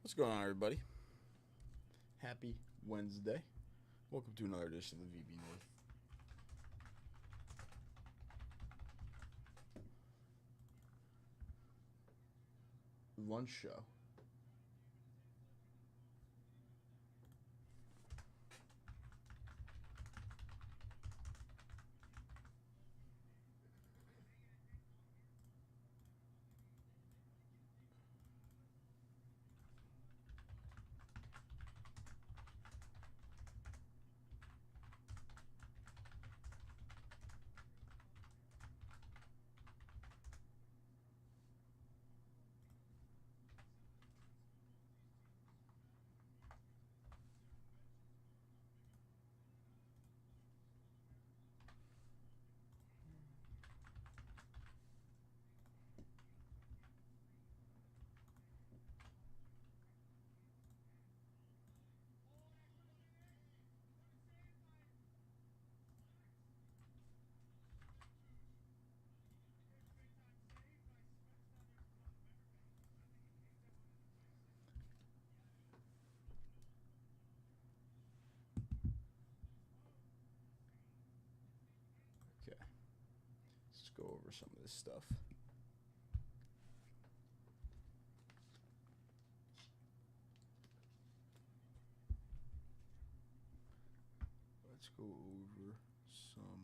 What's going on, everybody? Happy Wednesday. Welcome to another edition of the VB North. Lunch show. Okay. Let's go over some of this stuff. Let's go over some of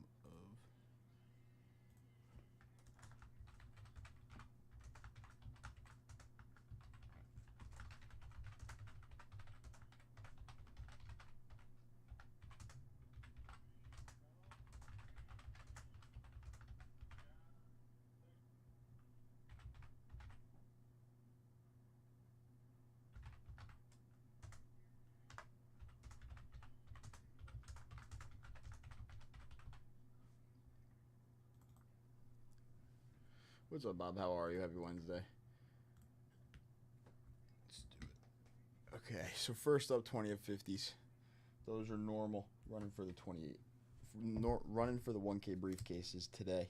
What's up, Bob? How are you? Happy Wednesday. Let's do it. Okay, so first up, 20 of 50s. Those are normal. Running for the 28. Running for the 1K briefcases today.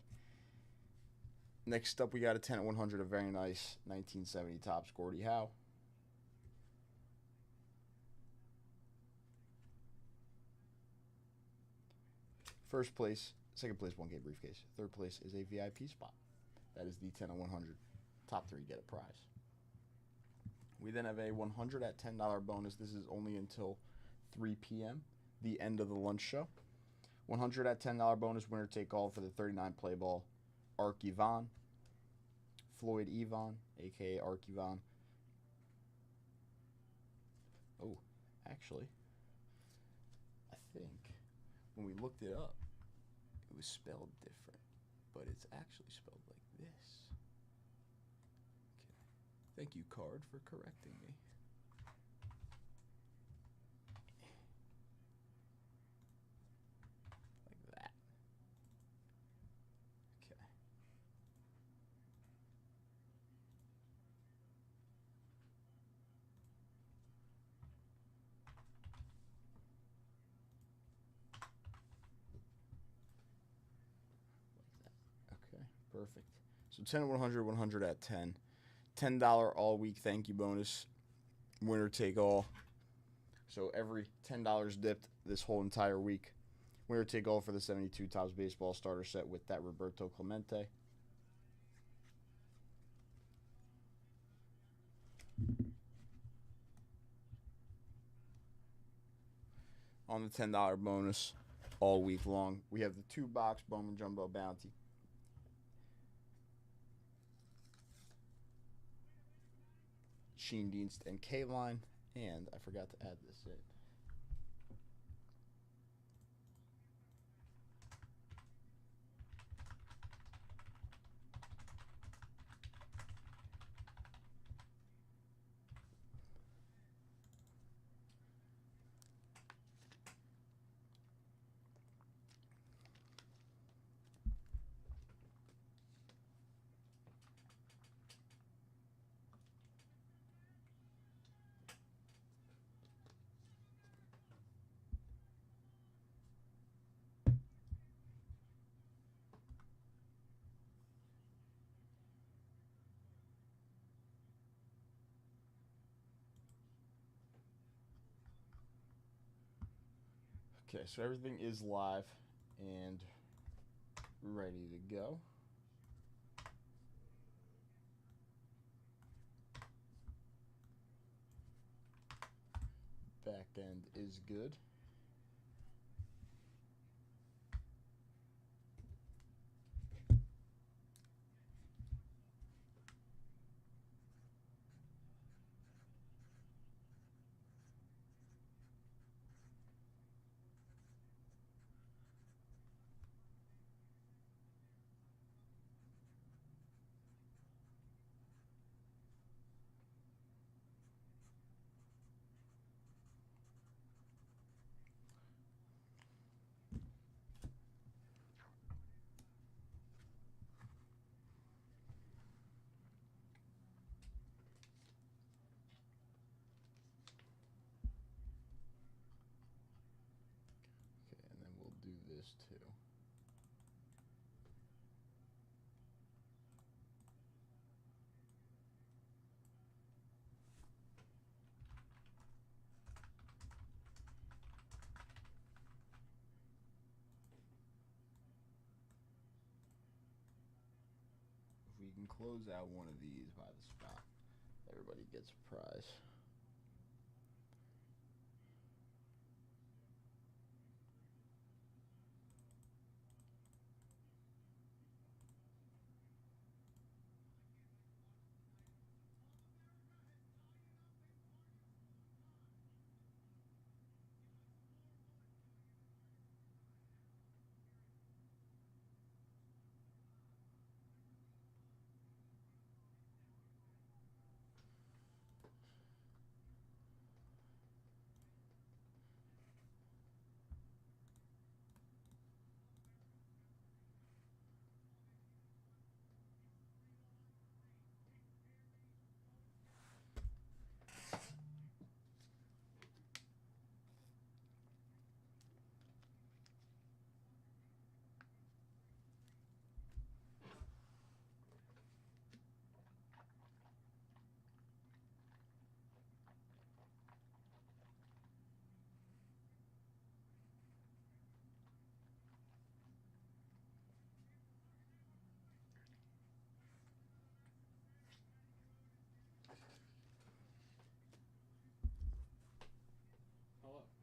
Next up, we got a 10 at 100, a very nice 1970 Topps Gordie Howe. First place, second place, 1K briefcase. Third place is a VIP spot. That is the 10 at 100. Top three get a prize. We then have a 100 at $10 bonus. This is only until 3 p.m., the end of the lunch show. 100 at $10 bonus, winner take all for the 39 play ball. Ark Yvonne, Floyd Yvonne, a.k.a. Ark Yvonne. Oh, actually, I think when we looked it up, it was spelled different, but it's actually spelled like this. Okay. Thank you, card, for correcting me. Like that. Okay. Okay, perfect. So 10 at 100, 100 at 10. $10 all week thank you bonus. Winner take all. So every $10 dipped this whole entire week. Winner take all for the 72 Topps Baseball starter set with that Roberto Clemente. On the $10 bonus all week long, we have the 2-box Bowman Jumbo Bounty. Sheen Dienst and K-Line, and I forgot to add this in. Okay, so everything is live and ready to go. Back end is good. Okay, and then we'll do this too. If we can close out one of these by the spot, everybody gets a prize.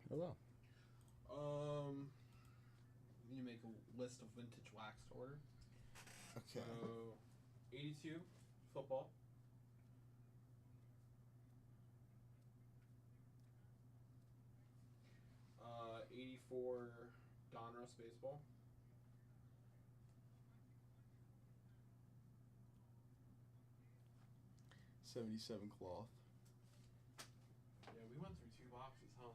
Hello. You need to make a list of vintage wax to order. Okay. So, 82 football. 84 Donruss baseball. 77 cloth. Yeah, we went through 2 boxes, huh?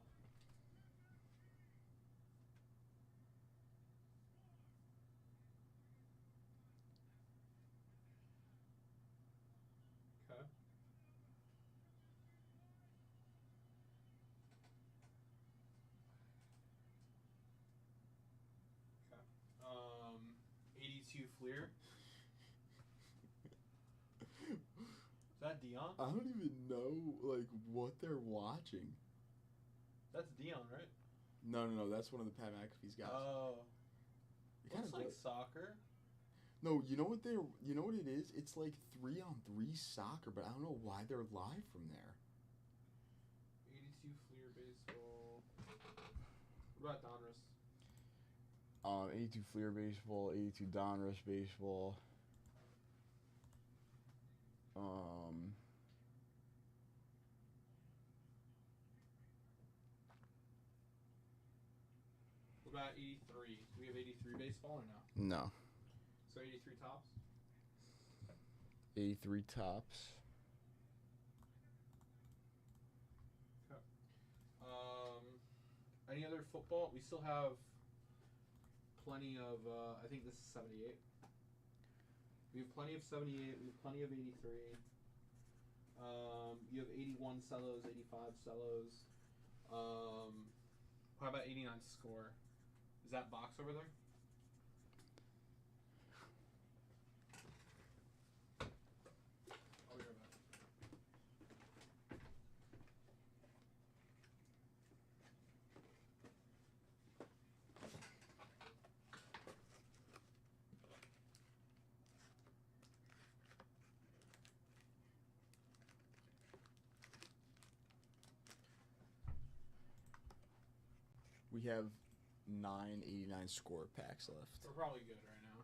Okay. Okay. 82 Fleer. Is that Dion? I don't even know like what they're watching. That's Dion, right? No, that's one of the Pat McAfee's guys. Oh. It Looks like does. soccer. No, you know what it is? It's like 3-on-3 soccer, but I don't know why they're live from there. 82 Fleer baseball. What about Donruss? 82 Fleer baseball, 82 Donruss baseball. What about 83? Do we have 83 baseball or no? No. So 83 tops? 83 tops. Okay. Any other football? We still have plenty of, I think this is 78. We have plenty of 78. We have plenty of 83. You have 81 cellos, 85 cellos. How about 89 score? Is that box over there? I'll be right back. We have 989 score packs left. We're probably good right now.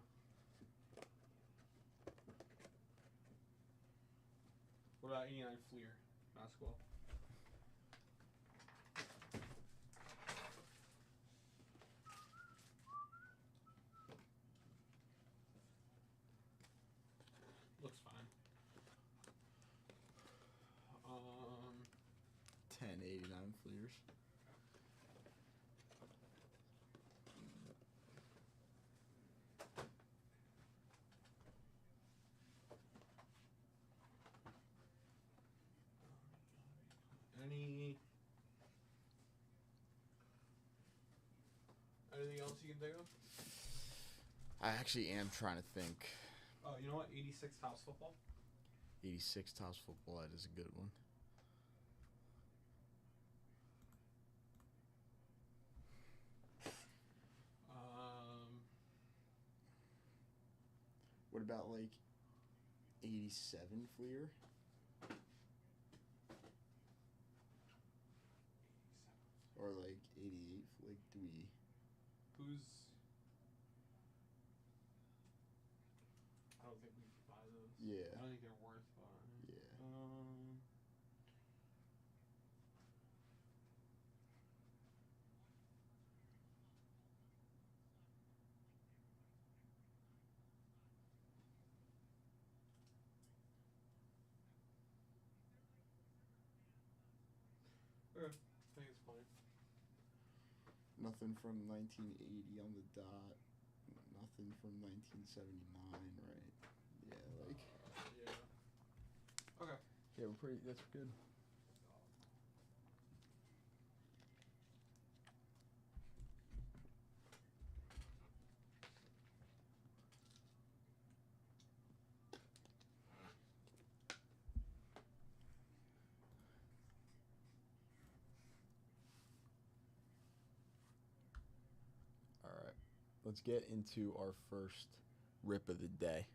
What about 89 Fleer basketball? Looks fine. 1089 Fleers. Anything else you can think of? I actually am trying to think. Oh, you know what? 86 Topps football. 86 Topps football. That is a good one. What about like 87 Fleer? 87. Or like 88? Like, do we? Who's? I don't think we can buy those. Yeah. I don't think they're worth buying. Yeah. I think it's fine. Nothing from 1980 on the dot. Nothing from 1979, right? Yeah, like. Yeah. Okay. Yeah, we're pretty. That's good. All right, let's get into our first rip of the day.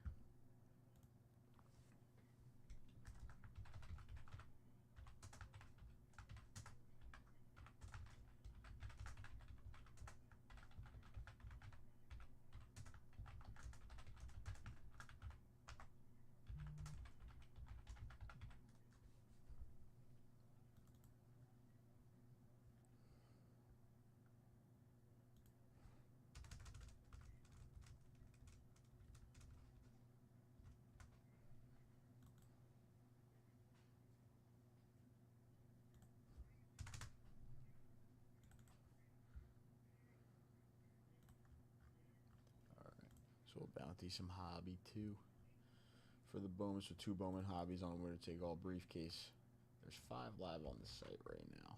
So we'll bounty some hobby too. For the Bowman, so 2 Bowman hobbies on a winner take all briefcase. There's 5 live on the site right now.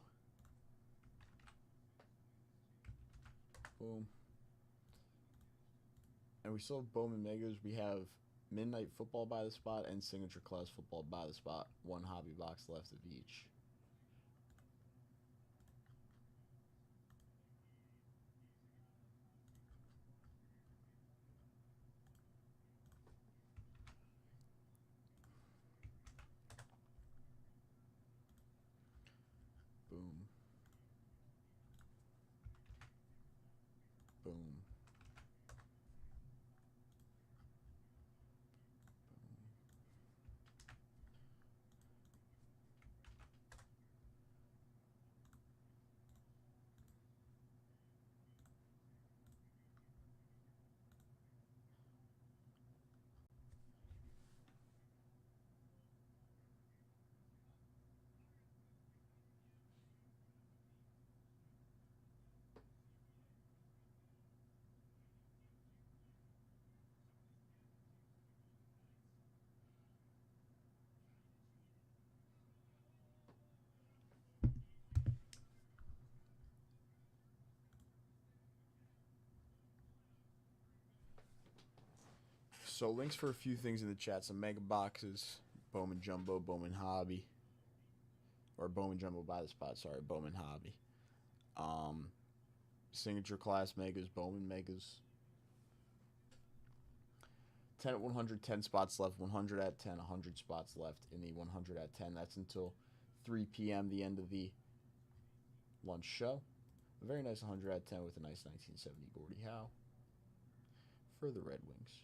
Boom. And we still have Bowman Megas. We have Midnight Football by the spot and Signature Class Football by the spot. 1 hobby box left of each. Boom. Boom. So links for a few things in the chat. Some mega boxes, Bowman Jumbo, Bowman Hobby, or Bowman Jumbo by the spot. Sorry, Bowman Hobby. Signature Class Megas, Bowman Megas. 10 at 100, 10 spots left. 100 at 10, 100 spots left in the 100 at 10. That's until 3 p.m., the end of the lunch show. A very nice 100 out of 10 with a nice 1970 Gordie Howe for the Red Wings.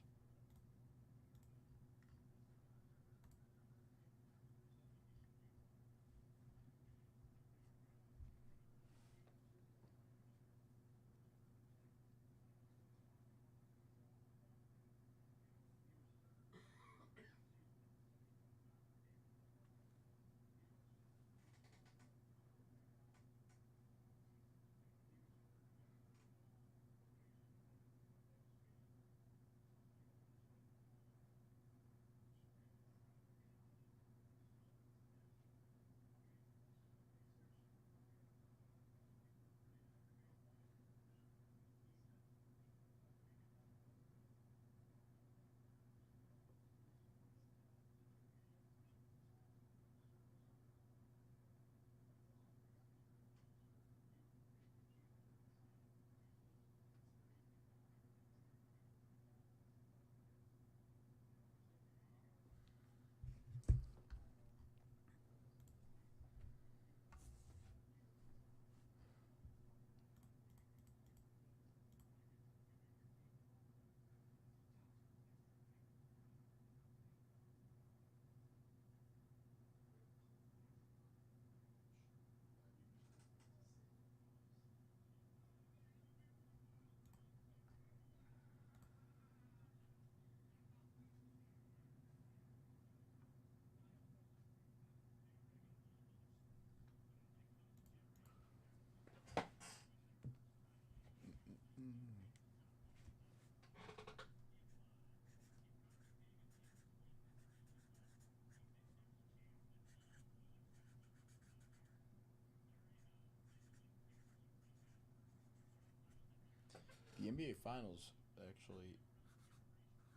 The NBA Finals, actually,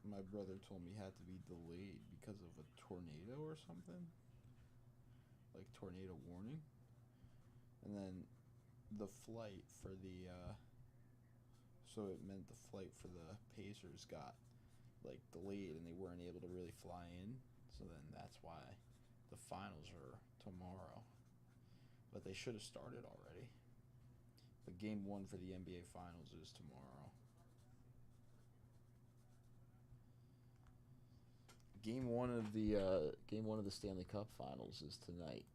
my brother told me had to be delayed because of a tornado or something. Like tornado warning. And then the flight for the, so it meant the flight for the Pacers got, like, delayed and they weren't able to really fly in. So then that's why the finals are tomorrow. But they should have started already. But game 1 for the NBA Finals is tomorrow. Game one of the Stanley Cup Finals is tonight.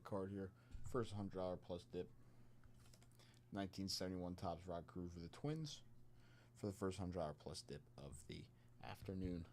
card here. First $100 plus dip. 1971 Topps Rod Crew for the Twins for the first $100 plus dip of the afternoon.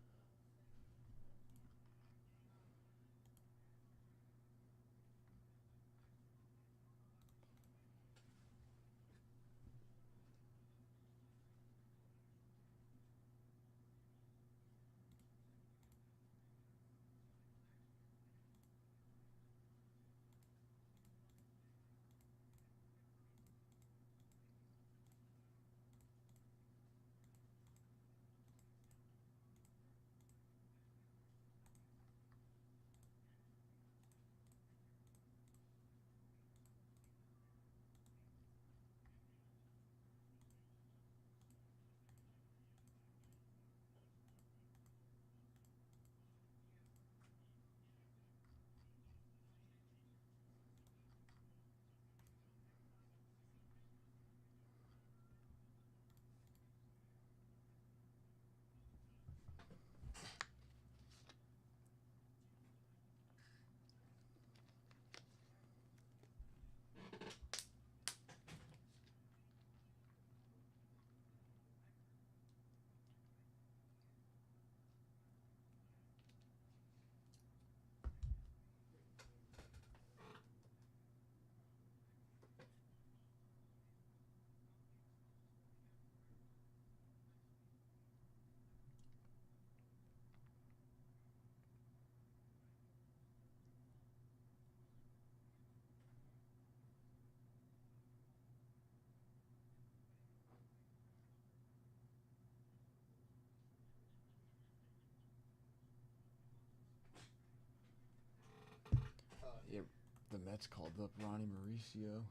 Yep, the Mets called up Ronnie Mauricio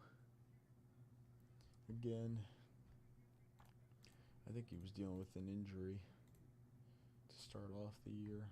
again. I think he was dealing with an injury to start off the year.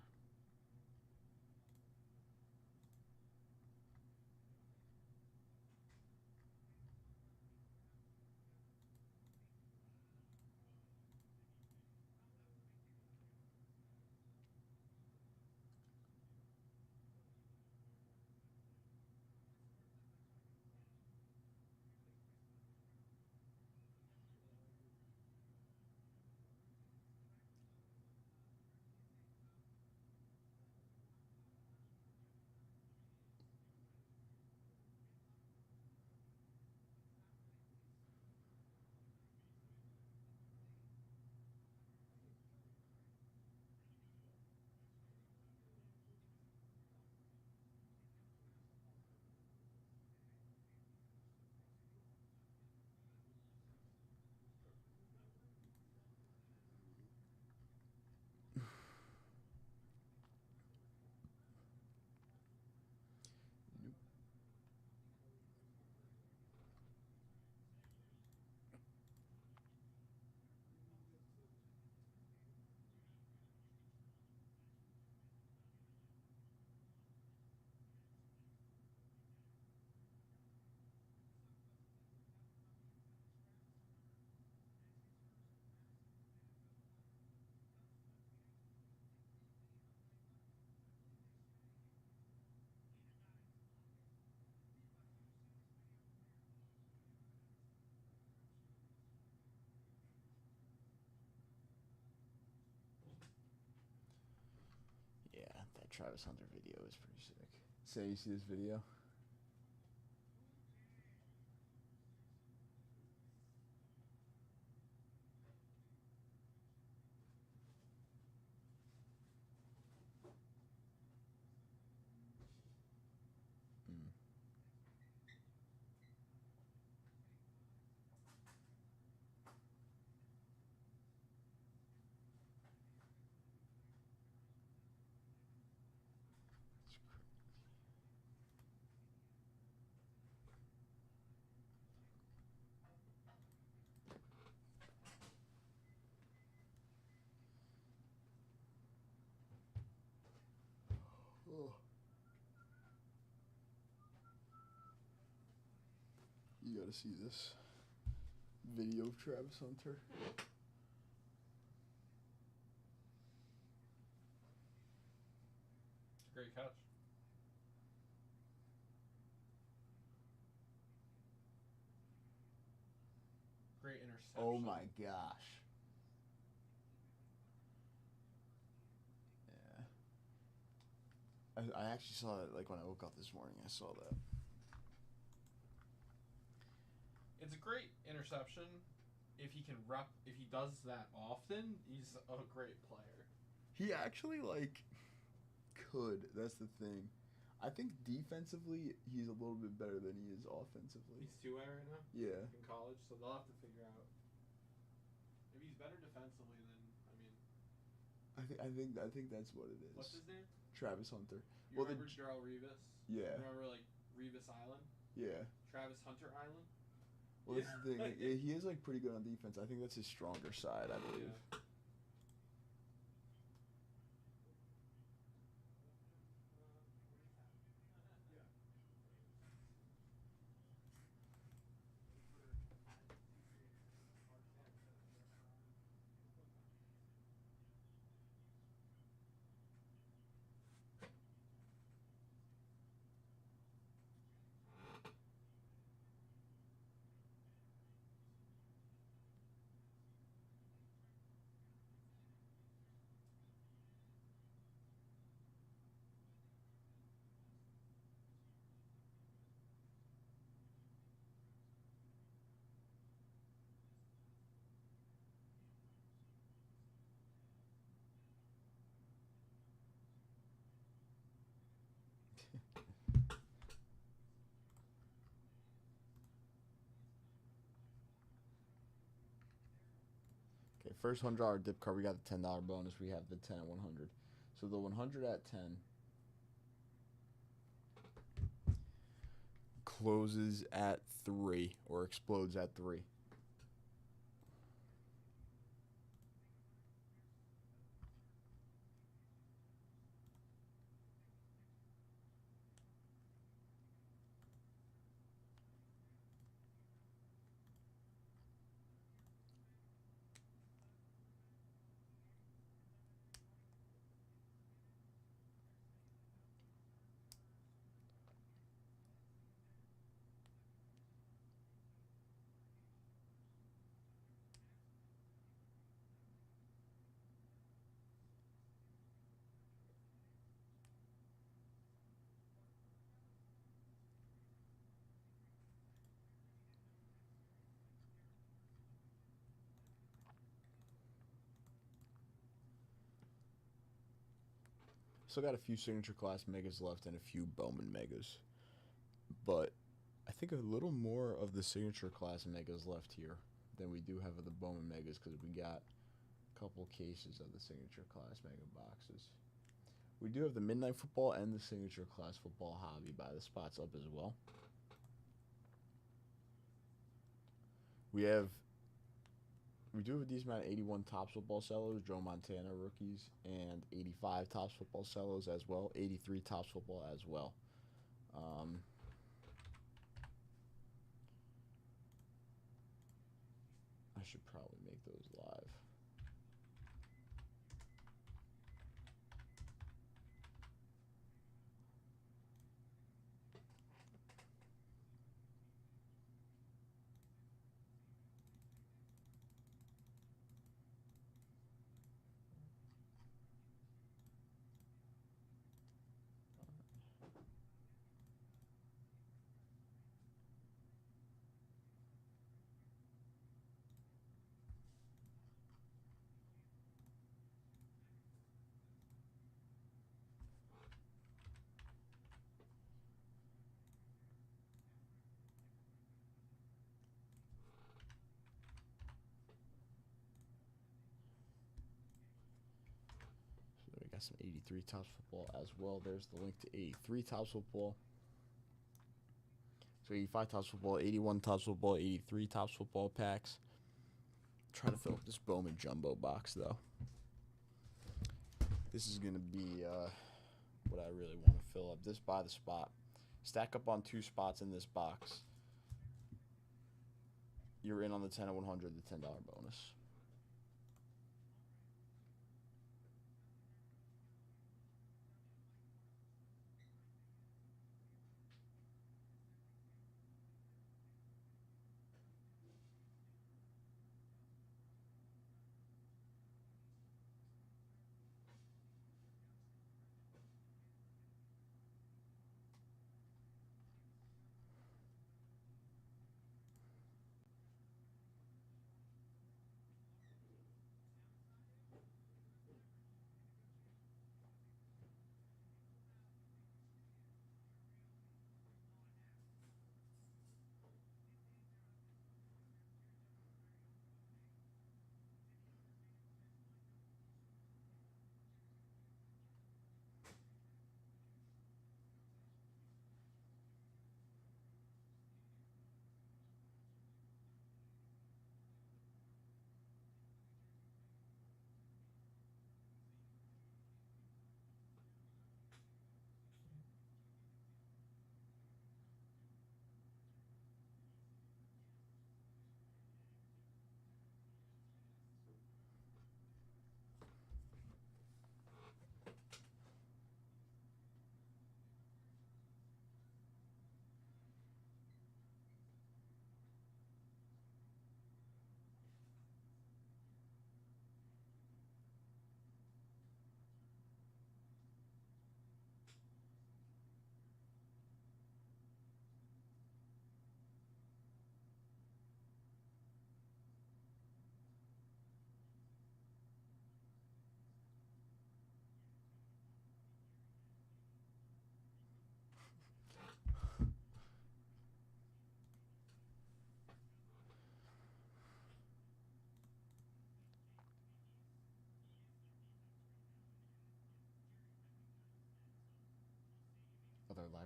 Yeah, that Travis Hunter video is pretty sick. Say, you see this video? Mm. Oh. You gotta see this video of Travis Hunter. It's a great catch. great interception. Oh my gosh. Yeah. I actually saw it like when I woke up this morning. I saw that. It's a great interception. If he does that often, he's a great player. He actually like could. That's the thing. I think defensively he's a little bit better than he is offensively. He's two-way right now. Yeah. In college, so they'll have to figure out. Maybe he's better defensively than I think that's what it is. What's his name? Travis Hunter. You remember Darrell Revis? Yeah. Remember like Revis Island? Yeah. Travis Hunter Island? Well, that's the thing. He is like pretty good on defense. I think that's his stronger side, I believe. Yeah. Okay, first $100 dip card. We got the $10 bonus. We have the 10 at 100. So the 100 at 10 closes at 3 or explodes at 3. Still got a few signature class megas left and a few Bowman megas. But I think a little more of the signature class megas left here than we do have of the Bowman megas because we got a couple cases of the signature class mega boxes. We do have the Midnight Football and the signature class football hobby by the spots up as well. We do have a decent amount of 81 Topps football cellos, Joe Montana rookies, and 85 Topps football cellos as well, 83 Topps football as well. I should probably make those live. So we got some 83 Topps football as well. There's the link to 83 Topps football. So 85 Topps football, 81 Topps football, 83 Topps football packs. Trying to fill up this Bowman jumbo box though. This is gonna be what I really want to fill up. This by the spot. Stack up on 2 spots in this box. You're in on the 10 at 100, the $10 bonus.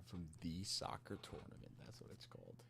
from the soccer tournament. That's what it's called.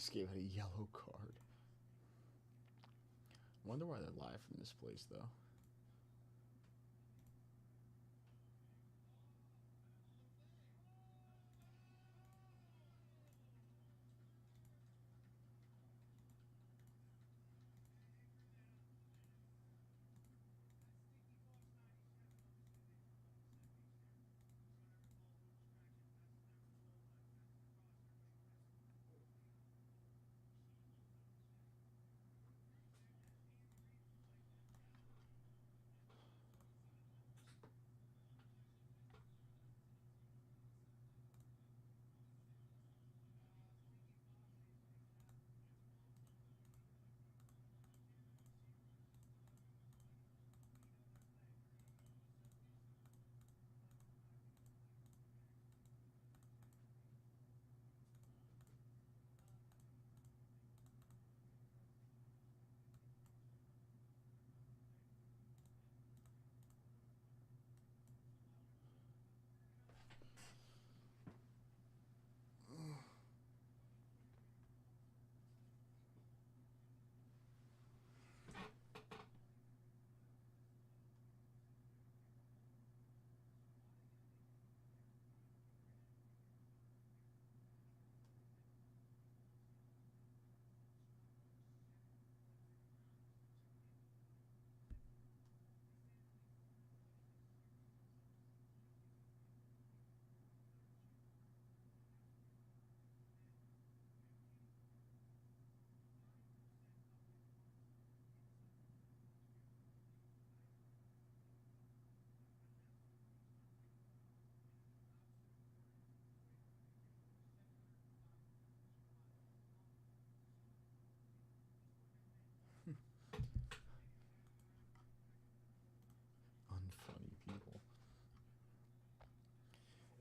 Just gave it a yellow card. Wonder why they're live from this place, though.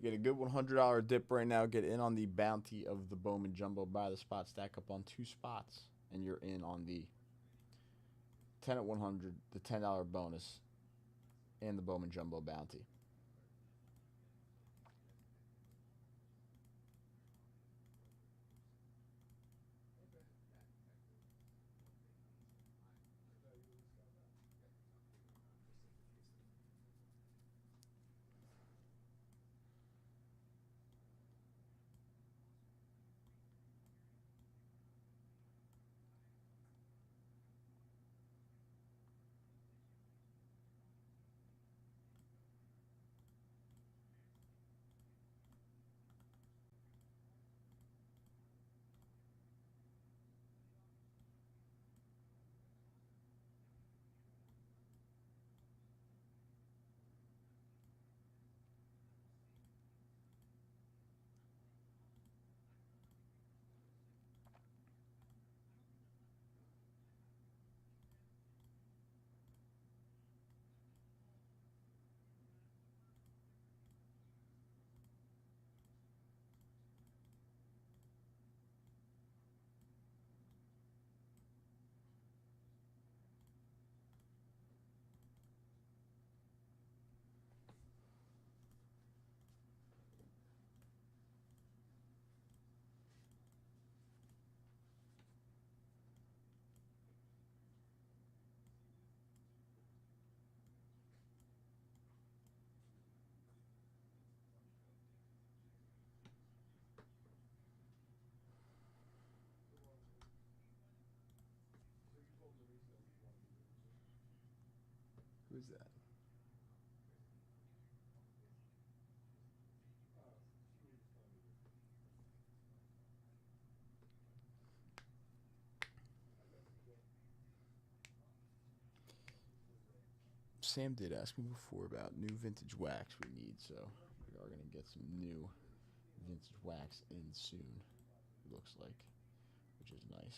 Get a good $100 dip right now. Get in on the bounty of the Bowman Jumbo. Buy the spot, stack up on 2 spots, and you're in on the 10 at 100, the $10 bonus, and the Bowman Jumbo bounty. Who's that? Sam did ask me before about new vintage wax we need, so we are going to get some new vintage wax in soon, it looks like, which is nice.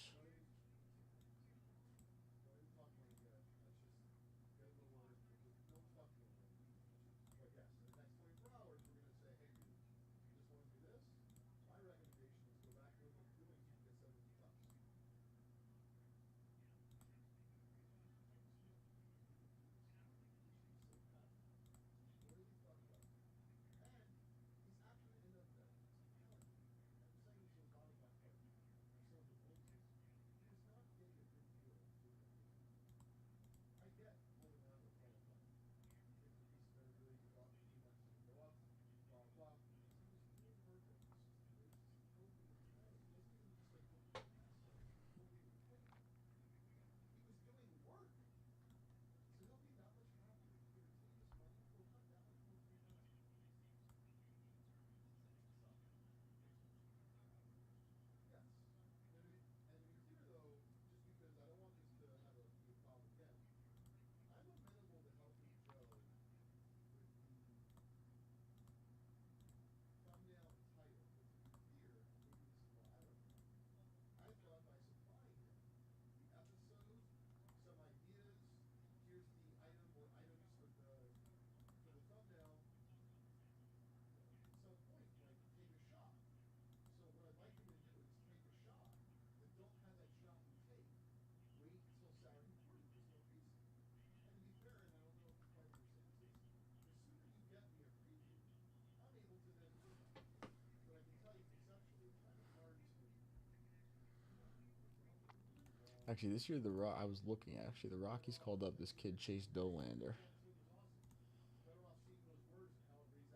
Actually, this year I was looking. Actually, the Rockies called up this kid Chase Dolander,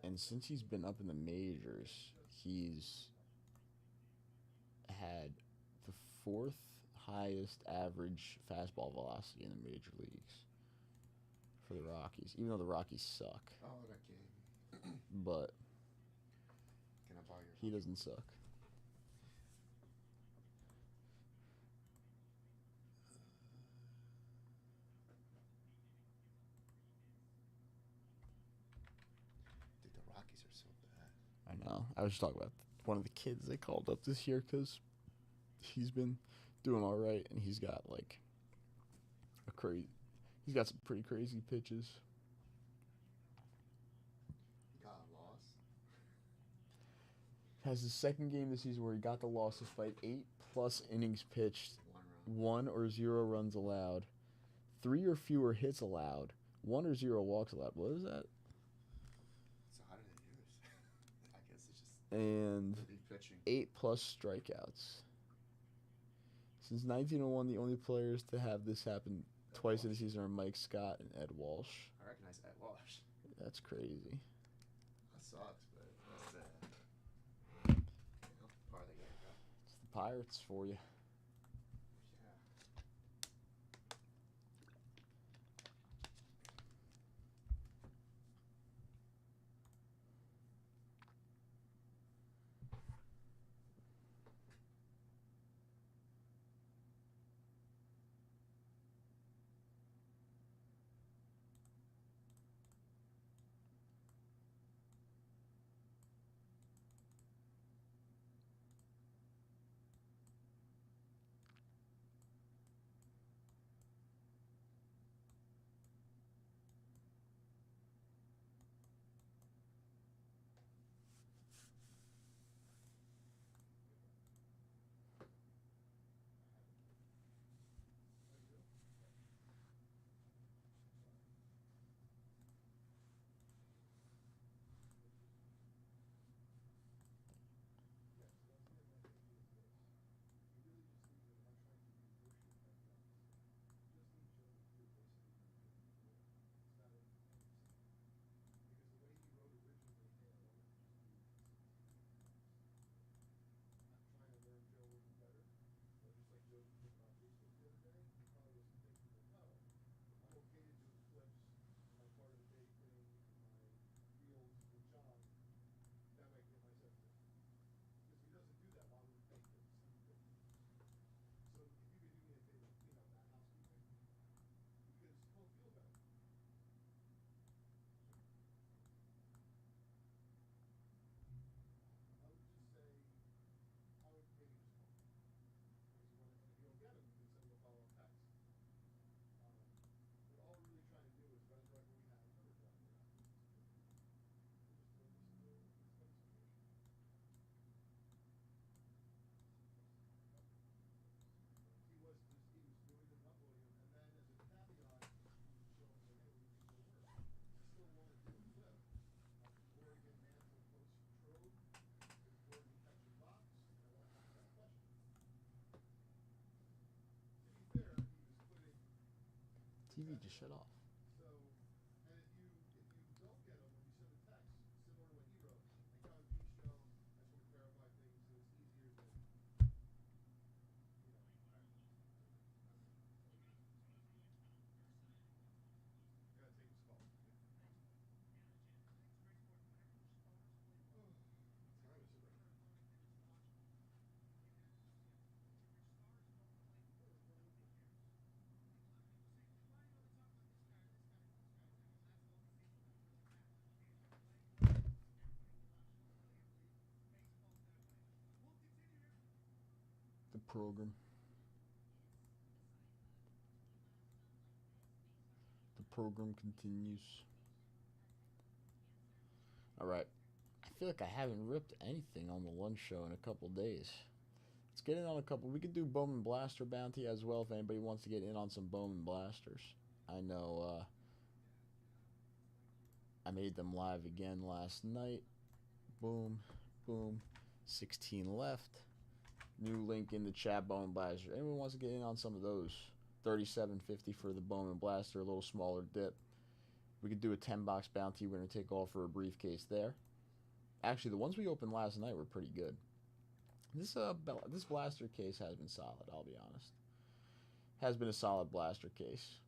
and since he's been up in the majors, he's had the 4th highest average fastball velocity in the major leagues for the Rockies. Even though the Rockies suck, but he doesn't suck. I know. I was just talking about one of the kids they called up this year because he's been doing all right, and he's got like he's got some pretty crazy pitches. He got lost. has the second game this season where he got the loss despite 8+ innings pitched, 1 or 0 runs allowed, 3 or fewer hits allowed, 1 or 0 walks allowed. What is that? So how did they do this? I guess it's just And pitching. 8+ strikeouts. Since 1901, the only players to have this happen twice in a season are Mike Scott and Ed Walsh. I recognize Ed Walsh. That's crazy. That sucks, but that's sad. Part of the game, bro. It's the Pirates for you. Yeah. TV just shut off. The program. The program continues. All right. I feel like I haven't ripped anything on the lunch show in a couple days. Let's get in on a couple. We could do Bowman Blaster Bounty as well if anybody wants to get in on some Bowman Blasters. I know I made them live again last night. Boom, boom. 16 left. New link in the chat, Bowman Blaster. Anyone wants to get in on some of those? $37.50 for the Bowman Blaster, a little smaller dip. We could do a 10-box bounty. We're going to take all for a briefcase there. Actually, the ones we opened last night were pretty good. This blaster case has been solid, I'll be honest. Has been a solid blaster case.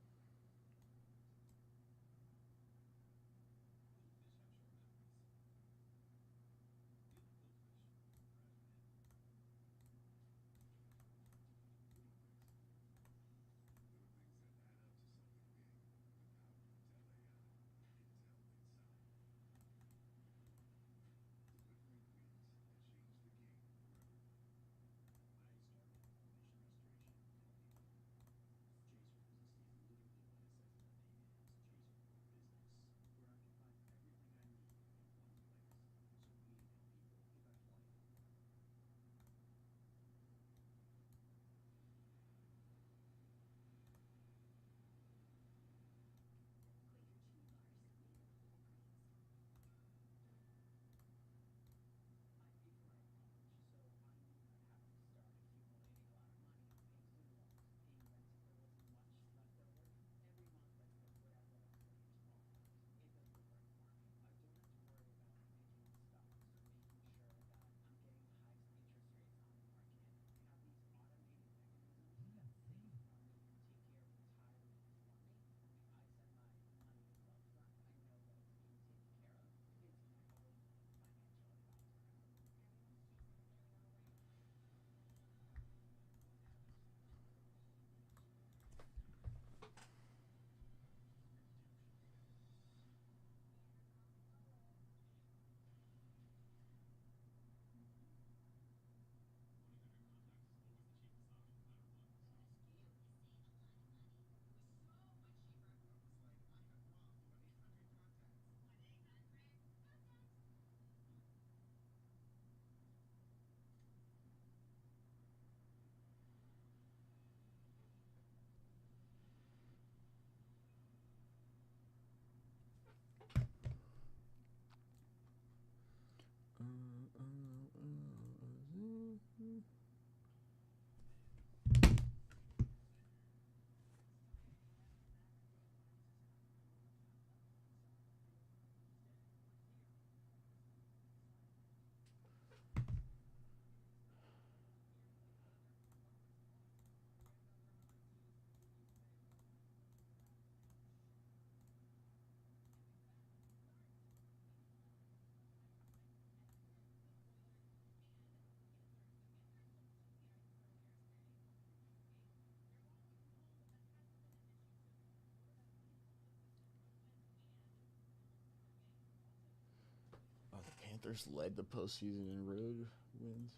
Panthers led the postseason in road wins.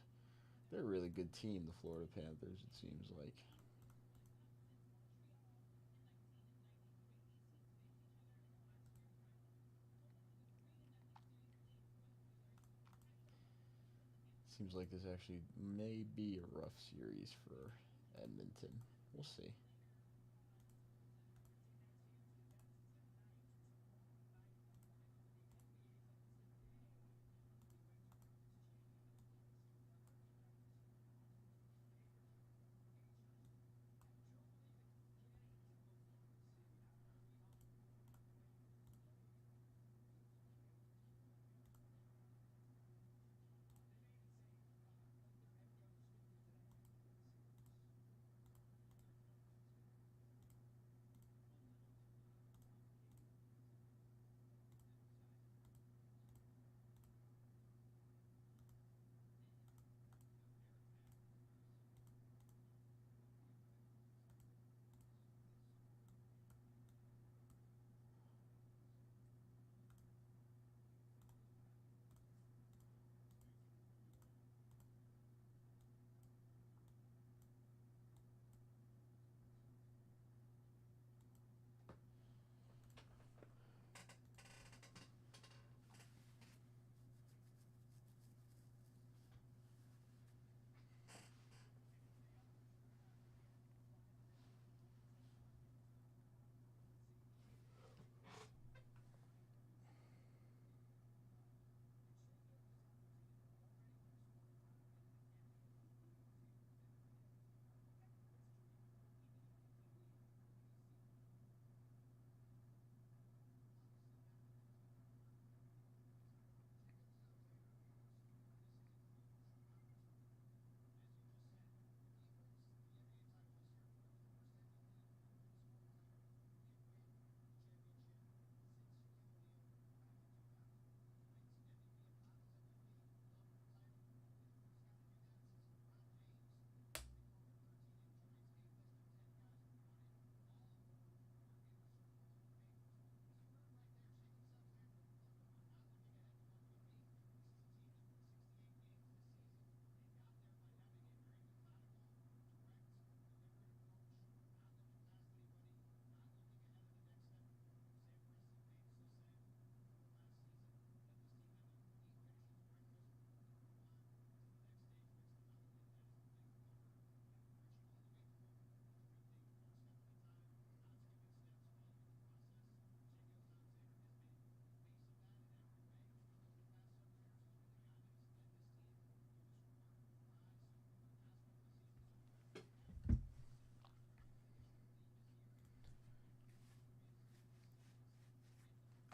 They're a really good team, the Florida Panthers, it seems like. Seems like this actually may be a rough series for Edmonton. We'll see.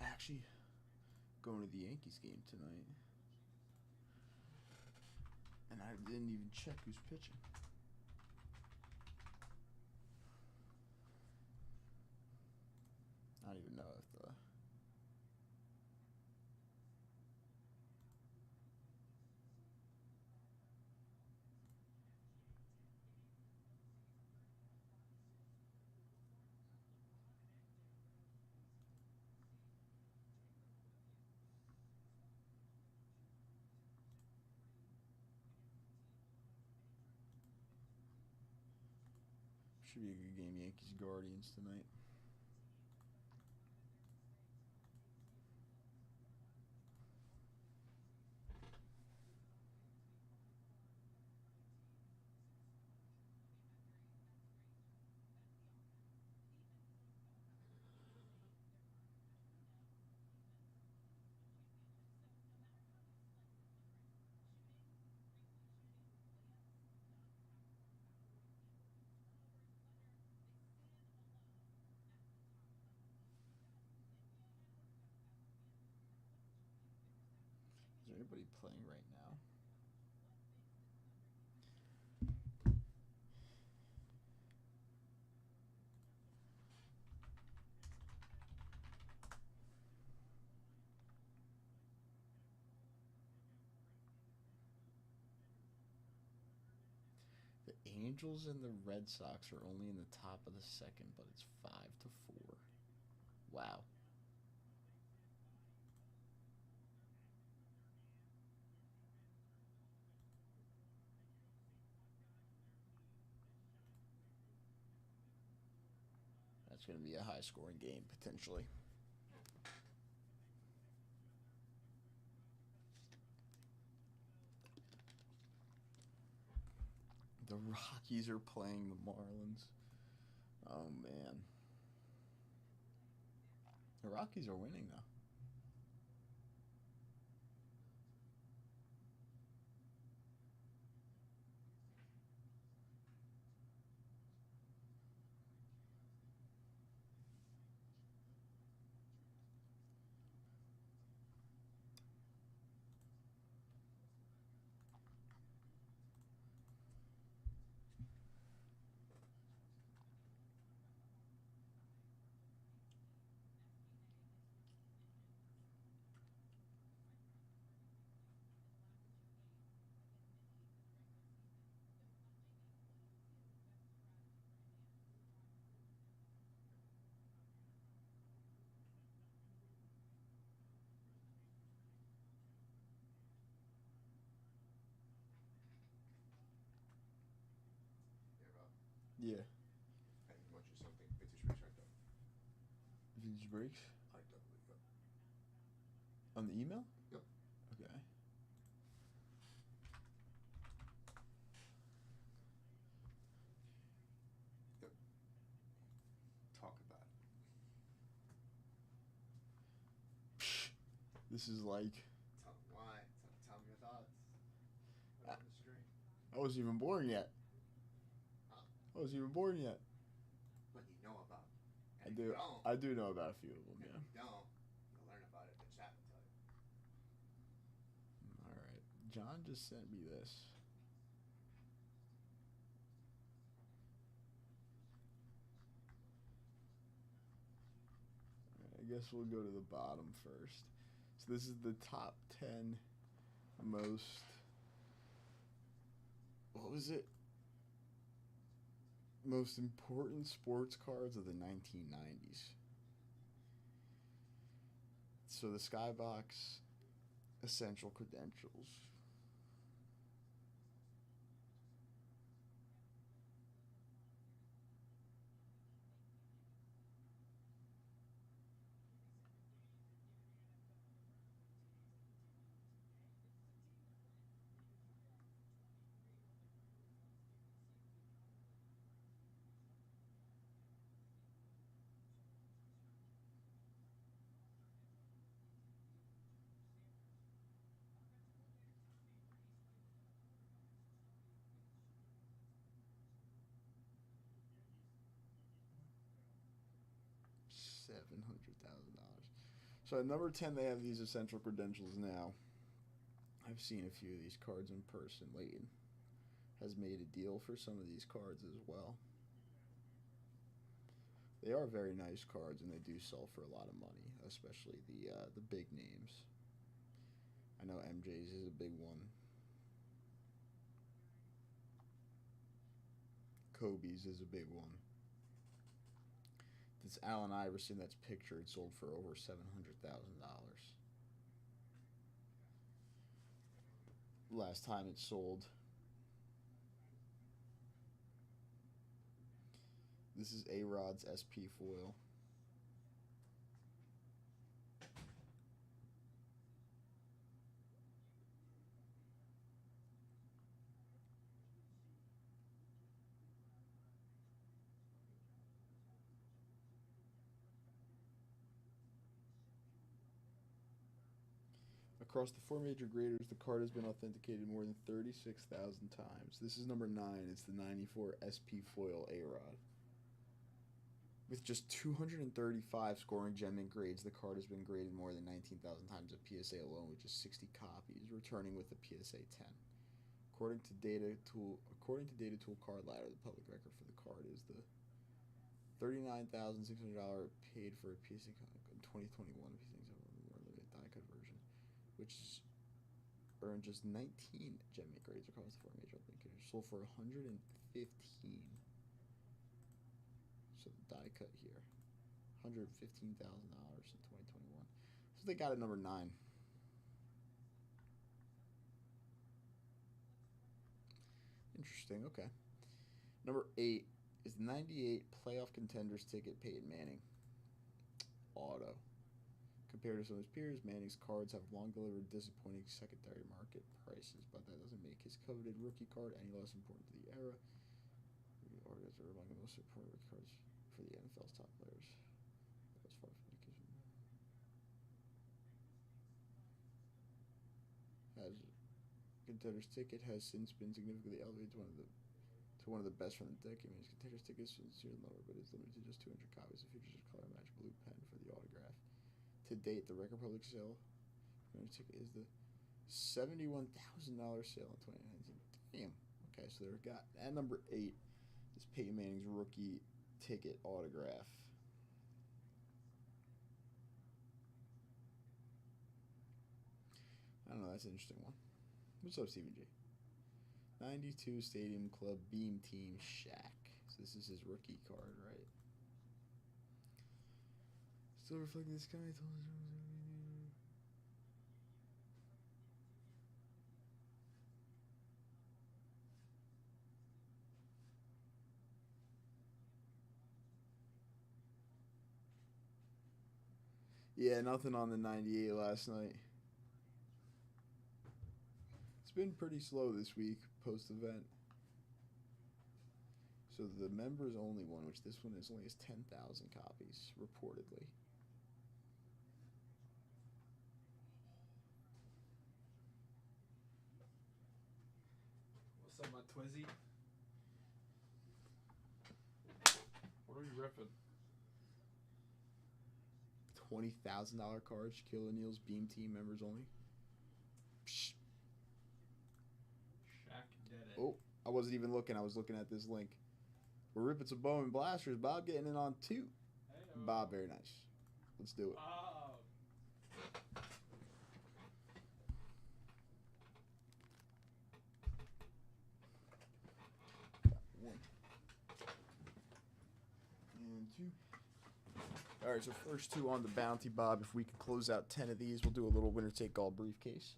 Actually, going to the Yankees game tonight. And I didn't even check who's pitching. I don't even know if the... Should be a good game, Yankees Guardians tonight. Is there anybody playing right now? The Angels and the Red Sox are only in the top of the second, but it's 5-4. Wow. That's going to be a high-scoring game, potentially. The Rockies are playing the Marlins. Oh, man. The Rockies are winning, though. Yeah, Rob. Yeah. I want you something. Vintage Breaks hyped up. Vintage breaks? Hyped up. Yep. On the email? Yep. Okay. Yep. Talk about it. This is like... Tell me why. Tell me your thoughts. Put it on the stream. I wasn't even born yet. Huh? I wasn't even born yet. But you know about it. I And if do. you don't, I do know about a few of them, and yeah. if you don't, you'll learn about it. The chat will tell you. All right. John just sent me this. All right, I guess we'll go to the bottom first. So this is the top 10 most... What was it? Most important sports cards of the 1990s. So the Skybox Essential Credentials. $700,000. So at number 10, they have these essential credentials now. I've seen a few of these cards in person. Leighton has made a deal for some of these cards as well. They are very nice cards, and they do sell for a lot of money, especially the big names. I know MJ's is a big one. Kobe's is a big one. This Allen Iverson that's pictured sold for over $700,000. Last time it sold. This is A-Rod's SP foil. Across the four major graders, the card has been authenticated more than 36,000 times. This is number 9. It's the 94 SP foil A-Rod. With just 235 scoring gem mint grades, the card has been graded more than 19,000 times at PSA alone, with just 60 copies, returning with a PSA 10. According to Data Tool Card Ladder, the public record for the card is the $39,600 paid for a PSA in 2021 more limited die cut version, which earned just 19 gem mint grades across the four major authenticators, sold for $115. So the die cut here, $115,000 in 2021. So they got it number 9. Interesting. Okay. Number 8 is the 98 playoff contenders ticket Peyton Manning. Auto. Compared to some of his peers, Manning's cards have long delivered disappointing secondary market prices, but that doesn't make his coveted rookie card any less important to the era. The Orioles are among the most important rookie cards for the NFL's top players. As far as has contenders ticket has since been significantly elevated to one of the best from the decade. His contenders ticket is sincerely lower, but it's limited to just 200 copies. It features a color match blue pen for the autograph. To date, the record public sale ticket is the $71,000 sale in 2019. Damn. Okay, so they've got at number 8 is Peyton Manning's rookie ticket autograph. I don't know. That's an interesting one. What's up, Stephen G? 92 Stadium Club Beam Team Shaq. So this is his rookie card, right? Still reflecting the sky. Yeah, nothing on the 98 last night. It's been pretty slow this week, post-event. So the members only one, which this one is only has 10,000 copies, reportedly. What's up, my Twizzy? What are you ripping? $20,000 cards, Shaquille O'Neal's Beam Team members only. Psh. Shaq did it. Oh, I wasn't even looking. I was looking at this link. We're ripping some Bowman Blasters. Bob getting in on 2. Hey-o. Bob, very nice. Let's do it. Bob. One. And 2. All right, so first 2 on the bounty, Bob. If we can close out 10 of these, we'll do a little winner-take-all briefcase.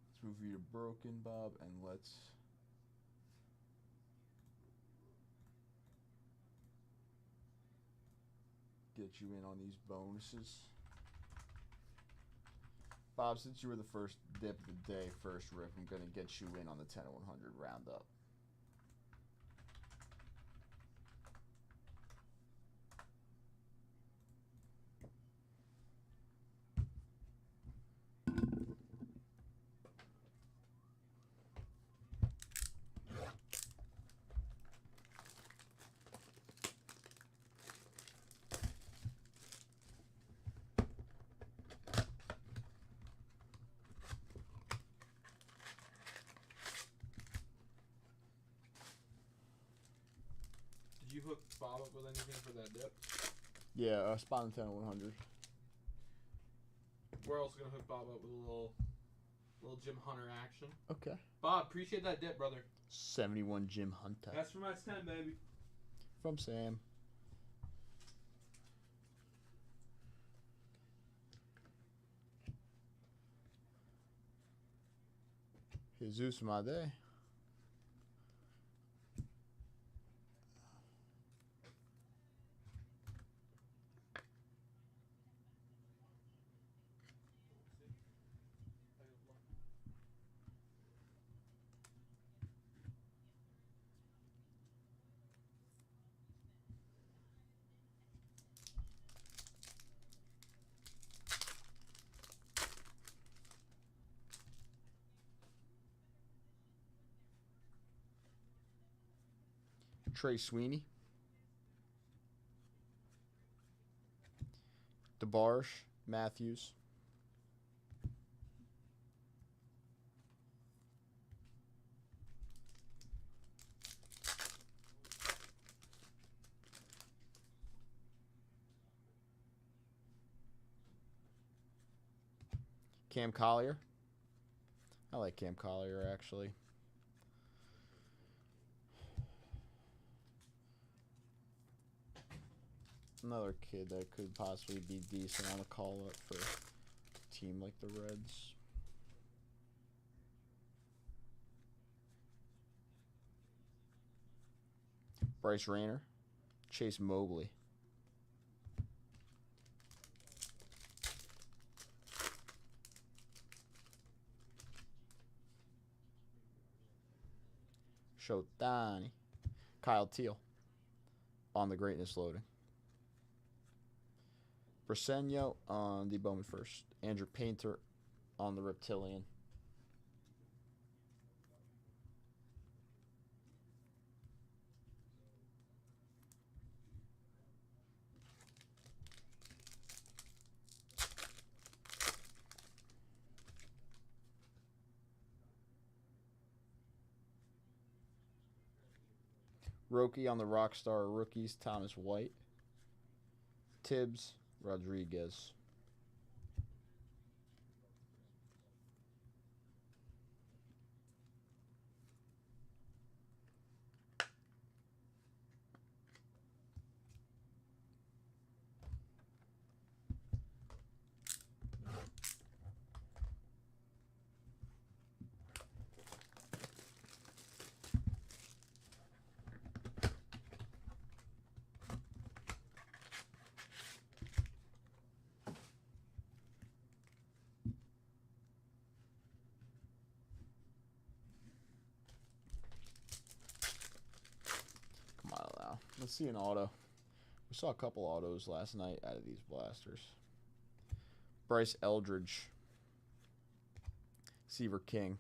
Let's move you to broken, Bob, and let's get you in on these bonuses. Bob, since you were the first dip of the day, first rip, I'm going to get you in on the 10 and 100 roundup. Did you hook Bob up with anything for that dip? Yeah, spot on 10 and 100. We're also gonna hook Bob up with a little Jim Hunter action. Okay. Bob, appreciate that dip, brother. 71 Jim Hunter. That's from S10, baby. From Sam. Jesus my day. Trey Sweeney. DeBarge. Matthews. Cam Collier. I like Cam Collier, actually. Another kid that could possibly be decent on a call-up for a team like the Reds. Bryce Rayner, Chase Mobley. Shotani. Kyle Teal on the greatness loading. Briseño on the Bowman first. Andrew Painter on the Reptilian. Roki on the Rockstar rookies, Thomas White. Tibbs, Rodriguez. Let's see an auto. We saw a couple autos last night out of these blasters. Bryce Eldridge. Seaver King.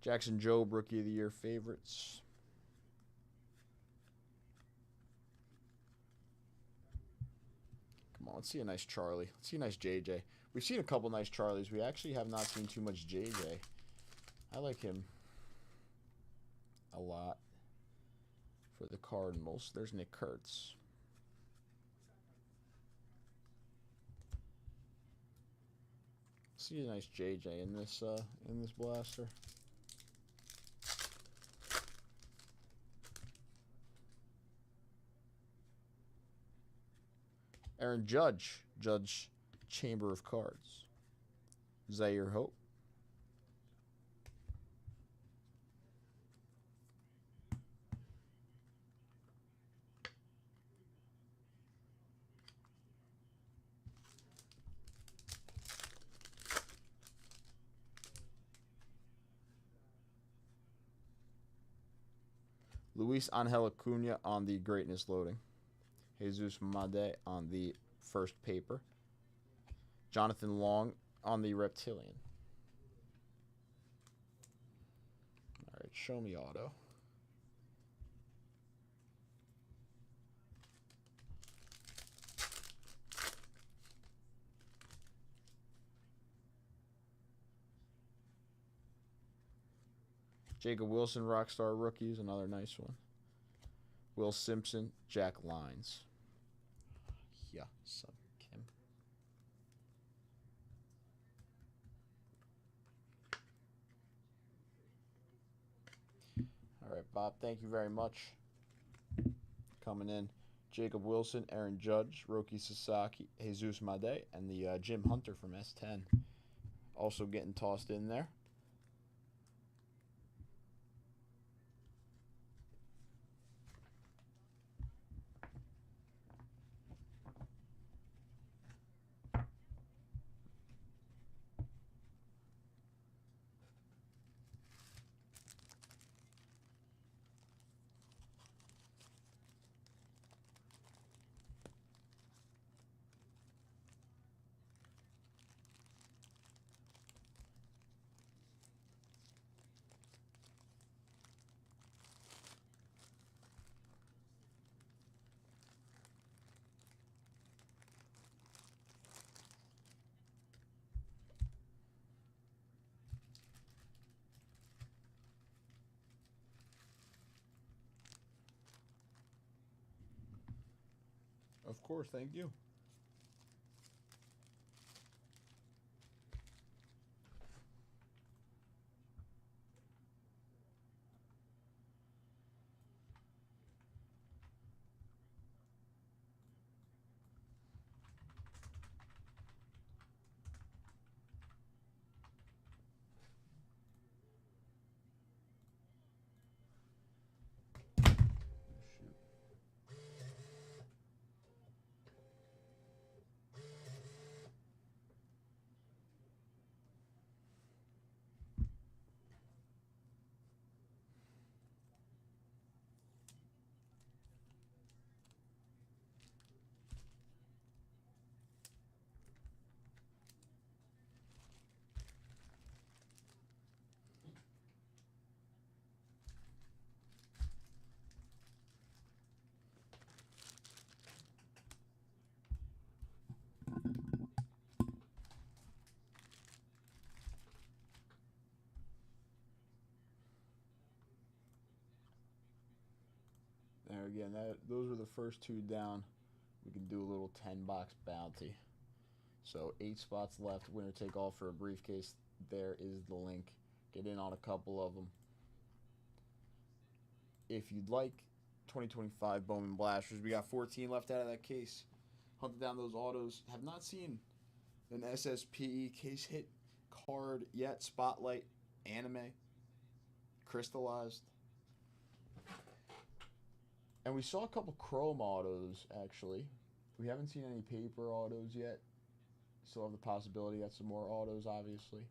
Jackson Jobe, Rookie of the Year favorites. Come on, let's see a nice Charlie. Let's see a nice JJ. We've seen a couple nice Charlies. We actually have not seen too much JJ. I like him a lot for the Cardinals. There's Nick Kurtz. See a nice JJ in this blaster. Aaron Judge, Judge Chamber of Cards. Zaire Hope. Luis Angel Acuna on the greatness loading. Jesus Made on the first paper. Jonathan Long on the Reptilian. All right, show me auto. Jacob Wilson, Rockstar Rookies, another nice one. Will Simpson, Jack Lines. Yeah, some Kim. All right, Bob, thank you very much. Coming in, Jacob Wilson, Aaron Judge, Roki Sasaki, Jesus Made, and the Jim Hunter from S10. Also getting tossed in there. Of course, thank you. Shoot. There again, those were the first two down. We can do a little 10-box bounty. So 8 spots left. Winner take all for a briefcase. There is the link. Get in on a couple of them. If you'd like 2025 Bowman Blasters, we got 14 left out of that case. Hunted down those autos. Have not seen an SSPE case hit card yet. Spotlight, anime, crystallized. And we saw a couple chrome autos, actually. We haven't seen any paper autos yet. Still have the possibility at some more autos, obviously.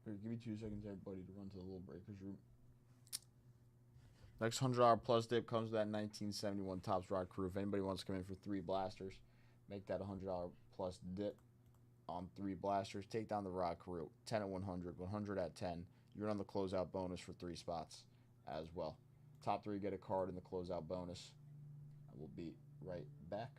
Here, give me 2 seconds, everybody, to run to the little breakers room. Next $100 plus dip comes with that 1971 Topps Rod Crew. If anybody wants to come in for 3 blasters, make that $100 plus dip on 3 blasters. Take down the Rod Crew. 10 at 100, 100 at 10. You're on the closeout bonus for 3 spots as well. Top 3 get a card in the closeout bonus. I will be right back.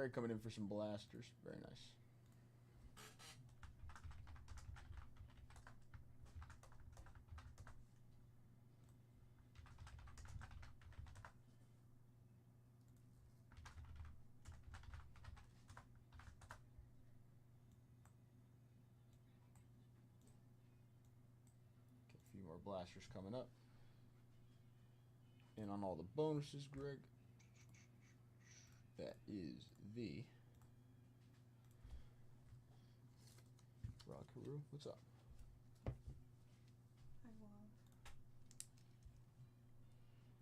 Greg coming in for some blasters. Very nice. Okay, a few more blasters coming up. And on all the bonuses, Greg, that is the Rockaroo. What's up? I will.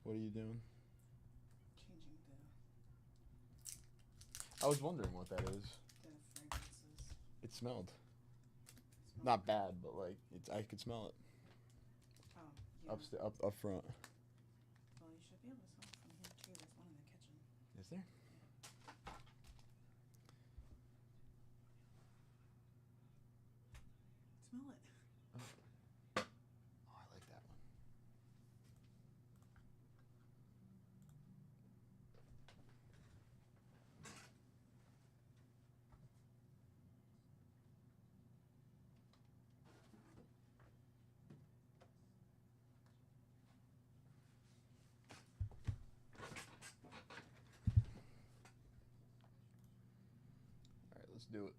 What are you doing? Changing I was wondering what that is. the fragrances. It smelled Smells not bad, but like I could smell it Oh, yeah. up front. Well, you should be able to smell it from here too. There's one in the kitchen. Is there? Smell it. Oh, I like that one. All right, let's do it.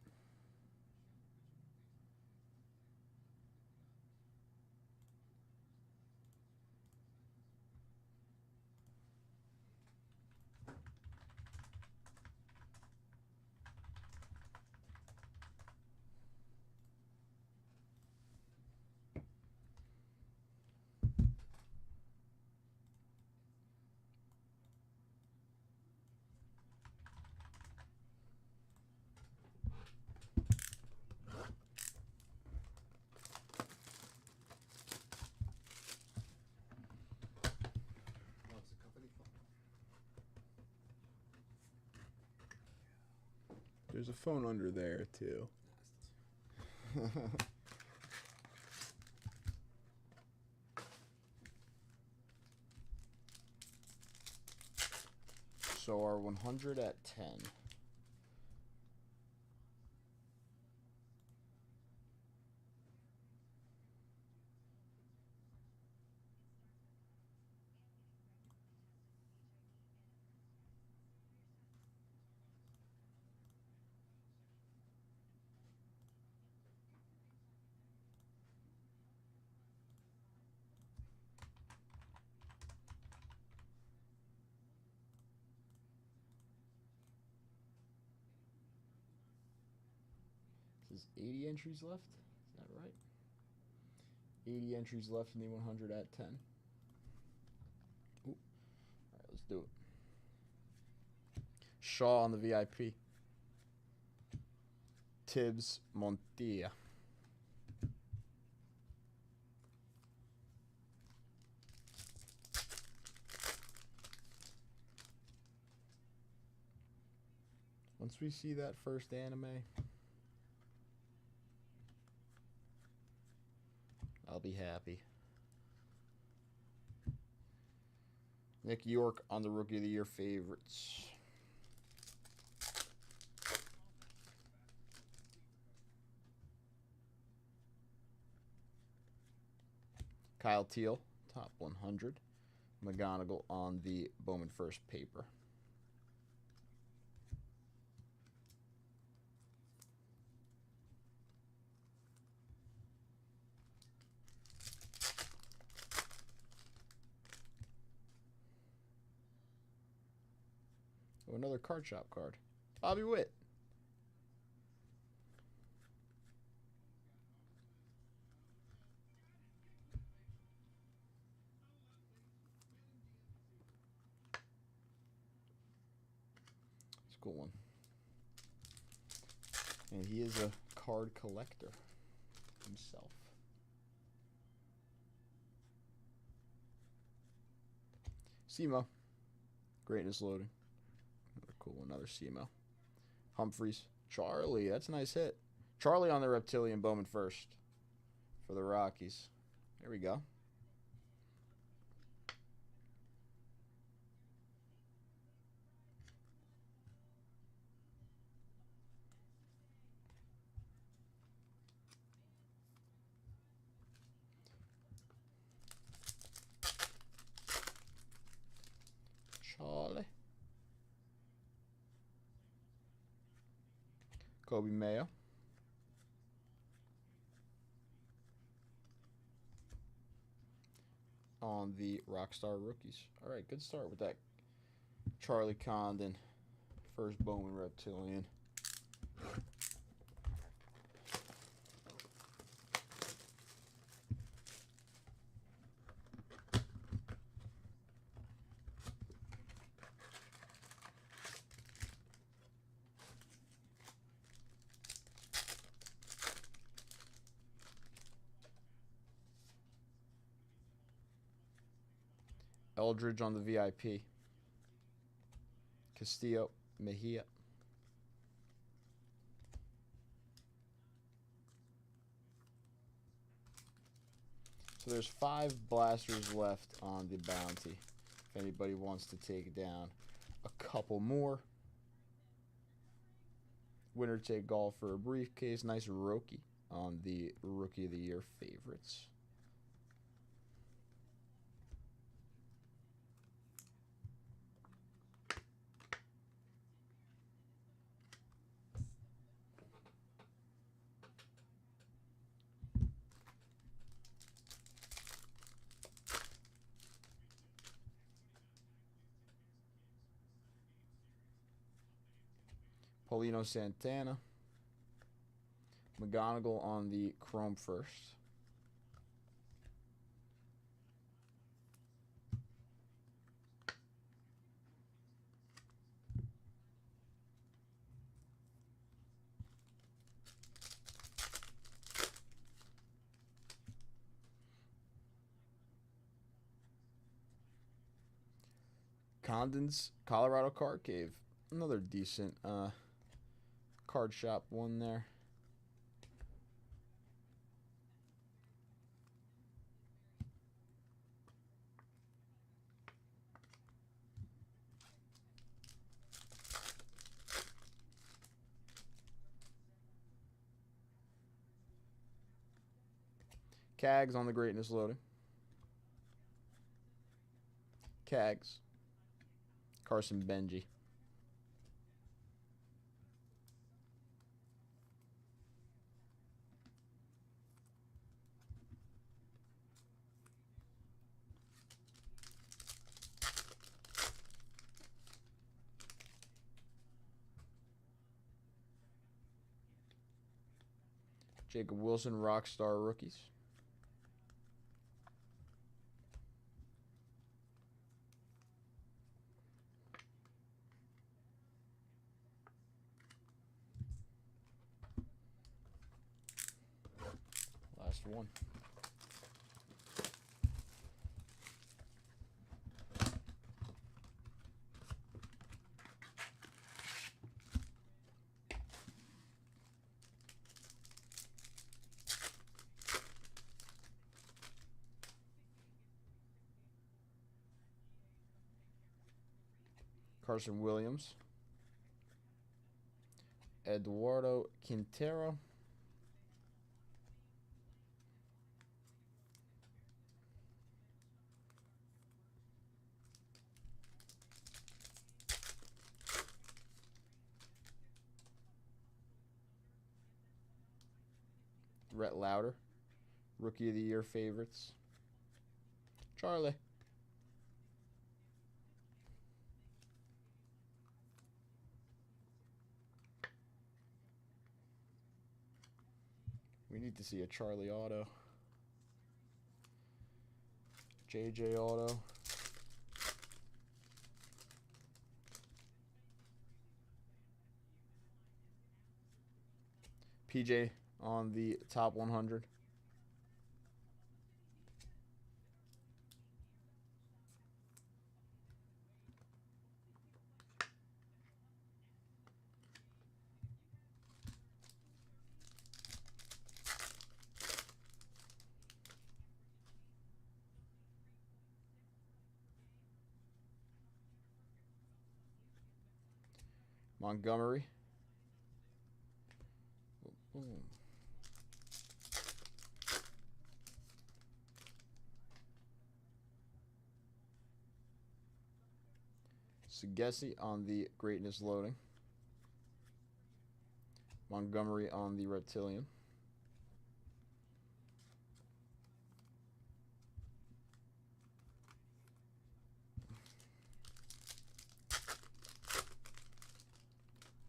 Oh, it's a company phone. There's a phone under there too. Nah, it's this. So our 100 at 10. This is 80 entries left. Is that right? 80 entries left in the 100 at 10. Ooh. All right, let's do it. Shaw on the VIP. Tibbs, Montilla. Once we see that first anime, I'll be happy. Nick York on the Rookie of the Year favorites. Kyle Teal, top 100. McGonigal on the Bowman First paper. Oh, another card shop card. Bobby Witt. It's a cool one. And he is a card collector himself. SEMO. Greatness loading. Another cool one, another SEMO. Humphreys. Charlie, that's a nice hit. Charlie on the Reptilian Bowman First for the Rockies. There we go. Kobe Mayo. On the Rockstar rookies. All right, good start with that. Charlie Condon, first Bowman Reptilian. Eldridge on the VIP. Castillo, Mejia. So there's 5 blasters left on the bounty. If anybody wants to take down a couple more. Winner take all for a briefcase. Nice Roki on the Rookie of the Year favorites. Paulino Santana. McGonigal on the Chrome first. Condon's Colorado Card Cave. Another decent card shop one there. Cags on the Greatness loading. Cags. Carson Benji. Jacob Wilson, Rockstar rookies. Last one. Carson Williams. Eduardo Quintero. Rhett Lauder. Rookie of the Year favorites. Charlie. We need to see a Charlie auto. JJ auto. PJ on the top 100. Montgomery. Boom. Segesi on the Greatness loading. Montgomery on the Reptilian.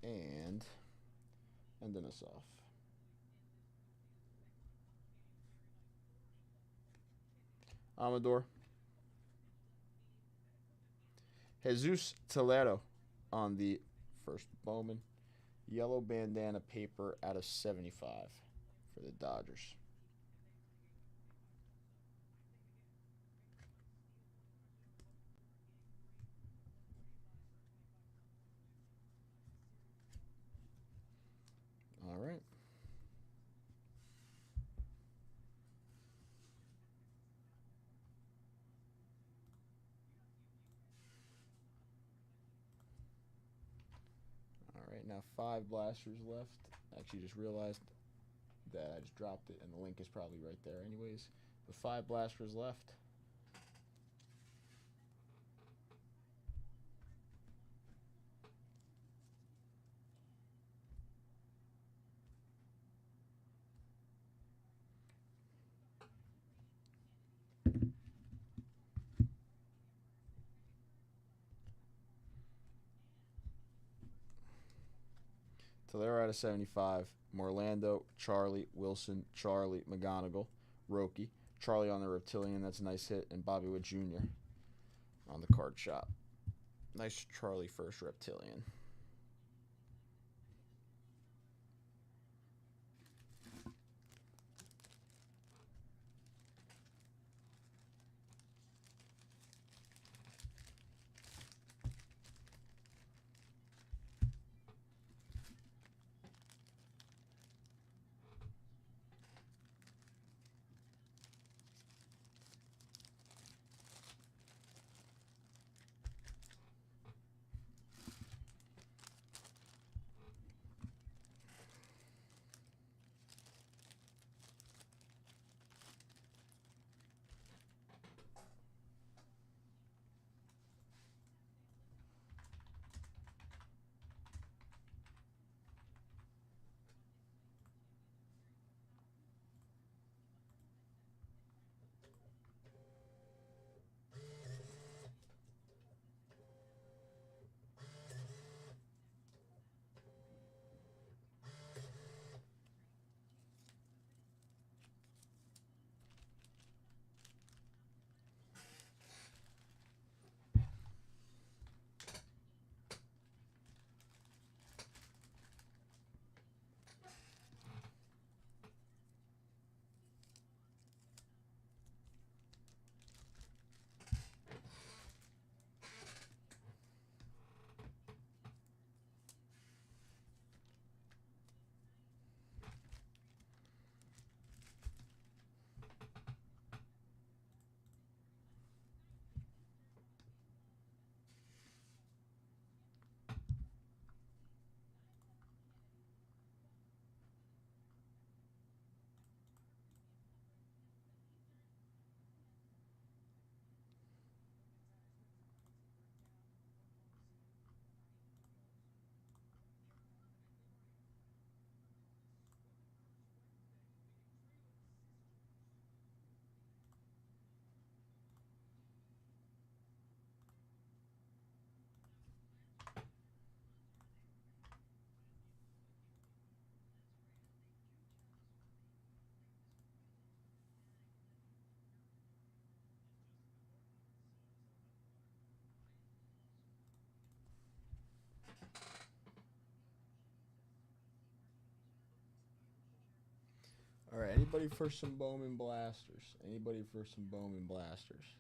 And ending us off. Amador. Jesus Toledo on the first Bowman. Yellow bandana paper out of 75 for the Dodgers. All right. All right, now 5 blasters left. Actually, just realized that I just dropped it, and the link is probably right there anyways. The 5 blasters left. Tolero out of 75. Morlando, Charlie, Wilson, Charlie, McGonigal, Roki, Charlie on the Reptilian. That's a nice hit. And Bobby Wood Jr. on the card shop. Nice Charlie first Reptilian. All right, anybody for some Bowman blasters? Anybody for some Bowman blasters?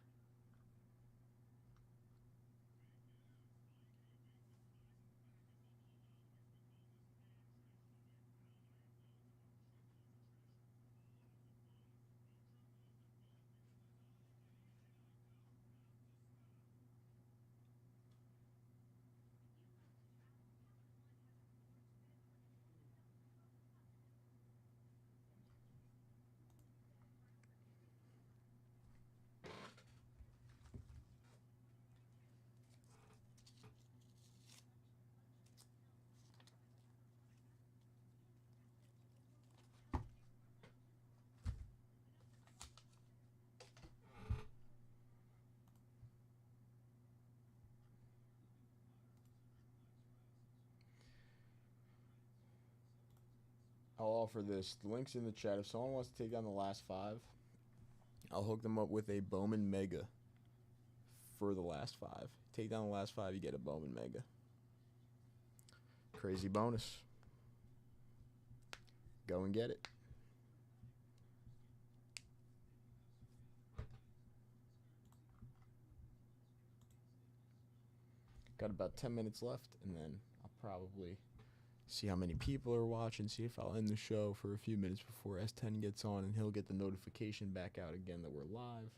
I'll offer this. The link's in the chat. If someone wants to take down the last 5, I'll hook them up with a Bowman Mega for the last 5. Take down the last 5, you get a Bowman Mega. Crazy bonus. Go and get it. Got about 10 minutes left, and then I'll probably see how many people are watching, see if I'll end the show for a few minutes before S10 gets on, and he'll get the notification back out again that we're live.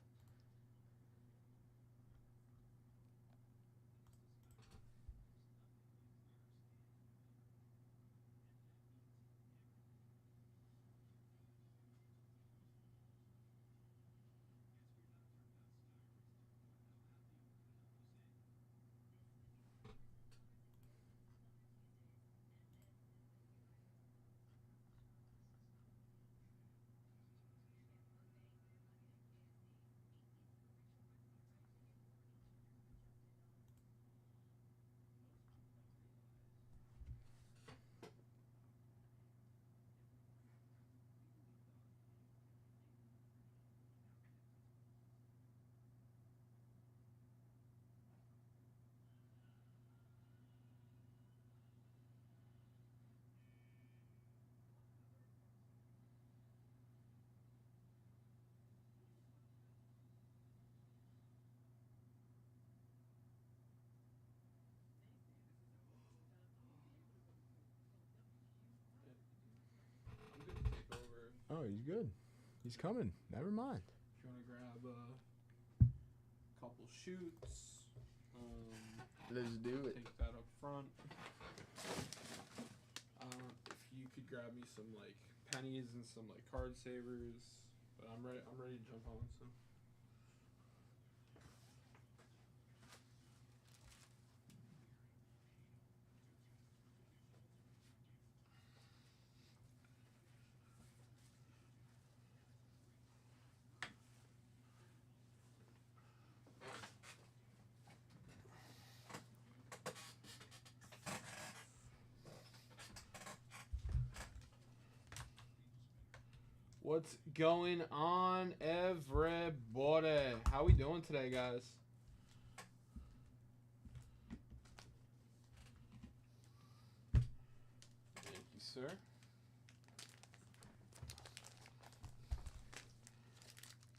I'm good to take over. Oh, he's good. He's coming. Never mind. If you want to grab a couple shoots, Let's do it. take that up front. If you could grab me some like pennies and some like card savers, but I'm ready. I'm ready to jump on. So. What's going on, everybody? How we doing today, guys? Thank you, sir.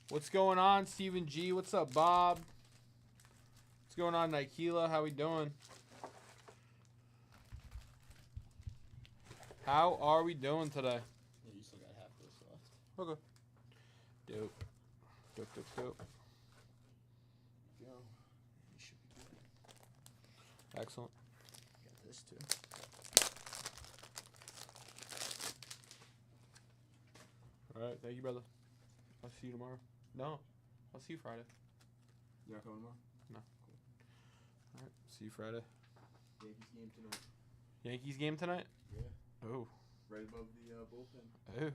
What's going on, Stephen G? What's up, Bob? What's going on, Nikela? How we doing? How are we doing today? Yeah, you still got half this left. Okay. Dope. Dope, dope, dope. Go. You should be good. Excellent. Got this too. Alright, thank you, brother. I'll see you tomorrow. No, I'll see you Friday. You not coming tomorrow? No. Alright, see you Friday. Yankees game tonight. Yankees game tonight? Yeah. Oh. Right above the bullpen. Oh.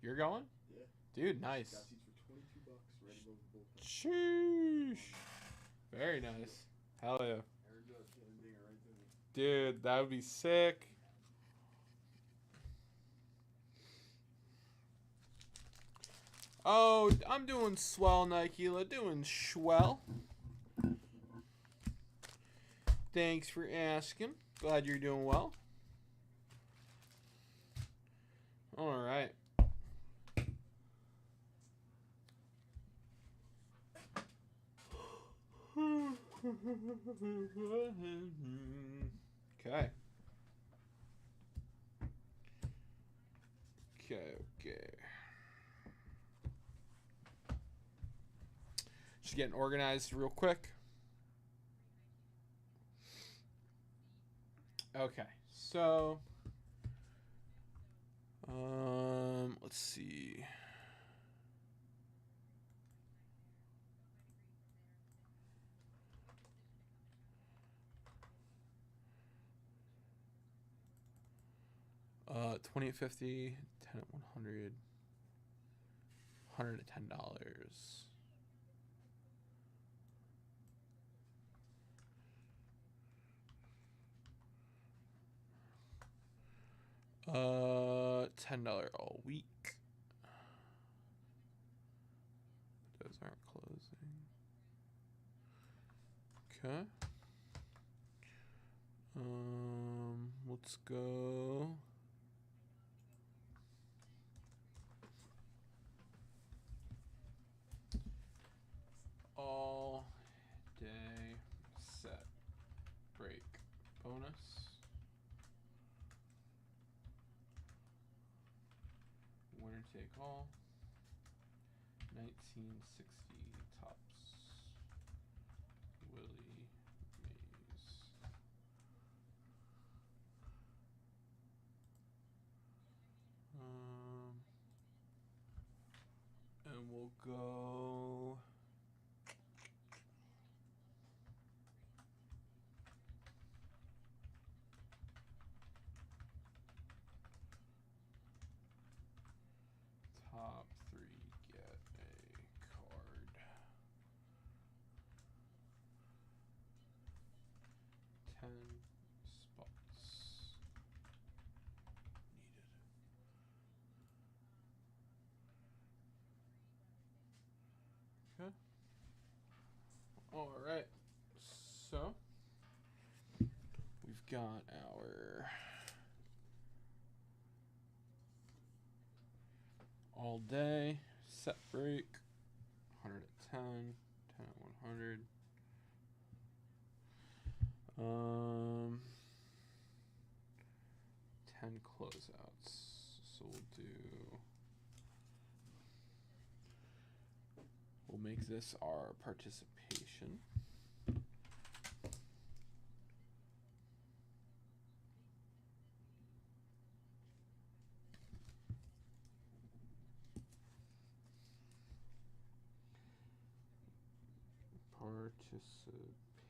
You're going? Yeah. Dude, nice. Got seats for $22 right above the bullpen. Sheesh. Very nice. Hell yeah. Aaron Judge getting a dinger right to me. Dude, that would be sick. Oh, I'm doing swell, Nikela. Doing swell. Thanks for asking. Glad you're doing well. All right. Okay. Okay. Just getting organized real quick. Okay, so let's see. $28.50, 10 at 100, $110. $10 all week. Those aren't closing. Okay. Let's go. All day set break bonus. Winner take all. 1960 tops. Willie Mays. And we'll go. Top 3 get a card. 10 spots needed. Okay. All right. So we've got our all day set break, 100 at 10, 10 at 100. 10 closeouts. So we'll make this our participation.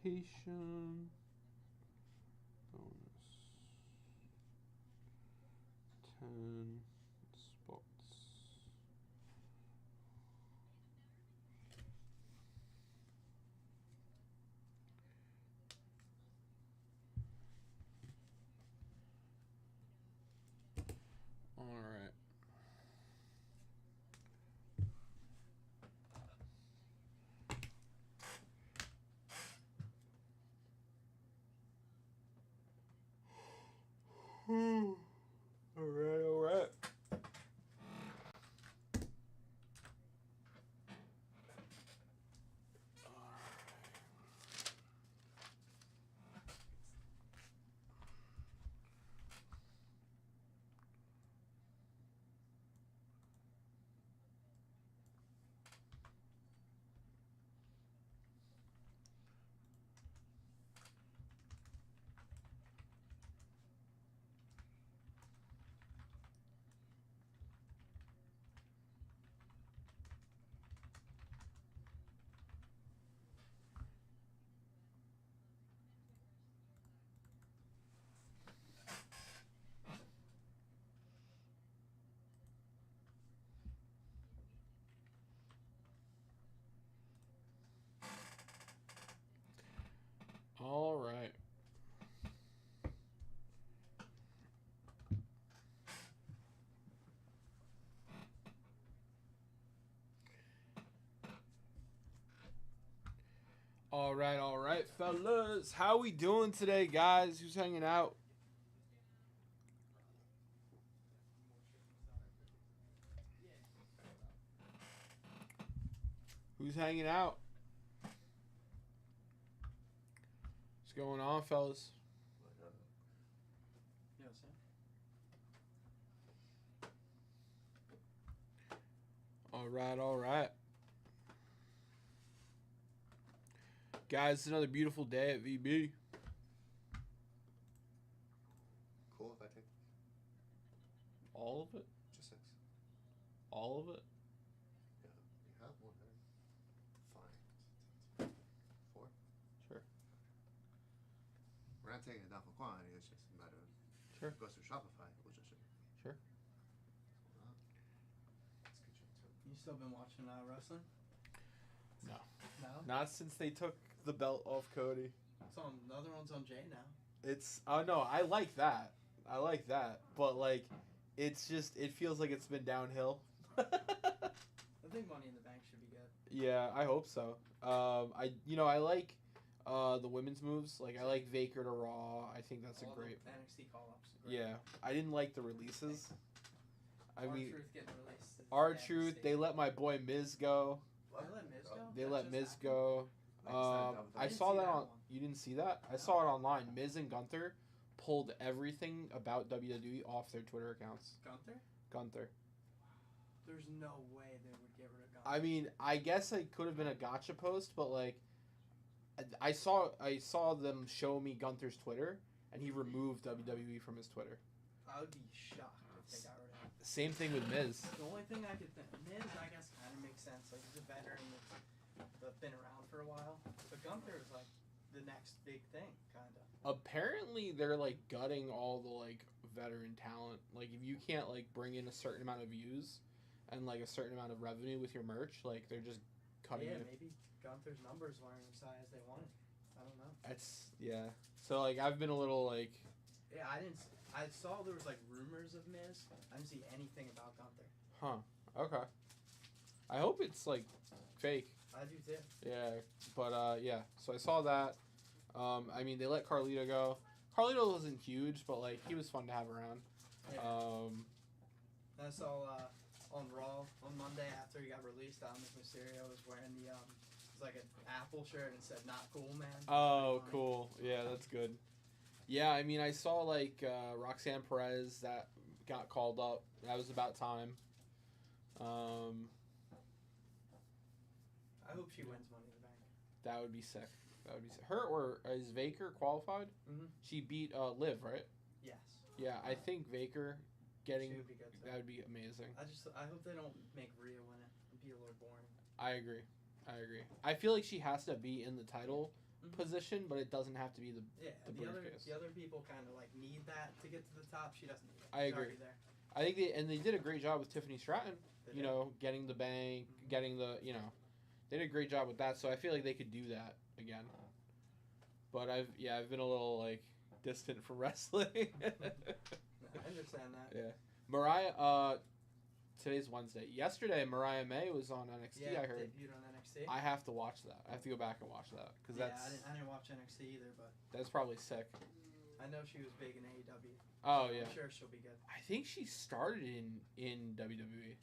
Participation bonus 10 spots. All right. All right. All right. All right, fellas. How we doing today, guys? Who's hanging out? Who's hanging out? What's going on, fellas? Yeah, Sam. All right. Guys, it's another beautiful day at VB. Cool if I take All of it? just 6. All of it? Yeah, you have one there. Fine. 4? Sure. We're not taking it down for quantity, it's just a matter of Sure. it goes through Shopify, we'll just ship it. Sure. Let's get you 2. You still been watching wrestling? No. No. Not since they took the belt off Cody. It's on. The other one's on Jay now. It's no, I like that. But like it's just it feels like it's been downhill. I think Money in the Bank should be good. Yeah, I hope so. I like the women's moves. Like I like Vaker to Raw. I think that's All a great. the NXT call-ups. Yeah, I didn't like the releases. I mean, R-Truth getting released. R-Truth. They let my boy Miz go. They let Miz go. They That let just Miz happened? go. I didn't saw see that that on. one. You didn't see that? I saw it online. Miz and Gunther pulled everything about WWE off their Twitter accounts. Gunther. There's no way they would get rid of Gunther. I mean, I guess it could have been a gotcha post, but like, I saw them show me Gunther's Twitter, and he removed WWE from his Twitter. I would be shocked if they got rid of him. Same thing with Miz. The only thing I could think, Miz, I guess, kind of makes sense. Like he's a veteran that's been around for a while. But Gunther is like the next big thing, kind of. Apparently, they're like gutting all the like veteran talent. Like if you can't like bring in a certain amount of views and like a certain amount of revenue with your merch, like they're just cutting Yeah, it. maybe Gunther's numbers weren't as high as they wanted. I don't know. That's yeah. So like I've been a little like Yeah, I saw there was like rumors of Miz. I didn't see anything about Gunther. okay. I hope it's like fake. I do too. Yeah, but yeah. So I saw that. I mean they let Carlito go. Carlito wasn't huge, but like he was fun to have around. Yeah. I saw on Raw on Monday after he got released, Dominic Mysterio was wearing the it was like an Apple shirt and it said "Not cool, man." Oh, Funny. cool. Yeah, that's good. Yeah, I mean, I saw like Roxanne Perez that got called up. That was about time. I hope she wins Money in the Bank. That would be sick. That would be sick. Her or is Vaker qualified? Mhm. She beat Liv, right? Yes. Yeah, I think Vaker getting She would be good too. that would be amazing. I hope they don't make Rhea win it. It'd be a little boring. I agree. I feel like she has to be in the title Mhm. position, but it doesn't have to be the. Yeah, The briefcase. the other people kind of like need that to get to the top. She doesn't need it. I She's agree. already there. I think they did a great job with Tiffany Stratton. They You did. know, getting the bank, Mhm. getting the they did a great job with that. So I feel like they could do that again. But I've been a little like distant from wrestling. I understand that. Yeah, Mariah. Today's Wednesday. Yesterday, Mariah May was on NXT. Yeah, I heard. debuted on NXT. I have to watch that. I have to go back and watch that because Yeah, that's I didn't watch NXT either, but that's probably sick. I know she was big in AEW. Oh so yeah. I'm sure she'll be good. I think she started in WWE.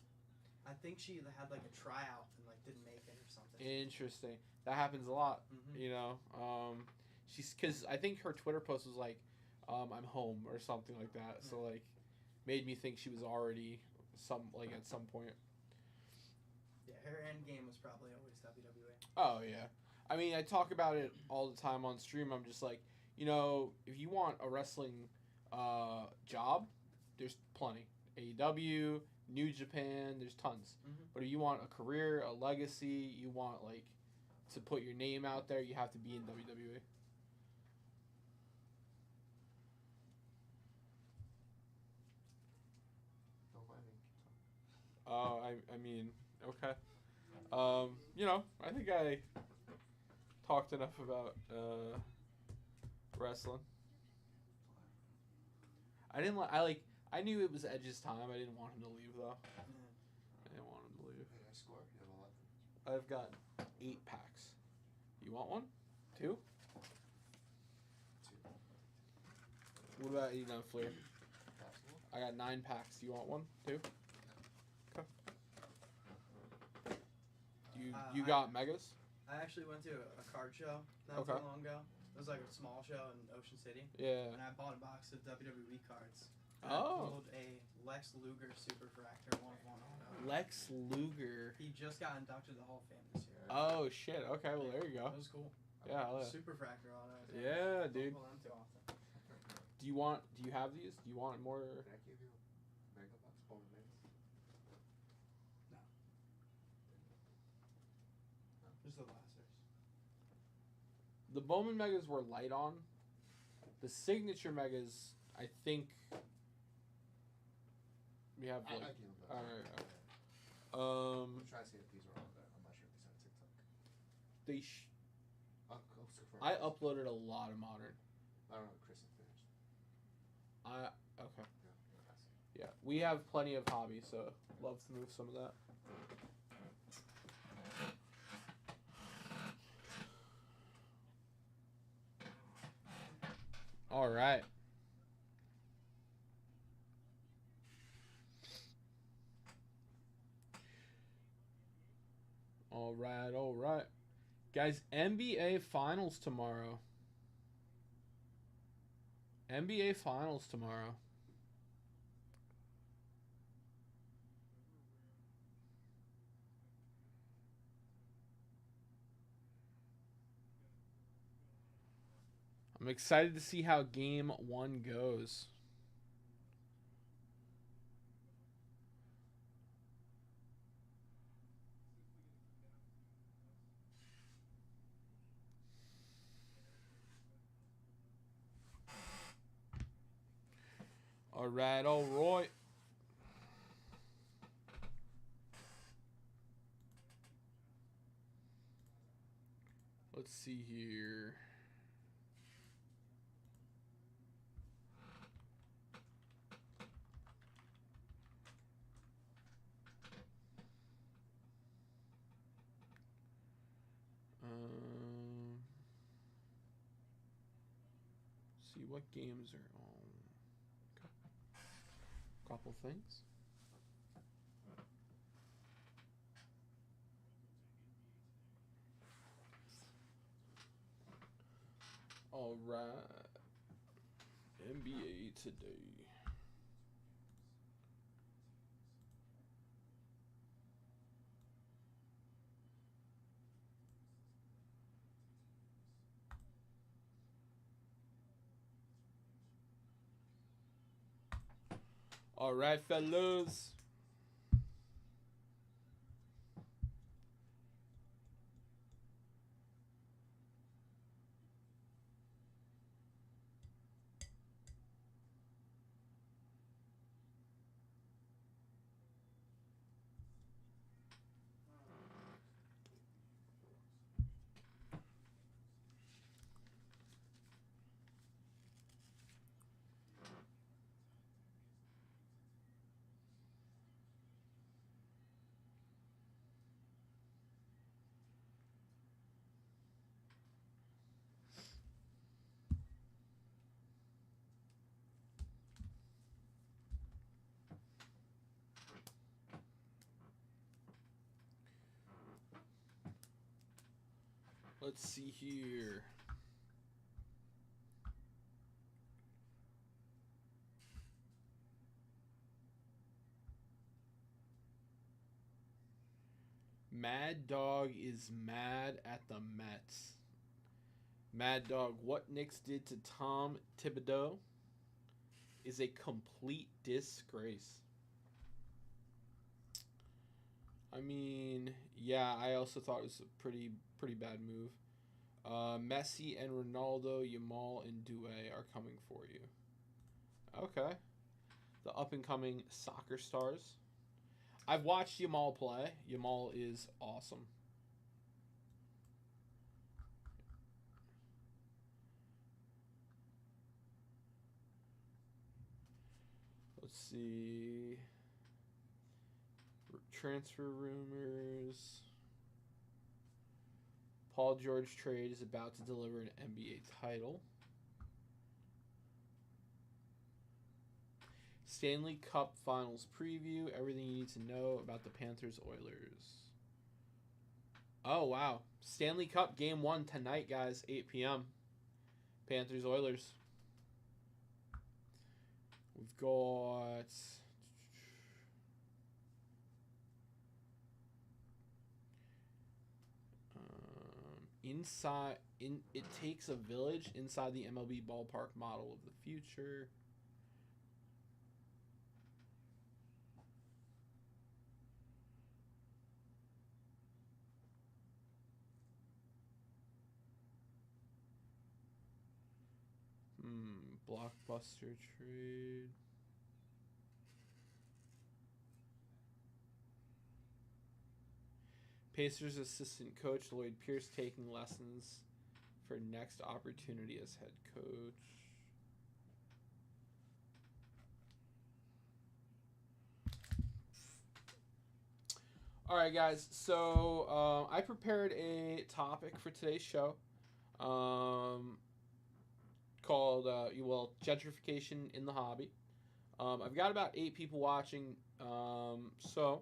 I think she had like a tryout and like didn't make it or something. Interesting. That happens a lot. Mhm. You know. She's because I think her Twitter post was like, "I'm home" or something like that. So like, made me think she was already at some point. Yeah, her end game was probably always WWE. Oh yeah. I mean, I talk about it all the time on stream. I'm just like, if you want a wrestling job, there's plenty. AEW, New Japan, there's tons. Mhm. But if you want a career, a legacy, you want like to put your name out there, you have to be in WWE. Don't mind me. I mean, okay. I think I talked enough about wrestling. I knew it was Edge's time. I didn't want him to leave though. I didn't want him to leave. Hey, I scored. You have 11. I've got 8 packs. You want one? 2? 2. What about Flair? Possible. I got 9 packs. Do you want one? 2? Okay. You got megas? I actually went to a card show not Okay. too long ago. It was like a small show in Ocean City, Yeah. and I bought a box of WWE cards. And I pulled a Lex Luger Super Fractor 1/1 auto. Lex Luger. He just got inducted to the Hall of Fame this year. Oh shit. Okay. Well, there you go. That was cool. Yeah. hell yeah. Super Fractor auto. Yeah, Don't dude. pull them too often. Do you have these? Do you want more? Did I give you Mega Box? Bowman Megas? Just the blasters. The Bowman Megas were light on. The signature Megas, I think. We have I like. give them those. Alright. I'm trying to see if these are on there. I'm not sure if these are on TikTok. They. I uploaded a lot of modern. I don't know if Chris had finished. Okay. Yeah, we have plenty of hobby, so love to move some of that. All right. All right, all right. Guys, NBA Finals tomorrow. NBA Finals tomorrow. I'm excited to see how game 1 goes. All right, all right. Let's see here. See what games are on. Couple things. All right. NBA today. All right, fellas. Let's see here. Mad Dog is mad at the Mets. Mad Dog, what Knicks did to Tom Thibodeau is a complete disgrace. I mean, yeah, I also thought it was a pretty bad move. Messi and Ronaldo, Yamal and Doué are coming for you. Okay. The up-and-coming soccer stars. I've watched Yamal play. Yamal is awesome. Let's see. Transfer rumors. Paul George trade is about to deliver an NBA title. Stanley Cup Finals preview. Everything you need to know about the Panthers Oilers. Oh, wow. Stanley Cup Game 1 tonight, guys. 8 p.m. Panthers Oilers. We've got... it takes a village inside the MLB ballpark model of the future. Blockbuster trade. Pacers assistant coach Lloyd Pierce taking lessons for next opportunity as head coach. All right, guys. So I prepared a topic for today's show, called gentrification in the hobby. I've got about 8 people watching, so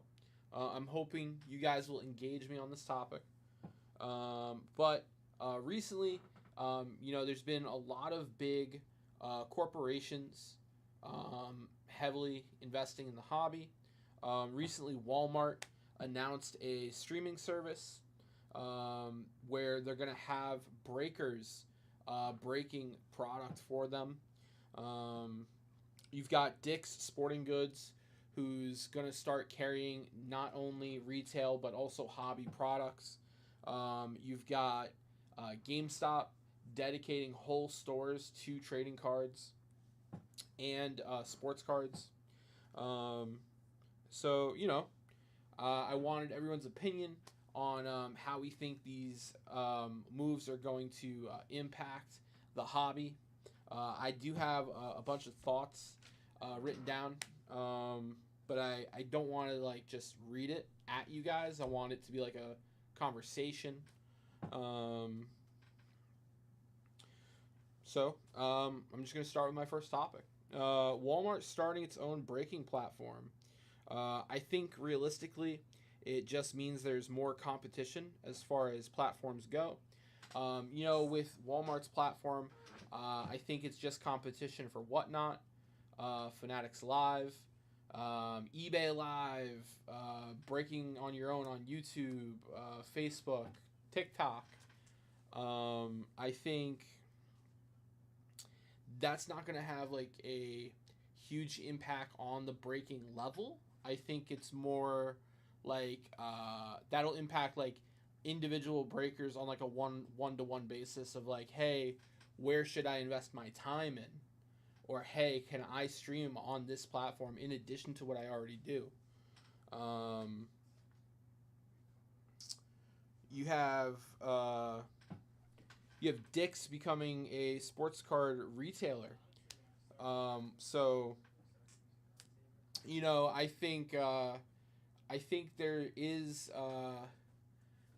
I'm hoping you guys will engage me on this topic. But recently, there's been a lot of big corporations heavily investing in the hobby. Recently, Walmart announced a streaming service where they're going to have breakers breaking product for them. You've got Dick's Sporting Goods, who's going to start carrying not only retail but also hobby products. You've got GameStop dedicating whole stores to trading cards and sports cards. I wanted everyone's opinion on how we think these moves are going to impact the hobby. I do have a bunch of thoughts written down, but I don't want to just read it at you guys. I want it to be like a conversation. I'm just going to start with my first topic. Walmart starting its own breaking platform. I think realistically, it just means there's more competition as far as platforms go. With Walmart's platform, I think it's just competition for Whatnot, Fanatics Live, eBay Live, breaking on your own on YouTube, Facebook, TikTok. I think that's not going to have a huge impact on the breaking level. I think it's more that'll impact individual breakers on a one-to-one basis of hey, where should I invest my time in? Or hey, can I stream on this platform in addition to what I already do? You have Dick's becoming a sports card retailer. I think there is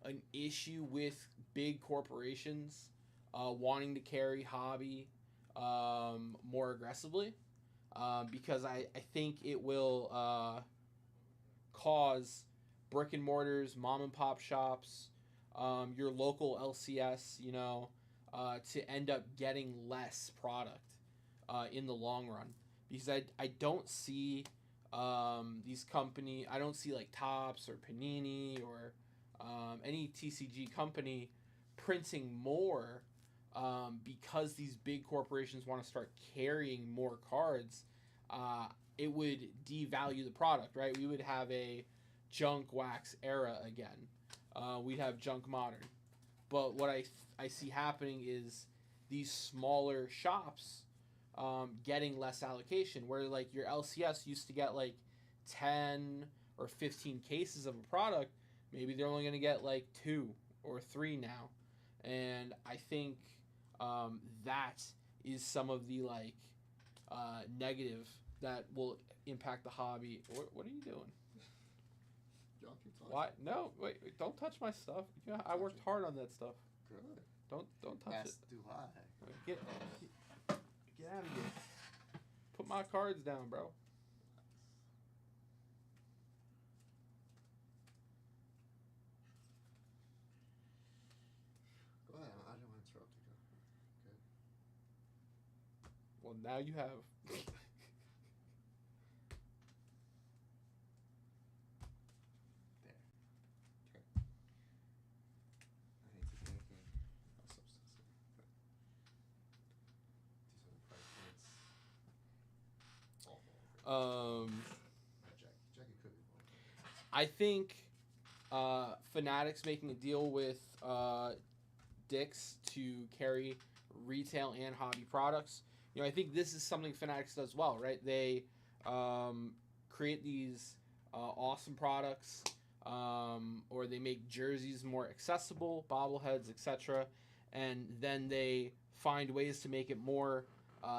an issue with big corporations wanting to carry hobby more aggressively, because I think it will cause brick and mortars, mom and pop shops, your local LCS, to end up getting less product in the long run. Because I don't see these companies, I don't see Topps or Panini or any TCG company printing more because these big corporations want to start carrying more cards. It would devalue the product, right? We would have a junk wax era again. We'd have junk modern. But what I see happening is these smaller shops getting less allocation, where your LCS used to get 10 or 15 cases of a product. Maybe they're only going to get 2 or 3 now. And I think that is some of the negative that will impact the hobby. What are you doing? What? No, wait, don't touch my stuff. Yeah, I worked hard on that stuff. Good. Don't touch That's it. too high. Get out of here. Put my cards down, bro. Go ahead. I didn't want to interrupt you. Good. Well, now you have. I hate to take a substance. But these are the price points. Awful. Jackie could be more. I think Fanatics making a deal with Dick's to carry retail and hobby products. I think this is something Fanatics does well, right? They create these awesome products, or they make jerseys more accessible, bobbleheads, etc., and then they find ways to make it more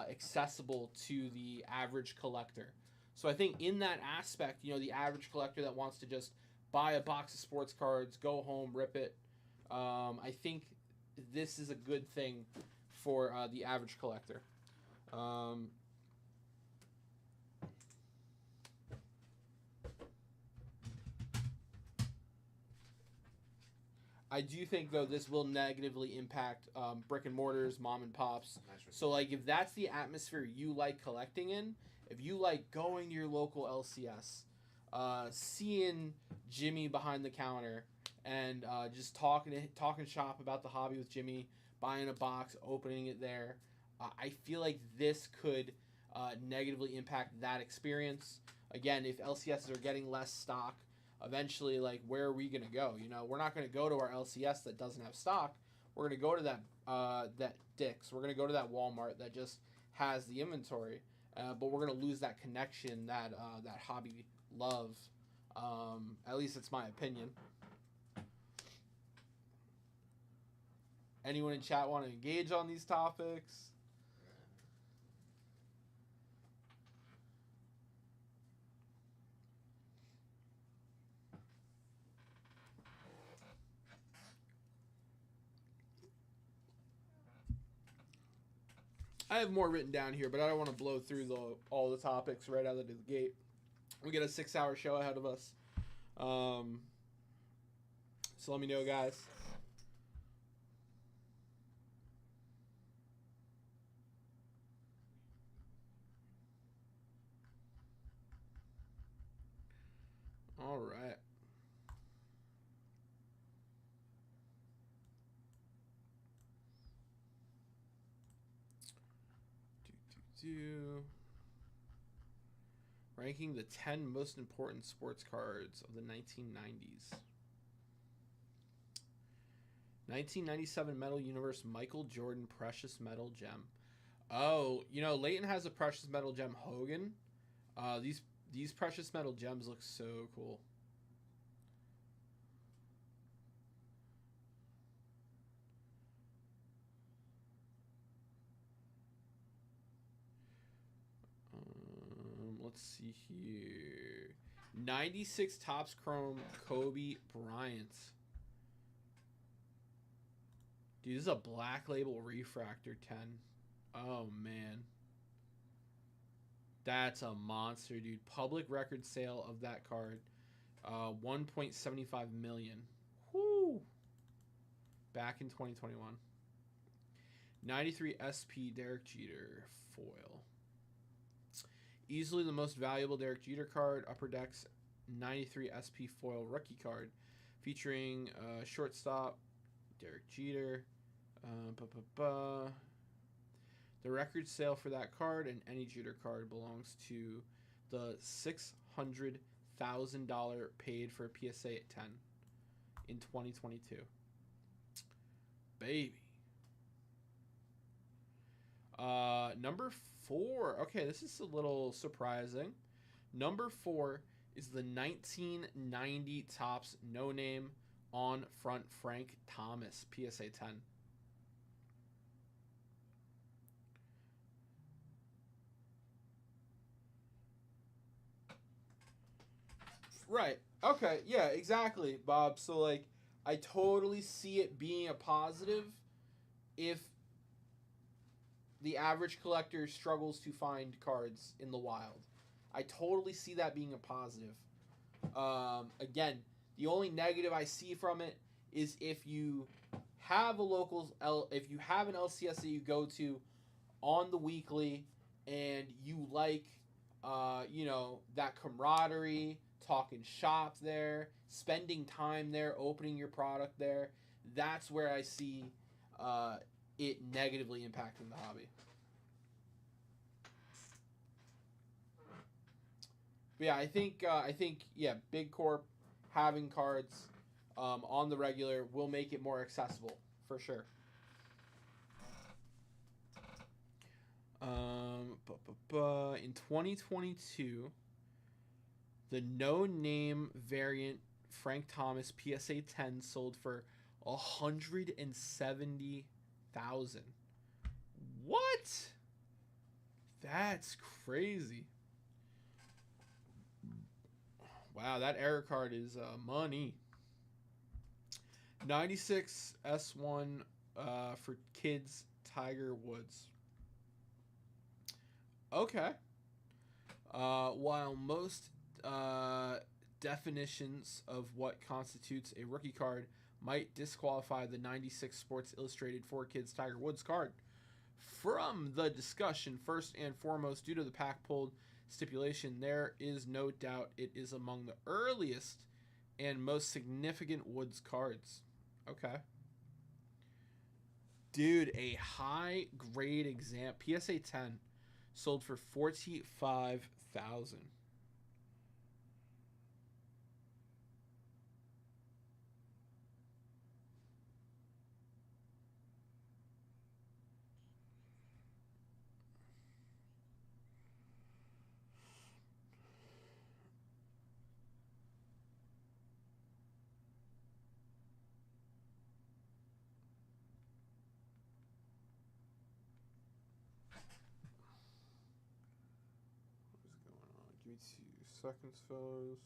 accessible to the average collector. So I think in that aspect, the average collector that wants to just buy a box of sports cards, go home, rip it. I think this is a good thing for the average collector. I do think, though, this will negatively impact brick and mortars, mom and pops. So, like, if that's the atmosphere you like collecting in, if you like going to your local LCS, seeing Jimmy behind the counter, and just talking shop about the hobby with Jimmy, buying a box, opening it there, I feel like this could negatively impact that experience. Again, if LCSs are getting less stock, eventually, like, where are we going to go? You know, we're not going to go to our LCS that doesn't have stock. We're going to go to that Dick's. We're going to go to that Walmart that just has the inventory. But we're going to lose that connection, that hobby love. At least it's my opinion. Anyone in chat want to engage on these topics? I have more written down here, but I don't want to blow through all the topics right out of the gate. We got a 6-hour show ahead of us. So let me know, guys. All right. Ranking the 10 most important sports cards of the 1990s. 1997 Metal Universe Michael Jordan Precious Metal Gem. Oh, you know, Leighton has a Precious Metal Gem Hogan. These Precious Metal Gems look so cool. Let's see here. 96 Topps Chrome Kobe Bryant. Dude, this is a Black Label Refractor 10. Oh, man. That's a monster, dude. Public record sale of that card. 1.75 million. Whoo! Back in 2021. 93 SP Derek Jeter foil. Easily the most valuable Derek Jeter card. Upper Decks 93 SP foil rookie card. Featuring shortstop Derek Jeter. The record sale for that card and any Jeter card belongs to the $600,000 paid for PSA at 10 in 2022. Baby. Number 4. Okay, this is a little surprising. Number 4 is the 1990 Topps No Name on front Frank Thomas PSA 10. Right. Okay. Yeah, exactly, Bob. So, like, I totally see it being a positive if the average collector struggles to find cards in the wild. I totally see that being a positive. Again, the only negative I see from it is if you have an LCS that you go to on the weekly and you like, that camaraderie, talking shop there, spending time there, opening your product there. That's where I see it negatively impacting the hobby. But yeah, I think Big Corp having cards on the regular will make it more accessible for sure. In 2022, the no-name variant Frank Thomas PSA 10 sold for $170,000. What? That's crazy. Wow, that error card is money. 96 S1 for kids, Tiger Woods. Okay. While most definitions of what constitutes a rookie card might disqualify the 96 Sports Illustrated 4Kids Tiger Woods card from the discussion, first and foremost, due to the pack pulled stipulation, there is no doubt it is among the earliest and most significant Woods cards. Okay. Dude, a high grade exam, PSA 10, sold for $45,000. Give me 2 seconds, fellas.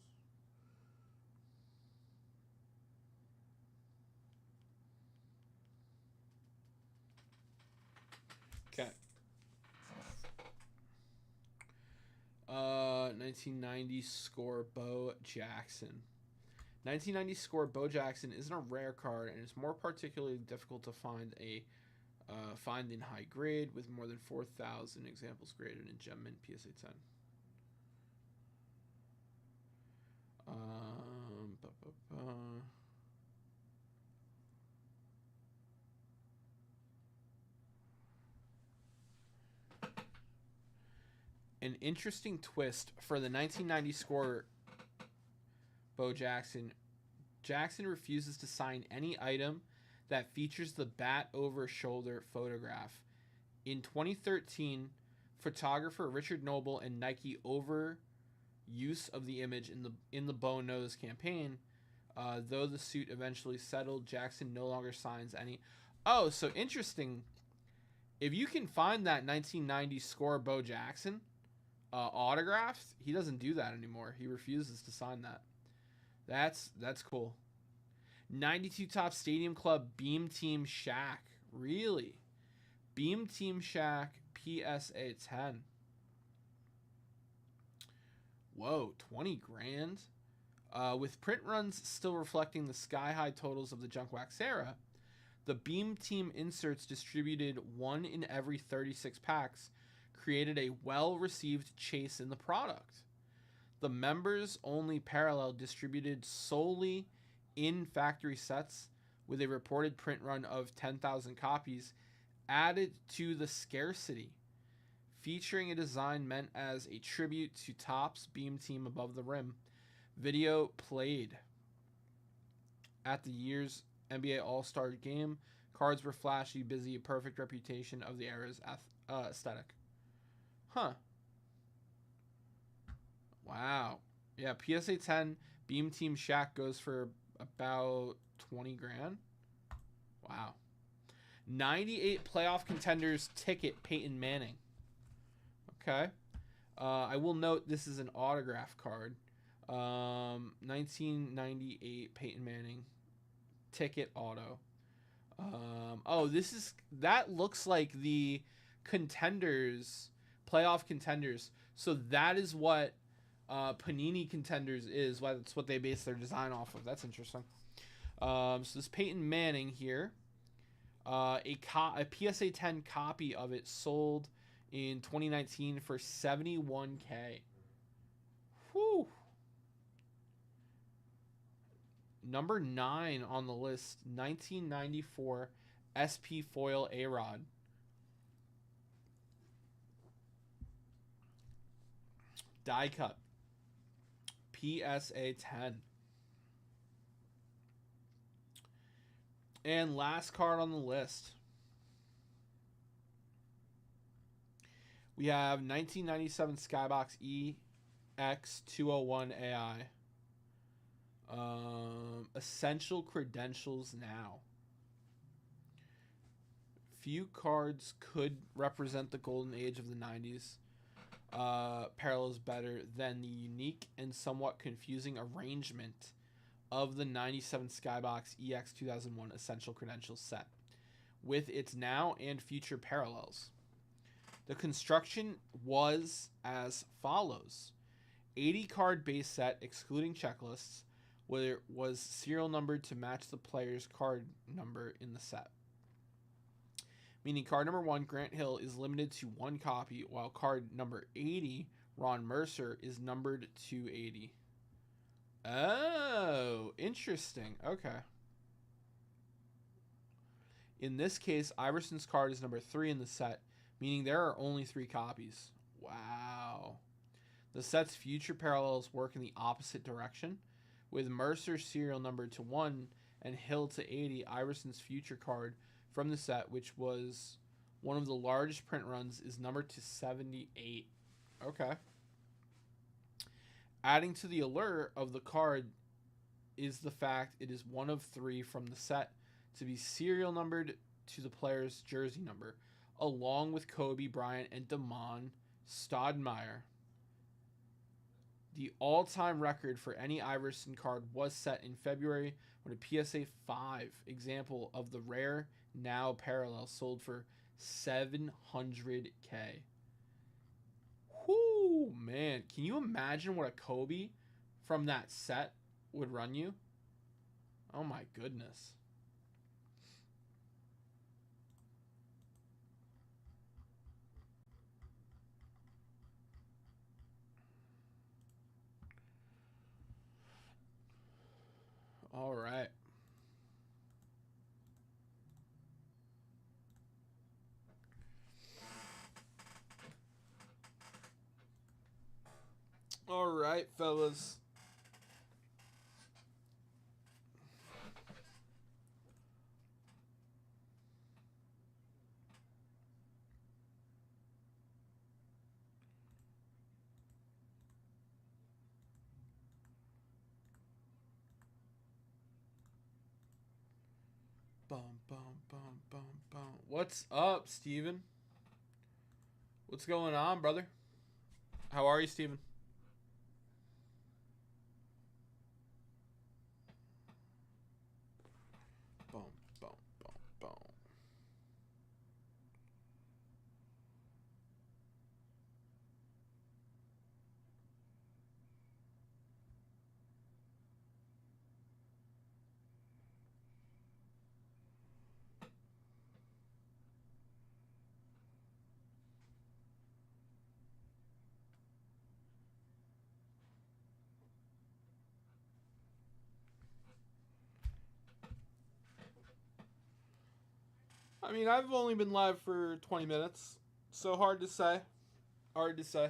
Okay. 1990 score Bo Jackson. 1990 score Bo Jackson isn't a rare card, and it's more particularly difficult to find in high grade with more than 4,000 examples graded in Gem Mint PSA 10. Ba, ba, ba. An interesting twist for the 1990 score Bo Jackson. Jackson refuses to sign any item that features the bat over shoulder photograph. In 2013, photographer Richard Noble and Nike over use of the image in the Bo Knows campaign. Though the suit eventually settled, Jackson no longer signs any. Oh, so interesting. If you can find that 1990 score Bo Jackson autographed, he doesn't do that anymore. He refuses to sign that. That's cool. 92 Top Stadium Club Beam Team Shaq. Really? Beam Team Shaq PSA 10. Whoa, 20 grand? With print runs still reflecting the sky-high totals of the Junk Wax era, the Beam Team inserts distributed 1 in every 36 packs created a well-received chase in the product. The members-only parallel distributed solely in factory sets with a reported print run of 10,000 copies added to the scarcity, featuring a design meant as a tribute to Topps Beam Team above the rim. Video played at the year's NBA All-Star Game. Cards were flashy, busy, a perfect reputation of the era's aesthetic. Huh. Wow. Yeah, PSA 10 Beam Team Shaq goes for about 20 grand. Wow. 98 playoff contenders ticket Peyton Manning. Okay. I will note this is an autograph card. 1998 Peyton Manning ticket auto. That looks like the contenders, playoff contenders. So that is what Panini Contenders is. Why that's what they base their design off of. That's interesting. So this Peyton Manning here, a PSA 10 copy of it sold in 2019 for $71K. Whew. Number 9 on the list, 1994 SP Foil A-Rod. Die cut. PSA 10. And last card on the list. We have 1997 Skybox EX201 AI. Essential credentials now. Few cards could represent the golden age of the 90s. parallels better than the unique and somewhat confusing arrangement of the 97 Skybox EX 2001 Essential Credentials set, with its now and future parallels. The construction was as follows: 80 card base set excluding checklists, where it was serial numbered to match the player's card number in the set. Meaning card number 1, Grant Hill, is limited to 1 copy, while card number 80, Ron Mercer, is numbered to 80. Oh, interesting. Okay. In this case, Iverson's card is number 3 in the set, meaning there are only 3 copies. Wow. The set's future parallels work in the opposite direction, with Mercer serial numbered to 1 and Hill to 80. Iverson's future card from the set, which was one of the largest print runs, is numbered to 78. Okay. Adding to the allure of the card is the fact it is one of 3 from the set to be serial numbered to the player's jersey number, along with Kobe Bryant and Damon Stoudemire. The all-time record for any Iverson card was set in February when a PSA 5 example of the rare now parallel sold for $700K. Whoo, man. Can you imagine what a Kobe from that set would run you? Oh my goodness. All right. All right, fellas. Bum, bum, bum, bum, bum. What's up, Steven? What's going on, brother? How are you, Steven? Bum, bum, bum, bum. I mean, I've only been live for 20 minutes, so hard to say. Hard to say.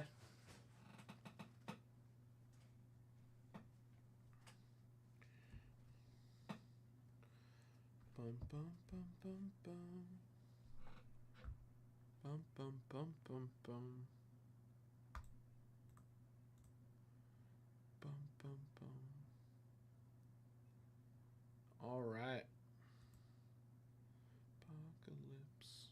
Bum, bum, bum, bum, bum. Bum, bum, bum, bum, bum. Bum, bum, bum. All right. Apocalypse.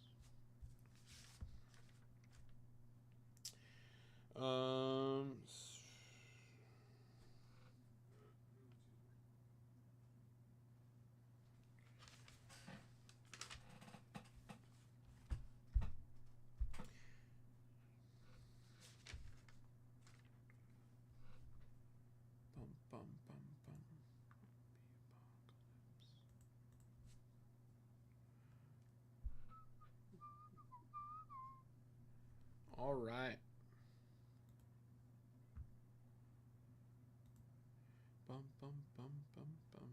Bum, bum, bum, bum. All right. Bum, bum, bum, bum, bum.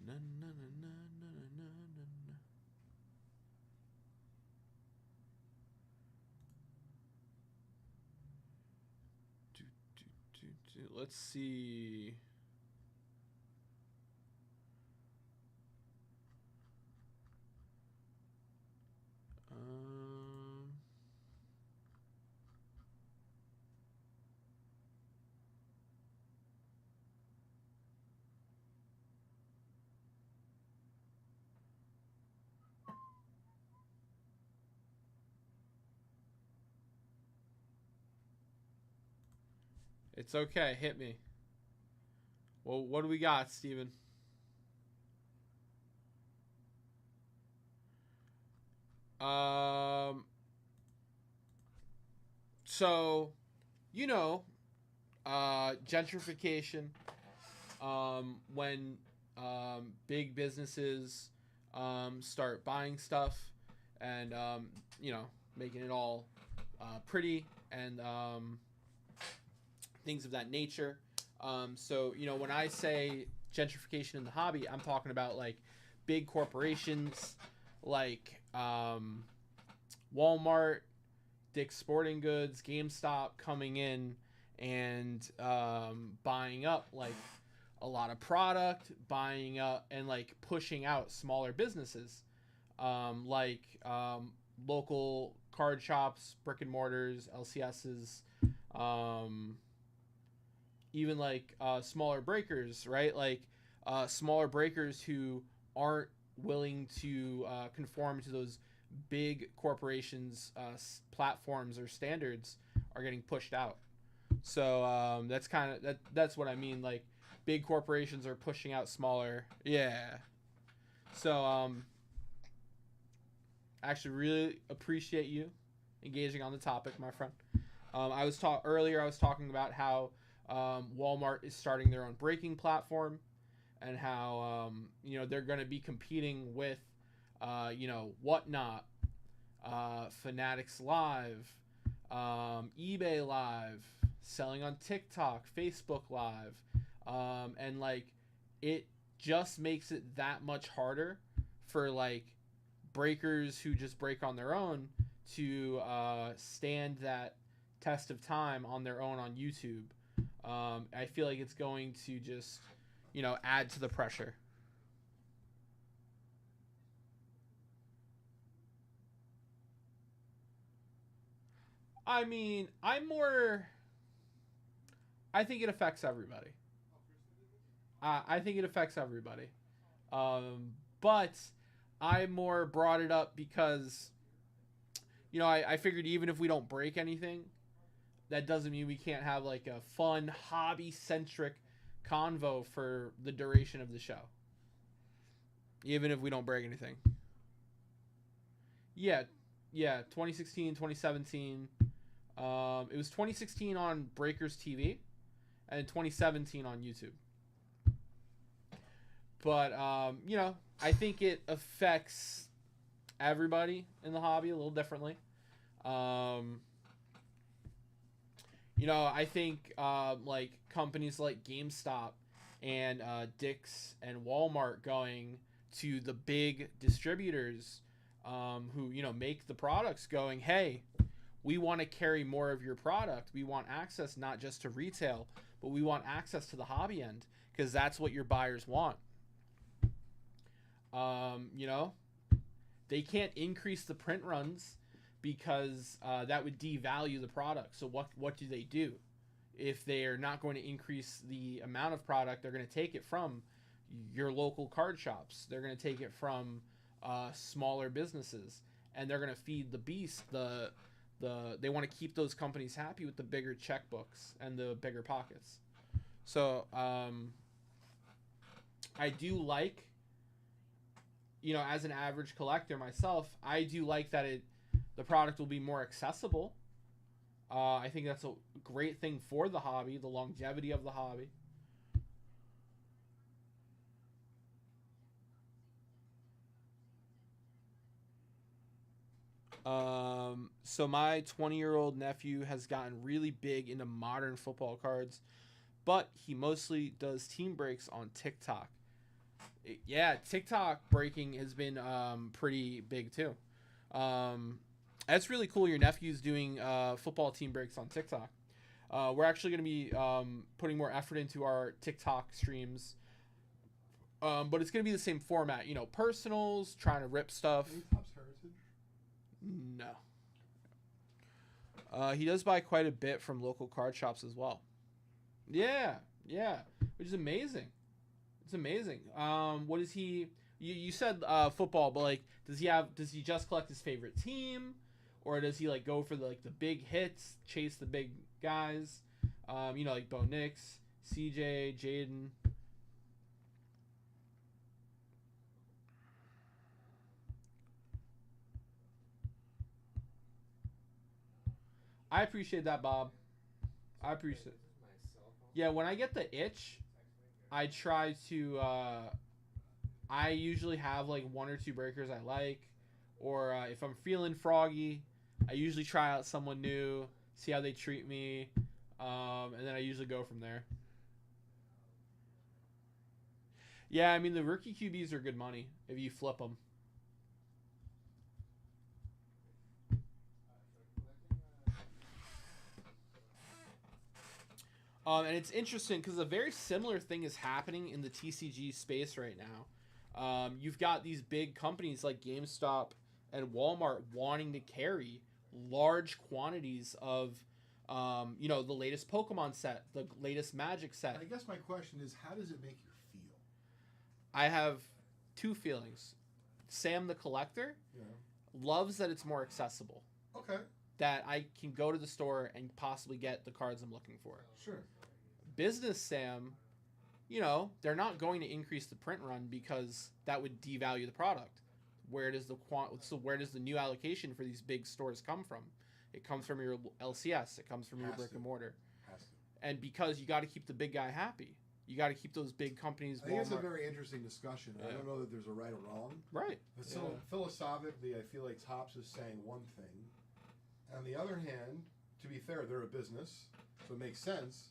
Na, na, na, na, na, na, na, na. Do, do, do, do. Let's see. It's okay. Hit me. Well, what do we got, Steven? So, you know, gentrification, when big businesses start buying stuff and, you know, making it all pretty and things of that nature. So, you know, when I say gentrification in the hobby, I'm talking about like big corporations like Walmart, Dick's Sporting Goods, GameStop coming in and buying up like a lot of product, buying up and like pushing out smaller businesses, like local card shops, brick and mortars, LCSs, even like smaller breakers, right? Like smaller breakers who aren't willing to conform to those big corporations' platforms or standards are getting pushed out. So that's kind of that's what I mean. Like big corporations are pushing out smaller. Yeah. So actually really appreciate you engaging on the topic, my friend. I was talking about how Walmart is starting their own breaking platform, and how you know, they're going to be competing with you know, Whatnot, Fanatics Live, eBay Live, selling on TikTok, Facebook Live, and like it just makes it that much harder for like breakers who just break on their own to stand that test of time on their own on YouTube. I feel like it's going to just, you know, add to the pressure. I mean, I think it affects everybody. I think it affects everybody. But I more brought it up because, you know, I figured even if we don't break anything, that doesn't mean we can't have like a fun hobby-centric convo for the duration of the show. Even if we don't break anything. Yeah, 2016, 2017. It was 2016 on Breakers TV and 2017 on YouTube. But, you know, I think it affects everybody in the hobby a little differently. You know, I think like companies like GameStop and Dick's and Walmart going to the big distributors who, you know, make the products, going, hey, we want to carry more of your product. We want access not just to retail, but we want access to the hobby end because that's what your buyers want. You know, they can't increase the print runs because that would devalue the product. So what do? If they're not going to increase the amount of product, they're going to take it from your local card shops. They're going to take it from smaller businesses, and they're going to feed the beast. They want to keep those companies happy with the bigger checkbooks and the bigger pockets. So I do like, you know, as an average collector myself, I do like that the product will be more accessible. I think that's a great thing for the hobby, the longevity of the hobby. So my 20-year-old nephew has gotten really big into modern football cards, but he mostly does team breaks on TikTok. Yeah, TikTok breaking has been pretty big too. That's really cool. Your nephew's doing football team breaks on TikTok. We're actually going to be putting more effort into our TikTok streams, but it's going to be the same format. You know, personals, trying to rip stuff. No. He does buy quite a bit from local card shops as well. Yeah, which is amazing. It's amazing. What is he? You said football, but like, does he just collect his favorite team, or does he like go for the big hits, chase the big guys? You know, like Bo Nix, CJ, Jaden. I appreciate that, Bob. I appreciate it. Yeah, when I get the itch, I try to, I usually have like 1 or 2 breakers I like. Or if I'm feeling froggy, I usually try out someone new, see how they treat me, and then I usually go from there. Yeah, I mean, the rookie QBs are good money if you flip them. And it's interesting because a very similar thing is happening in the TCG space right now. You've got these big companies like GameStop and Walmart wanting to carry large quantities of, you know, the latest Pokemon set, the latest Magic set. I guess my question is, how does it make you feel? I have 2 feelings. Sam the collector loves that it's more accessible. Okay. That I can go to the store and possibly get the cards I'm looking for. Sure. Business Sam, you know, they're not going to increase the print run because that would devalue the product. Where does the new allocation for these big stores come from? It comes from your LCS. It comes from your brick and mortar. Has to. And because you got to keep the big guy happy. You got to keep those big companies. I think it's a Walmart. very interesting discussion. I don't know that there's a right or wrong. Right. But so philosophically, I feel like Topps is saying one thing. On the other hand, to be fair, they're a business, so it makes sense.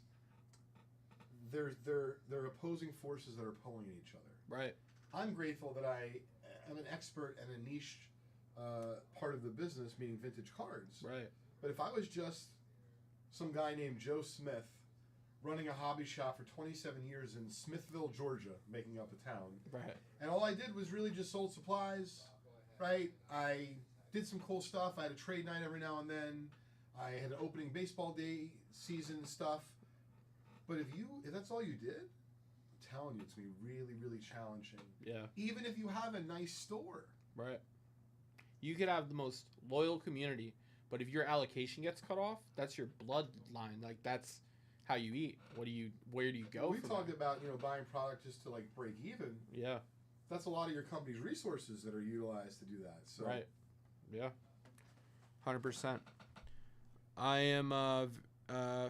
They're opposing forces that are pulling at each other. Right. I'm grateful that I am an expert and a niche part of the business, meaning vintage cards. Right. But if I was just some guy named Joe Smith running a hobby shop for 27 years in Smithville, Georgia, making up a town, Right. and all I did was really just sold supplies, right? I did some cool stuff. I had a trade night every now and then. I had an opening baseball day season stuff. But if that's all you did, I'm telling you, it's going to be really, really challenging. Yeah. Even if you have a nice store. Right. You could have the most loyal community, but if your allocation gets cut off, that's your bloodline. Like, that's how you eat. Where do you go? We talked about, buying product just to like break even. Yeah. That's a lot of your company's resources that are utilized to do that. So. Right. Yeah. 100%. I am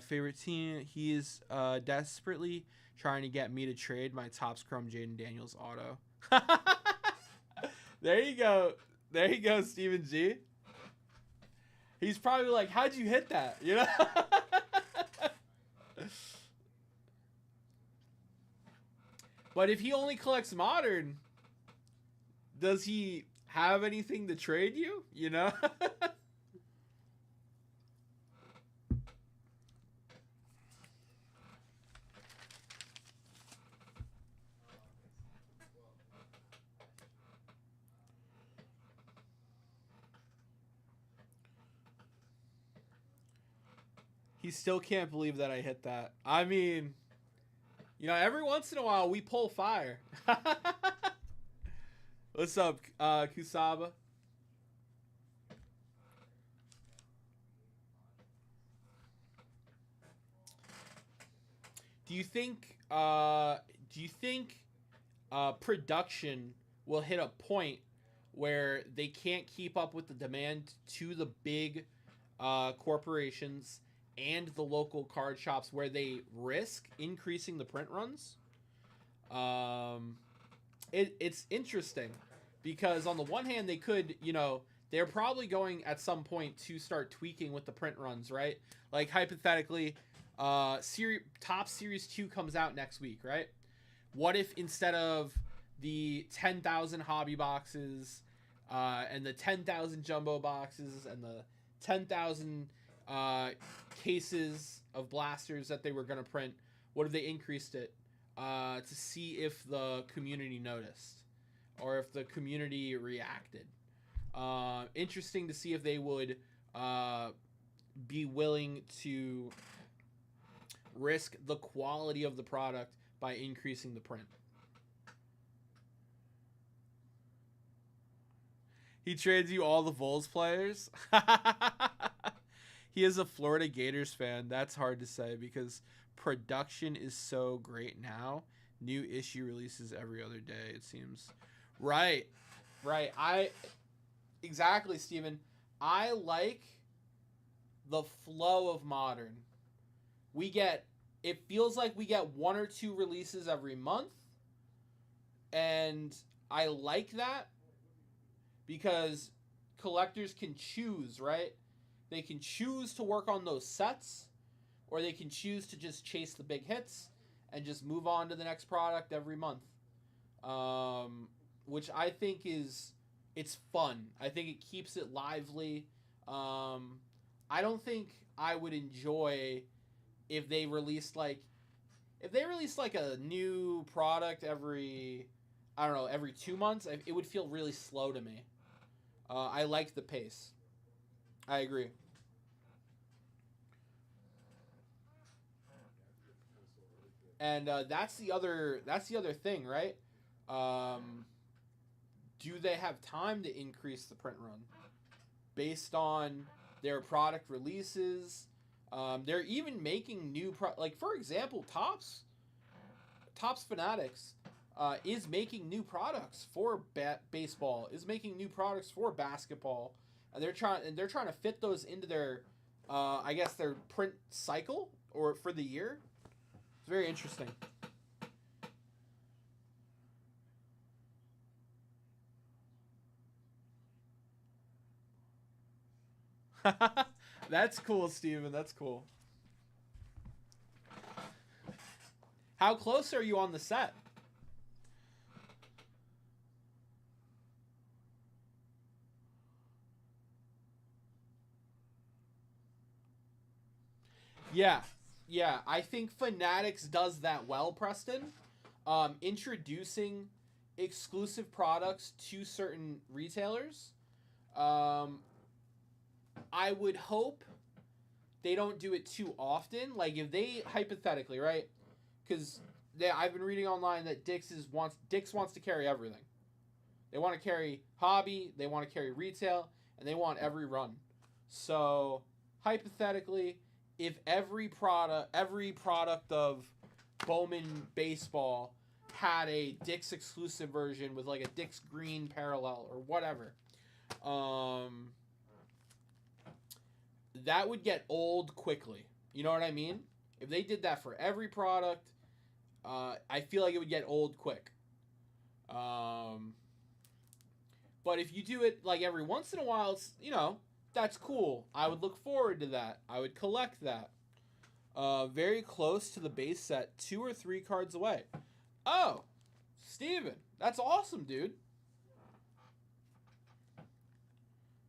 favorite team. He is desperately trying to get me to trade my Topps Chrome Jaden Daniels auto. There you go. There you go, Steven G. He's probably like, how'd you hit that? You know? But if he only collects modern, does he have anything to trade you? You know? He still can't believe that I hit that. I mean, every once in a while we pull fire. What's up, Kusaba? Do you think production will hit a point where they can't keep up with the demand to the big corporations and the local card shops where they risk increasing the print runs? It's interesting because on the one hand they could, they're probably going at some point to start tweaking with the print runs, right? Like hypothetically, Top Series 2 comes out next week, right? What if instead of the 10,000 hobby boxes and the 10,000 jumbo boxes and the 10,000 cases of blasters that they were going to print, what if they increased it to see if the community noticed or if the community reacted? Interesting to see if they would be willing to risk the quality of the product by increasing the print. He trades you all the Vols players. He is a Florida Gators fan. That's hard to say because production is so great now. New issue releases every other day, it seems. Right. Exactly, Steven. I like the flow of Modern. It feels like we get 1 or 2 releases every month. And I like that because collectors can choose, right? They can choose to work on those sets, or they can choose to just chase the big hits and just move on to the next product every month. Which I think it's fun. I think it keeps it lively. I don't think I would enjoy if they released like a new product every 2 months. It would feel really slow to me. I like the pace. I agree. And that's the other thing, right? Do they have time to increase the print run based on their product releases? They're even making new like for example, Topps Fanatics is making new products for baseball, is making new products for basketball, and they're trying to fit those into their I guess their print cycle or for the year. It's very interesting. That's cool, Steven. That's cool. How close are you on the set? Yeah. I think Fanatics does that well, Preston. Introducing exclusive products to certain retailers. I would hope they don't do it too often. Like if they hypothetically, right? Because I've been reading online that Dick's wants to carry everything. They want to carry hobby, they want to carry retail, and they want every run. So hypothetically, if every product of Bowman baseball had a Dick's exclusive version with like a Dick's green parallel or whatever, that would get old quickly. You know what I mean? If they did that for every product, I feel like it would get old quick. But if you do it like every once in a while, it's, that's cool. I would look forward to that. I would collect that. Very close to the base set, 2 or 3 cards away. Oh, Steven, that's awesome, dude.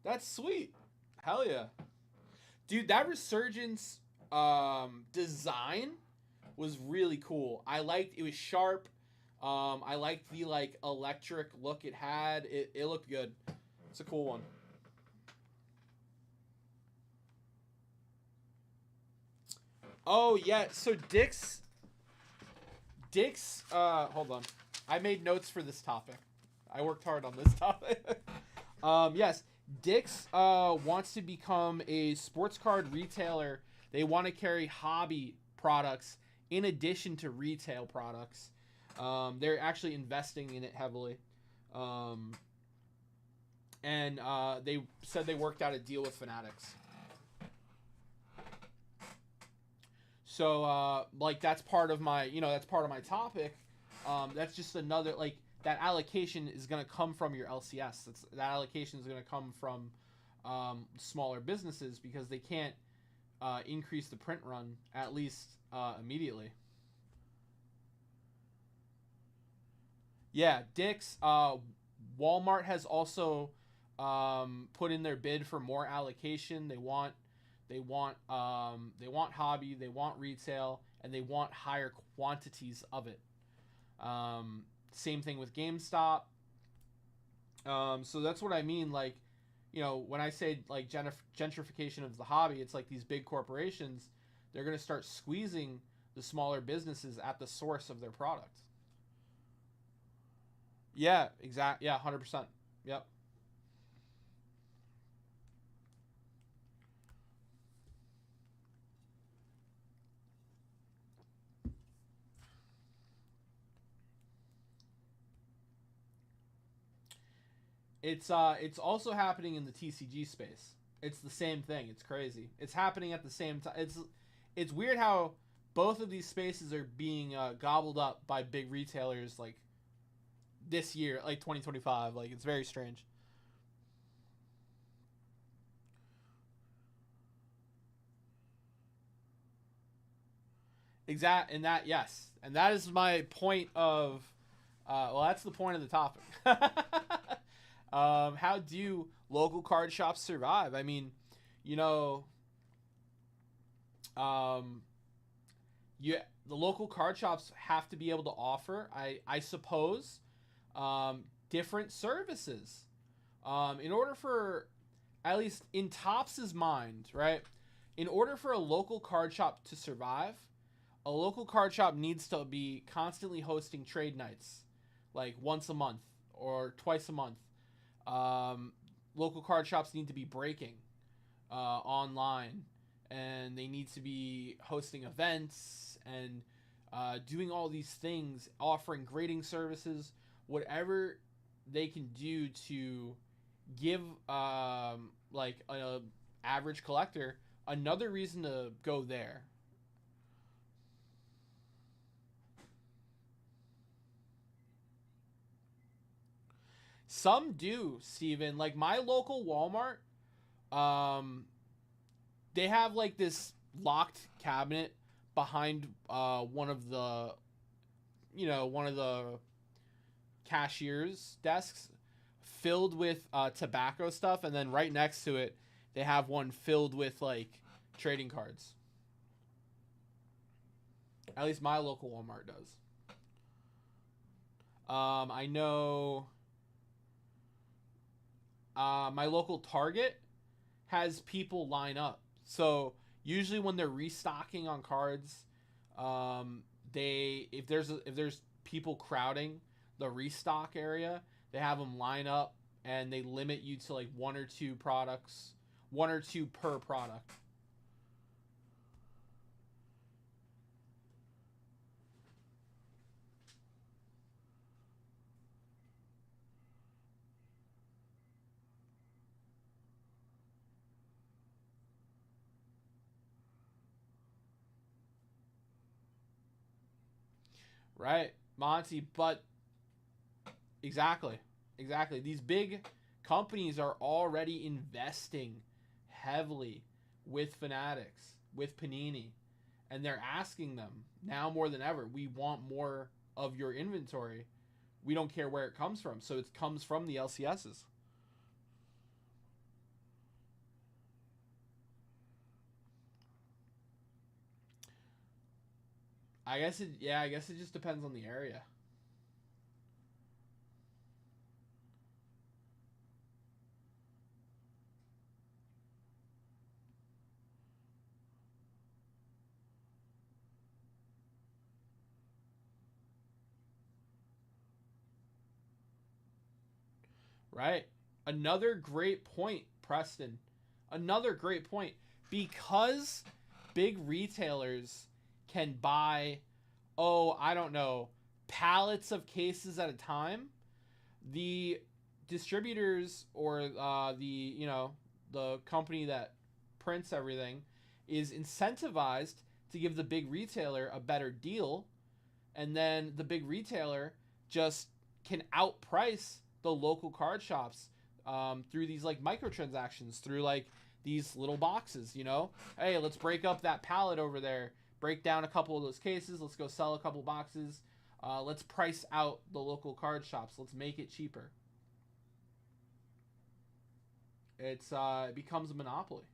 That's sweet. Hell yeah. Dude, that Resurgence design was really cool. It was sharp. I liked the like electric look it had. It looked good. It's a cool one. Oh yeah, so Dick's hold on. I made notes for this topic. I worked hard on this topic. Yes, Dick's wants to become a sports card retailer. They want to carry hobby products in addition to retail products. They're actually investing in it heavily. And they said they worked out a deal with Fanatics. So, like, that's part of my topic. That's just another, like, that allocation is going to come from your LCS. That allocation is going to come from smaller businesses because they can't increase the print run, at least immediately. Yeah, Dick's. Walmart has also put in their bid for more allocation. They want hobby, they want retail, and they want higher quantities of it. Same thing with GameStop. So that's what I mean. Like, when I say like gentrification of the hobby, it's like these big corporations, they're going to start squeezing the smaller businesses at the source of their product. Yeah, exactly. Yeah, 100%. Yep. It's also happening in the TCG space. It's the same thing. It's crazy. It's happening at the same time. It's weird how both of these spaces are being gobbled up by big retailers like this year, like 2025. Like, it's very strange. And that is my point of. Well, that's the point of the topic. How do local card shops survive? I mean, you know, the local card shops have to be able to offer, I suppose, different services. In order for, at least in Tops's mind, right? In order for a local card shop to survive, a local card shop needs to be constantly hosting trade nights, like once a month or twice a month. Local card shops need to be breaking online, and they need to be hosting events and doing all these things, offering grading services, whatever they can do to give like a average collector another reason to go there. Some do, Steven. Like my local Walmart, they have like this locked cabinet behind one of the cashier's desks filled with tobacco stuff, and then right next to it they have one filled with like trading cards. At least my local Walmart does. I know my local Target has people line up. So usually when they're restocking on cards, if there's people crowding the restock area, they have them line up and they limit you to like one or two per product. Right, Monty, but exactly. These big companies are already investing heavily with Fanatics, with Panini, and they're asking them now more than ever, we want more of your inventory. We don't care where it comes from. So it comes from the LCSs. I guess it just depends on the area. Right. Another great point, Preston. Another great point. Because big retailers can buy, I don't know, pallets of cases at a time, the distributors or the company that prints everything is incentivized to give the big retailer a better deal, and then the big retailer just can outprice the local card shops through these like microtransactions, through like these little boxes. Hey, let's break up that pallet over there, break down a couple of those cases, let's go sell a couple boxes, let's price out the local card shops, let's make it cheaper. It becomes a monopoly.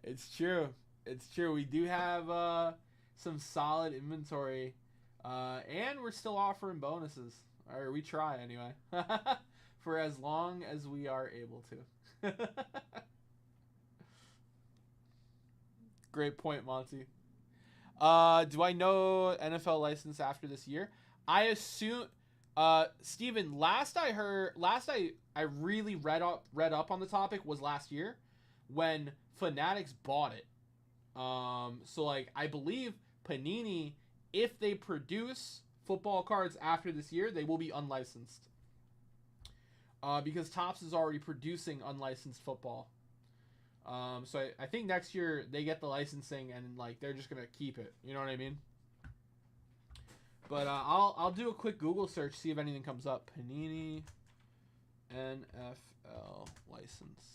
It's true. We do have some solid inventory, and we're still offering bonuses, or we try anyway, for as long as we are able to. Great point, Monty. Do I know NFL license after this year? I assume, Steven, last I really read up on the topic was last year when Fanatics bought it. So like I believe Panini, if they produce football cards after this year, they will be unlicensed. Because Topps is already producing unlicensed football. So I think next year they get the licensing and like they're just gonna keep it. You know what I mean? But I'll do a quick Google search, see if anything comes up. Panini NFL license.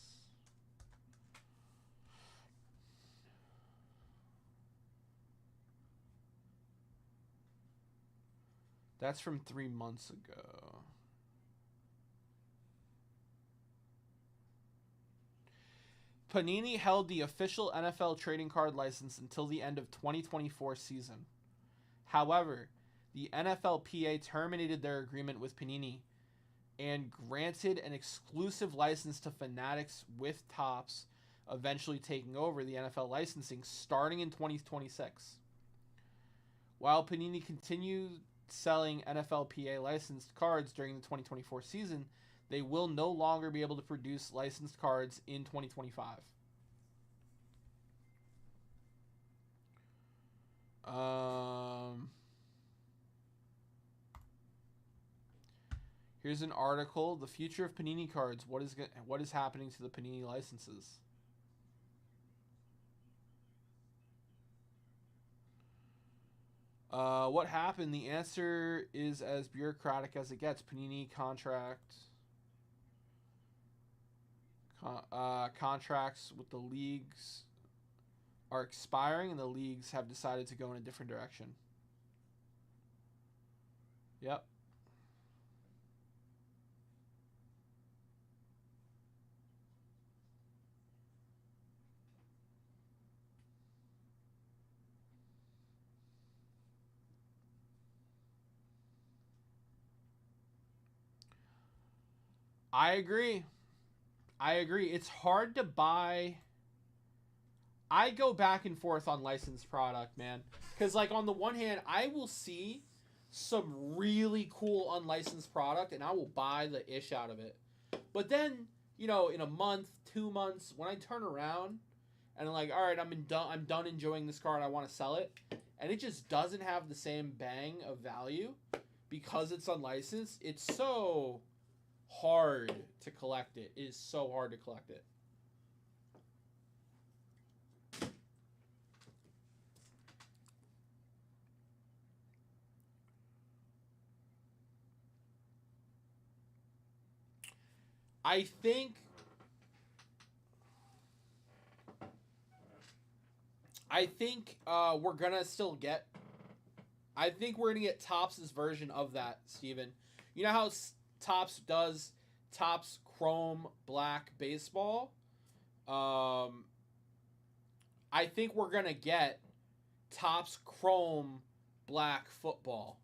That's from 3 months ago. Panini held the official NFL trading card license until the end of 2024 season. However, the NFLPA terminated their agreement with Panini and granted an exclusive license to Fanatics with Topps, eventually taking over the NFL licensing starting in 2026. While Panini continued selling NFLPA licensed cards during the 2024 season, they will no longer be able to produce licensed cards in 2025. Here's an article: The future of Panini cards. What is happening to the Panini licenses? What happened? The answer is as bureaucratic as it gets. Panini contracts with the leagues are expiring, and the leagues have decided to go in a different direction. Yep. I agree. It's hard to buy. I go back and forth on licensed product, man. Because, like, on the one hand, I will see some really cool unlicensed product, and I will buy the ish out of it. But then, you know, in a month, 2 months, when I turn around and I'm like, all right, I'm done enjoying this card, I want to sell it, and it just doesn't have the same bang of value because it's unlicensed, it's so hard to collect it. It is so hard to collect it. I think we're gonna still get. I think we're gonna get Topps' version of that, Steven. You know how Topps does Topps Chrome Black Baseball? I think we're gonna get Topps Chrome Black Football.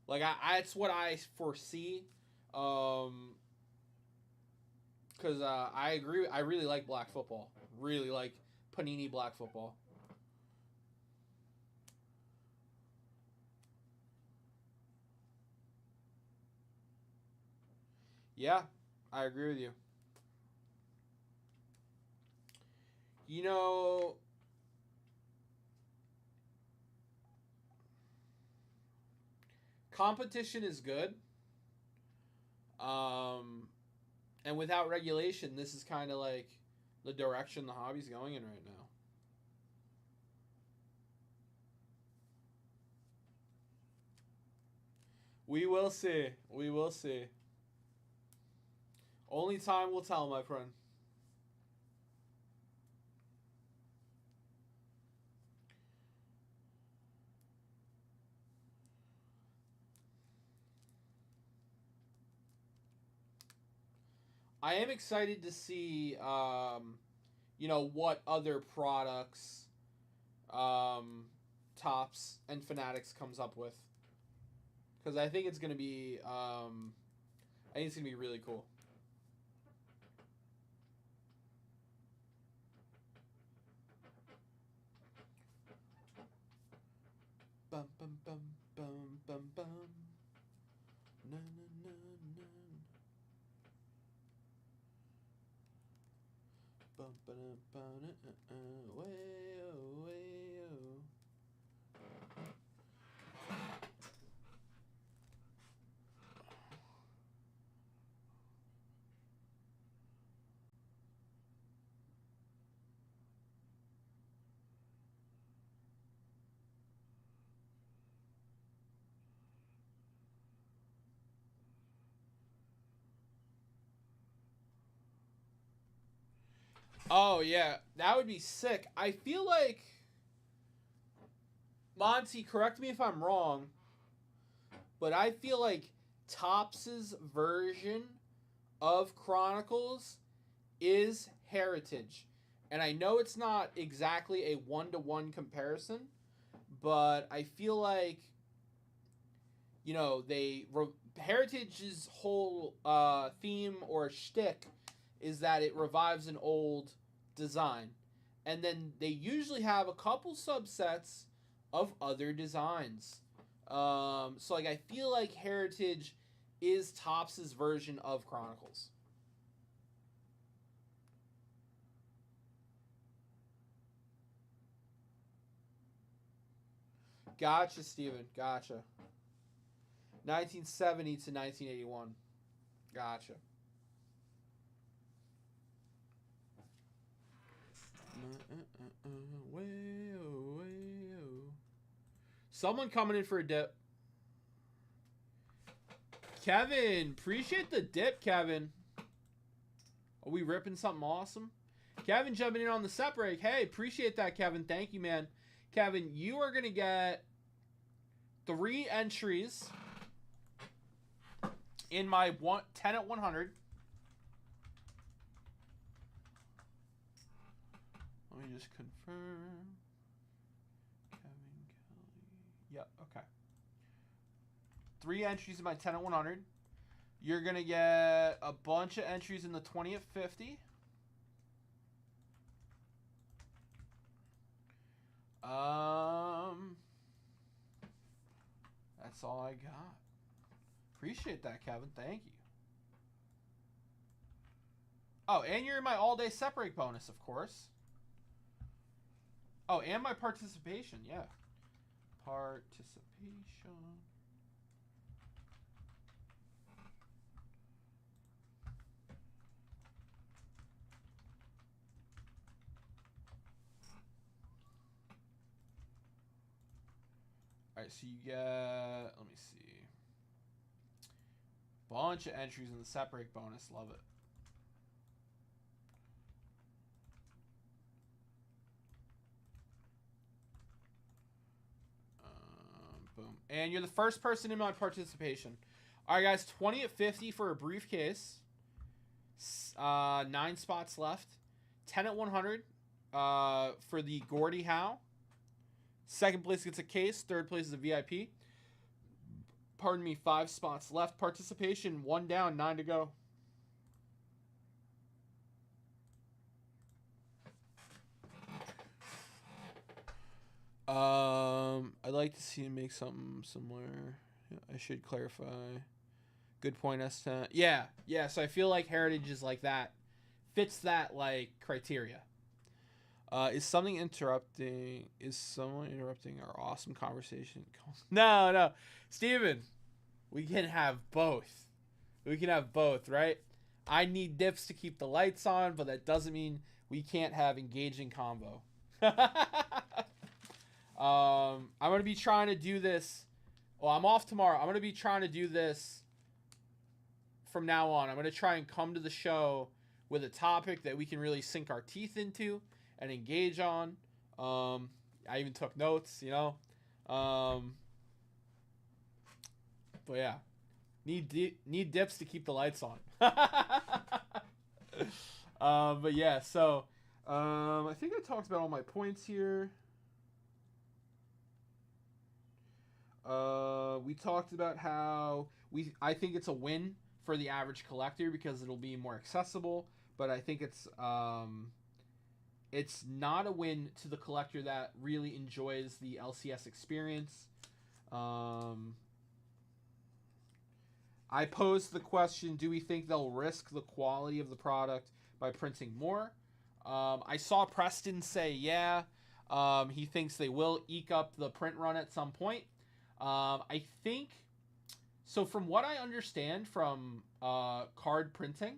Like that's what I foresee. Because I agree. I really like black football. Really like Panini black football. Yeah, I agree with you. You know, competition is good. And without regulation, this is kind of like the direction the hobby's going in right now. We will see. We will see. Only time will tell, my friend. I am excited to see, what other products Topps and Fanatics comes up with. Because I think it's going to be, really cool. Bum bum bum bum bum bum. Na na na na. Bum ba da ba da way oh way oh. Oh yeah, that would be sick. I feel like Monty, correct me if I'm wrong, but I feel like Topps' version of Chronicles is Heritage. And I know it's not exactly a one-to-one comparison, but I feel like, you know, Heritage's whole theme or shtick is that it revives an old design. And then they usually have a couple subsets of other designs. So, like, I feel like Heritage is Topps' version of Chronicles. Gotcha, Steven. Gotcha. 1970 to 1981. Gotcha. Someone coming in for a dip. Kevin, appreciate the dip, Kevin. Are we ripping something awesome? Kevin jumping in on the set break. Hey, appreciate that, Kevin. Thank you, man. Kevin, you are going to get 3 entries in my 10 at 100. Let me just confirm. Kevin Kelly. Yep, okay. 3 entries in my 10 at 100. You're going to get a bunch of entries in the 20 at 50. That's all I got. Appreciate that, Kevin. Thank you. Oh, and you're in my all-day separate bonus, of course. Oh, and my participation, yeah. Participation. Alright, so you get, let me see. Bunch of entries in the set break bonus. Love it. Boom. And you're the first person in my participation. Alright, guys. 20 at 50 for a briefcase. 9 spots left. 10 at 100 for the Gordie Howe. Second place gets a case. Third place is a VIP. Pardon me, 5 spots left. Participation, 1 down, 9 to go. I'd like to see him make something similar. Yeah, I should clarify. Good point, S10. Yeah, so I feel like Heritage is like that. Fits that, like, criteria. Is someone interrupting our awesome conversation? No. Steven, we can have both. Right? I need dips to keep the lights on, but that doesn't mean we can't have engaging convo. I'm going to be trying to do this. Well, I'm off tomorrow. I'm going to be trying to do this from now on. I'm going to try and come to the show with a topic that we can really sink our teeth into and engage on. I even took notes, you know. But yeah, need dips to keep the lights on. But yeah, so I think I talked about all my points here. We talked about how I think it's a win for the average collector because it'll be more accessible, but I think it's not a win to the collector that really enjoys the LCS experience. I posed the question, do we think they'll risk the quality of the product by printing more? I saw Preston say, yeah, he thinks they will eke up the print run at some point. I think, so from what I understand from card printing,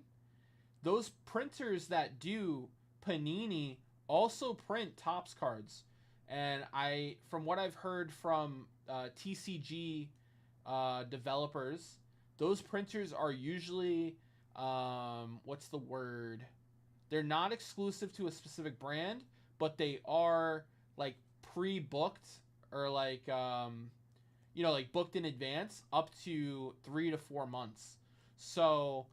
those printers that do Panini also print Topps cards. And from what I've heard from TCG developers, those printers are usually, what's the word? They're not exclusive to a specific brand, but they are like pre-booked or like, like booked in advance up to 3 to 4 months. So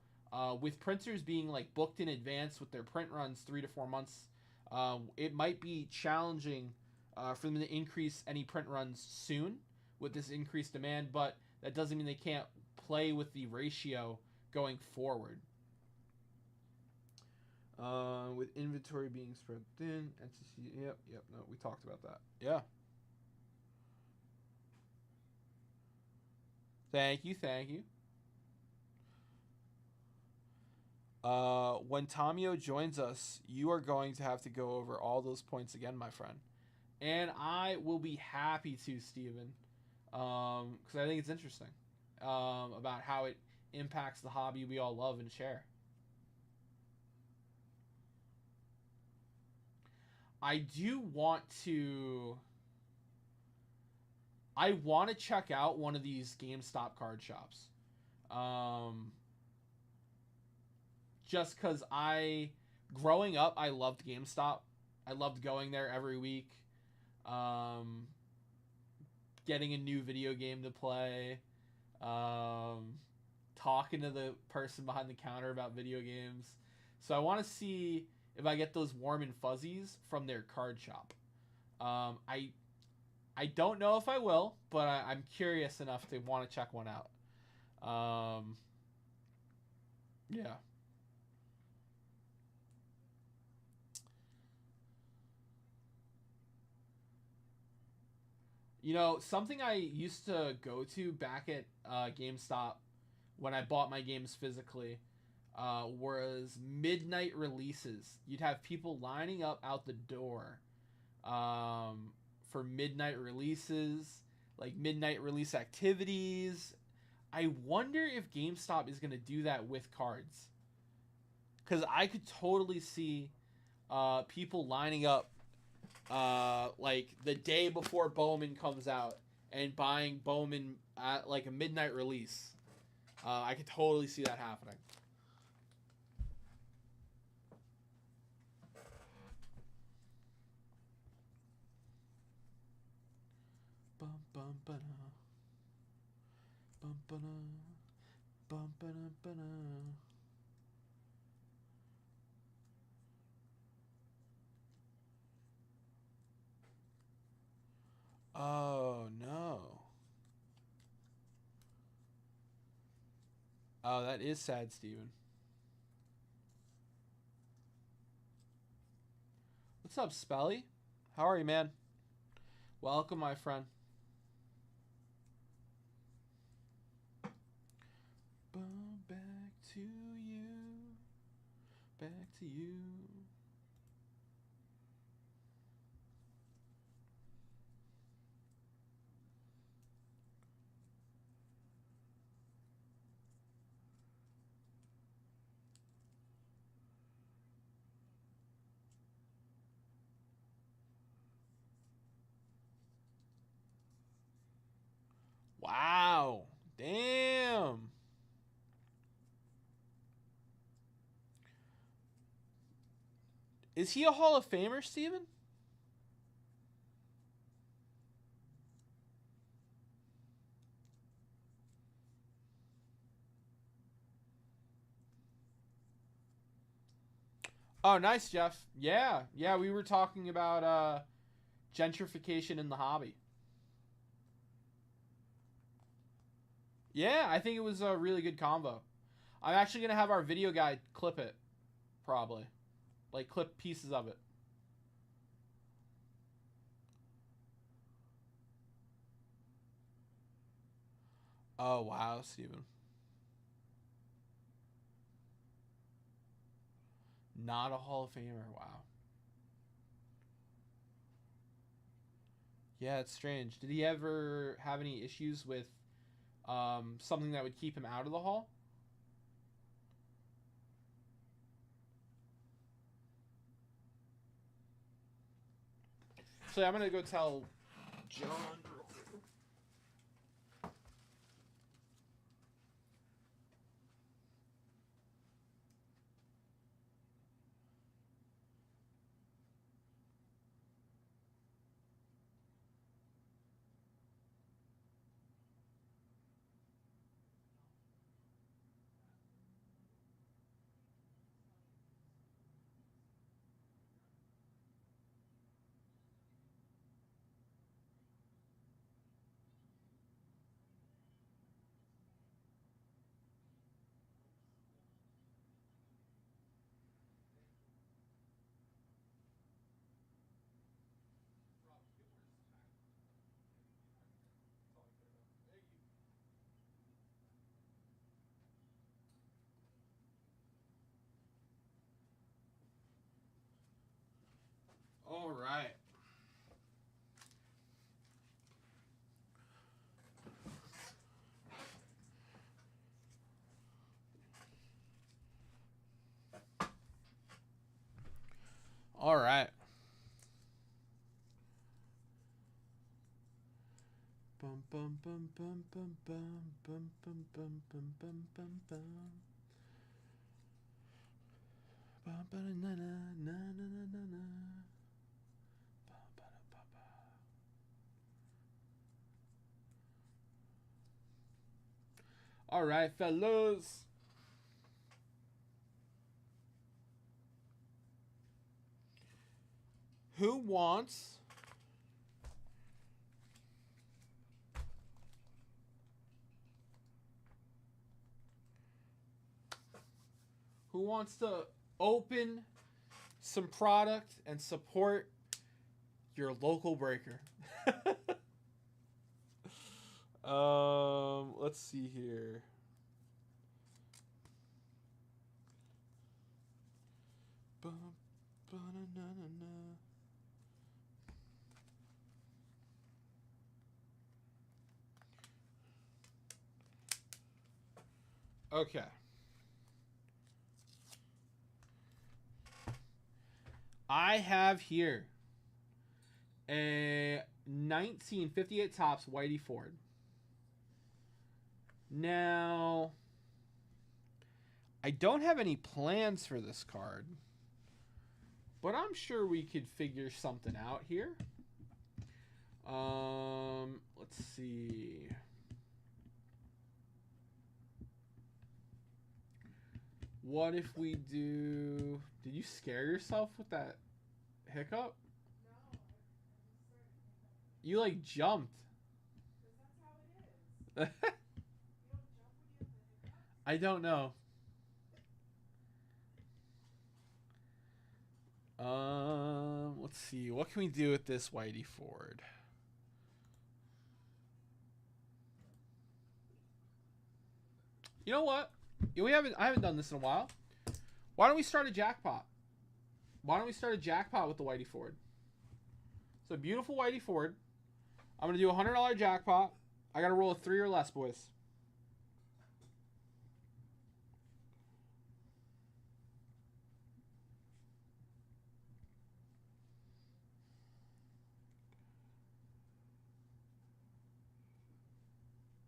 with printers being like booked in advance with their print runs 3 to 4 months, it might be challenging for them to increase any print runs soon with this increased demand, but that doesn't mean they can't play with the ratio going forward. With inventory being spread thin, NCC, yep, no, we talked about that. Yeah. Thank you. When Tomio joins us, you are going to have to go over all those points again, my friend. And I will be happy to, Steven, because I think it's interesting about how it impacts the hobby we all love and share. I want to check out one of these GameStop card shops. Just because growing up, I loved GameStop. I loved going there every week. Getting a new video game to play. Talking to the person behind the counter about video games. So I want to see if I get those warm and fuzzies from their card shop. I don't know if I will, but I'm curious enough to want to check one out. Yeah. Something I used to go to back at GameStop when I bought my games physically was midnight releases. You'd have people lining up out the door for midnight releases, like midnight release activities. I wonder if GameStop is going to do that with cards. Because I could totally see people lining up like the day before Bowman comes out and buying Bowman at like a midnight release. I could totally see that happening. Bum bum ba-da. Bum ba-da. Bum ba-da ba-da. Oh no. Oh, that is sad, Steven. What's up, Spelly? How are you, man? Welcome, my friend. Back to you. Back to you. Wow. Damn. Is he a Hall of Famer, Steven? Oh, nice, Jeff. Yeah, we were talking about gentrification in the hobby. Yeah, I think it was a really good convo. I'm actually going to have our video guy clip it, probably. Like, clip pieces of it. Oh, wow, Steven. Not a Hall of Famer. Wow. Yeah, it's strange. Did he ever have any issues with something that would keep him out of the Hall? So I'm going to go tell John. All right. All right. Bum bum bum bum bum bum bum bum bum bum bum bum bum. Bum ba na na na na na na na. Bum ba da ba ba. All right, fellas. Who wants to open some product and support your local breaker? Let's see here. Okay. I have here a 1958 Topps Whitey Ford. Now, I don't have any plans for this card, but I'm sure we could figure something out here. Let's see. What if we do... Did you scare yourself with that hiccup? No, I just started. You like jumped. Because that's how it is. You don't jump when you have the hiccups? I don't know. Let's see. What can we do with this Whitey Ford? You know what? I haven't done this in a while. Why don't we start a jackpot? Why don't we start a jackpot with the Whitey Ford? It's a beautiful Whitey Ford. I'm gonna do a $100 jackpot. I gotta roll a 3 or less, boys.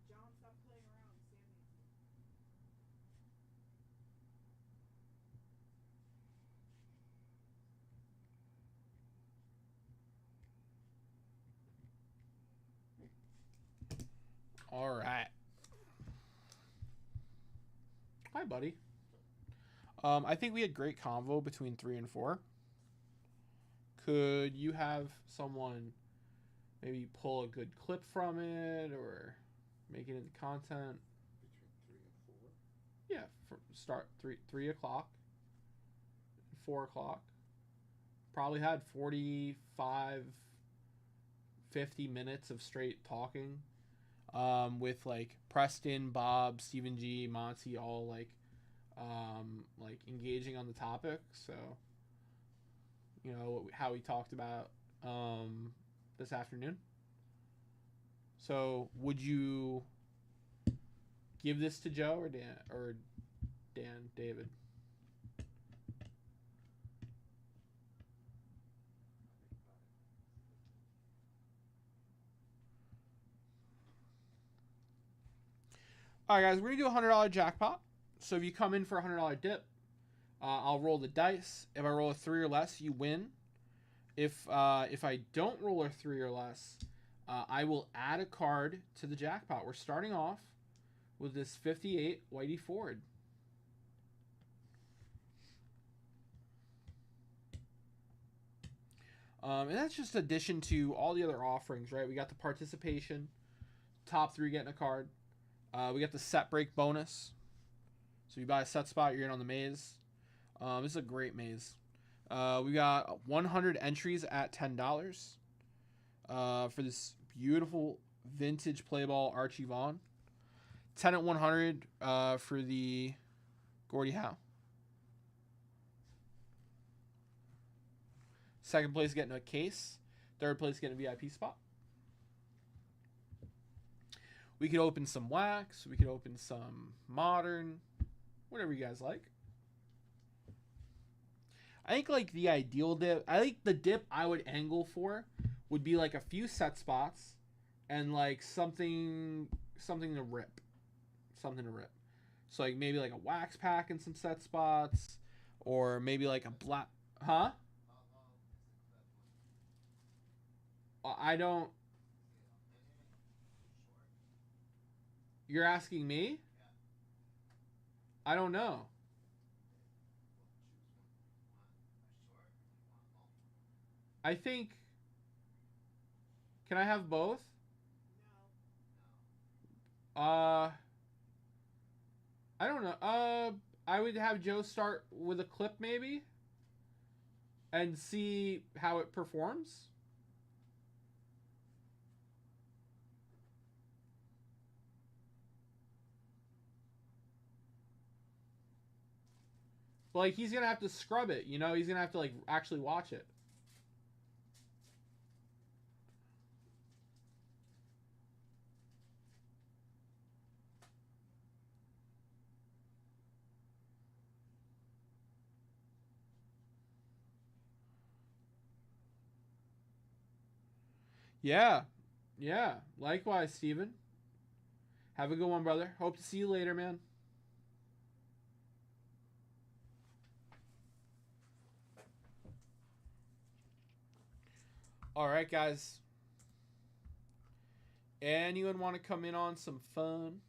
John, stop playing around. All right. Hi, buddy. I think we had great convo between 3 and 4. Could you have someone maybe pull a good clip from it or make it into content? Between 3 and 4? Yeah, start 3 o'clock, 4 o'clock. Probably had 45, 50 minutes of straight talking. with like Preston, Bob, Stephen G, Monty, all like engaging on the topic. So, you know, how we talked about this afternoon. So, would you give this to Joe or David? All right, guys, we're gonna do a $100 jackpot. So if you come in for a $100 dip, I'll roll the dice. If I roll a 3 or less, you win. If I don't roll a 3 or less, I will add a card to the jackpot. We're starting off with this 58 Whitey Ford. And that's just addition to all the other offerings, right? We got the participation, top 3 getting a card. We got the set break bonus. So you buy a set spot, you're in on the maze. This is a great maze. We got 100 entries at $10 for this beautiful vintage play ball Archie Vaughn. 10 at 100 for the Gordie Howe. Second place getting a case. Third place getting a VIP spot. We could open some wax. We could open some modern. Whatever you guys like. I think like the ideal dip. I think the dip I would angle for would be like a few set spots and like something to rip. Something to rip. So like maybe like a wax pack and some set spots. Or maybe like a black. Huh? I don't. You're asking me? I don't know. I think. Can I have both? I don't know. I would have Joe start with a clip maybe and see how it performs. But like he's gonna have to scrub it, you know. He's gonna have to like actually watch it. Yeah, yeah. Likewise, Steven. Have a good one, brother. Hope to see you later, man. All right, guys. Anyone want to come in on some fun?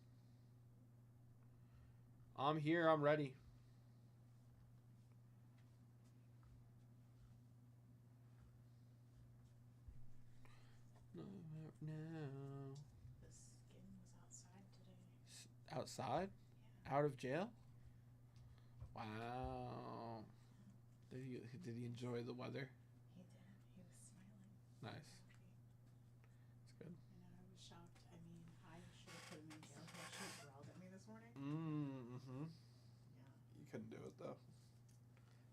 I'm here. I'm ready. No. The skin was outside today. Outside? Yeah. Out of jail? Wow. Did he enjoy the weather? He did. He was smiling. Nice. It's good. I know. I was shocked. I mean, I should have put him in jail. He actually growled at me this morning. Mm-hmm. Yeah. You couldn't do it though.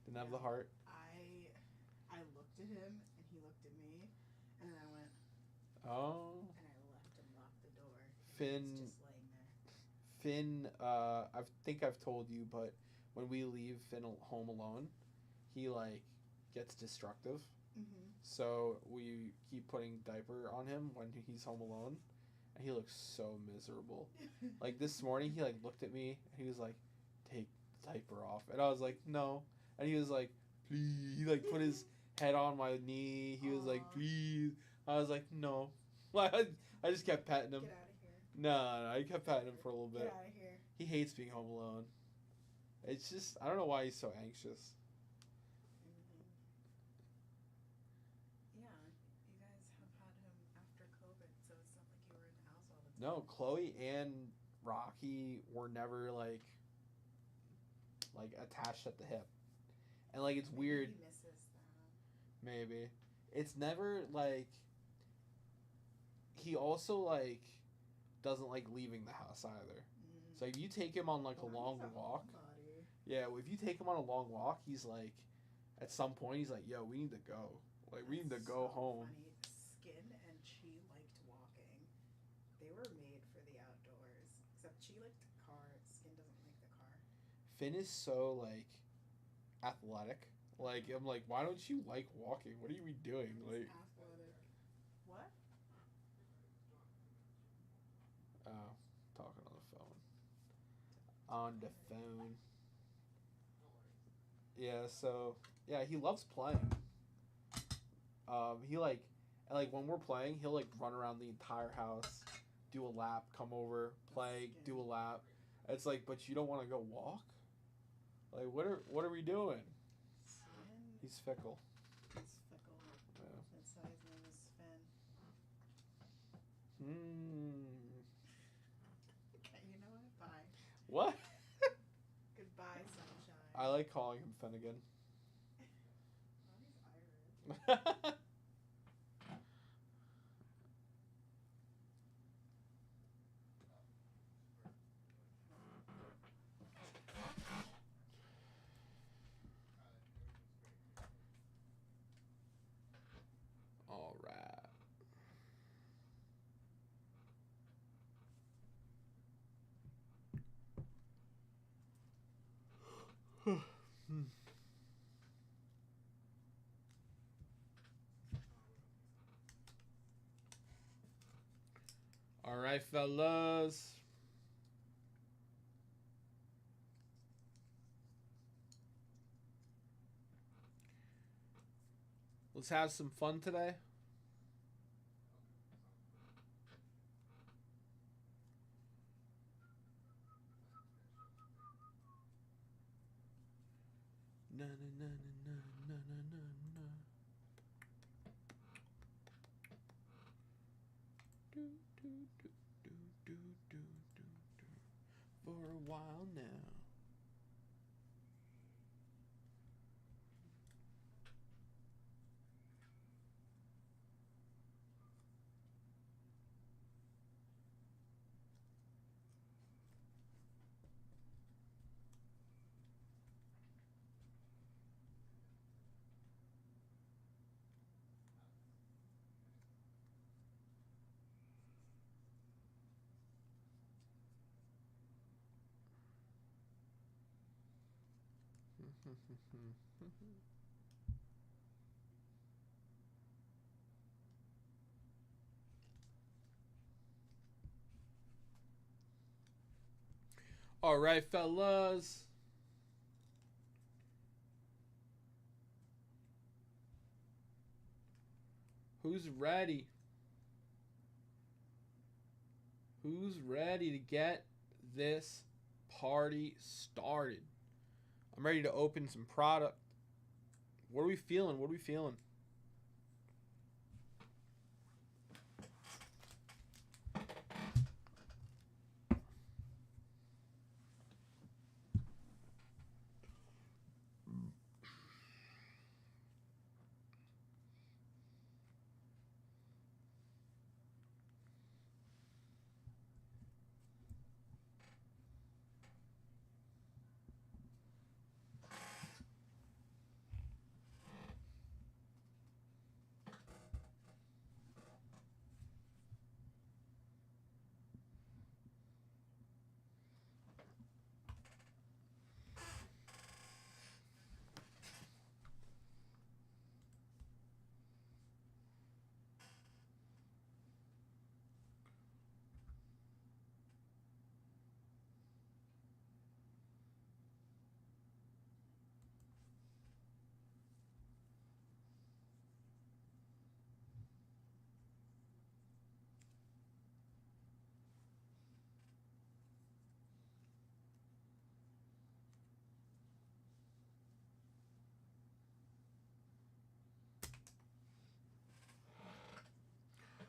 Didn't have the heart. I looked at him and he looked at me, and then I went. Oh. And I left and locked the door. Finn. He was just laying there. Finn. I think I've told you, but when we leave Finn home alone, he like gets destructive. Mm-hmm. So we keep putting diaper on him when he's home alone, and he looks so miserable. Like this morning, he like looked at me and he was like, "Take the diaper off," and I was like, "No," and he was like, "Please." He like put his head on my knee. He was like, "Please." I was like, "No." I just kept petting him. Get out of here. No, I kept petting him for a little bit. Get out of here. He hates being home alone. It's just I don't know why he's so anxious. Yeah, you guys have had him after COVID, so it's not like you were in the house all the time. No, Chloe and Rocky were never like attached at the hip, and like it's Maybe weird. He misses that. Maybe it's never like. He also like doesn't like leaving the house either. Mm. So if you take him on like a Well, long he's a walk, homebody. yeah, if you take him on a long walk, he's like, at some point he's like, yo, we need to go. Like we need to That's go so home. Funny. Skin and Chi liked walking. They were made for the outdoors. Except Chi liked cars. Skin doesn't like the car. Finn is so like athletic. Like I'm like, why don't you like walking? What are you doing? He's Like, athletic. What? oh, talking on the phone. On the phone. Yeah. So yeah, he loves playing. He like, and like when we're playing, he'll like run around the entire house, do a lap, come over, play, do a lap. It's like, but you don't want to go walk. Like what are we doing? Skin. He's fickle. He's fickle. Yeah. That's why his name is Finn. Okay, you know what? Bye. What? Goodbye, sunshine. I like calling him Finnegan. Oh, he's Irish. All right. All right, fellas. Let's have some fun today. Na na na na na na na na. Do do do do do do do do. For a while now. All right, fellas. Who's ready? Who's ready to get this party started? I'm ready to open some product. What are we feeling? What are we feeling?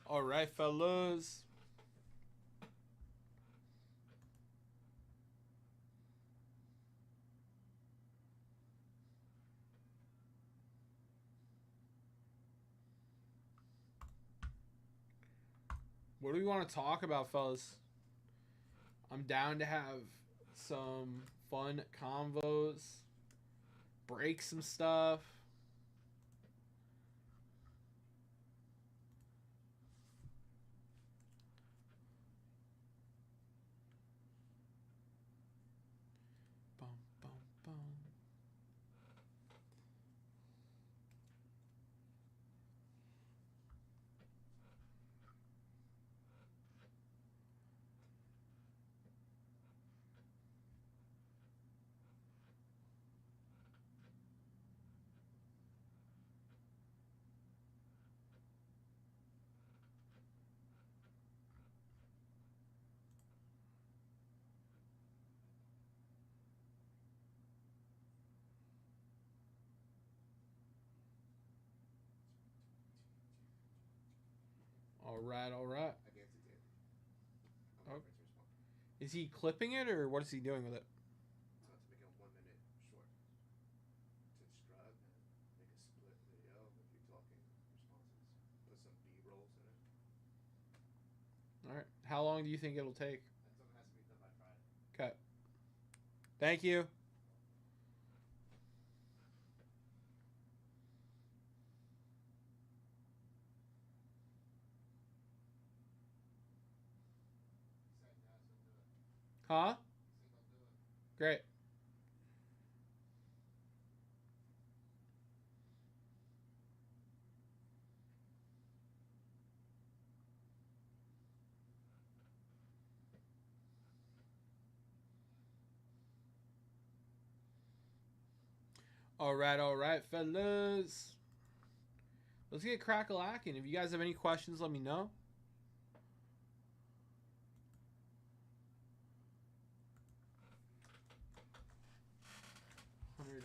All right, fellas. What do we want to talk about, fellas? I'm down to have some fun convos, break some stuff. Bum, bum, bum. All right, all right. I gave it to David. Oh. I'm waiting for him to respond. Is he clipping it or what is he doing with it? It's not to make it 1 minute short. To describe and make a split video of you talking responses. Put some B-rolls in it. All right. How long do you think it'll take? That something has to be done by Friday. Okay. Thank you. Huh? Great. All right, fellas. Let's get crack-a-lacking. If you guys have any questions, let me know. $100.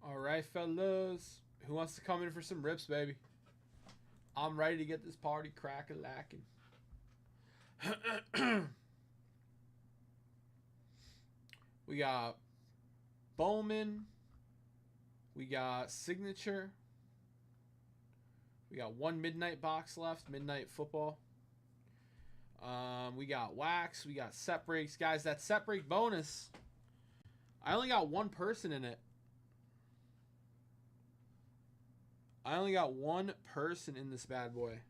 All right, fellas. Who wants to come in for some rips, baby? I'm ready to get this party crack-a-lacking. We got Bowman. We got Signature. We got one Midnight box left. Midnight Football. We got Wax. We got Set Breaks. Guys, that Set Break bonus. I only got one person in it. I only got one person in this bad boy.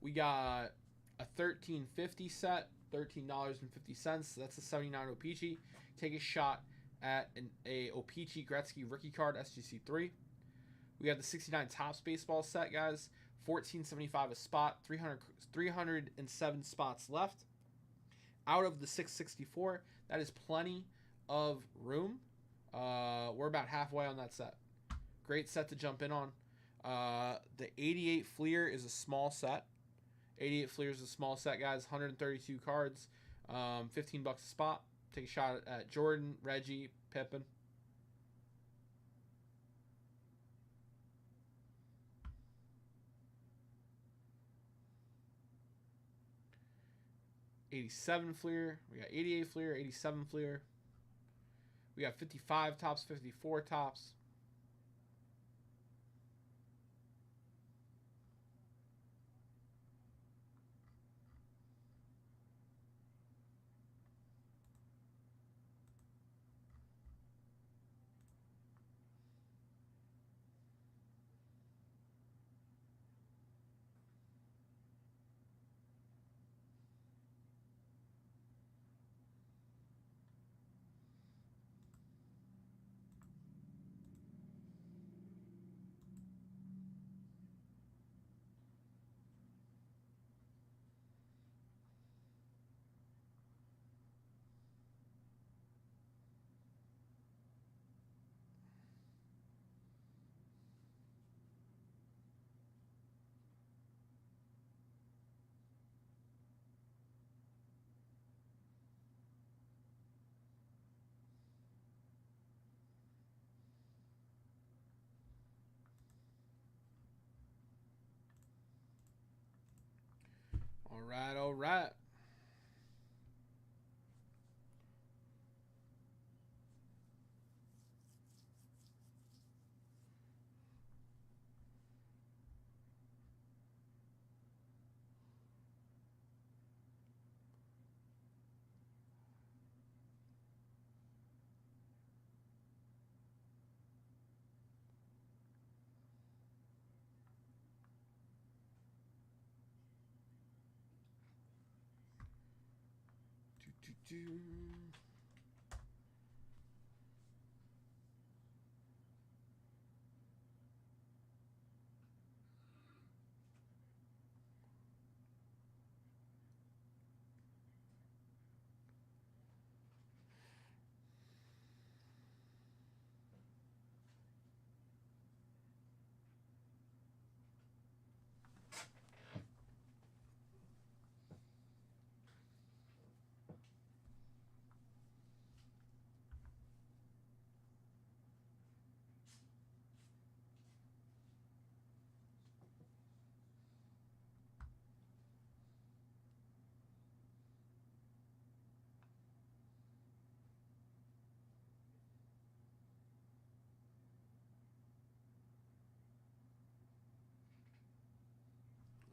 We got a $13.50 set, $13.50. That's a 79 O-Pee-Chee. Take a shot at a O-Pee-Chee Gretzky rookie card, SGC3. We got the 69 Topps baseball set, guys. $14.75 a spot, 307 spots left. Out of the 664, that is plenty of room. We're about halfway on that set. Great set to jump in on. The 88 Fleer is a small set. 88 Fleer is a small set, guys. 132 cards, $15 a spot. take a shot at Jordan, Reggie, Pippen. '87 Fleer. We got '88 Fleer, '87 Fleer. We got 55 tops, 54 tops. All right, all right.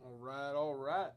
All right, all right.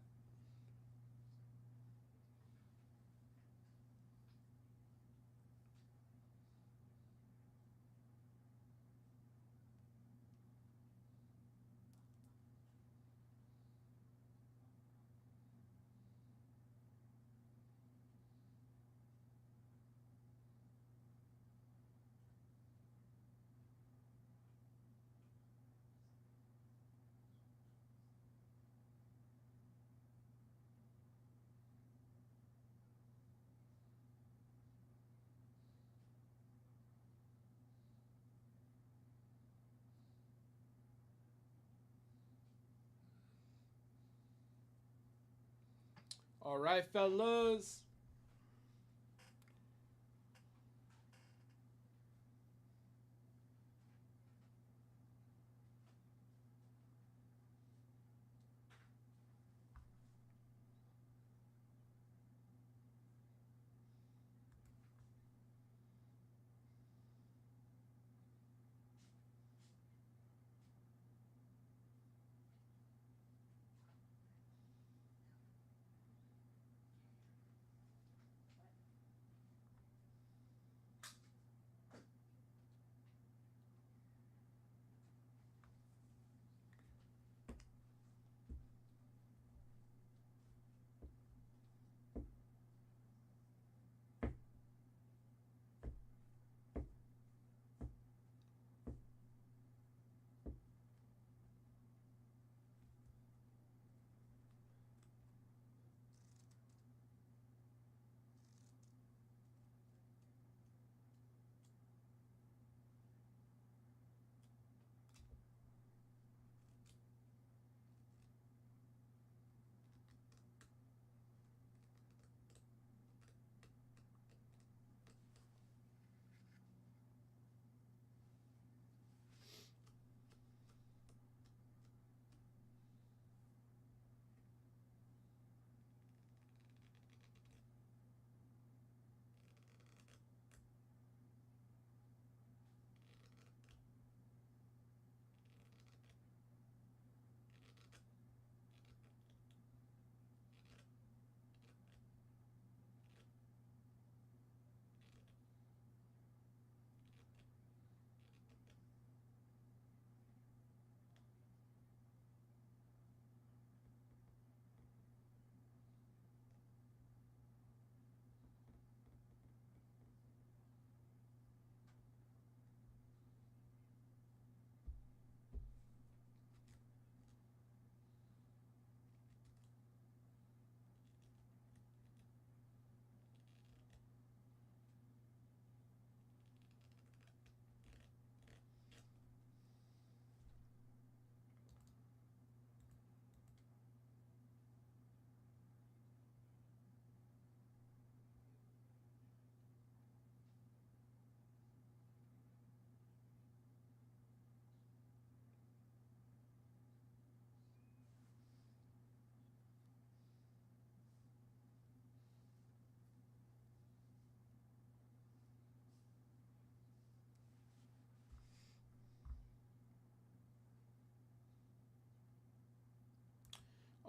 All right, fellas.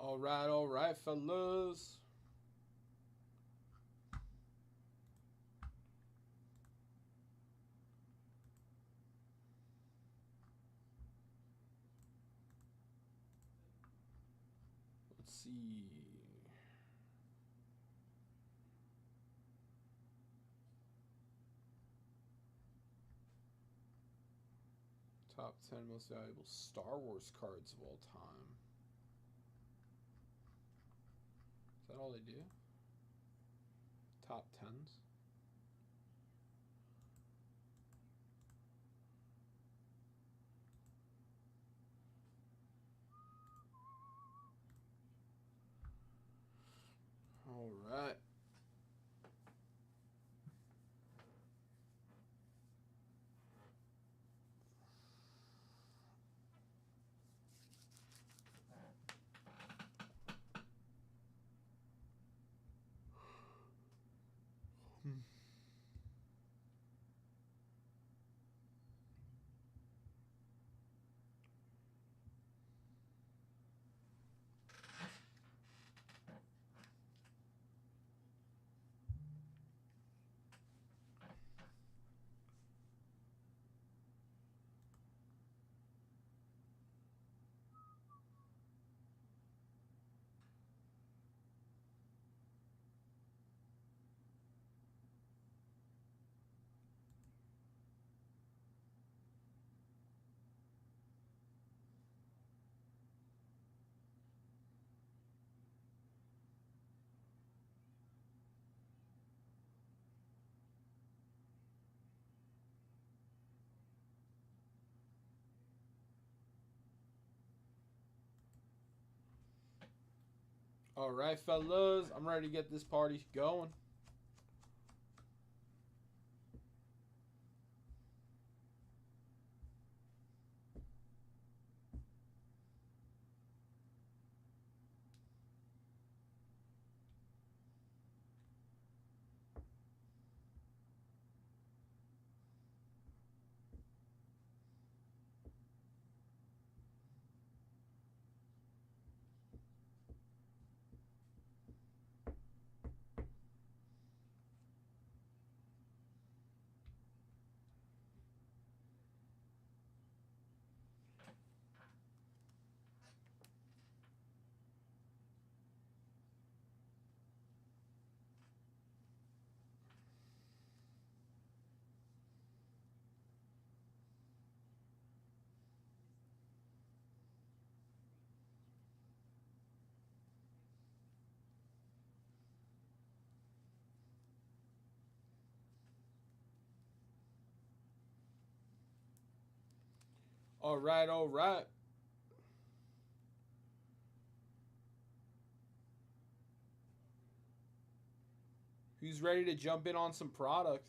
All right, fellas. Let's see. Top 10 most valuable Star Wars cards of all time. Is that all they do? Top 10s? All right. All right, fellas. I'm ready to get this party going. All right. Who's ready to jump in on some product?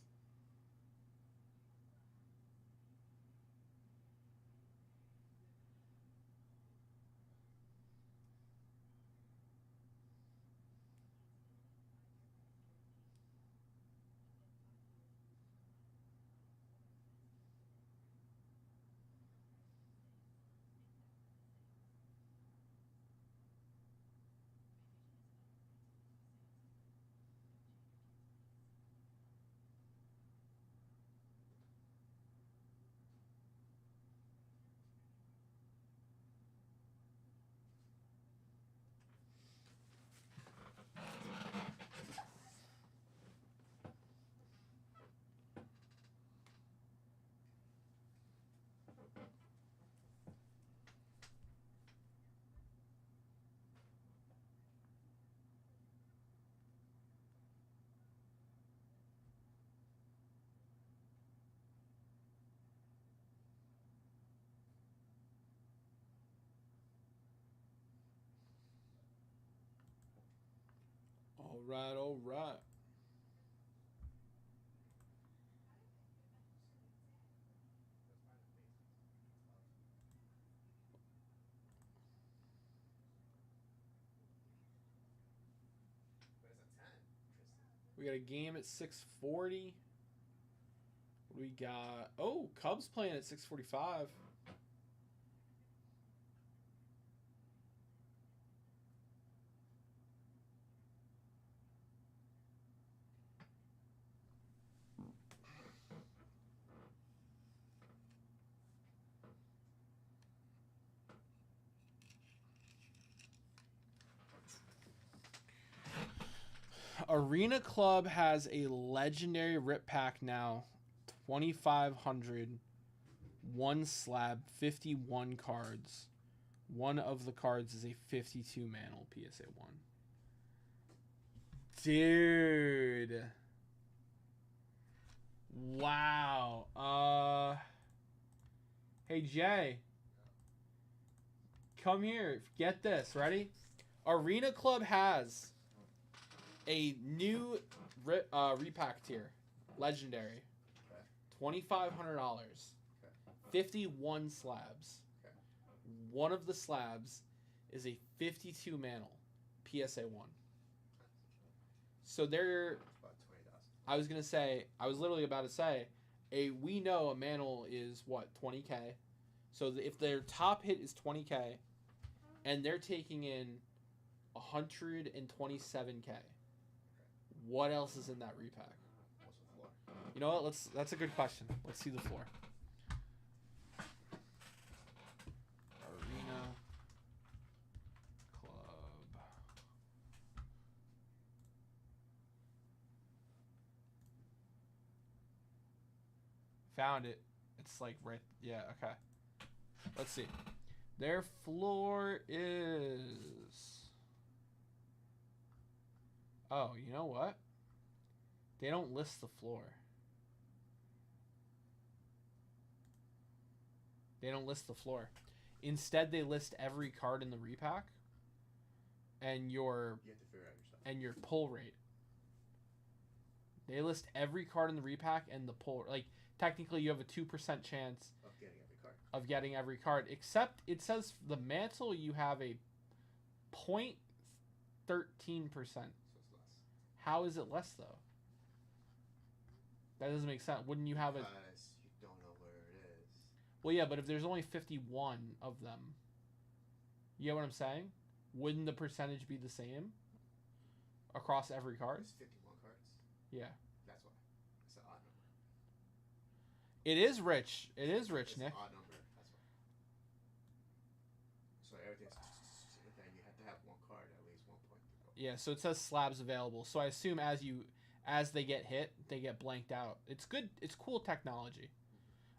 All right. But it's a 10, Tristan. We got a game at 6:40. We got Cubs playing at 6:45. Arena Club has a legendary rip pack now. 2,500. One slab, 51 cards. One of the cards is a 52 mantle PSA 1. Dude. Wow. Hey, Jay. Come here. Get this. Ready? Arena Club has a new repack tier. Legendary. Okay. $2,500. Okay. 51 slabs. Okay. One of the slabs is a 52 mantle PSA 1. So they're... About 20,000. I was literally about to say, we know a mantle is what, 20K? So if their top hit is 20K, and they're taking in 127K, what else is in that repack? What's the floor? You know what? That's a good question. Let's see the floor. Arena Club. Found it. It's like right. Yeah, okay. Let's see. Their floor is... Oh, you know what? They don't list the floor. They don't list the floor. Instead, they list every card in the repack and your You have to figure out yourself. and your pull rate. They list every card in the repack and the pull. Like, technically, you have a 2% chance Of getting every card. of getting every card. Except it says the mantle you have a 0.13%. So it's less. How is it less though? That doesn't make sense. Wouldn't you have a? Because you don't know where it is. Well, yeah, but if there's only 51 of them, you get what I'm saying? Wouldn't the percentage be the same across every card? There's 51 cards. Yeah. That's why. It's an odd number. It is rich. It is rich, It's Nick. an odd number. That's why. So everything's... Then you have to have one card, at least 1 point to go. Yeah, so it says slabs available. So I assume as they get hit, they get blanked out. It's good. It's cool technology.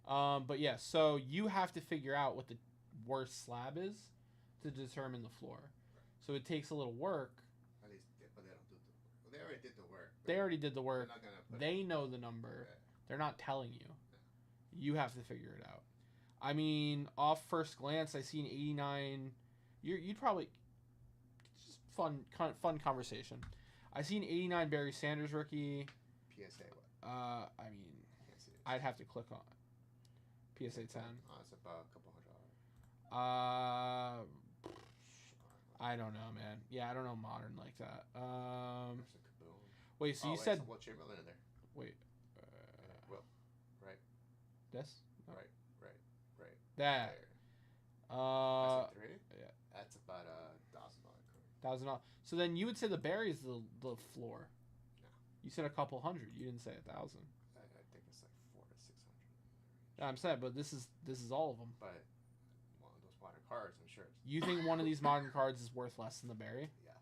But yeah, so you have to figure out what the worst slab is to determine the floor. So it takes a little work. At least, but they don't do the work. Well, they already did the work. but They already did the they're work. not gonna put They it, know the number. yeah. They're not telling you. You have to figure it out. I mean, off first glance, I see an 89. You'd probably just fun conversation. I see an 89 Barry Sanders rookie. PSA what? I mean, Can't see it. I'd have to click on PSA 10. Oh, it's about a couple $100. I don't know, man. Yeah, I don't know modern like that. There's a Kaboom. Wait, so Oh, you wait, said some Will Chamberlain in there. wait, Will. Right. this? No. Right. That. There. That's a 3? yeah. That's about $1,000 card. $1,000. So then you would say the Barry is the floor. No. You said a couple hundred. You didn't say 1,000. I think it's like 400 to 600. Yeah, I'm saying, but this is all of them. But one of those modern cards, I'm sure. You think one of these modern cards is worth less than the Barry? Yeah.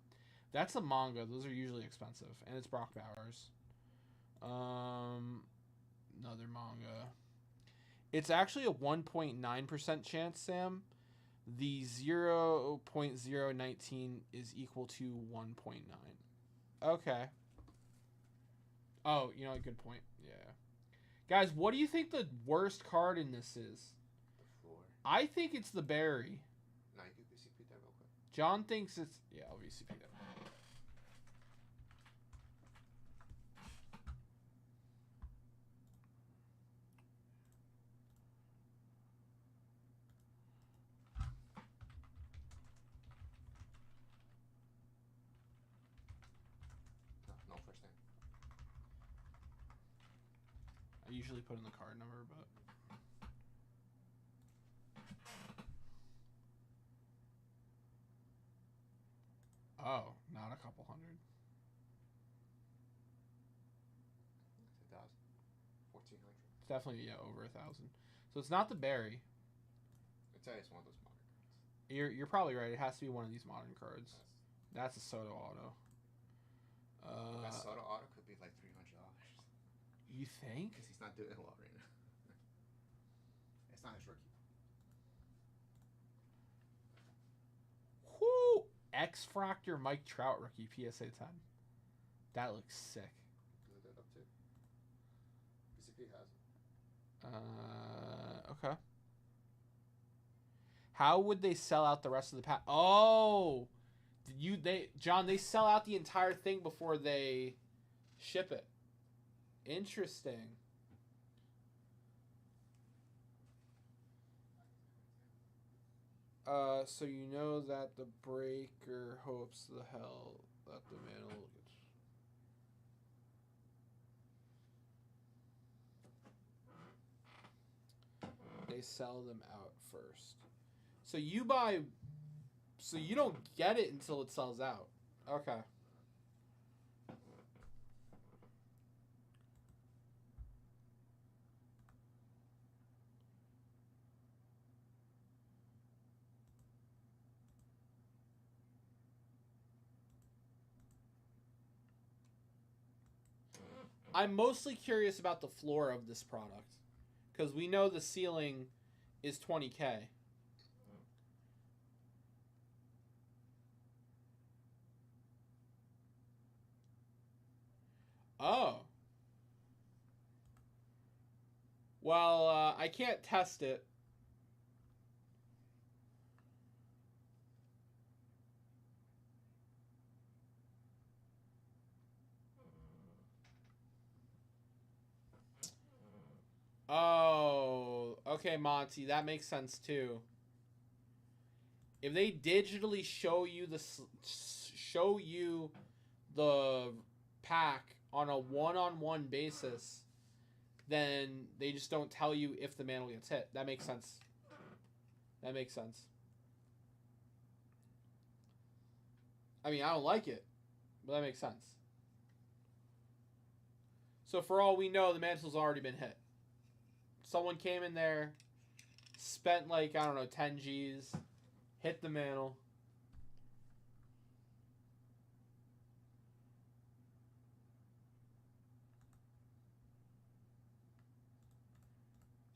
That's a manga. Those are usually expensive, and it's Brock Bowers. Another manga. It's actually a 1.9% chance, Sam. The 0.019 is equal to 1.9. Okay. Oh, you know, good point. Yeah. Guys, what do you think the worst card in this is? The floor. I think it's the Barry. No, you can CP that real quick. John thinks it's... Yeah, I'll VCP that. No first name. I usually put in the card number, but... Oh, not a couple hundred. It's 1,000. 1,400. It's definitely, yeah, over 1,000. So it's not the Barry. I tell you, it's one of those modern cards. You're probably right. It has to be one of these modern cards. That's That's a Soto auto. That Soto auto could be like $300. You think? Because he's not doing well right now. It's not his rookie. Whoo! X Fractor Mike Trout rookie PSA 10. That looks sick. Look that up too. PCP has it. Okay. How would they sell out the rest of the pack? Oh, John, they sell out the entire thing before they ship it. Interesting. So you know that the breaker hopes the hell that the mantle gets. They sell them out first. So you buy. So you don't get it until it sells out. Okay. I'm mostly curious about the floor of this product, because we know the ceiling is 20K. Oh. Well, I can't test it. Oh, okay, Monty, that makes sense too. If they digitally show you the pack on a one-on-one basis, then they just don't tell you if the mantle gets hit. That makes sense. That makes sense. I mean, I don't like it, but that makes sense. So for all we know, the mantle's already been hit. Someone came in there, spent like, I don't know, 10 G's, hit the mantle.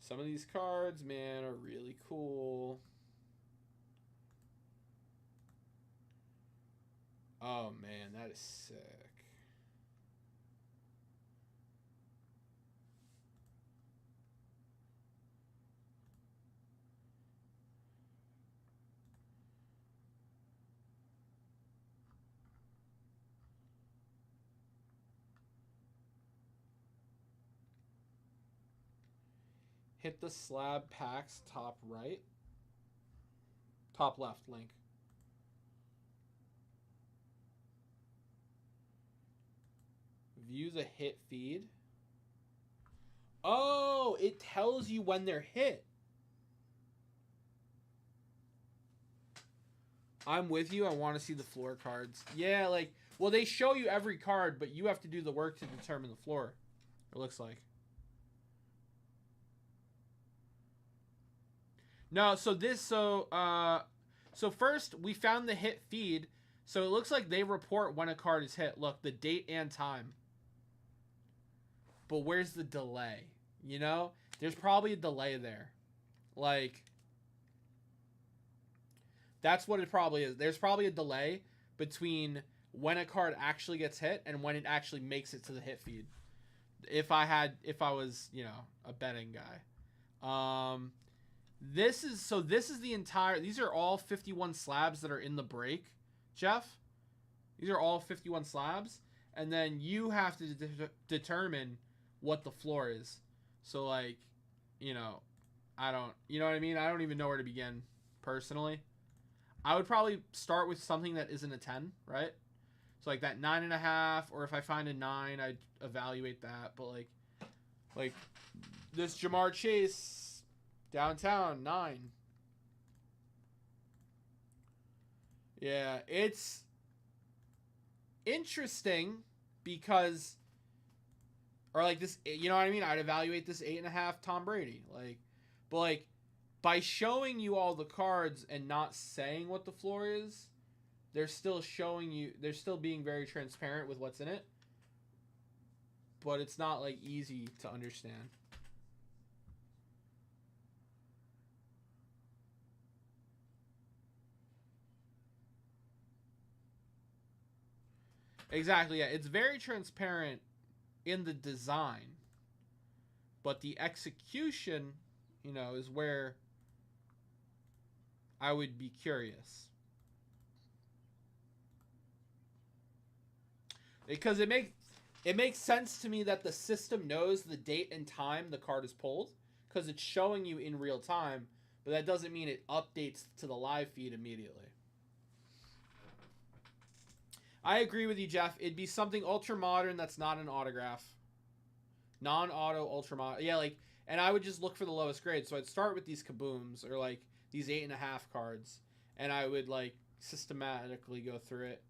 Some of these cards, man, are really cool. Oh, man, that is sick. Hit the slab packs top right. Top left, link. View the hit feed. Oh, it tells you when they're hit. I'm with you. I want to see the floor cards. Yeah, like, well, they show you every card, but you have to do the work to determine the floor. It looks like. No, so first we found the hit feed. So it looks like they report when a card is hit. Look, the date and time. But where's the delay? You know? There's probably a delay there. Like, that's what it probably is. There's probably a delay between when a card actually gets hit and when it actually makes it to the hit feed. If I was, you know, a betting guy. This is the entire, these are all 51 slabs that are in the break, Jeff. These are all 51 slabs, and then you have to determine what the floor is. So, like, you know, you know what I mean? I don't even know where to begin, personally. I would probably start with something that isn't a 10, right? So, like, that 9.5, or if I find a 9, I'd evaluate that. But, like this Jamar Chase downtown 9. Yeah, it's interesting because, or like this, you know what I mean? I'd evaluate this 8.5 Tom Brady, like, but like by showing you all the cards and not saying what the floor is, they're still showing you, they're still being very transparent with what's in it, but it's not like easy to understand. Exactly, yeah. It's very transparent in the design, but the execution, is where I would be curious. Because it makes sense to me that the system knows the date and time the card is pulled, because it's showing you in real time, but that doesn't mean it updates to the live feed immediately. I agree with you, Jeff. It'd be something ultra modern that's not an autograph. Non-auto, ultra modern. Yeah, like, and I would just look for the lowest grade. So I'd start with these kabooms, or like these 8.5 cards, and I would like systematically go through it.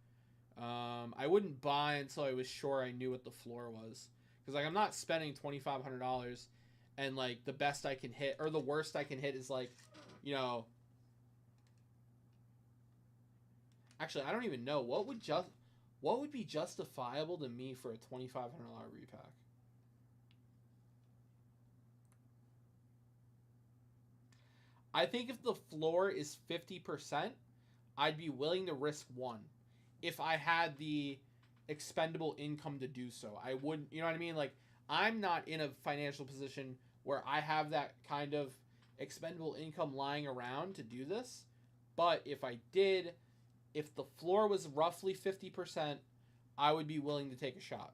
I wouldn't buy until I was sure I knew what the floor was, because like I'm not spending $2,500, and like the best I can hit or the worst I can hit is like, actually I don't even know what would be justifiable to me for a $2,500 repack. I think if the floor is 50%, I'd be willing to risk one. If I had the expendable income to do so, I wouldn't, you know what I mean? Like, I'm not in a financial position where I have that kind of expendable income lying around to do this. But if I did, if the floor was roughly 50%, I would be willing to take a shot.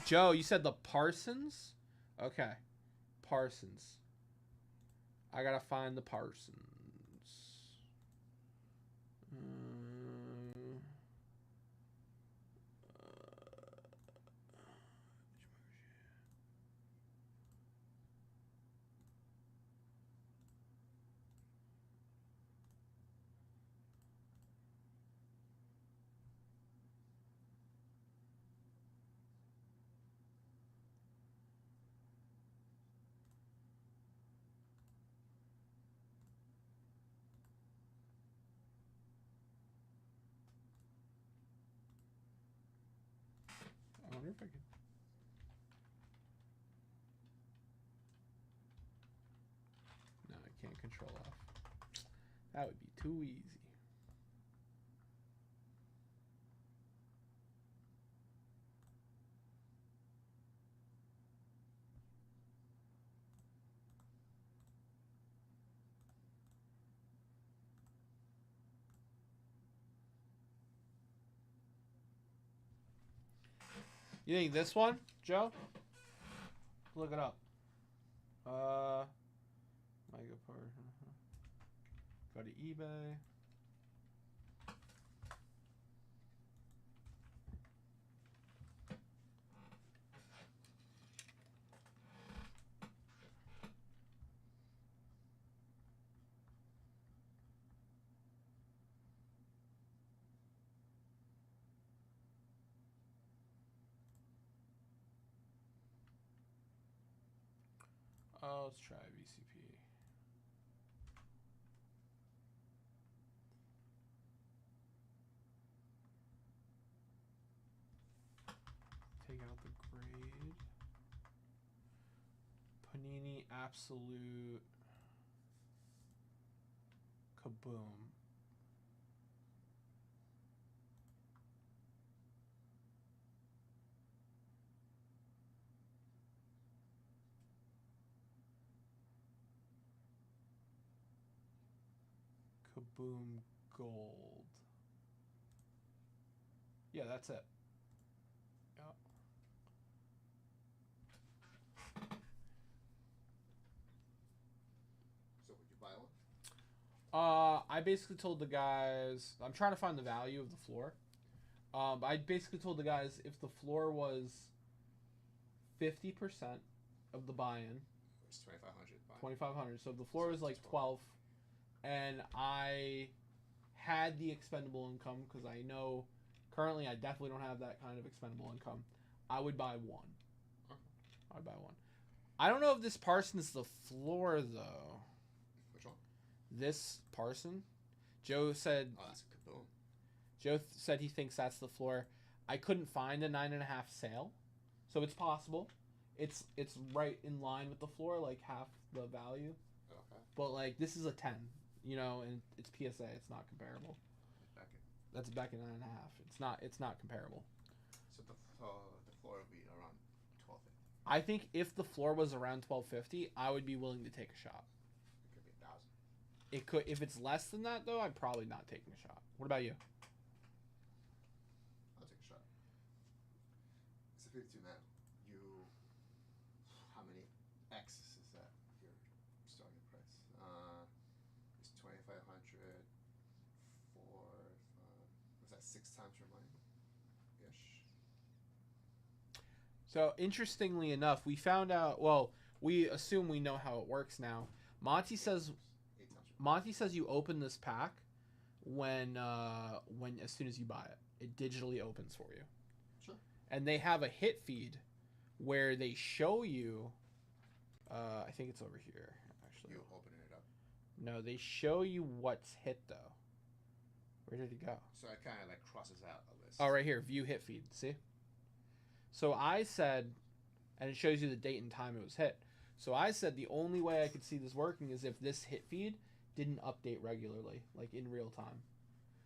Joe, you said the Parsons? Okay. Parsons. I gotta find the Parsons. I wonder if I could. No, I can't control F. That would be too easy. You think this one, Joe? Look it up. Mega part. Go to eBay. Oh, let's try VCP. Take out the grade. Panini Absolute Kaboom. Kaboom Gold. Yeah, that's it. Yep. So would you buy one? I basically told the guys, I'm trying to find the value of the floor. But I basically told the guys if the floor was 50% of the buy-in, It's 2,500. 2,500. So if the floor was like 12, and I had the expendable income, because I know currently I definitely don't have that kind of expendable income, I would buy one. I'd buy one. I don't know if this Parsons the floor though. Which one? this Parson, Joe said Oh, that's a kaboom. Said he thinks that's the floor. I couldn't find a 9.5 sale, so it's possible. It's right in line with the floor, like half the value. Okay. But like this is a 10, you know, and it's PSA. It's not comparable. Beckett. That's a Beckett 9.5. It's not comparable. So the floor will be around 1250. I think if the floor was around 1250, I would be willing to take a shot. It could be 1,000. It could, if it's less than that though, I'm probably not taking a shot. What about you? I'll take a shot. It's a 52 now. How many X is that? Your starting price? It's 2,500 for was that 6 times your money? Ish. So interestingly enough, we found out. Well, we assume we know how it works now. Monty says 8 times your Monty says you open this pack when as soon as you buy it, it digitally opens for you. Sure. And they have a hit feed where they show you. I think it's over here actually. You opening it up. No, they show you what's hit though. Where did it go? So it kind of like crosses out a list. Oh, right here, view hit feed. See? So I said, and it shows you the date and time it was hit. So I said the only way I could see this working is if this hit feed didn't update regularly, like in real time.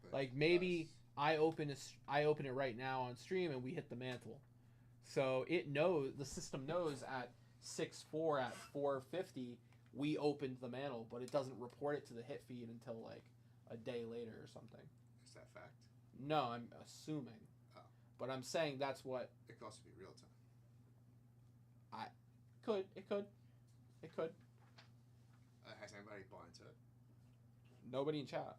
But Like it maybe does. I open it right now on stream and we hit the mantle. So the system knows at 6:04 at 4:50 we opened the mantle, but it doesn't report it to the hit feed until like a day later or something. Is that fact? No, I'm assuming. Oh. But I'm saying that's what It could also be real time. it could. Has anybody bought into it? Nobody in chat.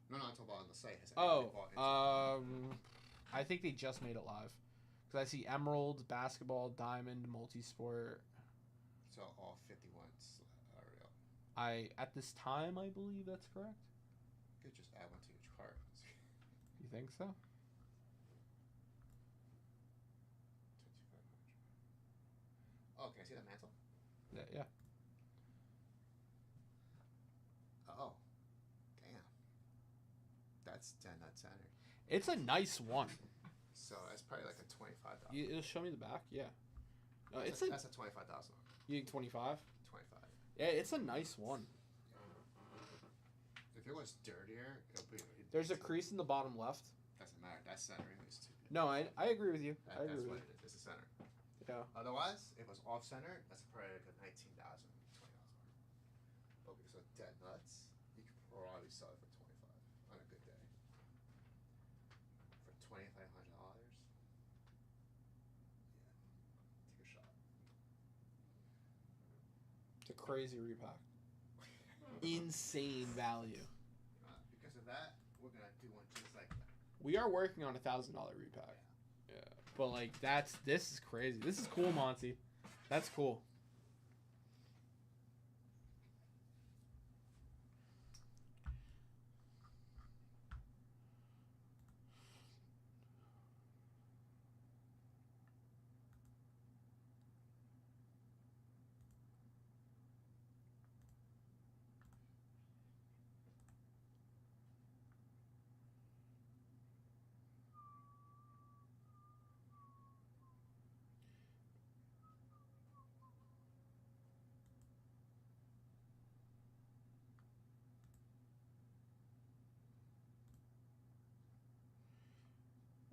No, I'm talking about on the site. Has anybody bought into it? I think they just made it live. Because I see Emerald, Basketball, Diamond, Multisport. So all 51s are real. At this time, I believe that's correct. You could just add one to each card. You think so? 2,500. Oh, can I see the mantle? Yeah. Oh, damn. That's 10 nut center. It's a nice one. So that's probably like a $25. It'll show me the back. Yeah. No, That's it's that's a $25,000. You think 25? 25. Yeah, it's a nice one. If it was dirtier, it'll be. There's a crease in the bottom left. Doesn't matter. That centering is too good. No, I agree with you. I agree That's with what you. it is. It's a center. Yeah. Otherwise, if it was off center, that's probably like a $19,000, $20,000. But because of dead nuts, you could probably sell it for 25 on a good day. For $2,500. Yeah. Take a shot. It's a crazy repack. Insane value. Because of that, we're gonna do one just like that. We are working on $1,000 repack. Yeah. But like this is crazy. This is cool, Monty. That's cool.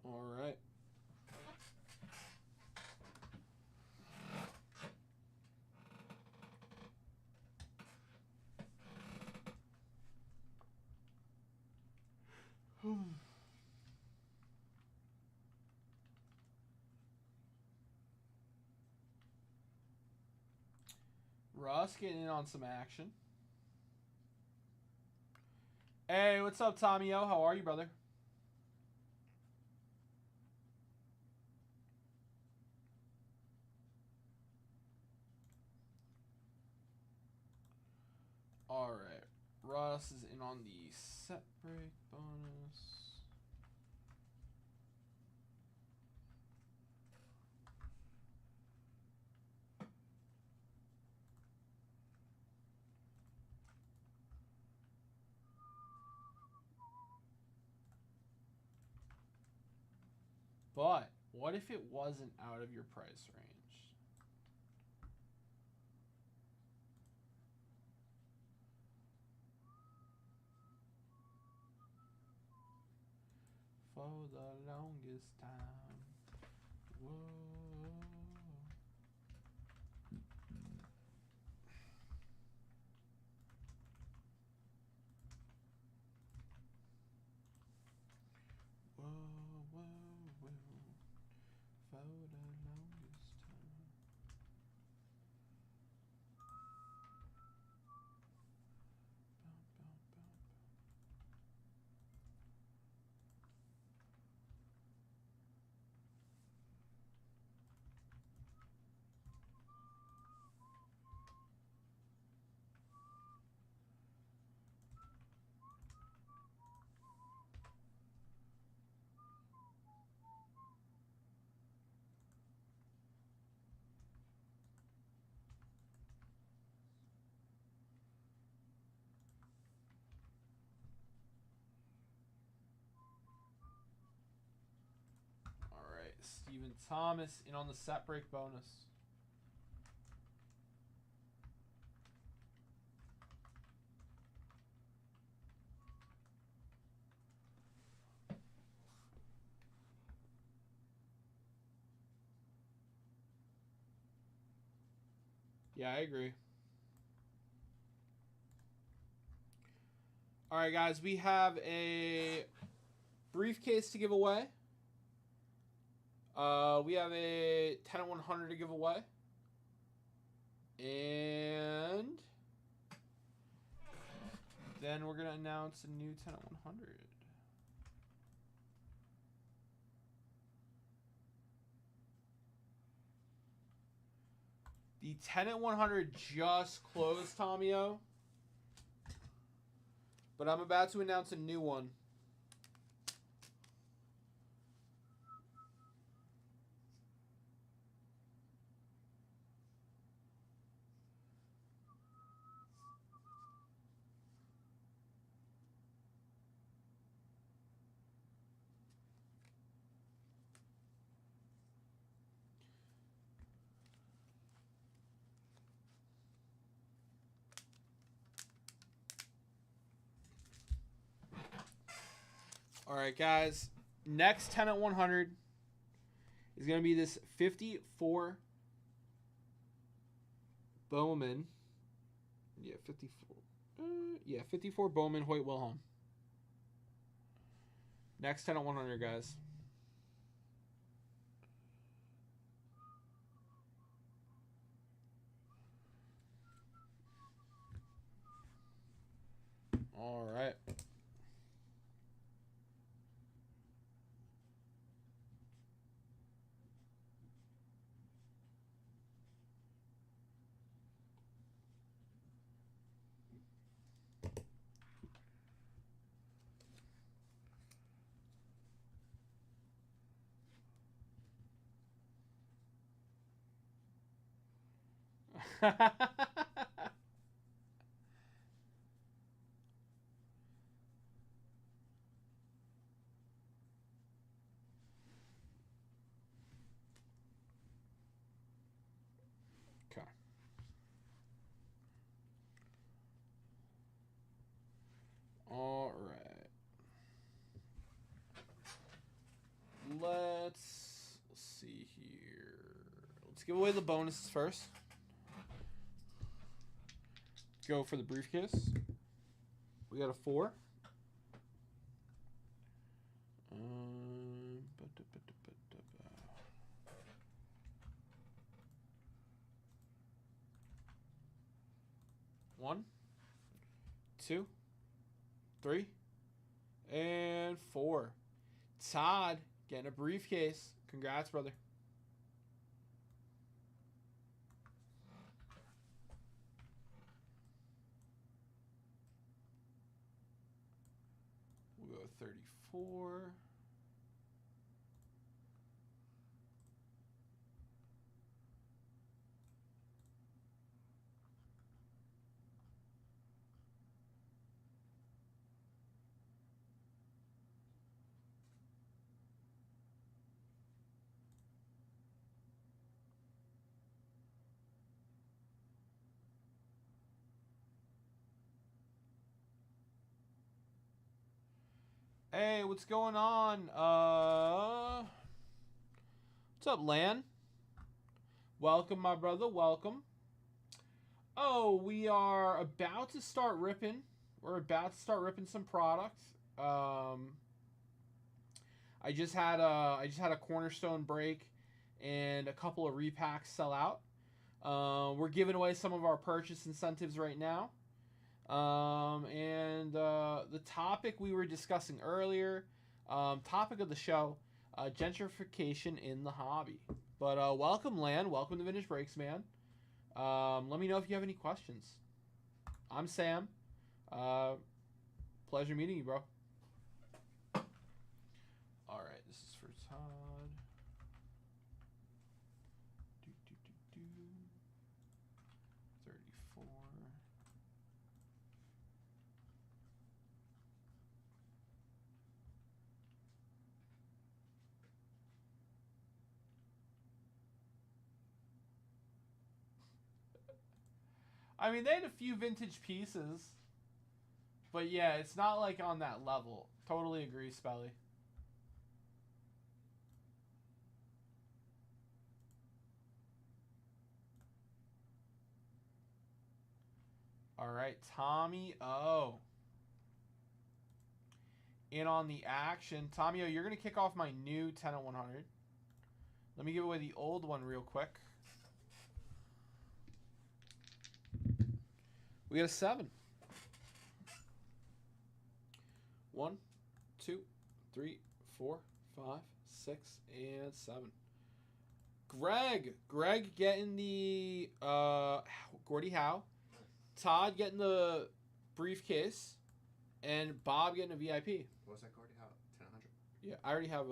All right. Russ getting in on some action. Hey, what's up, Tommy O? How are you, brother? All right. Russ is in on the set break bonus. But what if it wasn't out of your price range? For the longest time. Whoa. Whoa, whoa, whoa. For the longest time. Alright, Steven Thomas in on the set break bonus. Yeah, I agree. Alright, guys, we have a briefcase to give away. We have a 10 at 100 to give away. And then we're going to announce a new 10 at 100. The 10 at 100 just closed, Tomio. But I'm about to announce a new one. All right, guys. Next 10 at 100 is going to be this 54 Bowman. Yeah, 54. 54 Bowman Hoyt Wilhelm. Next 10 at 100, guys. All right. Okay. All right. Let's see here. Let's give away the bonuses first. Go for the briefcase. We got a 4. One, 2, 3, and 4. Todd getting a briefcase. Congrats, brother. We'll go 34. Hey, what's going on? What's up, Lan? Welcome, my brother. Welcome. Oh, we are about to start ripping. We're about to start ripping some product. I just had a cornerstone break and a couple of repacks sell out. We're giving away some of our purchase incentives right now. The topic we were discussing earlier, topic of the show, gentrification in the hobby. But welcome, Lan. Welcome to Vintage Breaks, man. Let me know if you have any questions. I'm Sam. Pleasure meeting you, bro. All right, this is for Todd. Do, do, do, do. 34. I mean, they had a few vintage pieces. But yeah, it's not like on that level. Totally agree, Spelly. All right, Tommy O. In on the action. Tommy O, you're going to kick off my new 10 at 100. Let me give away the old one real quick. We got a 7. 1, 2, 3, 4, 5, 6, and 7. Greg getting the Gordie Howe. Todd getting the briefcase. And Bob getting a VIP. What was that, Gordy? How? 1000? Yeah, I already have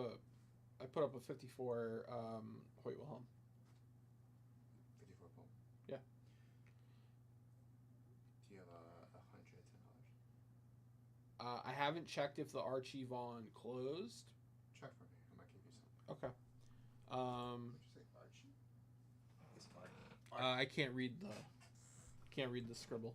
I put up a 54 Hoyt Wilhelm. 54 pole? Yeah. Do you have a $110? I haven't checked if the Archie Vaughn closed. Check for me. I might give you some. Okay. What'd you say, Archie? It's Archie. I can't read the scribble.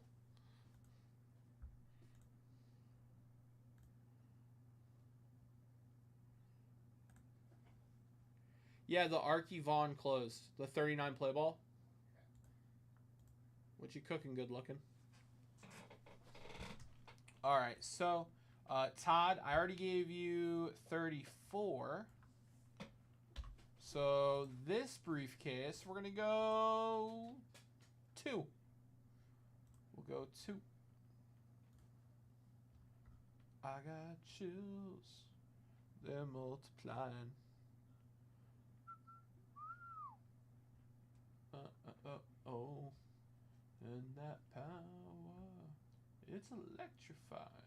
Yeah, the Archie Vaughn closed. The 39 play ball. What you cooking good looking? All right, so Todd, I already gave you 34. So this briefcase, we're gonna go 2. We'll go 2. I got chills. They're multiplying. Oh, and that power, it's electrifying.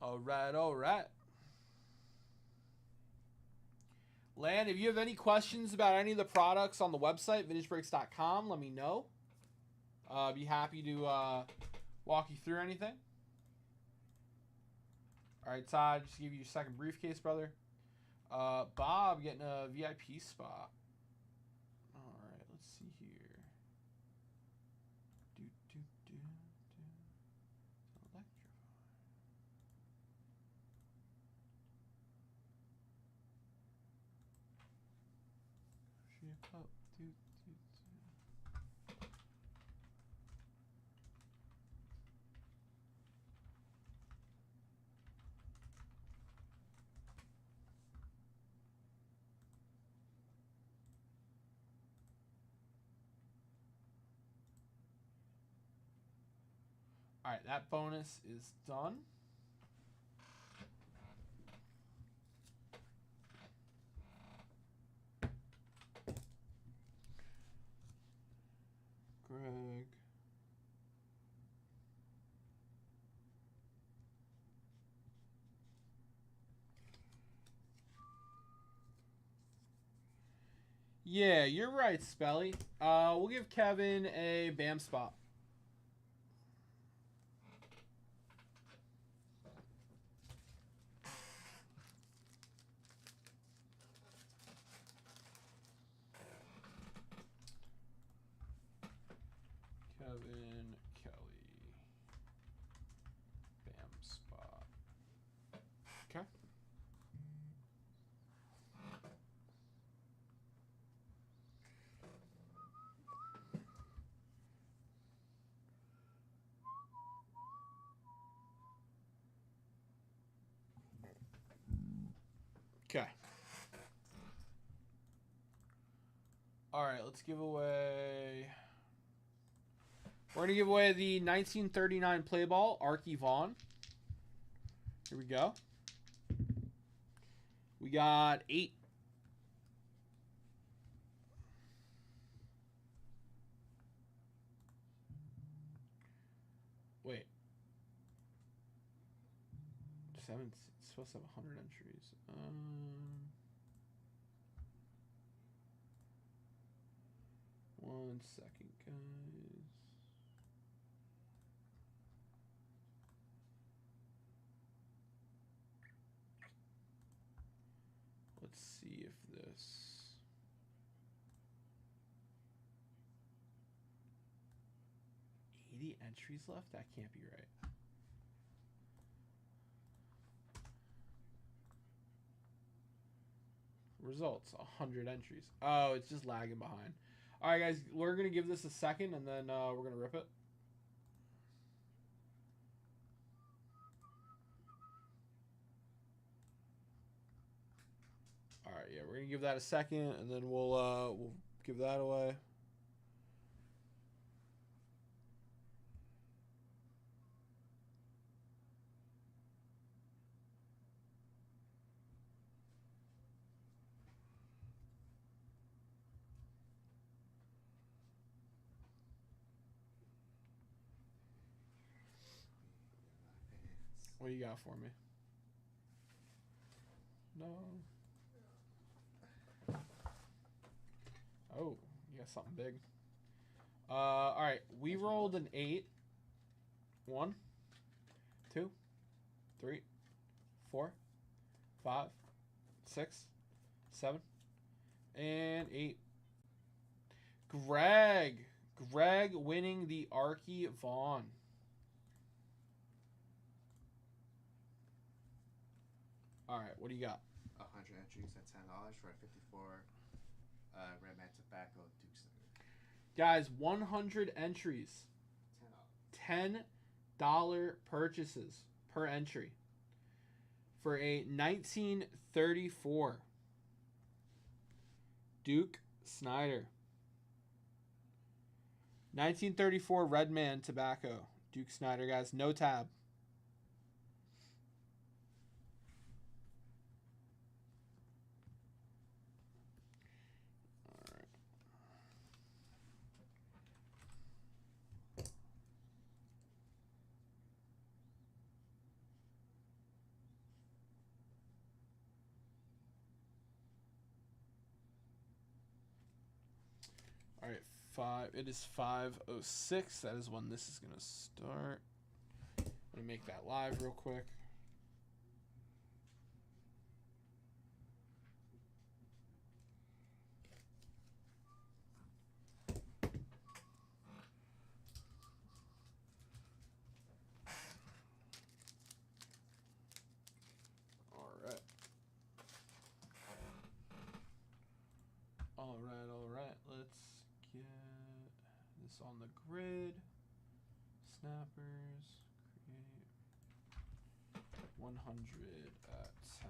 All right. Lan, if you have any questions about any of the products on the website, vintagebreaks.com, let me know. Be happy to walk you through anything. All right, Todd, just give you your second briefcase, brother. Bob getting a VIP spot. All right, let's see here. Electrify. Ship up. All right, that bonus is done. Greg. Yeah, you're right, Spelly. We'll give Kevin a BAM spot. Kevin Kelly. Okay. All right, let's give away. We're going to give away the 1939 play ball, Archie Vaughn. Here we go. We got 8. Wait. 7. It's supposed to have 100 entries. 1 second, guys. Let's see if this. Entries left? That can't be right. Results 100 entries. Oh, it's just lagging behind. All right, guys, we're gonna give this a second, and then we're gonna rip it. All right, yeah, we're gonna give that a second, and then we'll give that away. What do you got for me? No. Oh, you got something big. All right, we rolled an 8. 1, 2, 3, 4, 5, 6, 7, and 8. Greg winning the Archie Vaughn. All right, what do you got? 100 entries at $10 for a 54 Redman Tobacco Duke Snider. Guys, 100 entries. $10 purchases per entry for a 1934 Duke Snider. 1934 Redman Tobacco Duke Snider, guys. No tab. All right, it is 5:06. That is when this is going to start. I'm going to make that live real quick. All right. Let's get this on the grid. Snappers, create 100 at $10.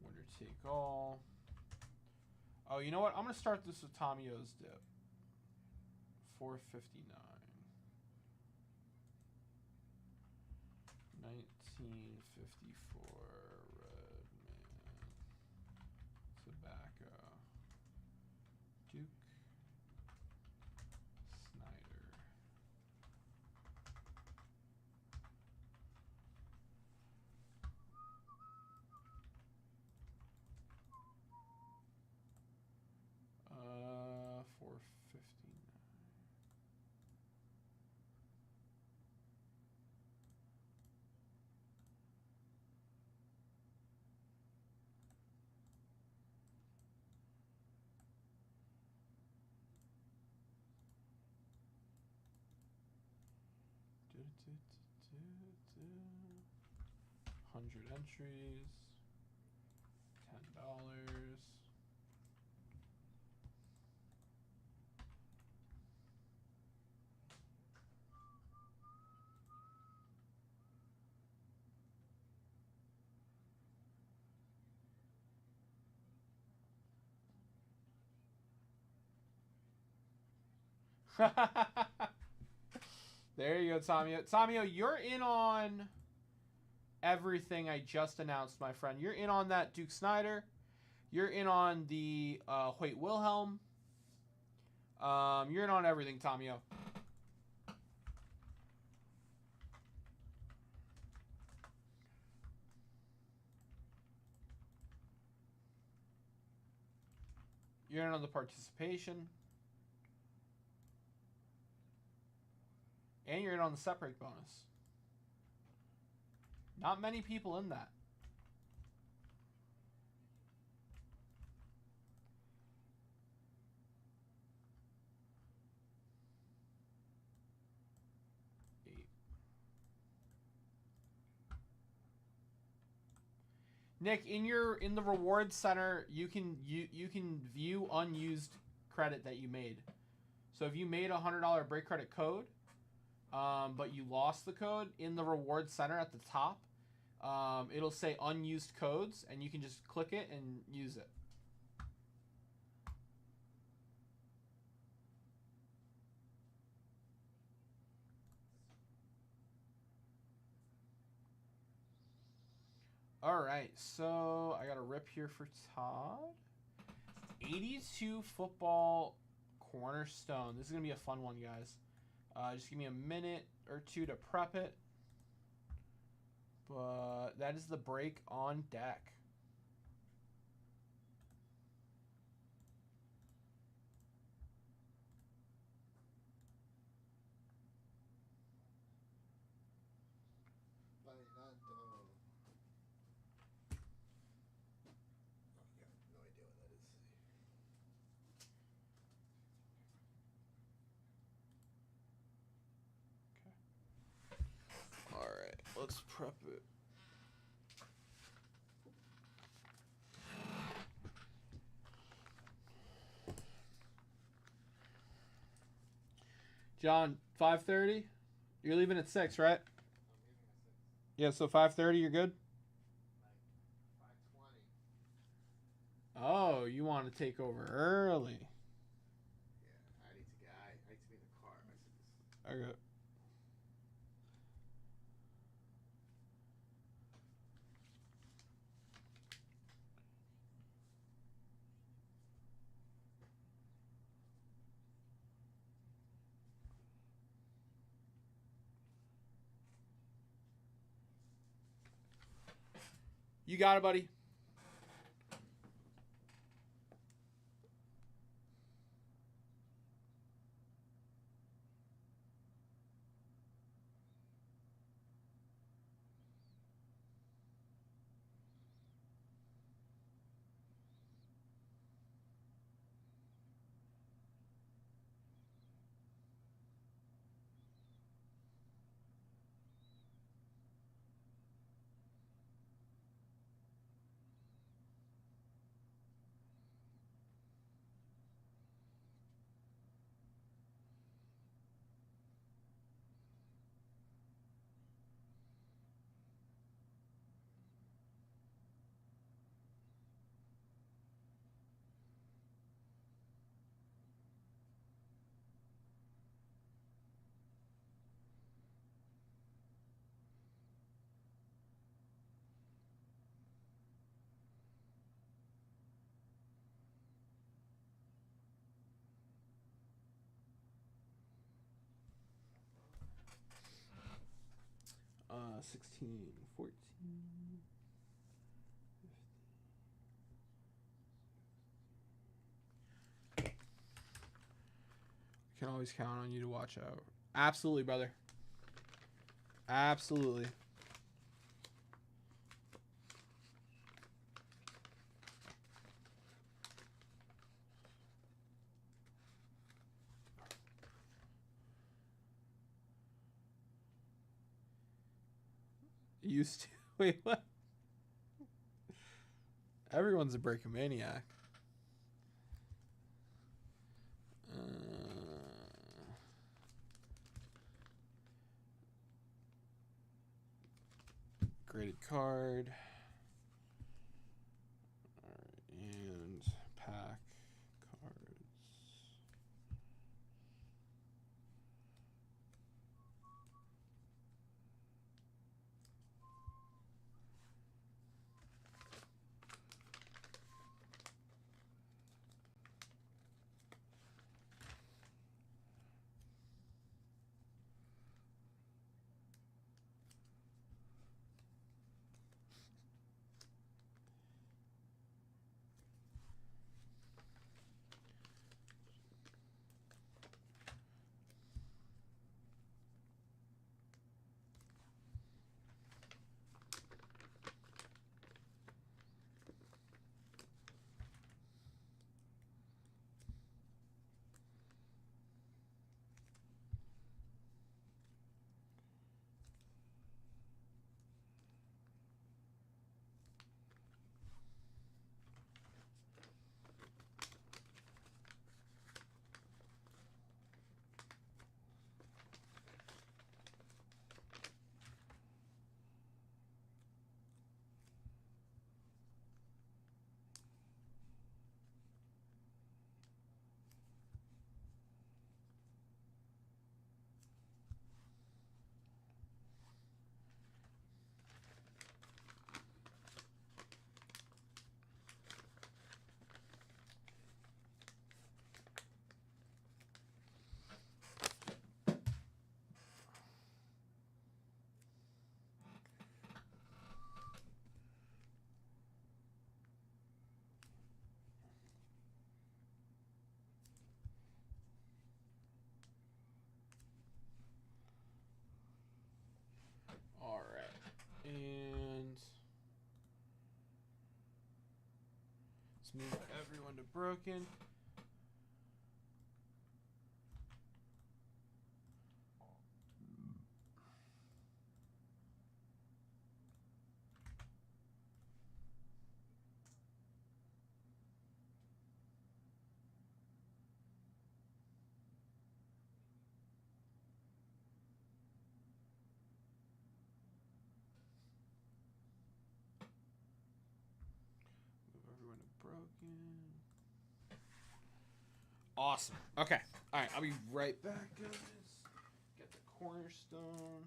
Winner take all. Oh, you know what? I'm going to start this with Tommy O's dip. 459. 1954 Redman Tobacco Duke Snider. Uh, 459. Hundred entries, $10. There you go, Tomio. Tomio, you're in on everything I just announced, my friend. You're in on that Duke Snyder. You're in on the Hoyt Wilhelm. You're in on everything, Tomio. You're in on the participation. And you're in on the set break bonus. Not many people in that. Nick, in the rewards center, you can view unused credit that you made. So if you made a $100 break credit code, but you lost the code, in the rewards center at the top, it'll say unused codes, and you can just click it and use it. All right, so I got a rip here for Todd. 82 football cornerstone. This is going to be a fun one, guys. Just give me a minute or two to prep it. But that is the break on deck. Let's prep it. John, 5:30? You're leaving at 6, right? Yeah, so 5:30, you're good? 5:20. Oh, you want to take over early. Yeah, I need to be in the car. Okay. You got it, buddy. Uh, 16, 14. Can always count on you to watch out. Absolutely, brother. Absolutely. Used to. Wait, what? Everyone's a breakomaniac. Graded card. Alright, and pack cards. move everyone to broken. Everyone to broken. Awesome. Okay. All right. I'll be right back, guys. Get the cornerstone.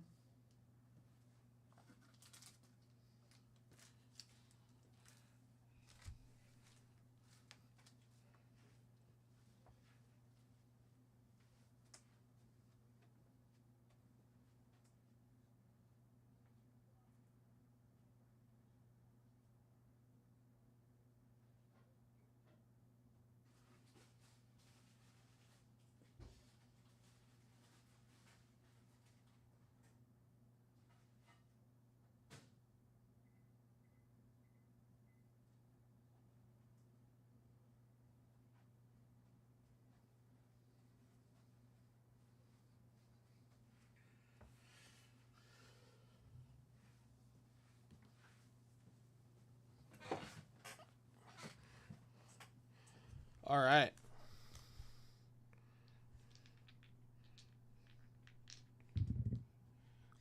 All right.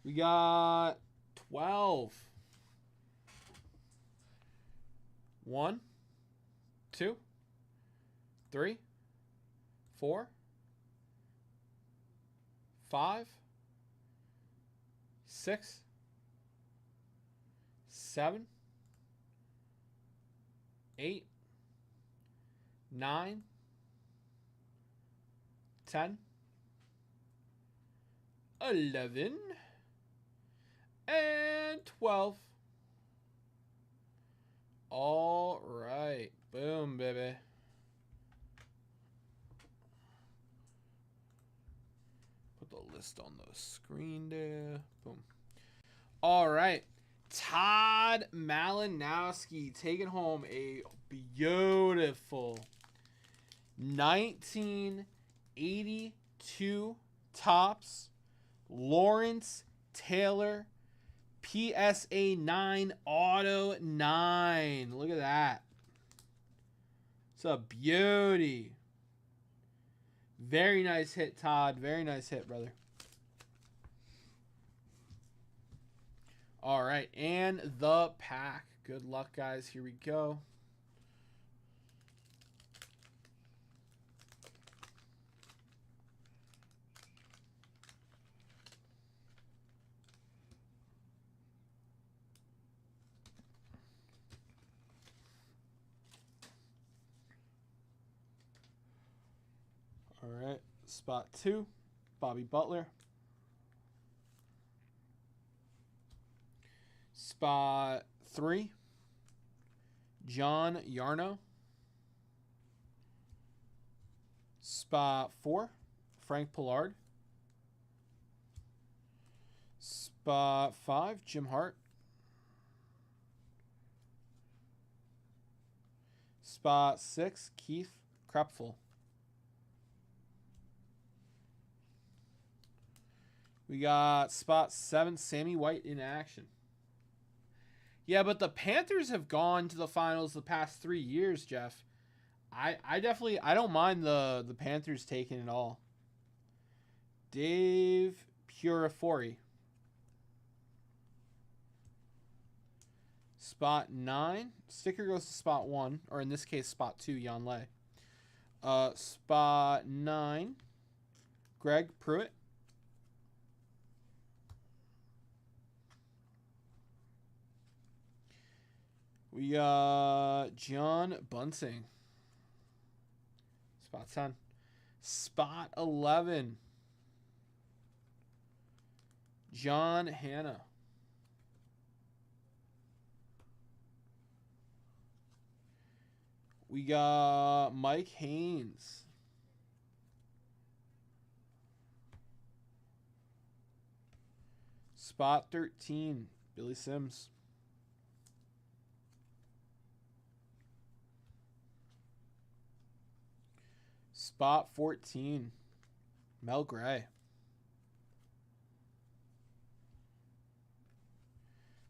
We got 12. 1, 2, 3, 4, 5, 6, 7, 8, 9, 10, 11, and 12. All right. Boom, baby. Put the list on the screen there. Boom. All right. Todd Malinowski taking home a beautiful 1982 Topps Lawrence Taylor PSA 9 Auto 9. Look at that. It's a beauty. Very nice hit, Todd. Very nice hit, brother. All right, and the pack. Good luck, guys. Here we go. All right, spot 2, Bobby Butler. Spot 3, John Yarno. Spot 4, Frank Pollard. Spot 5, Jim Hart. Spot 6, Keith Krepfel. We got spot 7, Sammy White in action. Yeah, but the Panthers have gone to the finals the past 3 years, Jeff. I definitely don't mind the Panthers taking it all. Dave Purifori. Spot 9. Sticker goes to spot 1, or in this case, spot 2, Jan Lay. Spot 9, Greg Pruitt. We got John Bunsing. Spot 10. Spot 11. John Hanna. We got Mike Haynes. Spot 13. Billy Sims. Spot 14. Mel Gray.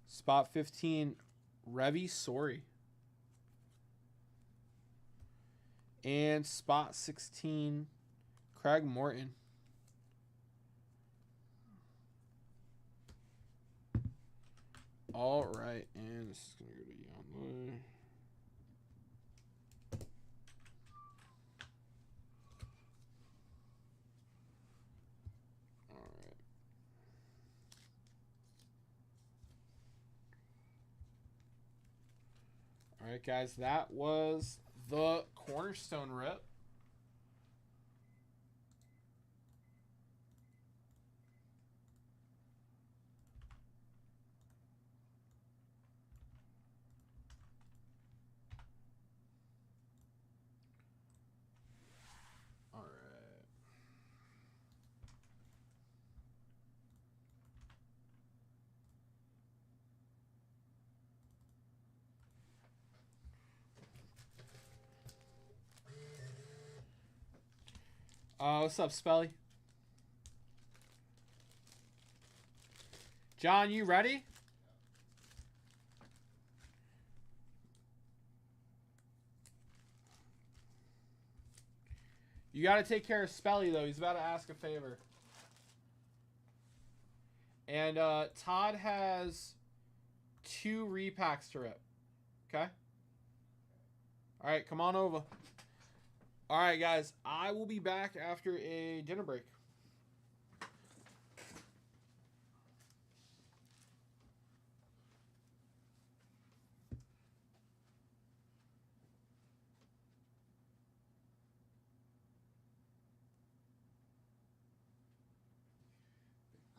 Spot 15. Revy Sori. And spot 16. Craig Morton. All right, and this is going to go to Yonley. All right. All right, guys, that was the Cornerstone rip. All right. What's up, Spelly? John, you ready? You got to take care of Spelly, though. He's about to ask a favor. And Todd has 2 repacks to rip. Okay? All right, come on over. All right, guys. I will be back after a dinner break.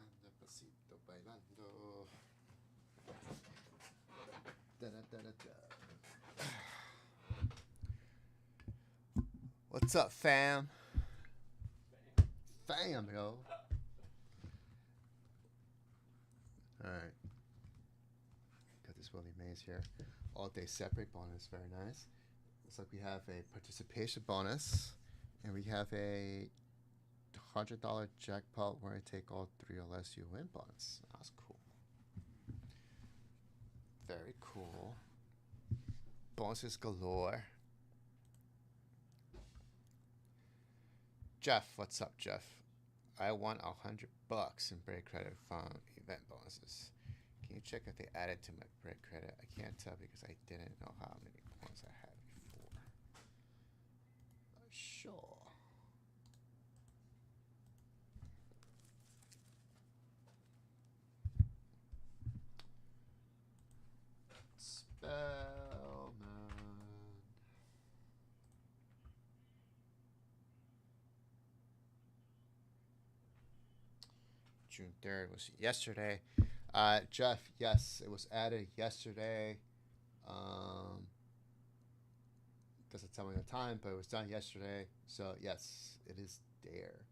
Anda pasito bailando. Da, da, da, da, da. What's up, fam? Fam, yo. Alright. Got this Willie Mays here. All day separate bonus, very nice. Looks like we have a participation bonus. And we have a $100 jackpot where I take all 3 or less you win bonus. That's cool. Very cool. Bonuses galore. Jeff, what's up, Jeff? I won $100 in break credit from event bonuses. Can you check if they added to my break credit? I can't tell because I didn't know how many points I had before. Sure. Spellman. June 3rd was yesterday. Jeff, yes, it was added yesterday. Doesn't tell me the time, but it was done yesterday. So, yes, it is there.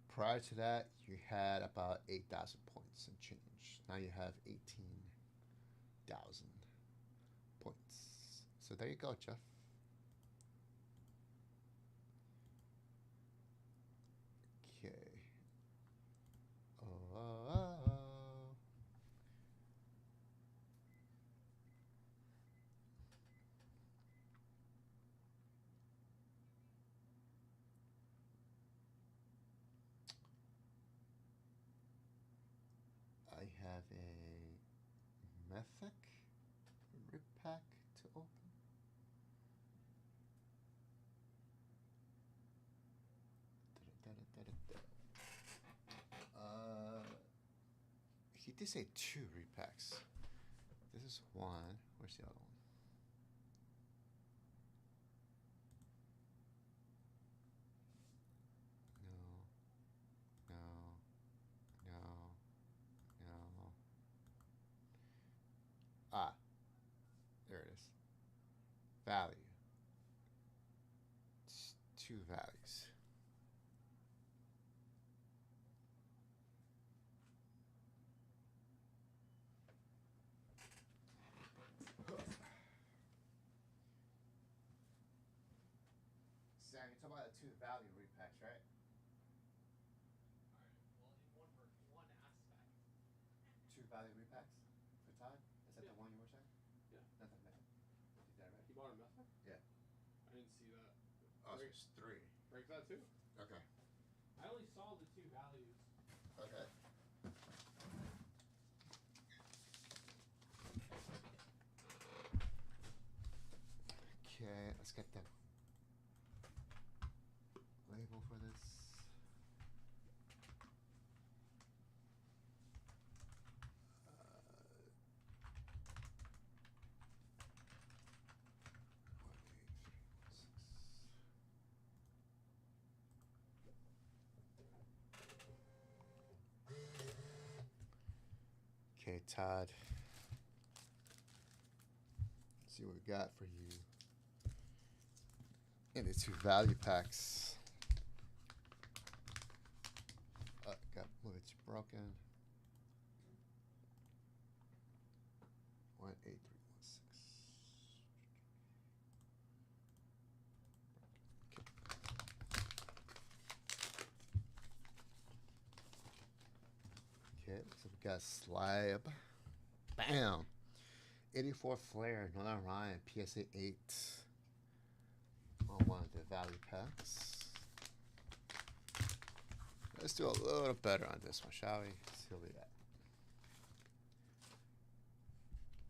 Prior to that, you had about 8,000 points and change. Now you have 18,000 points. So, there you go, Jeff. Okay. I have a Mythic rip pack to open. He did say 2 repacks. This is 1. Where's the other one? No. Ah, there it is. Value. It's 2 values. two value repacks, right? Two value repacks for Todd? Is that Yeah. the one you were saying? Yeah. Nothing mythic. You did that right? He bought a mythic? Yeah. I didn't see that. Oh, so Break, it's three. break that too. Okay. I only saw the two values. Okay. Okay, let's get the label for this. Okay, Todd. Let's see what we got for you. And the two value packs. Got move it's broken. 18316. Okay, so we got Slab. Bam! 84 Flare, Northern Ryan, PSA 8. On one of the value packs. Let's do a little better on this one, shall we? Let's see what we got.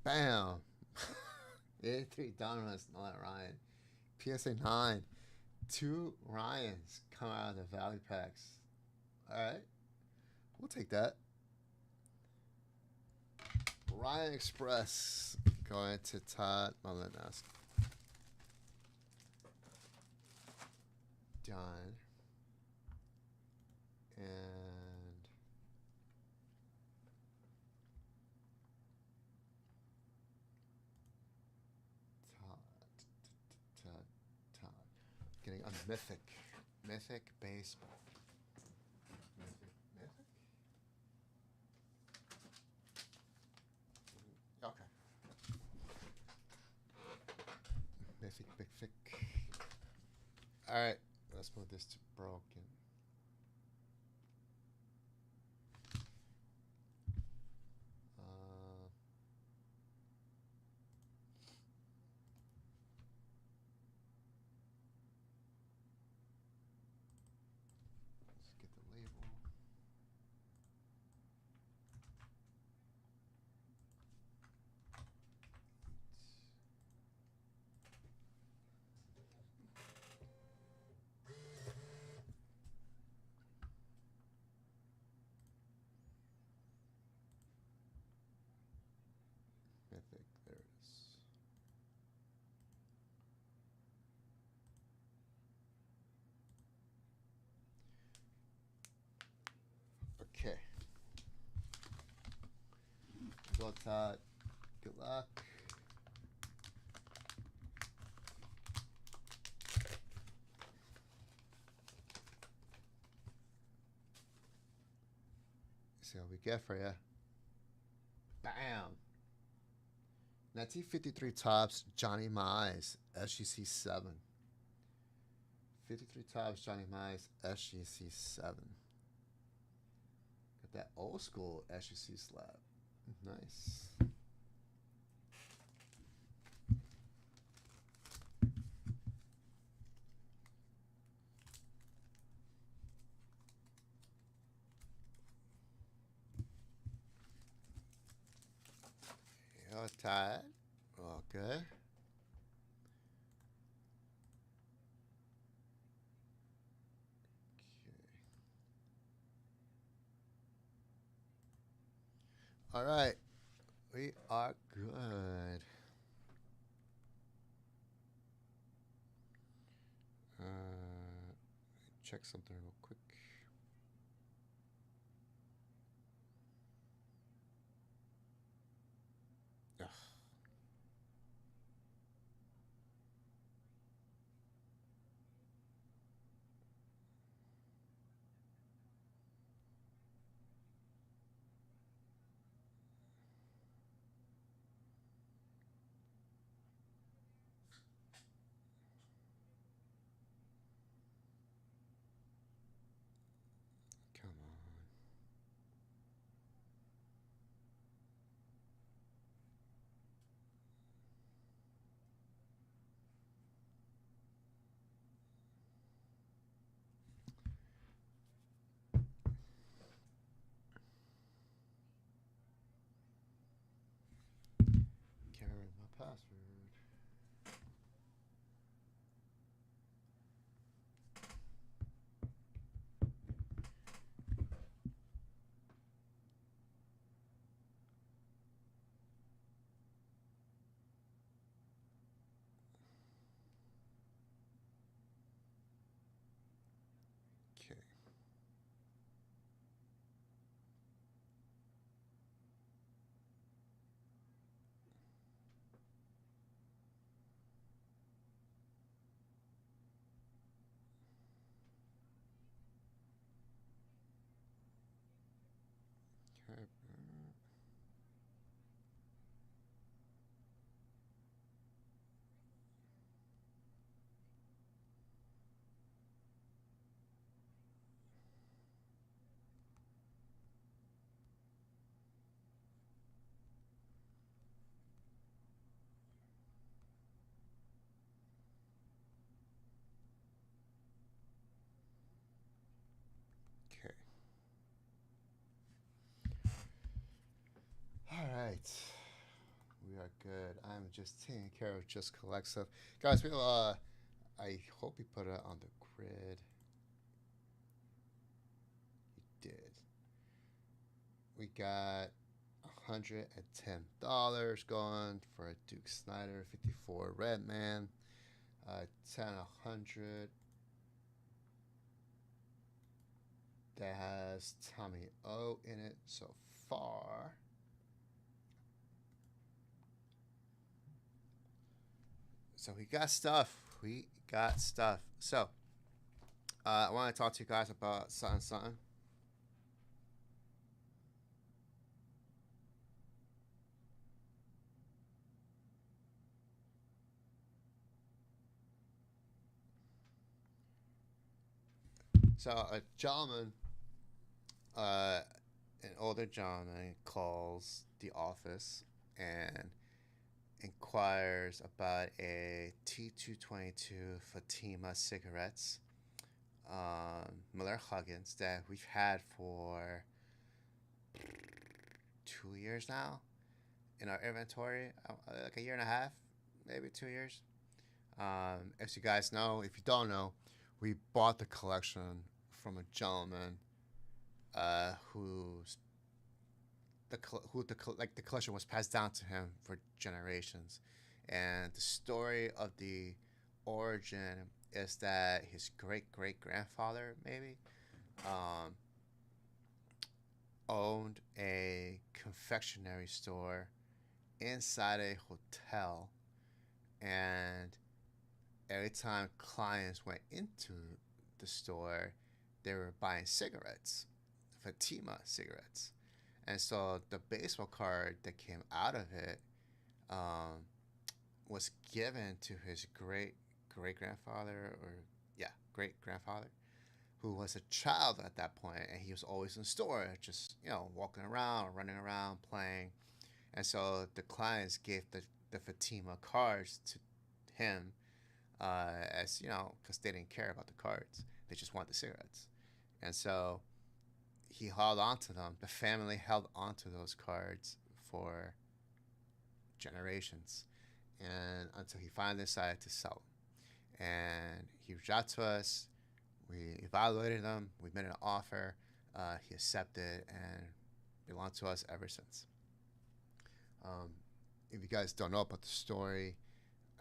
Bam! 83 Dominus, Northern Ryan, PSA 9. 2 Ryans come out of the value packs. Alright. We'll take that. Ryan Express going to Todd Molinas. Done. And Todd. Getting a mythic baseball. Mythic? Okay. Mythic, big thick. All right, let's move this to broken. Let's get the label. Mythic, there it is. Okay. Go, Todd. Good luck. See what we get for you. Bam. 1953 Topps, Johnny Mize, SGC 7. 53 Topps, Johnny Mize, SGC 7. Got that old school SGC slab. Nice. You're tired. Okay. All right. We are good. Check something real quick. Ugh. time, just taking care of just collect stuff. Guys, we I hope he put it on the grid. He did. We got $110 going for a Duke Snyder 54 Redman. 10 100 that has Tommy O in it so far. So we got stuff. So I want to talk to you guys about something. So a gentleman, an older gentleman, calls the office and inquires about a T222 Fatima cigarettes, Miller Huggins, that we've had for 2 years now in our inventory, like a year and a half, maybe 2 years. As you guys know, if you don't know, we bought the collection from a gentleman whose the collection was passed down to him for generations, and the story of the origin is that his great grandfather maybe owned a confectionery store inside a hotel, and every time clients went into the store, they were buying cigarettes, Fatima cigarettes. And so the baseball card that came out of it was given to his great grandfather, who was a child at that point, and he was always in the store, just walking around, running around, playing. And so the clients gave the Fatima cards to him, as because they didn't care about the cards, they just wanted the cigarettes. And so he held on to them. The family held on to those cards for generations, and until he finally decided to sell them. And he reached out to us. We evaluated them. We made an offer. He accepted and belonged to us ever since. If you guys don't know about the story,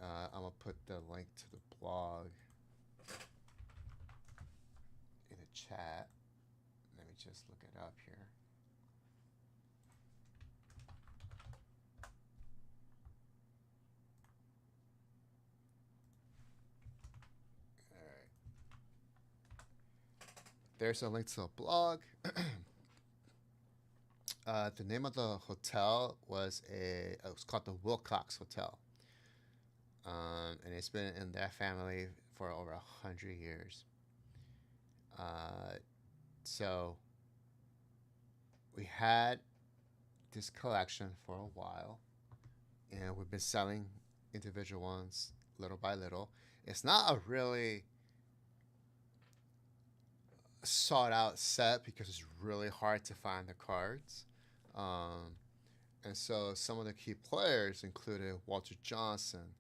I'm going to put the link to the blog in the chat. Let me just look it up here. All right. There's a link to the blog. The name of the hotel was it was called the Wilcox Hotel. And it's been in their family for over 100 years. So we had this collection for a while, and we've been selling individual ones little by little. It's not a really sought out set because it's really hard to find the cards. And so some of the key players included Walter Johnson,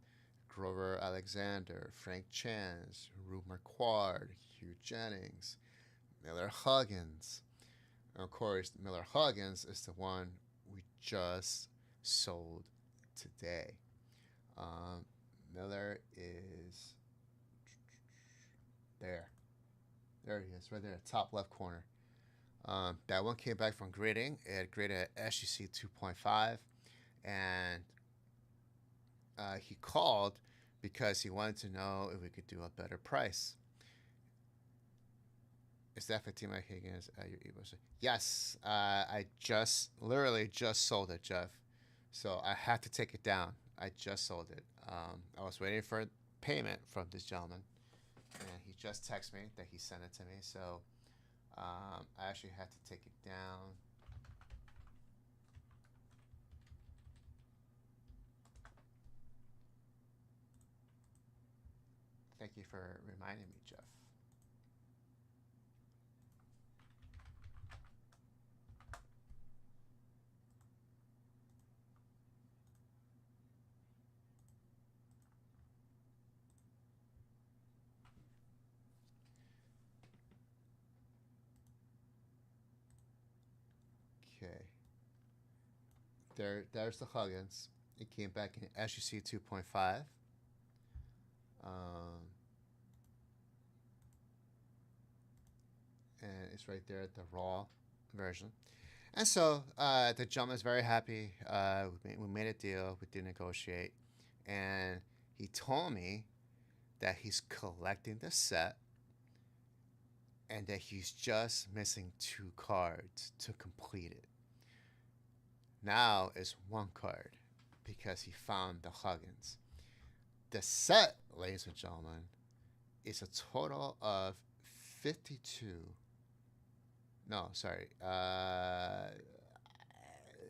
Grover Alexander, Frank Chance, Rube Marquardt, Hugh Jennings, Miller Huggins. And of course, Miller Huggins is the one we just sold today. Miller is there. There he is, right there, top left corner. That one came back from grading. It graded at SGC 2.5, and he called because he wanted to know if we could do a better price. Is that Fatima Higgins at your eBay? Yes, I literally just sold it, Jeff. So I had to take it down. I just sold it. I was waiting for payment from this gentleman, and he just texted me that he sent it to me. So I actually had to take it down. Thank you for reminding me, Jeff. Okay. There's the Huggins. It came back in SUC 2.5. And it's right there at the raw version. And so the gentleman is very happy. We made a deal. We did negotiate. And he told me that he's collecting the set and that he's just missing 2 cards to complete it. Now it's 1 card because he found the Huggins. The set, ladies and gentlemen, is a total of 52. No, sorry.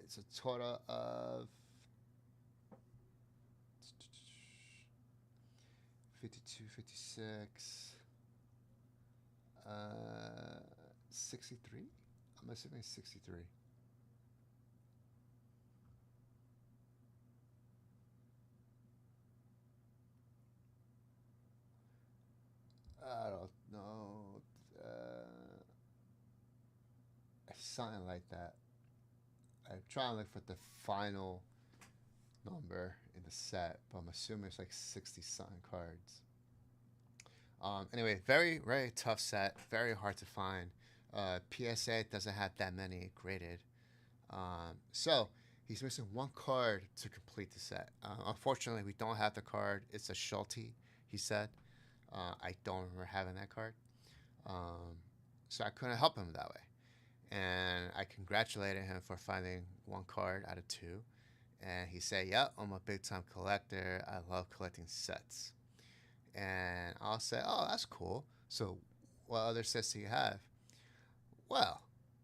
It's a total of 52, 56, 63. I'm assuming 63. I don't know. Something like that. I'm trying to look for the final number in the set, but I'm assuming it's like 60 something cards. Anyway, very, very tough set. Very hard to find. PSA doesn't have that many graded. So he's missing 1 card to complete the set. Unfortunately, we don't have the card. It's a Schulte, he said. I don't remember having that card. So I couldn't help him that way. And I congratulated him for finding 1 card out of 2. And he said, "Yep, I'm a big time collector. I love collecting sets." And I'll say, "Oh, that's cool. So what other sets do you have?" Well,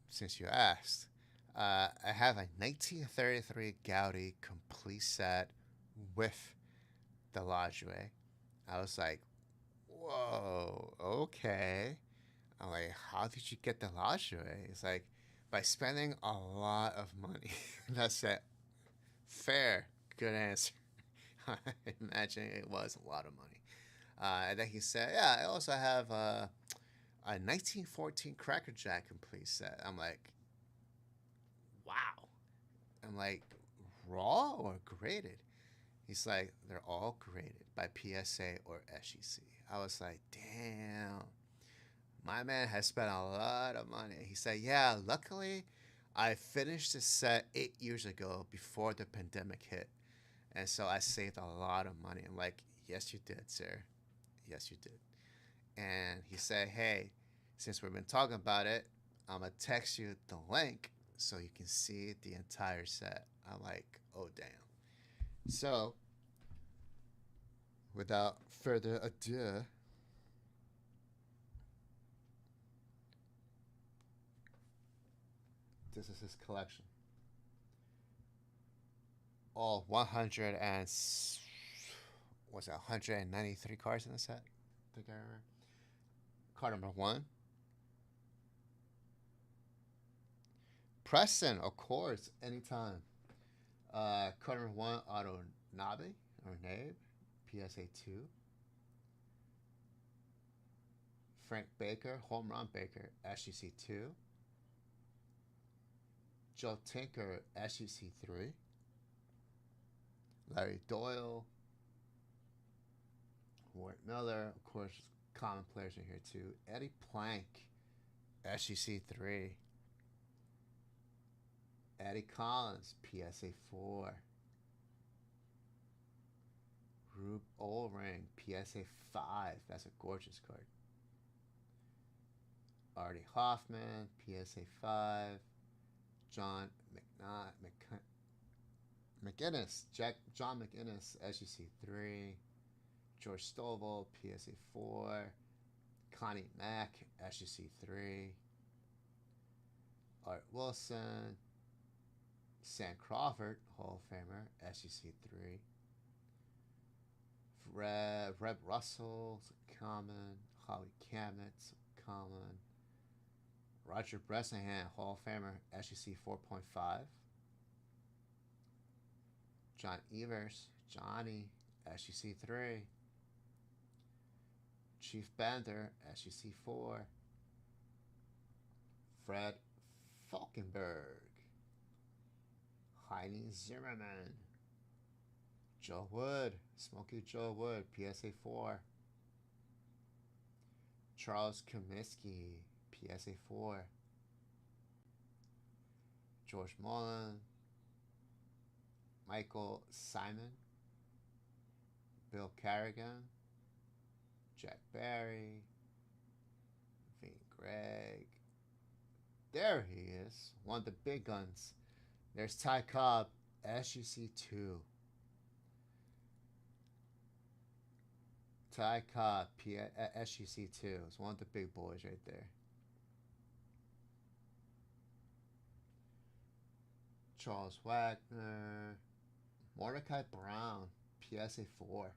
since you asked, I have a 1933 Gaudi complete set with the lingerie. I was like, whoa, okay. I'm like, how did you get the lingerie? It's like, by spending a lot of money. That's it. Fair. Good answer. I imagine it was a lot of money. And then he said, yeah, I also have a 1914 Cracker Jack complete set. I'm like, wow. I'm like, raw or graded? He's like, they're all graded by PSA or SEC. I was like, damn. My man has spent a lot of money. He said, yeah, luckily I finished this set 8 years ago before the pandemic hit. And so I saved a lot of money. I'm like, yes, you did, sir. Yes, you did. And he said, hey, since we've been talking about it, I'm going to text you the link so you can see the entire set. I'm like, oh, damn. So, without further ado, this is his collection. All 100 and what's that? 193 cards in the set. I think I remember. Card number 1. Preston, of course, anytime. Card number 1, Auto Nabe or Nabe, PSA 2. Frank Baker, Home Run Baker, SEC 2. Joe Tinker, SEC 3. Larry Doyle, Ward Miller, of course, common players in here too. Eddie Plank, SEC 3. Eddie Collins, PSA 4. Rube Ollring, PSA 5. That's a gorgeous card. Artie Hoffman, PSA 5. John McInnes, John McInnes, SEC 3. George Stovall, PSA 4. Connie Mack, SEC 3. Art Wilson. Sam Crawford, Hall of Famer, SEC 3. Reb Russell, common. Holly Kamnitz, common. Roger Bresnahan, Hall of Famer, SEC 4.5. John Evers, Johnny, SEC 3. Chief Bender, SEC 4. Fred Falkenberg, Heine Zimmerman. Joe Wood. Smokey Joe Wood. PSA 4. Charles Comiskey. PSA 4. George Mullen. Michael Simon. Bill Carrigan. Jack Barry. Vin Gregg. There he is. One of the big guns. There's Ty Cobb. SGC2. Ty Cobb. SGC2. It's one of the big boys right there. Charles Wagner. Mordecai Brown. PSA 4.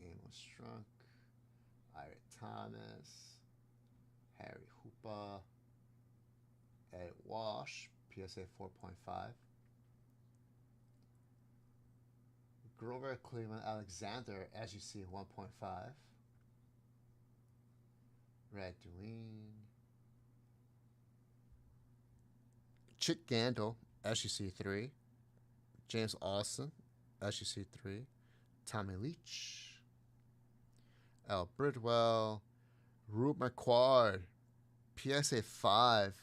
Amos Strunk. Ira Thomas. Harry Hooper. Ed Walsh. PSA 4.5. Grover Cleveland Alexander, as you see, 1.5. Red Dween. Chick Gandil, SGC3. James Austin, SGC3. Tommy Leach. Al Bridwell. Rube McQuard, PSA 5.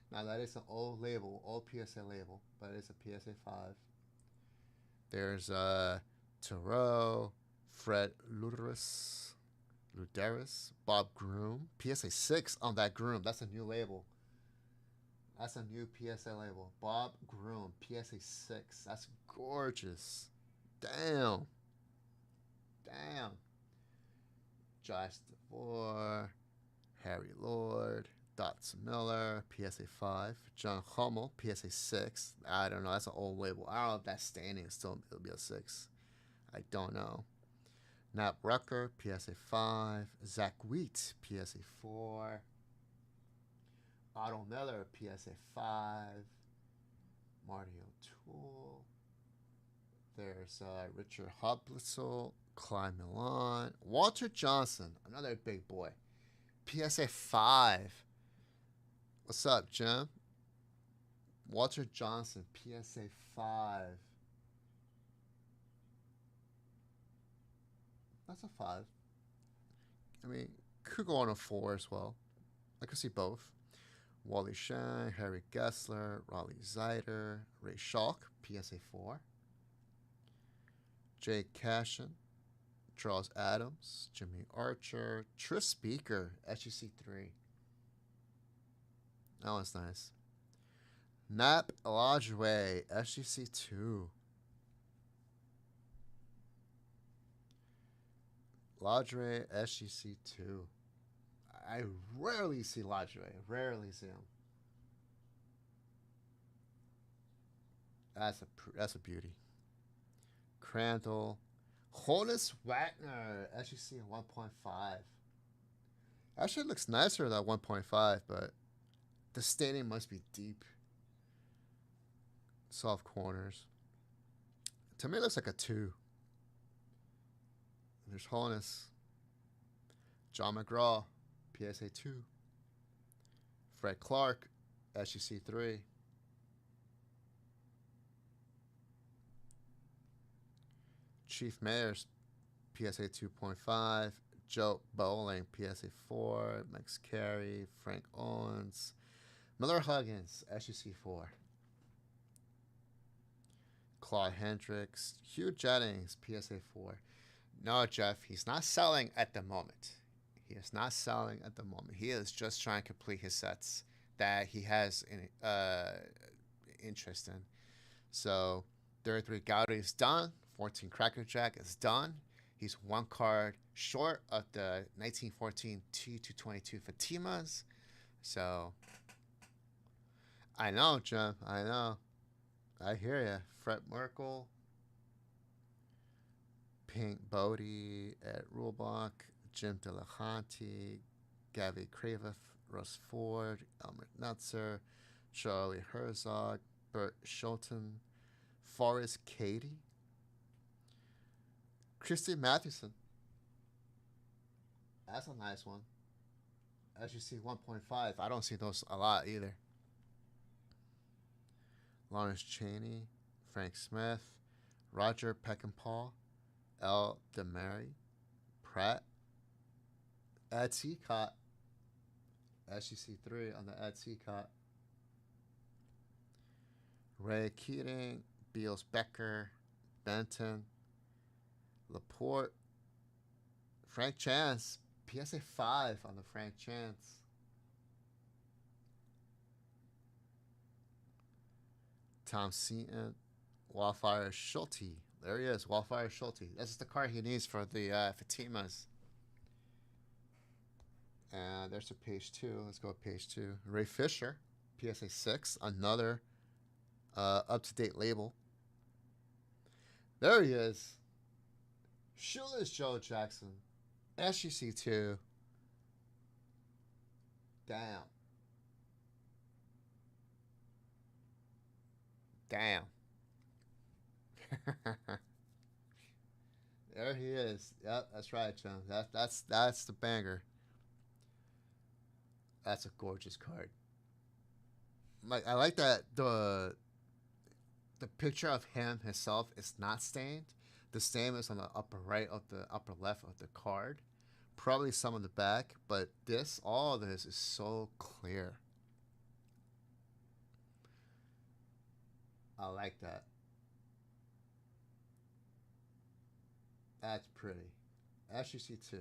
Now that is an old label, old PSA label, but it's a PSA 5. There's Thoreau, Fred Luderis, Bob Groom, PSA 6 on that Groom. That's a new label. That's a new PSA label. Bob Groom, PSA 6. That's gorgeous. Damn. Josh DeVore, Harry Lord, Dots Miller, PSA 5. John Hummel, PSA 6. I don't know. That's an old label. I don't know if that's standing. It'll be a 6. I don't know. Nat Rucker, PSA 5. Zach Wheat, PSA 4. Otto Miller, PSA 5. Marty O'Toole. There's Richard Hoblisel, Clyde Milan. Walter Johnson, another big boy. PSA 5. What's up, Jim? Walter Johnson, PSA 5. That's a 5. I mean, could go on a 4 as well. I could see both. Wally Shine, Harry Gessler, Raleigh Zeider, Ray Schalk, PSA 4. Jay Cashin, Charles Adams, Jimmy Archer, Tris Speaker, SGC 3. That one's nice. Nap Lodgeway, SGC 2. Lodgeway, SGC 2. I rarely see Lodgeway. Rarely see him. That's a beauty. Crandall. Honus Wagner, SGC 1.5. Actually, it looks nicer than 1.5, but the staining must be deep. Soft corners. To me, it looks like a 2. There's Honus. John McGraw, PSA 2. Fred Clark, SGC 3. Chief Mayers, PSA 2.5. Joe Bowling, PSA 4. Max Carey, Frank Owens. Miller Huggins, SGC 4. Claude Hendricks. Hugh Jennings, PSA 4. No, Jeff, he's not selling at the moment. He is not selling at the moment. He is just trying to complete his sets that he has interest in. So, 33 Gaudy is done. 14 Crackerjack is done. He's one card short of the 1914 T222 Fatimas. So, I know, Jim. I know. I hear you. Fred Merkel. Pink Bodie, Ed Rulbach, Jim Delahanty, Gavi Kravoth, Russ Ford, Elmer Nutzer, Charlie Herzog, Bert Schulten, Forrest Cady, Christy Mathewson. That's a nice one. As you see, 1.5. I don't see those a lot either. Lawrence Cheney, Frank Smith, Roger Peckinpah, L. DeMary, Pratt, Ed Seacott, SGC3 on the Ed Seacott, Ray Keating, Beals Becker, Benton, Laporte, Frank Chance, PSA 5 on the Frank Chance. Tom Seaton, Wildfire Schulte. There he is, Wildfire Schulte. This is the card he needs for the Fatimas. And there's a page 2. Let's go with page 2. Ray Fisher, PSA 6, another up-to-date label. There he is. Shoeless Joe Jackson. SGC2. Damn. Damn. There he is. Yep, that's right, John. That's the banger. That's a gorgeous card. I like that the picture of him himself is not stained. The stain is on the upper right of the upper left of the card. Probably some on the back, but all of this is so clear. I like that. That's pretty. SGC2.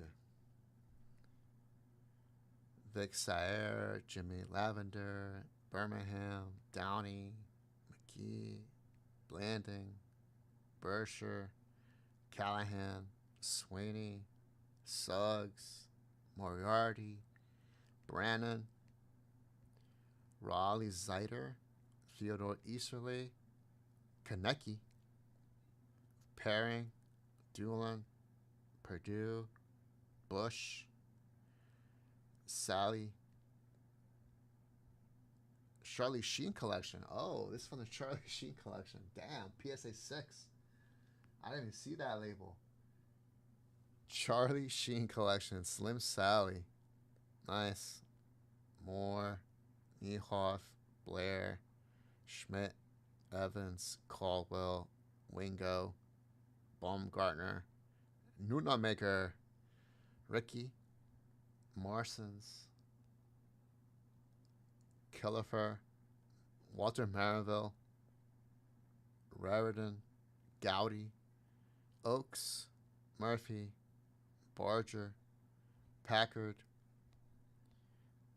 Vic Sayer, Jimmy Lavender, Birmingham, Downey, McGee, Blanding, Bersher, Callahan, Sweeney, Suggs, Moriarty, Brannon, Raleigh Zeiter, Theodore Easterly, Konecki, Paring, Doolin, Purdue, Bush, Sally, Charlie Sheen collection. Oh, this is from the Charlie Sheen collection. Damn, PSA 6. I didn't even see that label. Charlie Sheen collection. Slim Sally. Nice. Moore, Niehoff, Blair, Schmidt, Evans, Caldwell, Wingo, Baumgartner, Nunamaker, Ricky, Marsons, Killefer, Walter Maraville, Raridan, Gowdy, Oaks, Murphy, Barger, Packard,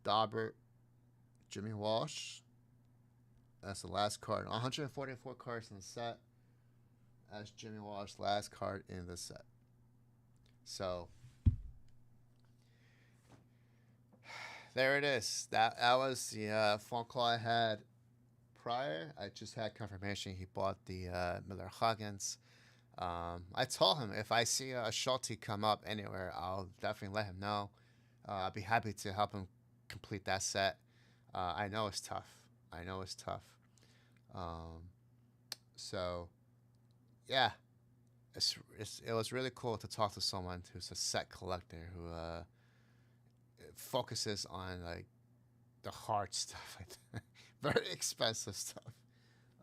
Daubert, Jimmy Walsh. That's the last card. 144 cards in the set. That's Jimmy Walsh's last card in the set. So there it is. That was the phone call I had prior. I just had confirmation he bought the Miller Huggins. I told him if I see a Schulte come up anywhere, I'll definitely let him know. I'll be happy to help him complete that set. I know it's tough. So, yeah, it was really cool to talk to someone who's a set collector who focuses on like the hard stuff, very expensive stuff.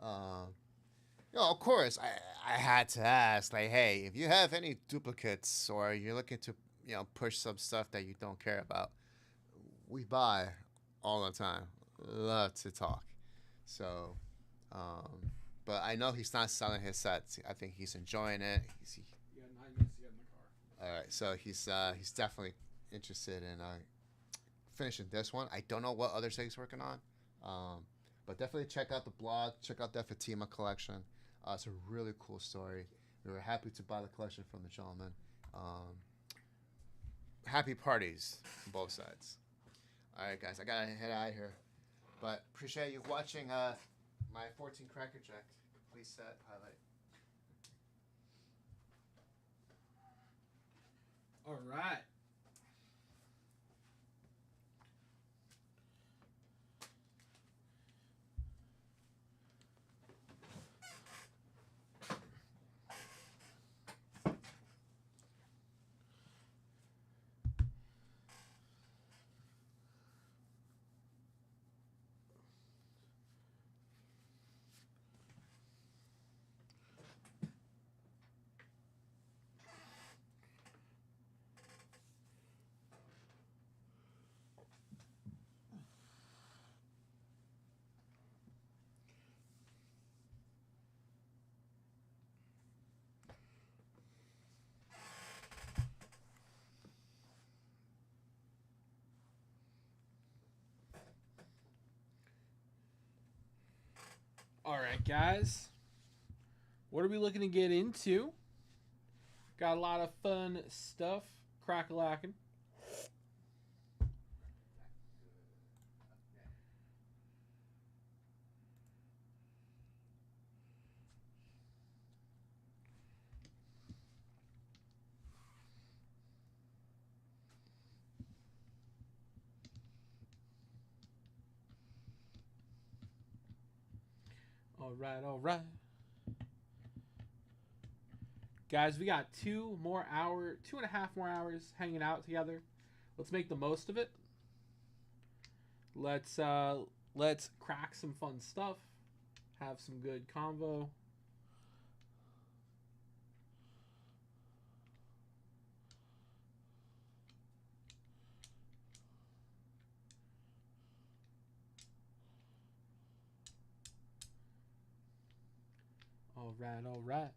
Of course, I had to ask, like, hey, if you have any duplicates or you're looking to push some stuff that you don't care about, we buy all the time. Love to talk. So, but I know he's not selling his sets. I think he's enjoying it. You got 9 minutes to get in the car. All right, so he's definitely interested in finishing this one. I don't know what other set he's working on, but definitely check out the blog. Check out that Fatima collection. It's a really cool story. We were happy to buy the collection from the gentleman. Happy parties on both sides. All right, guys, I gotta head out of here, but appreciate you watching my 14 Cracker Jack complete set highlight. All right. right, guys. What are we looking to get into? Got a lot of fun stuff. Crack-a-lackin'. All right. Guys, we got 2.5 more hours hanging out together. Let's make the most of it. Let's crack some fun stuff. Have some good convo. All right.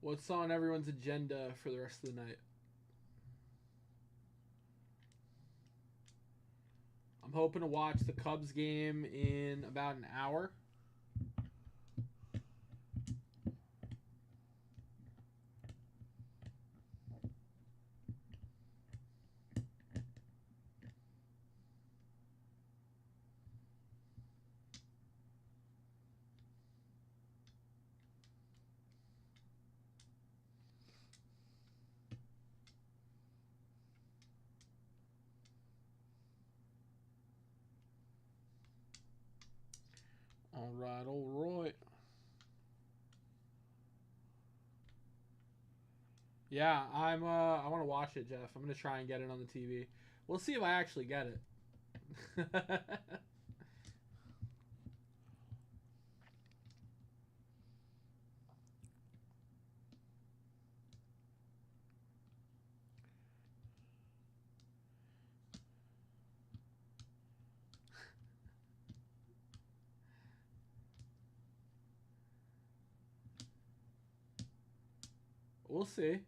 What's on everyone's agenda for the rest of the night? I'm hoping to watch the Cubs game in about an hour. All right. Yeah, I want to watch it, Jeff. I'm going to try and get it on the TV. We'll see if I actually get it. We'll see.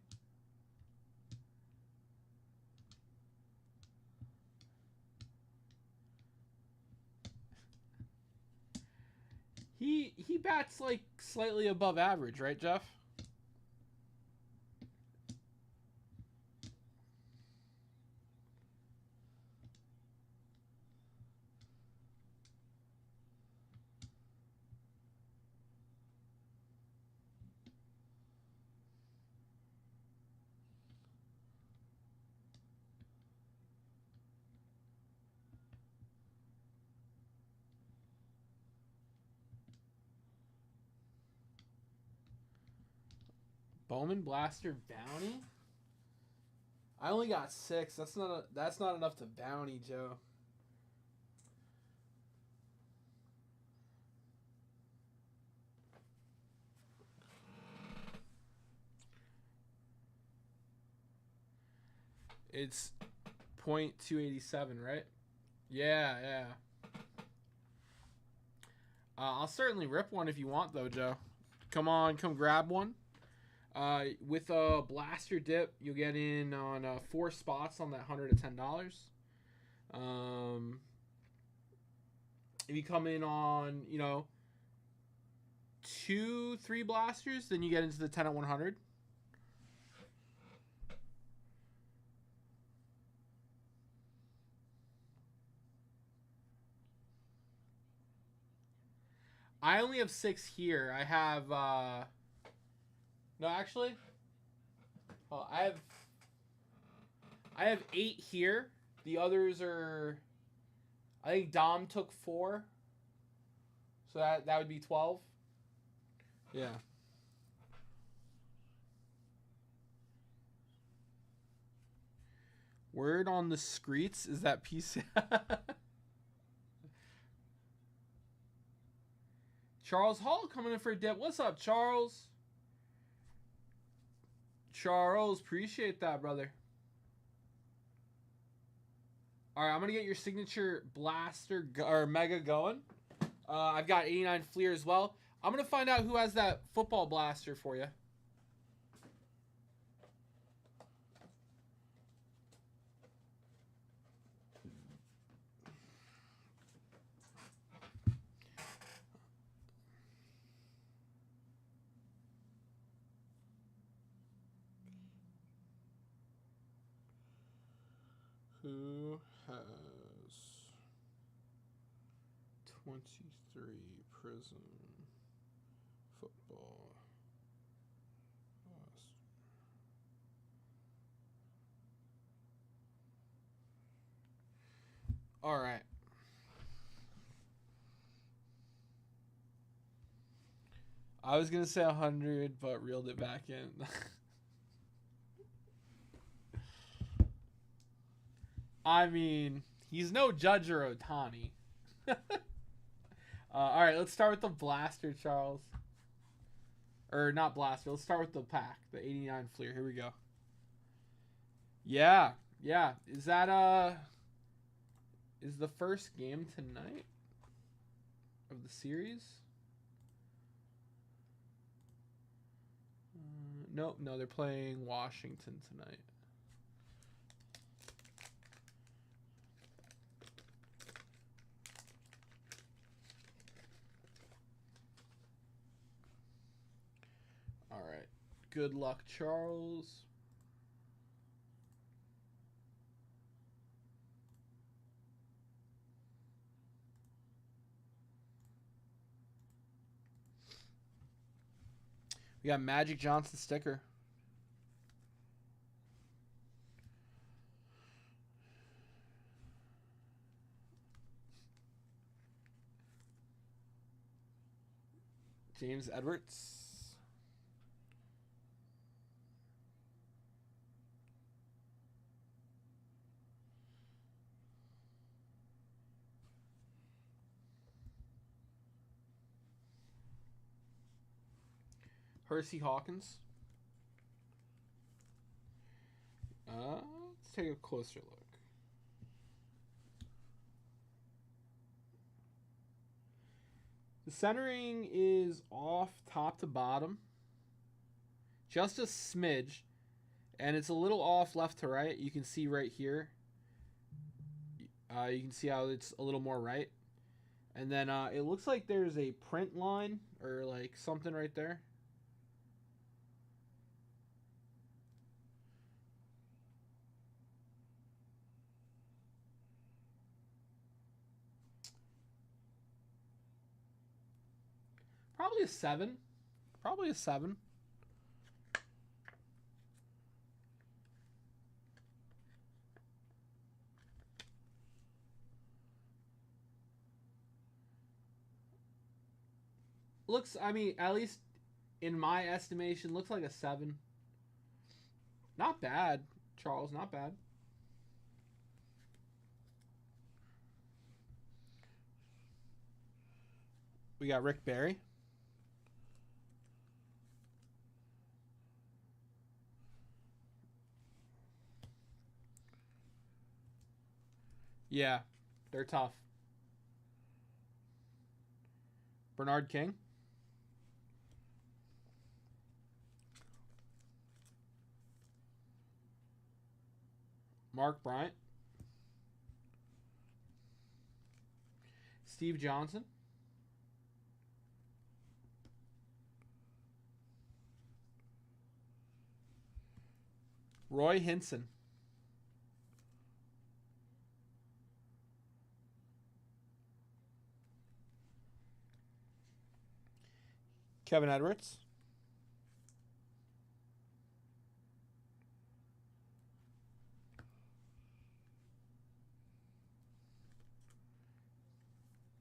He bats like slightly above average, right, Jeff? Bowman Blaster bounty? I only got 6. That's not enough to bounty, Joe. It's 0.287, right? Yeah. I'll certainly rip one if you want, though, Joe. Come on, come grab one. With a blaster dip, you'll get in on 4 spots on that $100 to $10. If you come in on, 2-3 blasters, then you get into the 10 at 100. I only have 6 here. I have no, actually, I have 8 here. The others are, I think Dom took 4, so that would be 12. Yeah. Word on the streets is that PC. Charles Hall coming in for a dip. What's up, Charles? Charles, appreciate that, brother. All right, I'm going to get your signature blaster or mega going. I've got 89 Fleer as well. I'm going to find out who has that football blaster for you. Who has 23 Prism football? All right. I was going to say 100, but reeled it back in. I mean, he's no Judge or Ohtani. All right, let's start with the blaster, Charles. Or not blaster. Let's start with the pack, the 89 Fleer. Here we go. Yeah. Is that is the first game tonight of the series? No, they're playing Washington tonight. All right. Good luck, Charles. We got Magic Johnson sticker. James Edwards. Hersey Hawkins. Let's take a closer look. The centering is off top to bottom. Just a smidge. And it's a little off left to right. You can see right here. You can see how it's a little more right. And then it looks like there's a print line or like something right there. Probably a 7. Probably a 7. Looks, I mean, at least in my estimation, looks like a 7. Not bad, Charles, not bad. We got Rick Barry. Yeah, they're tough. Bernard King. Mark Bryant. Steve Johnson. Roy Hinson. Kevin Edwards.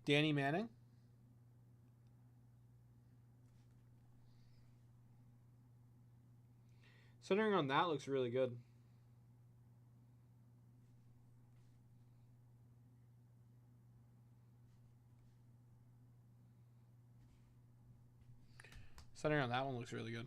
Danny Manning. Centering on that looks really good. Centering on that one looks really good.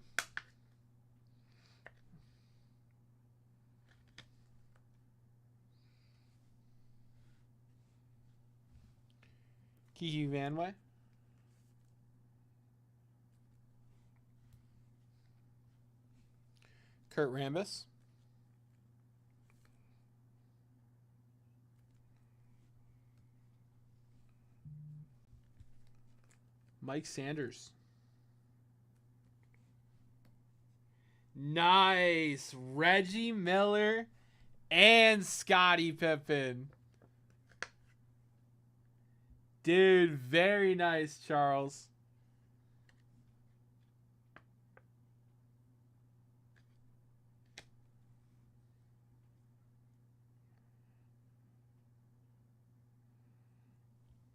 Kiki Vanway. Kurt Rambis. Mike Sanders. Nice. Reggie Miller and Scottie Pippen. Dude, very nice, Charles.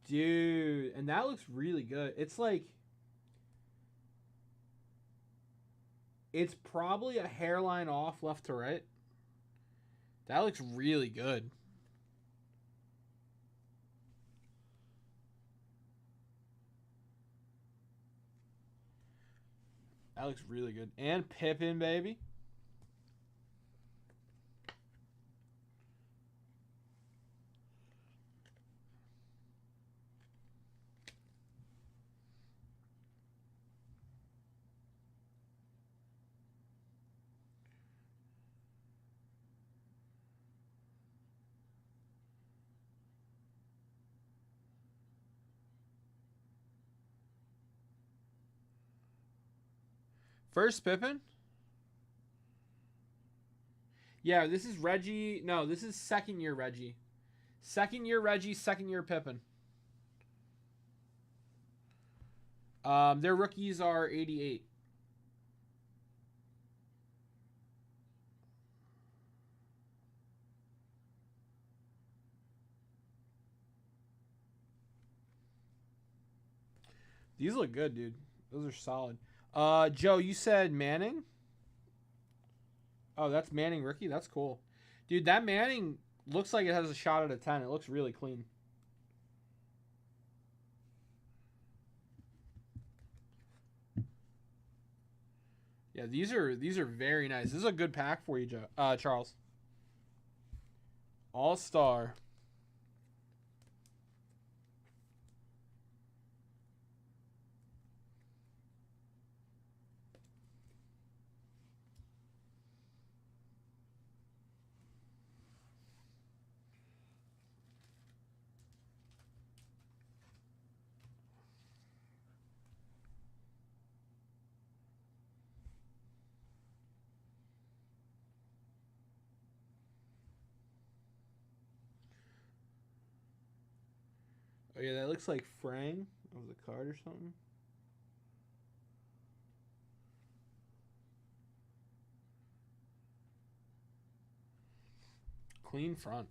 Dude, and that looks really good. It's like, it's probably a hairline off left to right. That looks really good. That looks really good. And Pippen, baby. First Pippen? Yeah, this is Reggie. No, this is second year Reggie. Second year Reggie, second year Pippen. Their rookies are 88. These look good, dude. Those are solid. Joe, you said Manning? Oh, that's Manning rookie? That's cool. Dude, that Manning looks like it has a shot at a 10. It looks really clean. Yeah, these are very nice. This is a good pack for you, Joe, Charles. All-Star. Oh, yeah, that looks like Frang of the card or something. Clean front.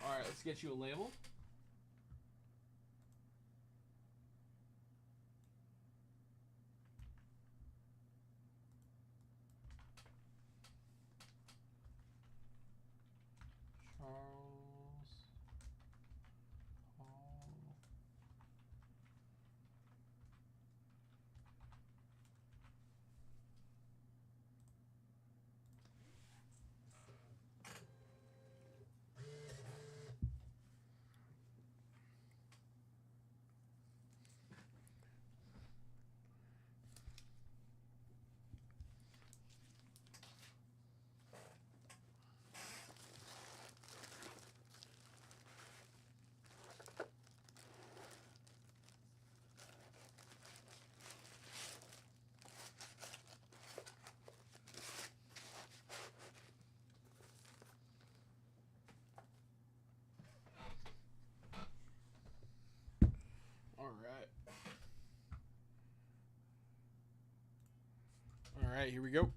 All right, let's get you a label. Charles Hall. All right, here we go.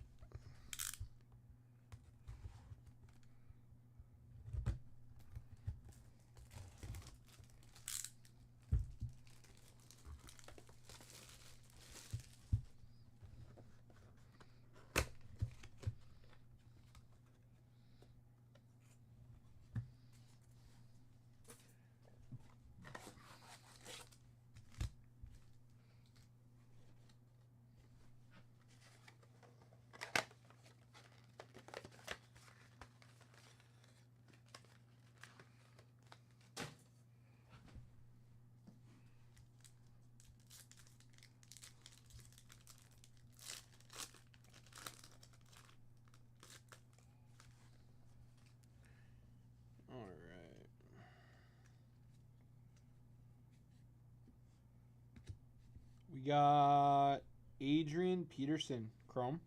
We got Adrian Peterson, Chrome.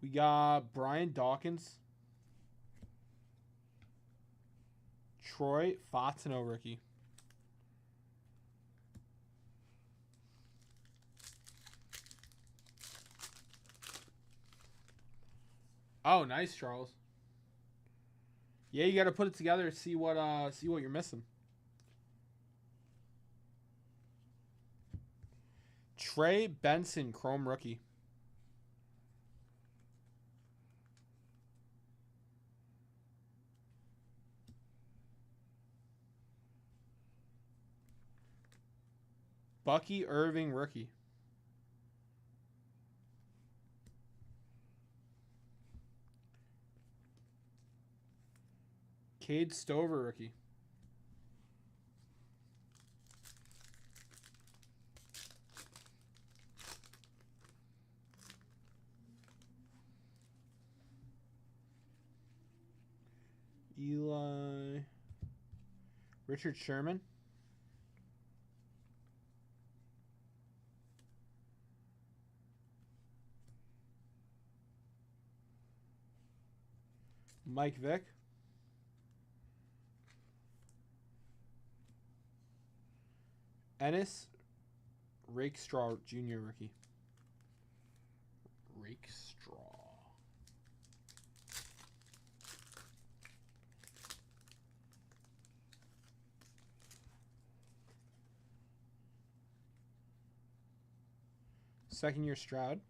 We got Brian Dawkins. Troy Fotino, rookie. Oh, nice, Charles. Yeah, you got to put it together to see what you're missing. Trey Benson, Chrome rookie. Bucky Irving, rookie. Cade Stover, rookie. Eli. Richard Sherman. Mike Vick. Ennis Rakestraw Jr. rookie. Rakestraw. Second year Stroud.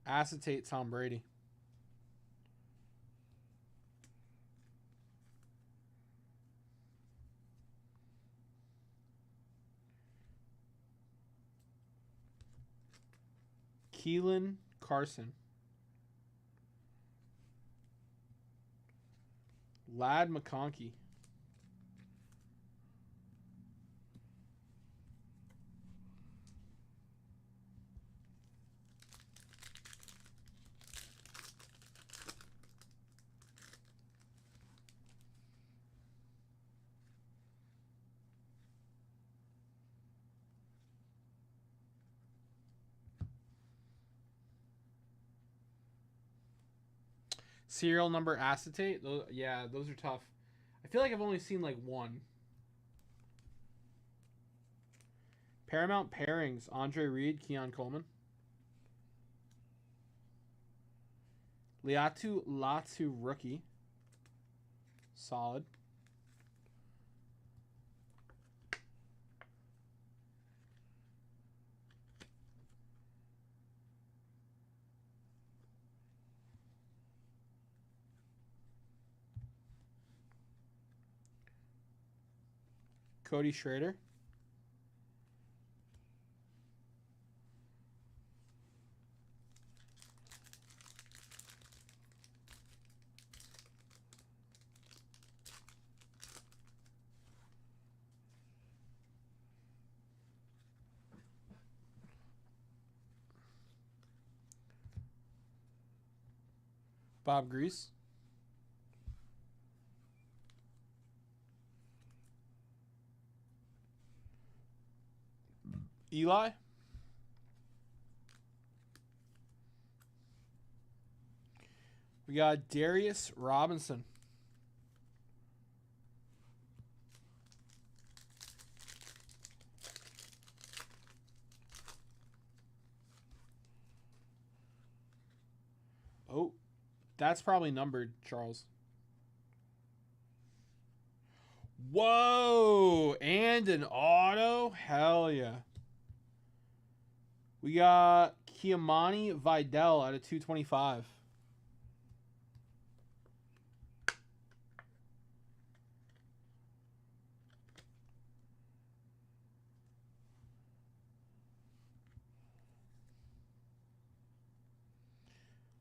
Acetate Tom Brady. Keelan Carson. Lad McConkey. Serial number acetate. Those are tough. I feel like I've only seen like one. Paramount pairings. Andre Reed, Keon Coleman. Liatu Latu rookie. Solid. Cody Schrader. Bob Grease. Eli. We got Darius Robinson. Oh, that's probably numbered, Charles. Whoa, and an auto? Hell yeah. We got Kiamani Vidal out of 225.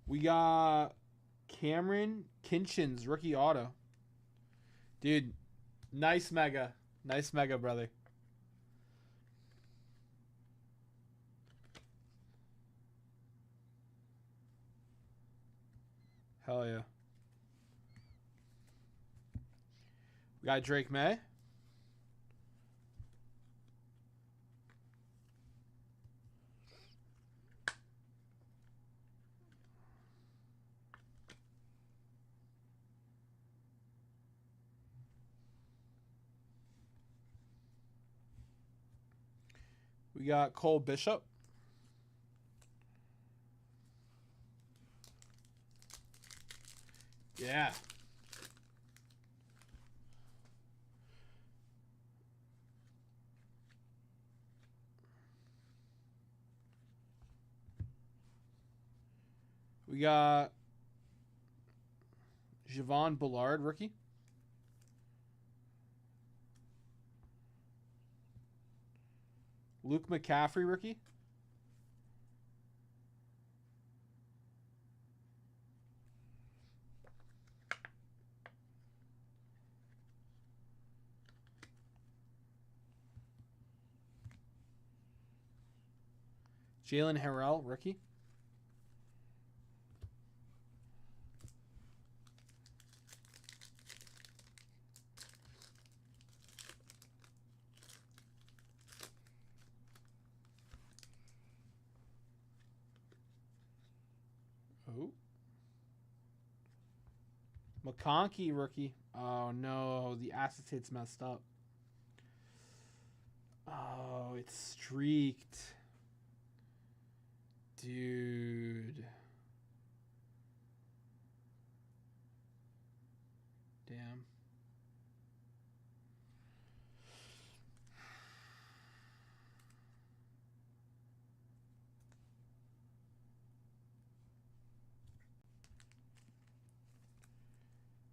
We got Cameron Kinchins, rookie auto. Dude, nice mega. Nice mega, brother. Hell yeah. We got Drake May. We got Cole Bishop. Yeah. We got Javon Bullard, rookie. Luke McCaffrey, rookie. Jalen Harrell, rookie. Oh. McConkey, rookie. Oh, no. The acetate's messed up. Oh, it's streaked. Dude. Damn.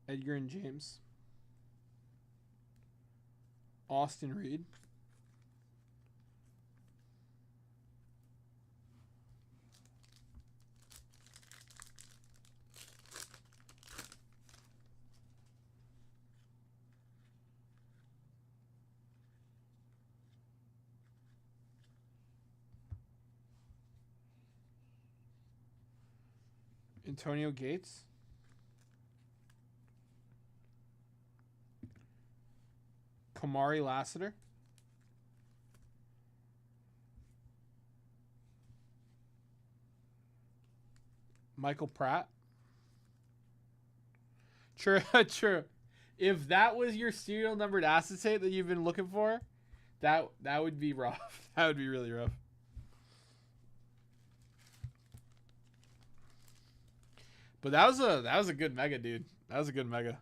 Edgar and James. Austin Reed. Antonio Gates. Kamari Lassiter. Michael Pratt. True, true. If that was your serial numbered acetate that you've been looking for, that would be rough. That would be really rough. But that was a good mega, dude. That was a good mega.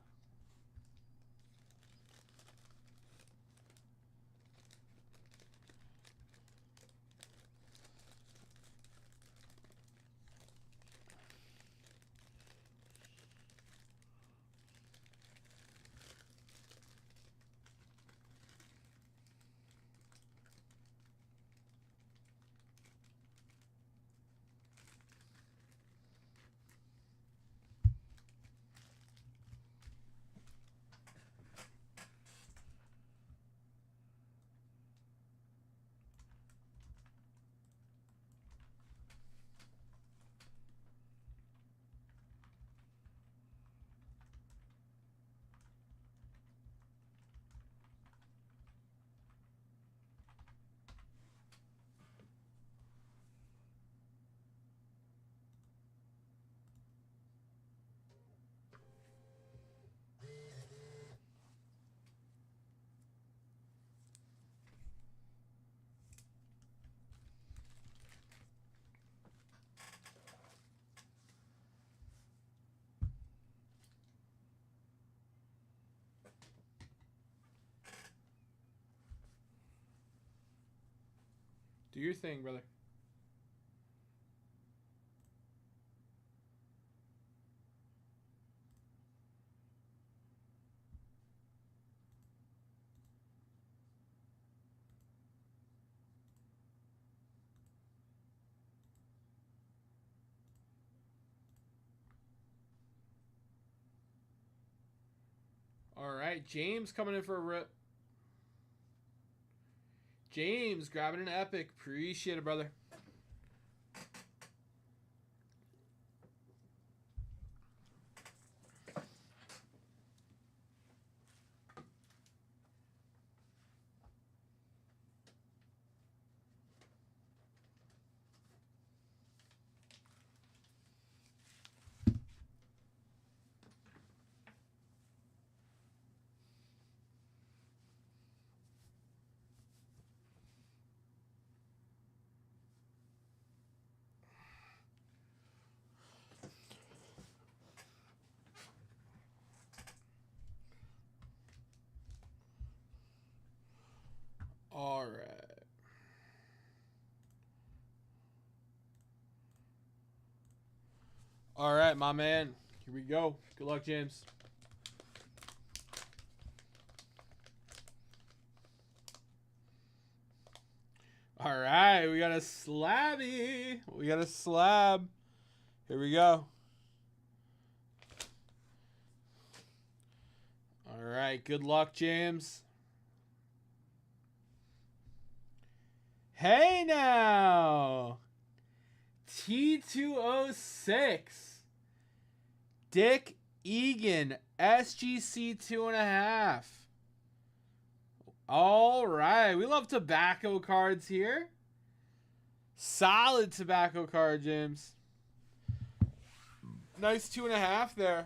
Do your thing, brother. All right, James coming in for a rip. James grabbing an epic. Appreciate it, brother. All right, my man. Here we go. Good luck, James. All right, we got a slabby. We got a slab. Here we go. All right, good luck, James. Hey now. T206. Dick Egan, SGC 2.5. All right. We love tobacco cards here. Solid tobacco card, James. Nice 2.5 there.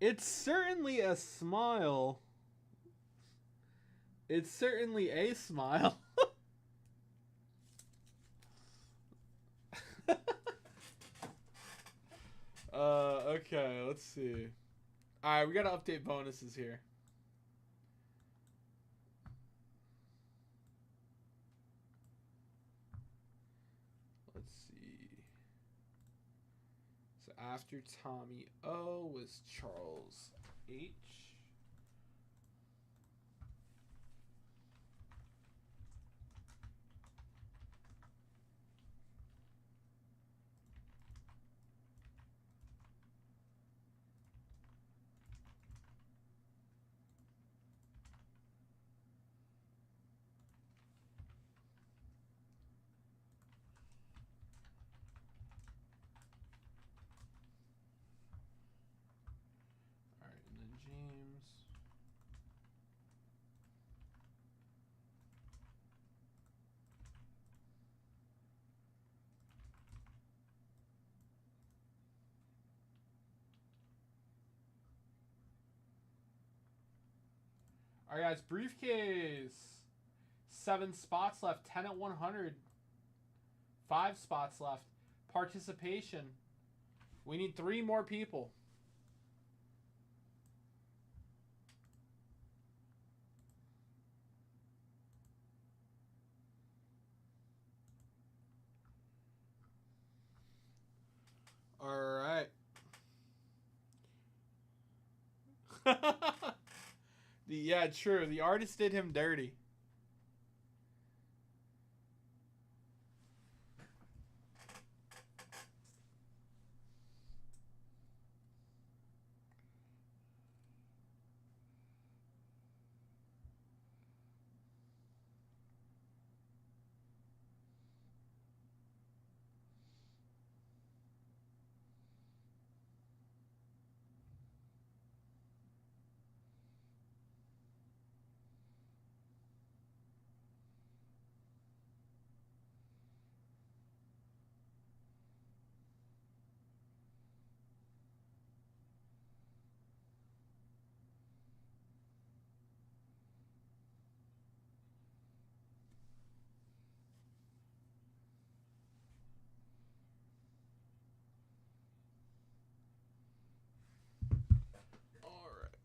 It's certainly a smile. It's certainly a smile. Okay, let's see. Alright, we gotta update bonuses here. Let's see. So after Tommy O was Charles H. Alright, and then James. Alright, guys, briefcase. 7 spots left. 10 at 100. 5 spots left. Participation. We need 3 more people. All right. Yeah, true. The artist did him dirty. All right.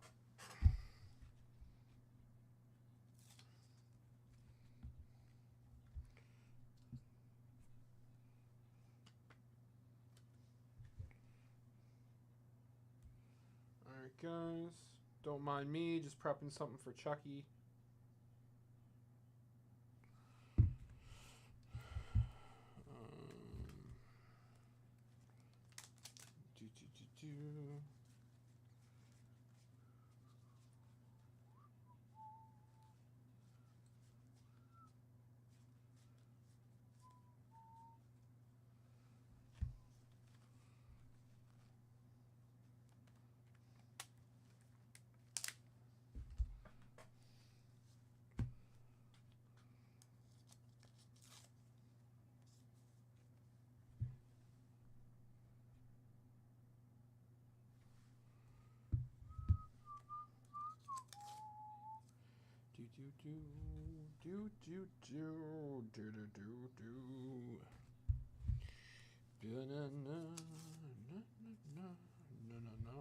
All right, guys. Don't mind me, just prepping something for Chucky. Do, do, do, do. do do do do do do do. Na na na na na na na na.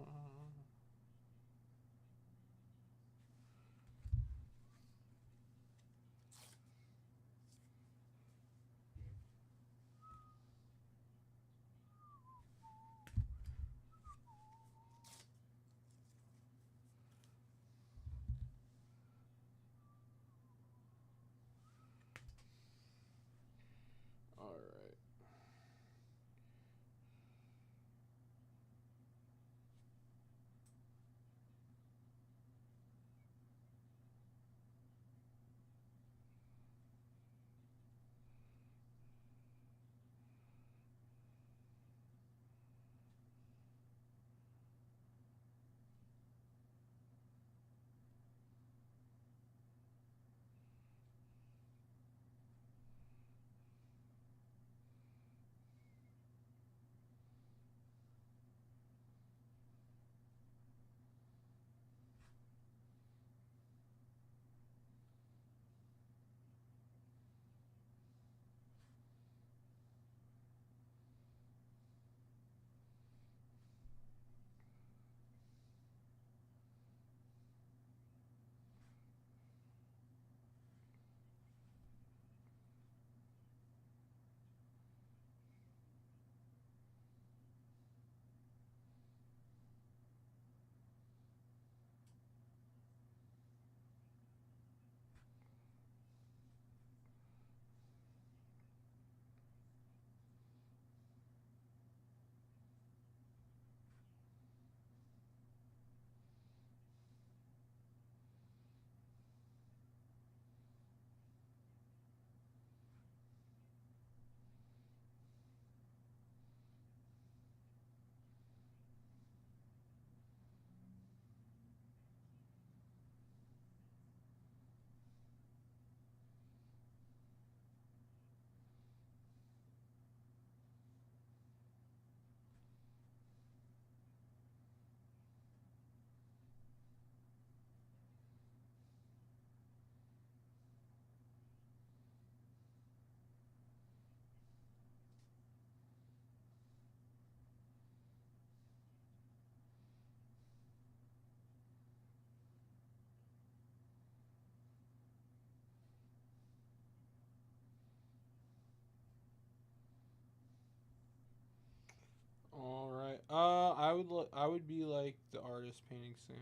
All right. All right. I would be like the artist painting Sam.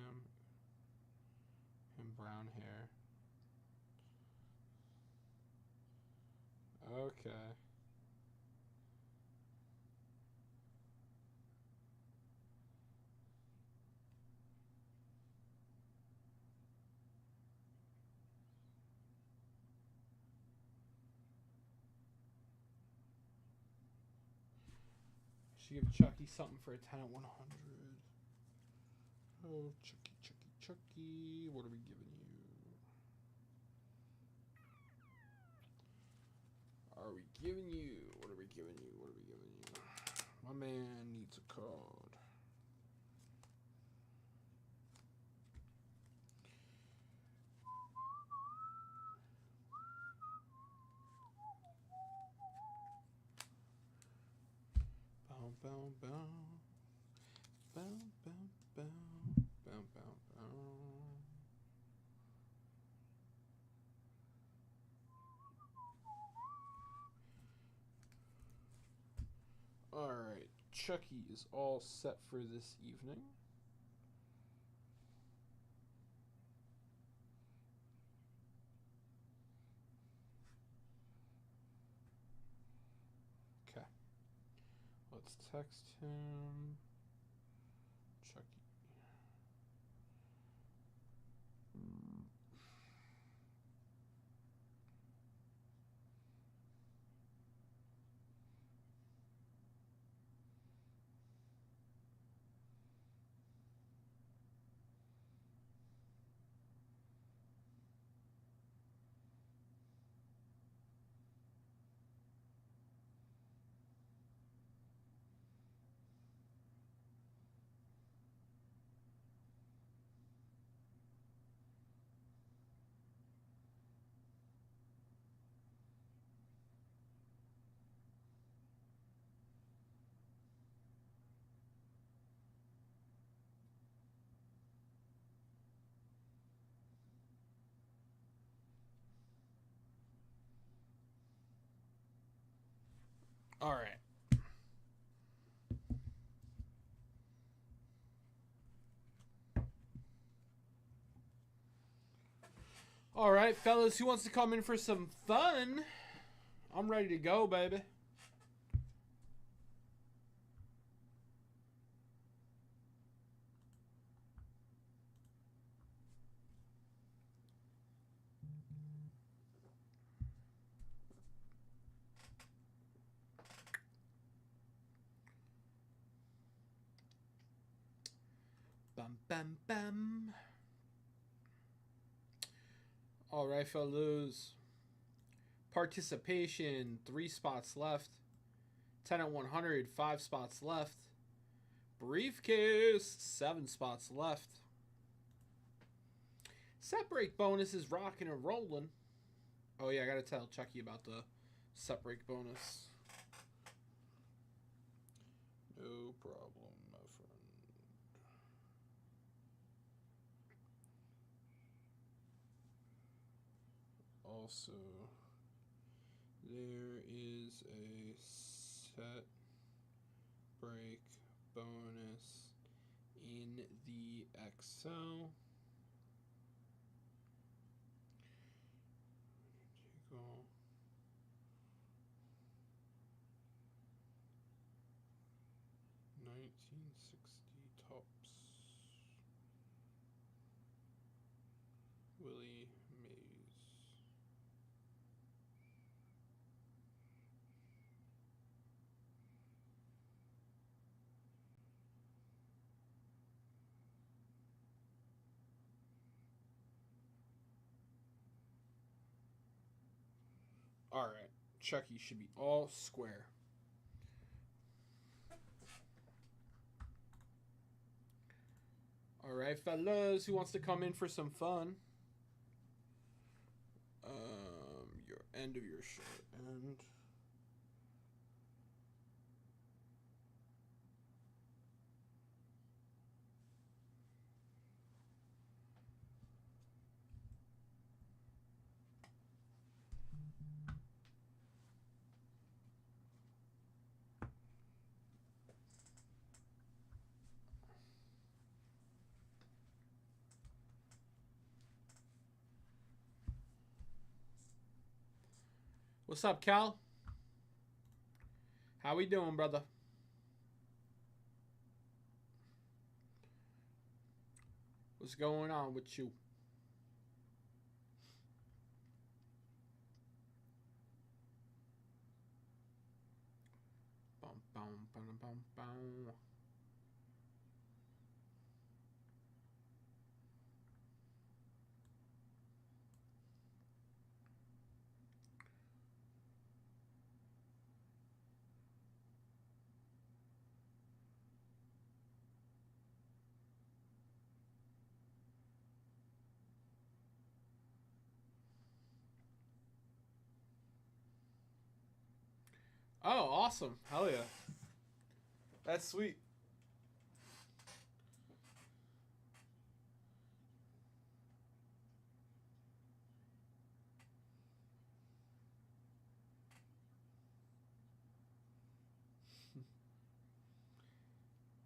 Him brown hair. Okay. Should give Chucky something for a 10 at 100. Oh, Chucky, Chucky, Chucky. What are we giving you? Are we giving you? What are we giving you? What are we giving you? My man needs a card. Bow, bow, bow. Bow, bow, bow. Bow, bow, bow. Alright, Chucky is all set for this evening. Okay. Let's text him. Chucky. All right. All right, fellas, who wants to come in for some fun? I'm ready to go, baby. Bum, bum, bum. All right, fellas. Participation, 3 spots left. 10 at 100, 5 spots left. Briefcase, 7 spots left. Set break bonus is rocking and rolling. Oh, yeah, I got to tell Chucky about the set break bonus. No problem, my friend. Also, there is a set break bonus in the Excel. Go. 1960 tops. Willie Mays. All right, Chucky should be all square. All right, fellas, who wants to come in for some fun? Your end of your shirt end. What's up, Cal? How we doing, brother? What's going on with you? Bum, bum, bum, bum, bum. Oh, awesome. Hell yeah. That's sweet.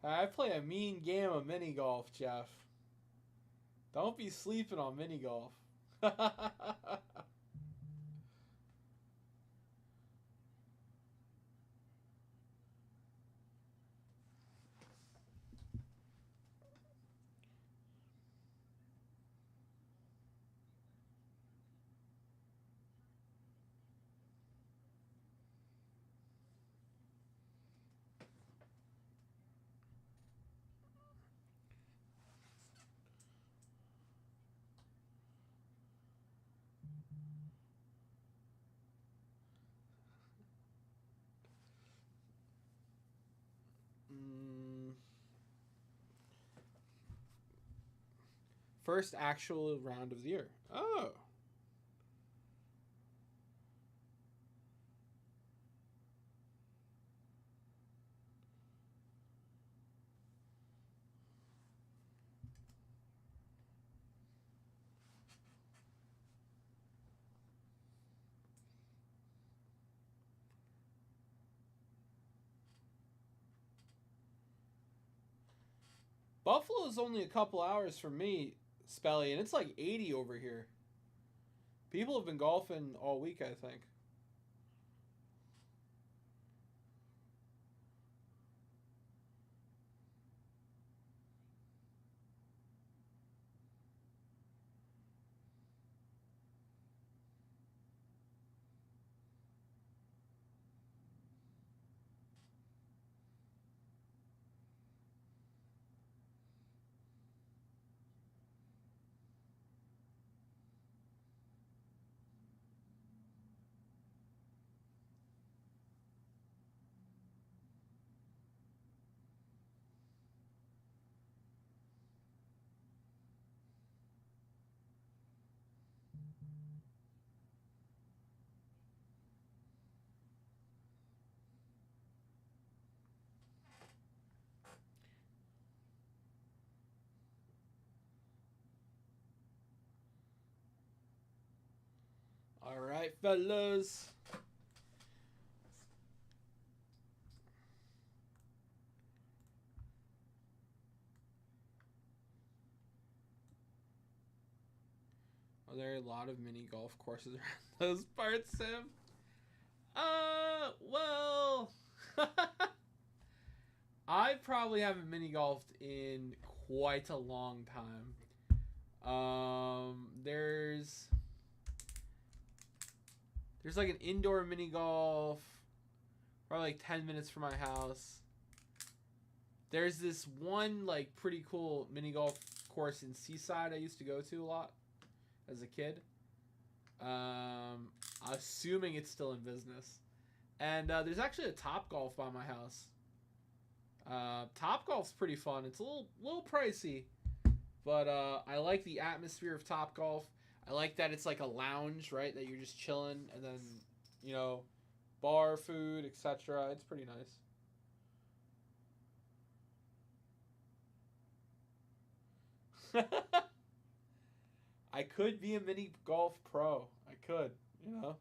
I play a mean game of mini golf, Jeff. Don't be sleeping on mini golf. First actual round of the year. Oh. Buffalo's only a couple hours from me, Spelly, and it's like 80 over here. People have been golfing all week, I think. All right, fellas. Are there a lot of mini golf courses around those parts, Sam? Well, I probably haven't mini golfed in quite a long time. There's like an indoor mini golf, probably like 10 minutes from my house. There's this one like pretty cool mini golf course in Seaside I used to go to a lot as a kid. Assuming it's still in business. And there's actually a Top Golf by my house. Top Golf's pretty fun. It's a little pricey, but I like the atmosphere of Top Golf. I like that it's like a lounge, right? That you're just chilling, and then, you know, bar, food, etc. It's pretty nice. I could be a mini golf pro. I could, you know.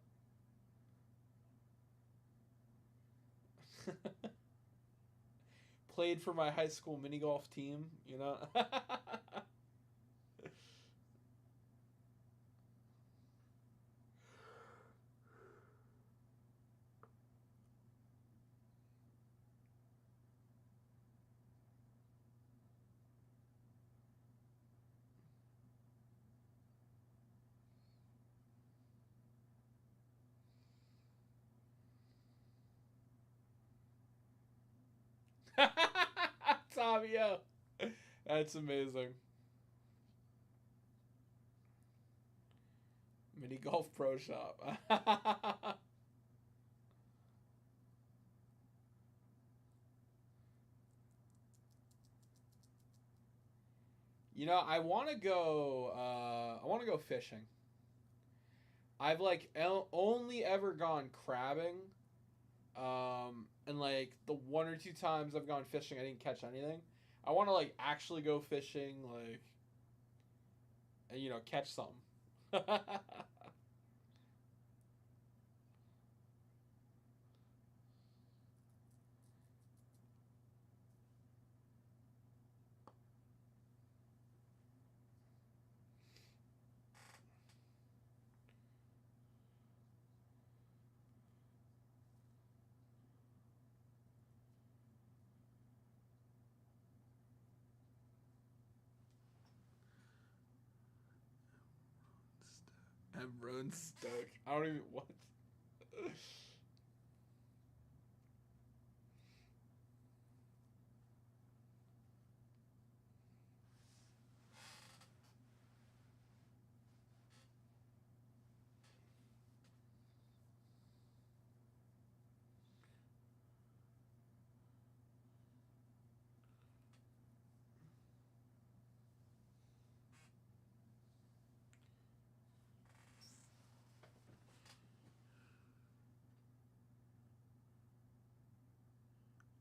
Played for my high school mini golf team, you know. Tavio. That's amazing. Mini Golf Pro Shop. You know, I want to go fishing. I've like only ever gone crabbing. And like the one or two times I've gone fishing, I didn't catch anything. I want to like actually go fishing, like, and you know, catch something. Everyone's stuck. I don't even what.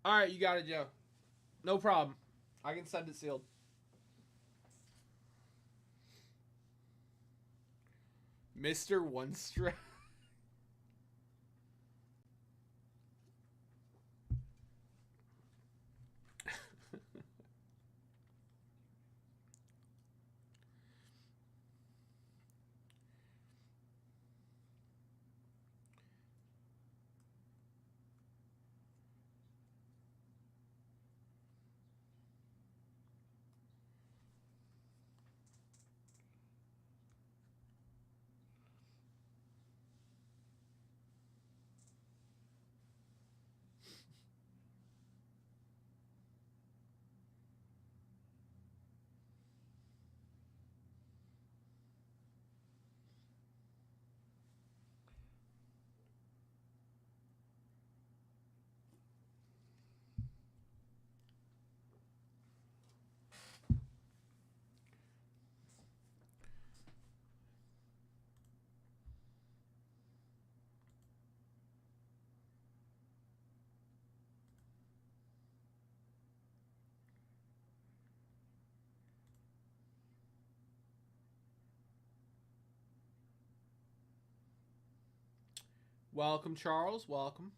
All right, you got it, Joe. No problem. I can send it sealed. Mr. One Strike. Welcome, Charles. Welcome.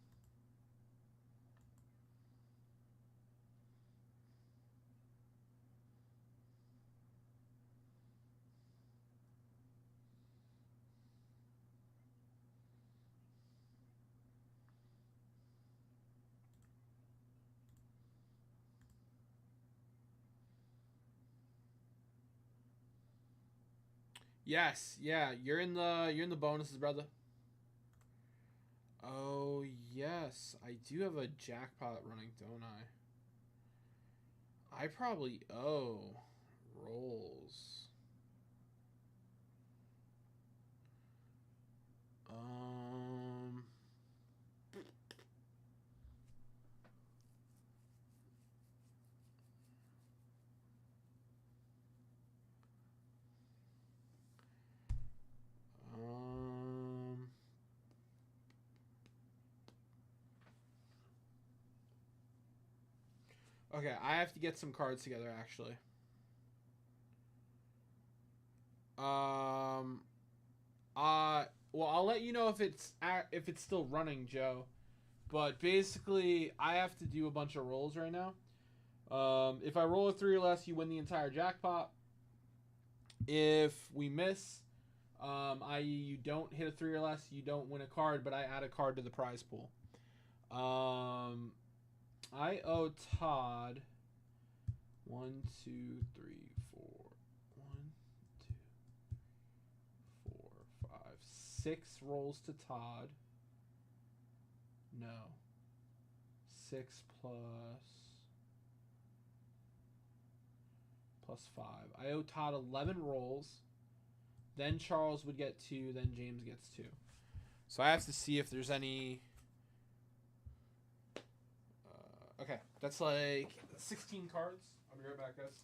Yes, yeah, you're in the bonuses, brother. Oh yes, I do have a jackpot running, don't I? I probably owe rolls. Um. Um. Okay, I have to get some cards together actually. Well, I'll let you know if it's still running, Joe. But basically, I have to do a bunch of rolls right now. If I roll a 3 or less, you win the entire jackpot. If we miss, i.e. you don't hit a 3 or less, you don't win a card, but I add a card to the prize pool. I owe Todd 1, 2, 3, 4. 1, 2, 4, 5, 6 rolls to Todd. No. 6 plus 5. I owe Todd 11 rolls. Then Charles would get 2. Then James gets 2. So I have to see if there's any. Okay, that's like 16 cards. I'll be right back, guys.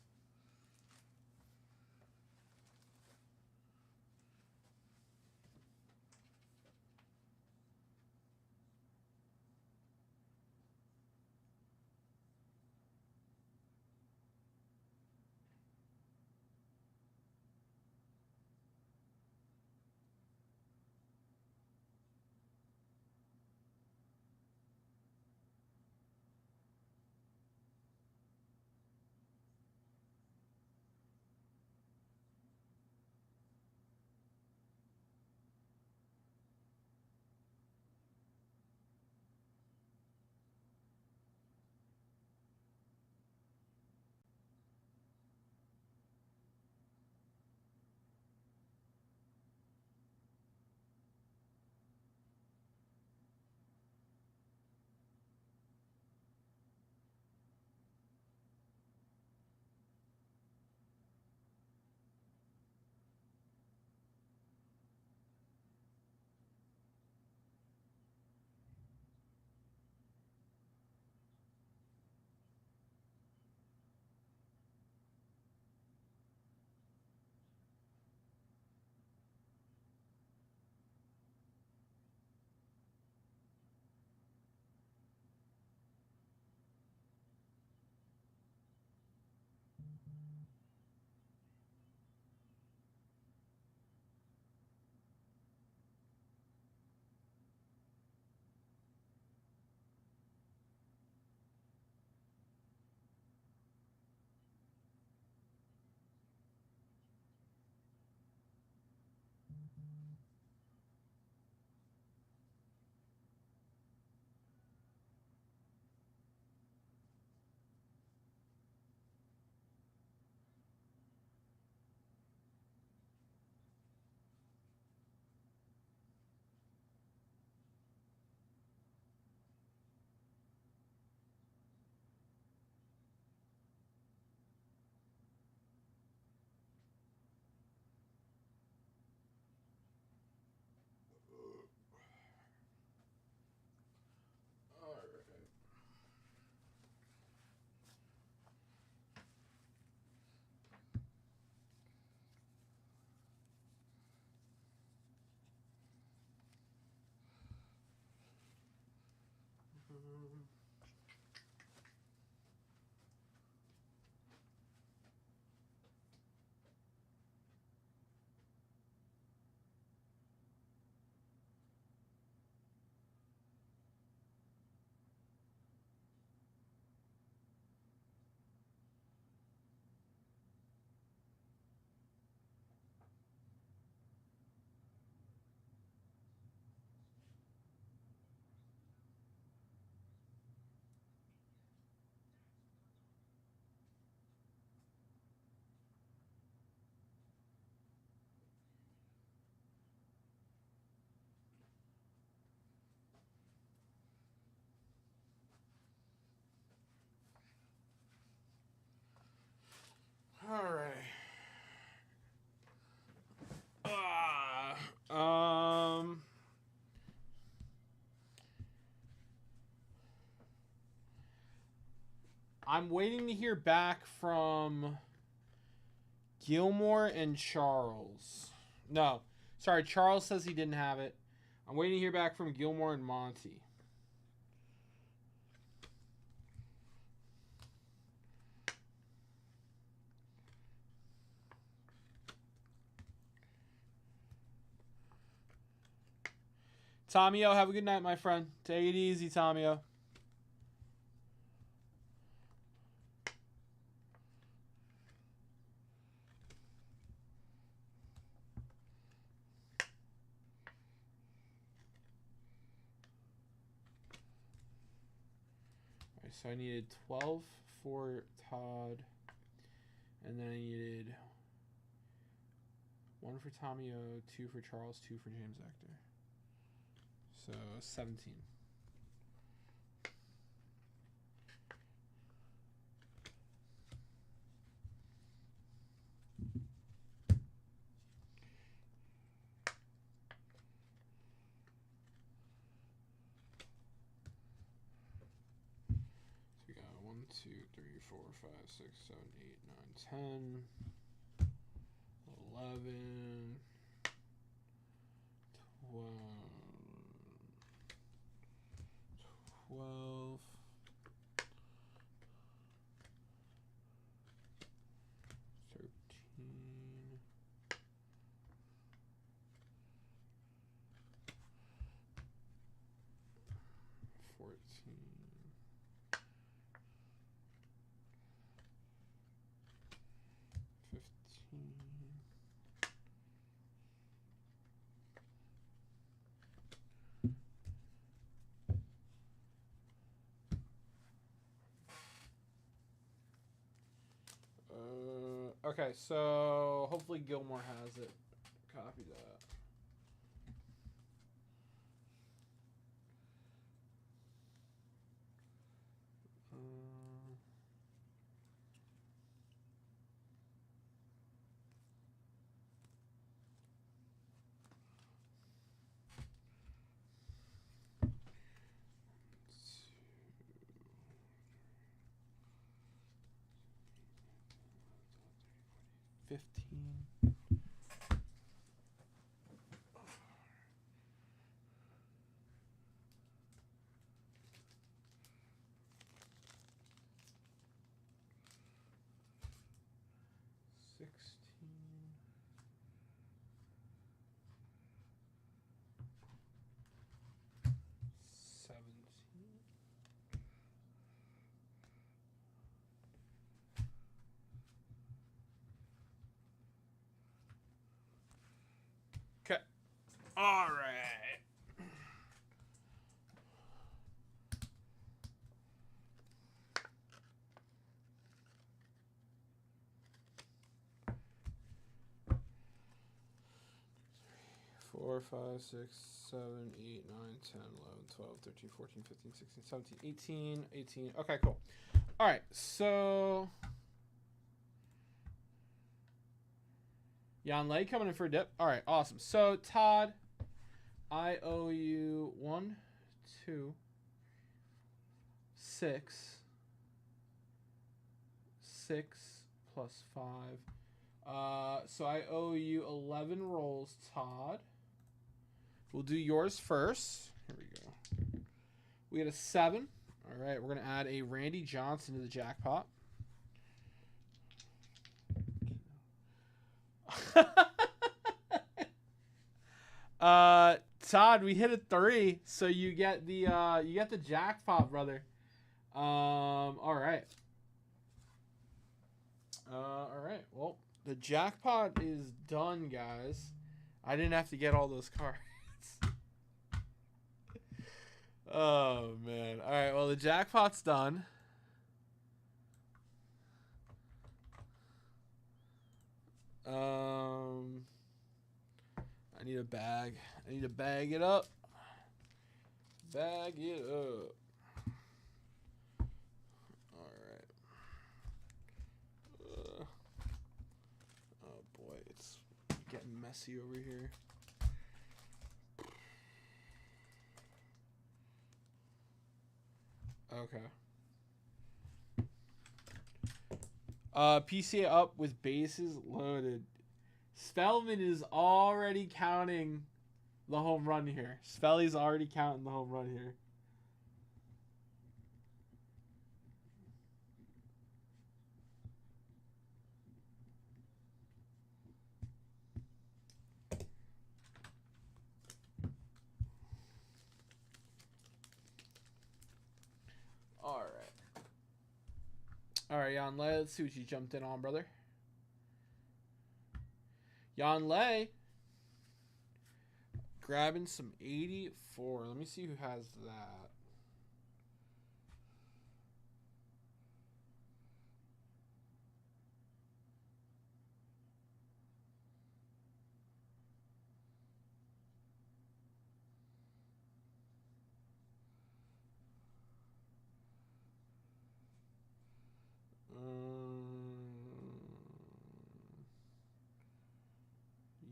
I'm waiting to hear back from Gilmore and Charles. No, sorry, Charles says he didn't have it. I'm waiting to hear back from Gilmore and Monty. Tomio, have a good night, my friend. Take it easy, Tomio. Alright, so I needed 12 for Todd. And then I needed 1 for Tomio, 2 for Charles, 2 for James Hector. So 17. So we got 1, 2, 3, 4, 5, 6, 7, 8, 9, 10, 11, 12. 12, 13, 14, 15, 'Kay, so hopefully Gilmore has it. Copy that. Okay. All right. Four, 5, 6, 7, 8, 9, 10, 11, 12, 13, 14, 15, 16, 17, 18, 18. Okay, cool. All right, so Jan Lay coming in for a dip. All right, awesome. So Todd, I owe you 1, 2, 6, 6 plus 5. So I owe you 11 rolls, Todd. We'll do yours first. Here we go. We got a 7. All right, we're going to add a Randy Johnson to the jackpot. Todd, we hit a 3, so you get the jackpot, brother. All right. All right. Well, the jackpot is done, guys. I didn't have to get all those cards. Oh, man. All right, well, the jackpot's done. I need a bag. I need to bag it up. Bag it up. All right. Oh, boy. It's getting messy over here. Okay. PCA up with bases loaded. Spellman is already counting the home run here. Spelly's already counting the home run here. All right, Jan Lei, let's see what you jumped in on, brother. Jan Lei grabbing some 84. Let me see who has that.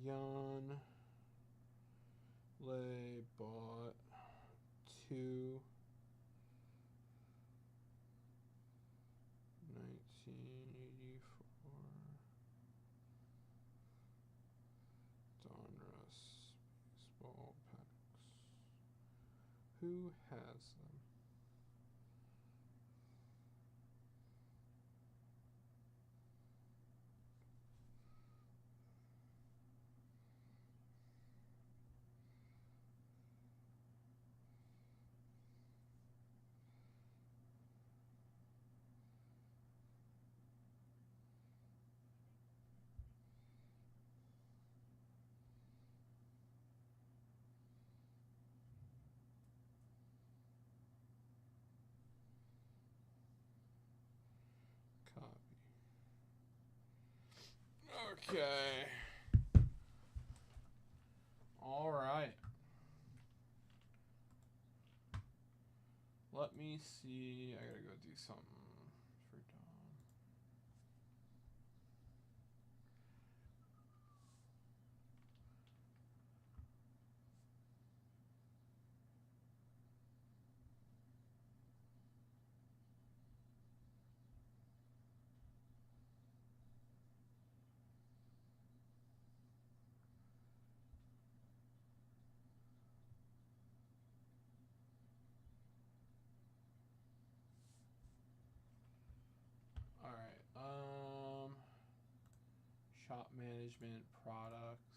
Jan Lei bought 2 1984 Donruss baseball packs. Who has them? Okay. All right. Let me see. I gotta go do something for Dom. All right. Shop management products.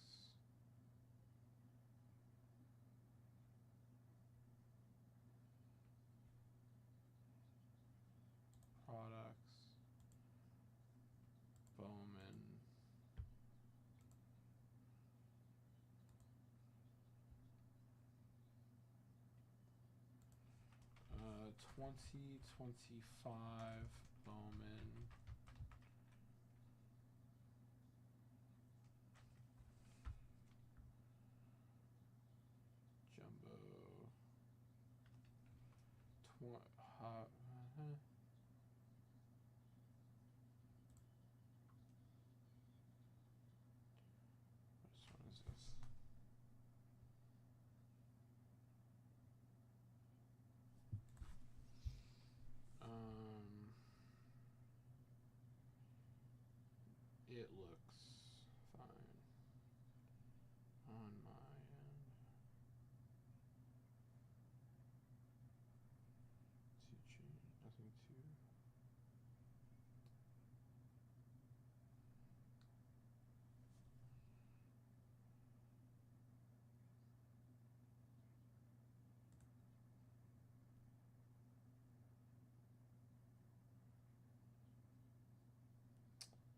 Bowman. 2025 Bowman. Jumbo. Which one is this? It looks fine on my end. Nothing to.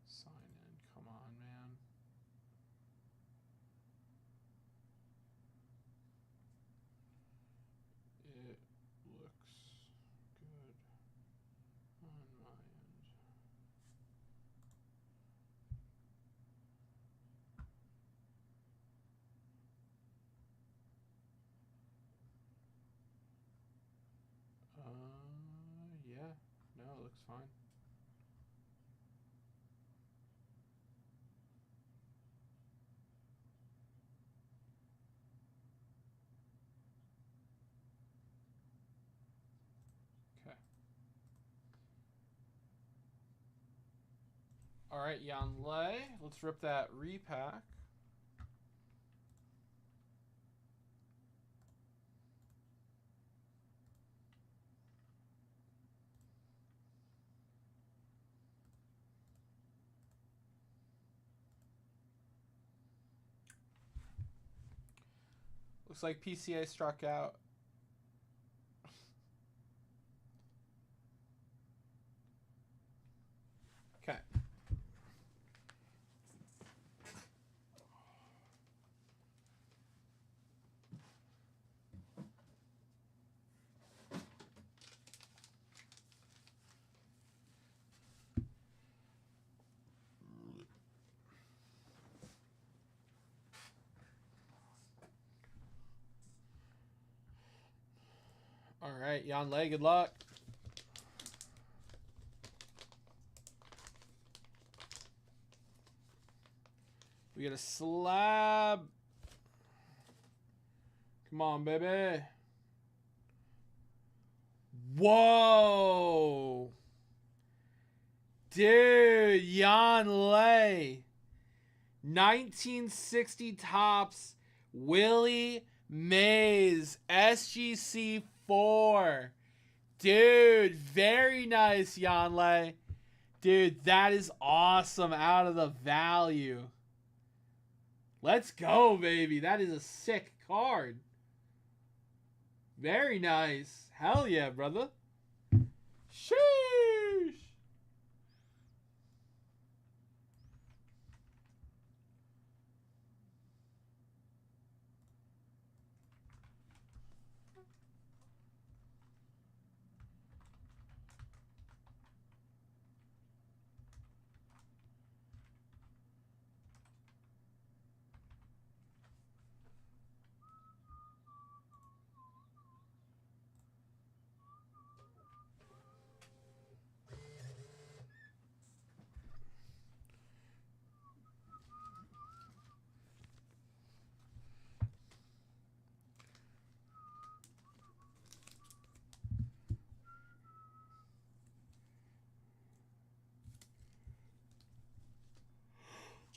Sign in. Come on, man. It looks good on my end. Yeah. No, it looks fine. Okay. All right, Jan Lei. Let's rip that repack. Looks like PCA struck out. Okay. All right, Jan Lei, good luck. We get a slab. Come on, baby. Whoa. Dude, Jan Lei. 1960 tops. Willie Mays. SGC 4. Dude, very nice, Jan Lei. Dude, that is awesome out of the value. Let's go, baby. That is a sick card. Very nice. Hell yeah, brother. Sheesh.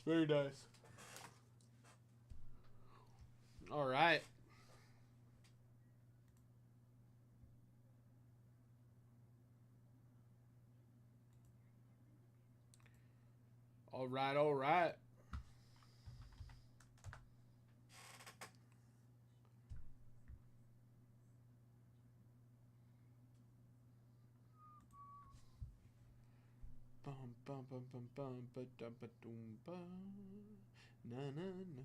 Very nice. All right. All right, all right. Bum bum bum bum bum ba dum ba dum ba na na na.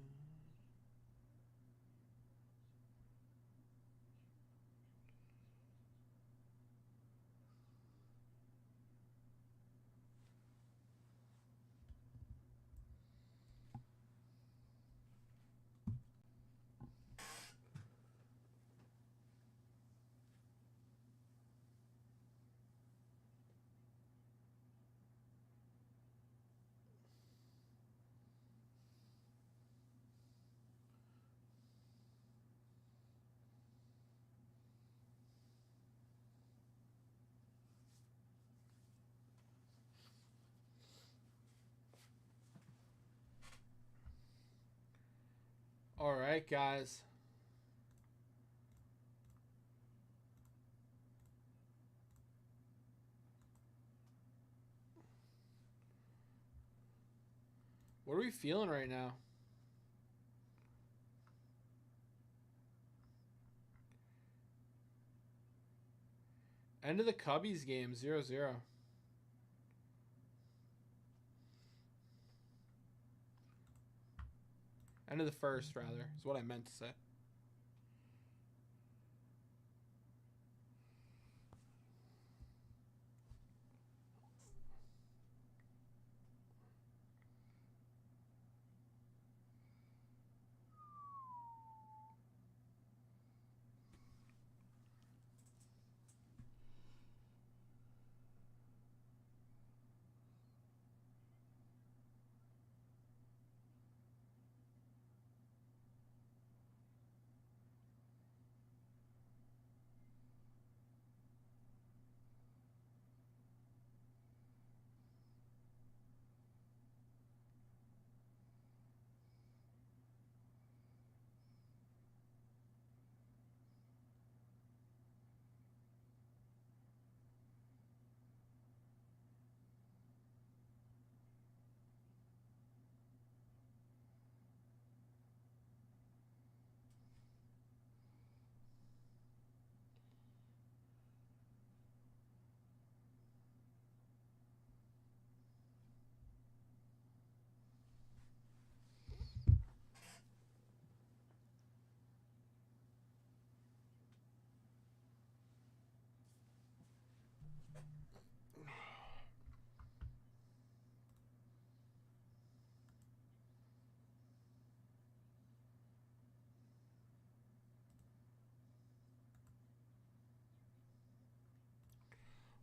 All right, guys. What are we feeling right now? End of the Cubbies game, 0-0. End of the first, rather, is what I meant to say.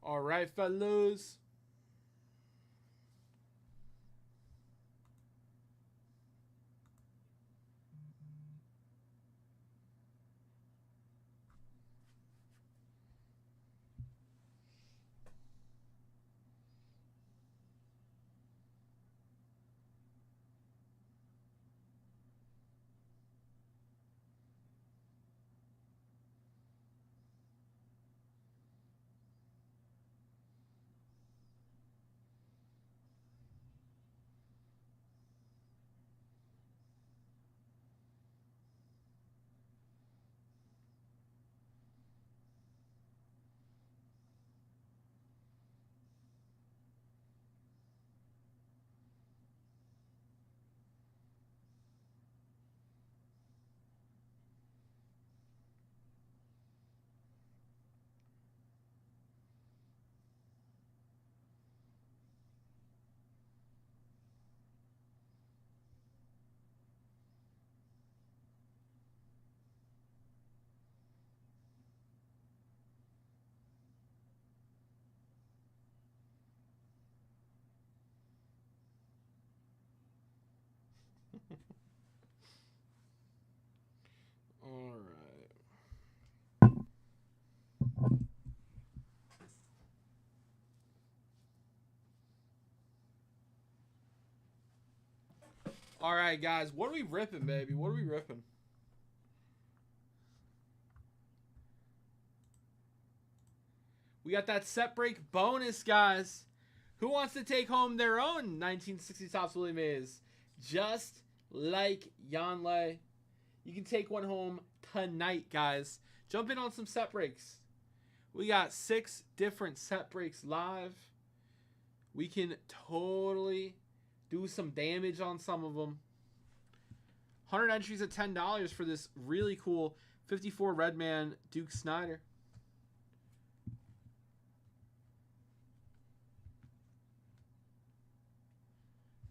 All right, fellas. All right. All right, guys. What are we ripping, baby? What are we ripping? We got that set break bonus, guys. Who wants to take home their own 1960 Topps Willie Mays? Just like Yanlei. You can take one home tonight, guys. Jump in on some set breaks. We got 6 different set breaks live. We can totally do some damage on some of them. 100 entries at $10 for this really cool 54 Redman Duke Snyder.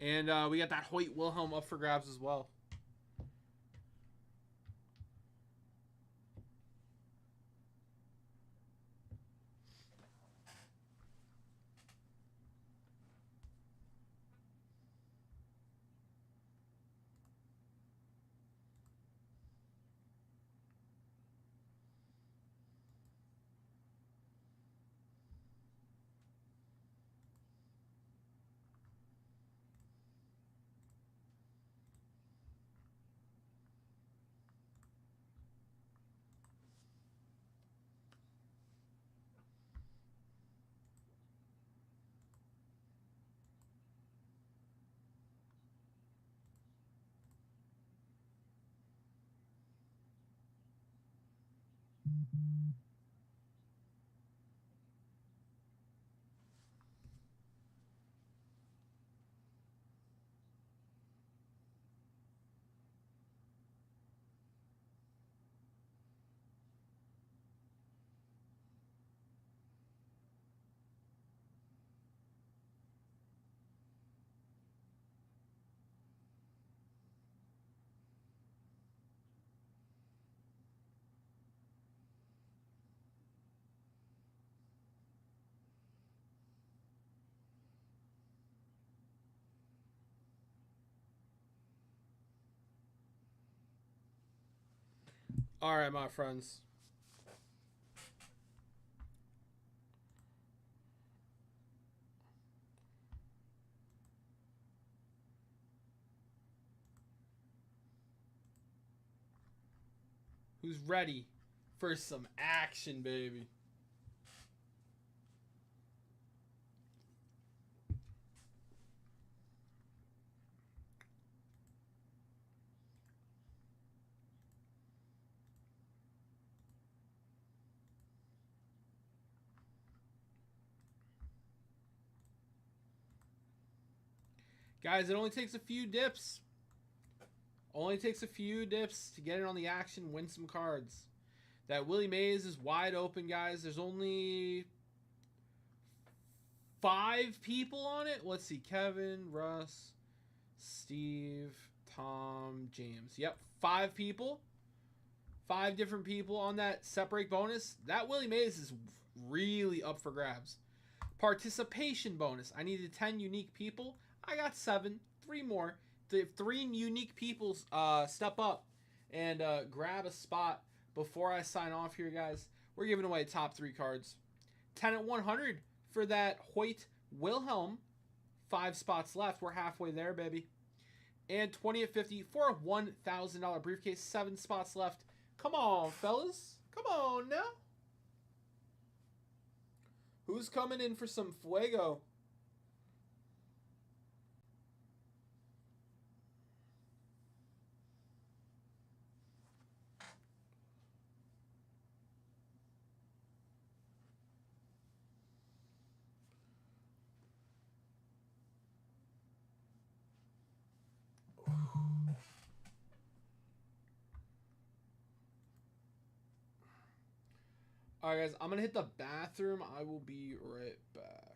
And we got that Hoyt Wilhelm up for grabs as well. All right, my friends. Who's ready for some action, baby? Guys, it only takes a few dips. Only takes a few dips to get in on the action, win some cards. That Willie Mays is wide open, guys. There's only 5 people on it. Let's see. Kevin, Russ, Steve, Tom, James. Yep, 5 people. 5 different people on that set break bonus. That Willie Mays is really up for grabs. Participation bonus. I needed 10 unique people. I got 7. 3 more. The 3 unique people step up and grab a spot before I sign off here, guys. We're giving away top 3 cards. 10 at 100 for that Hoyt Wilhelm. 5 spots left. We're halfway there, baby. And 20 at 50 for a $1,000 briefcase. 7 spots left. Come on, fellas. Come on now. Who's coming in for some fuego? All right, guys. I'm going to hit the bathroom. I will be right back.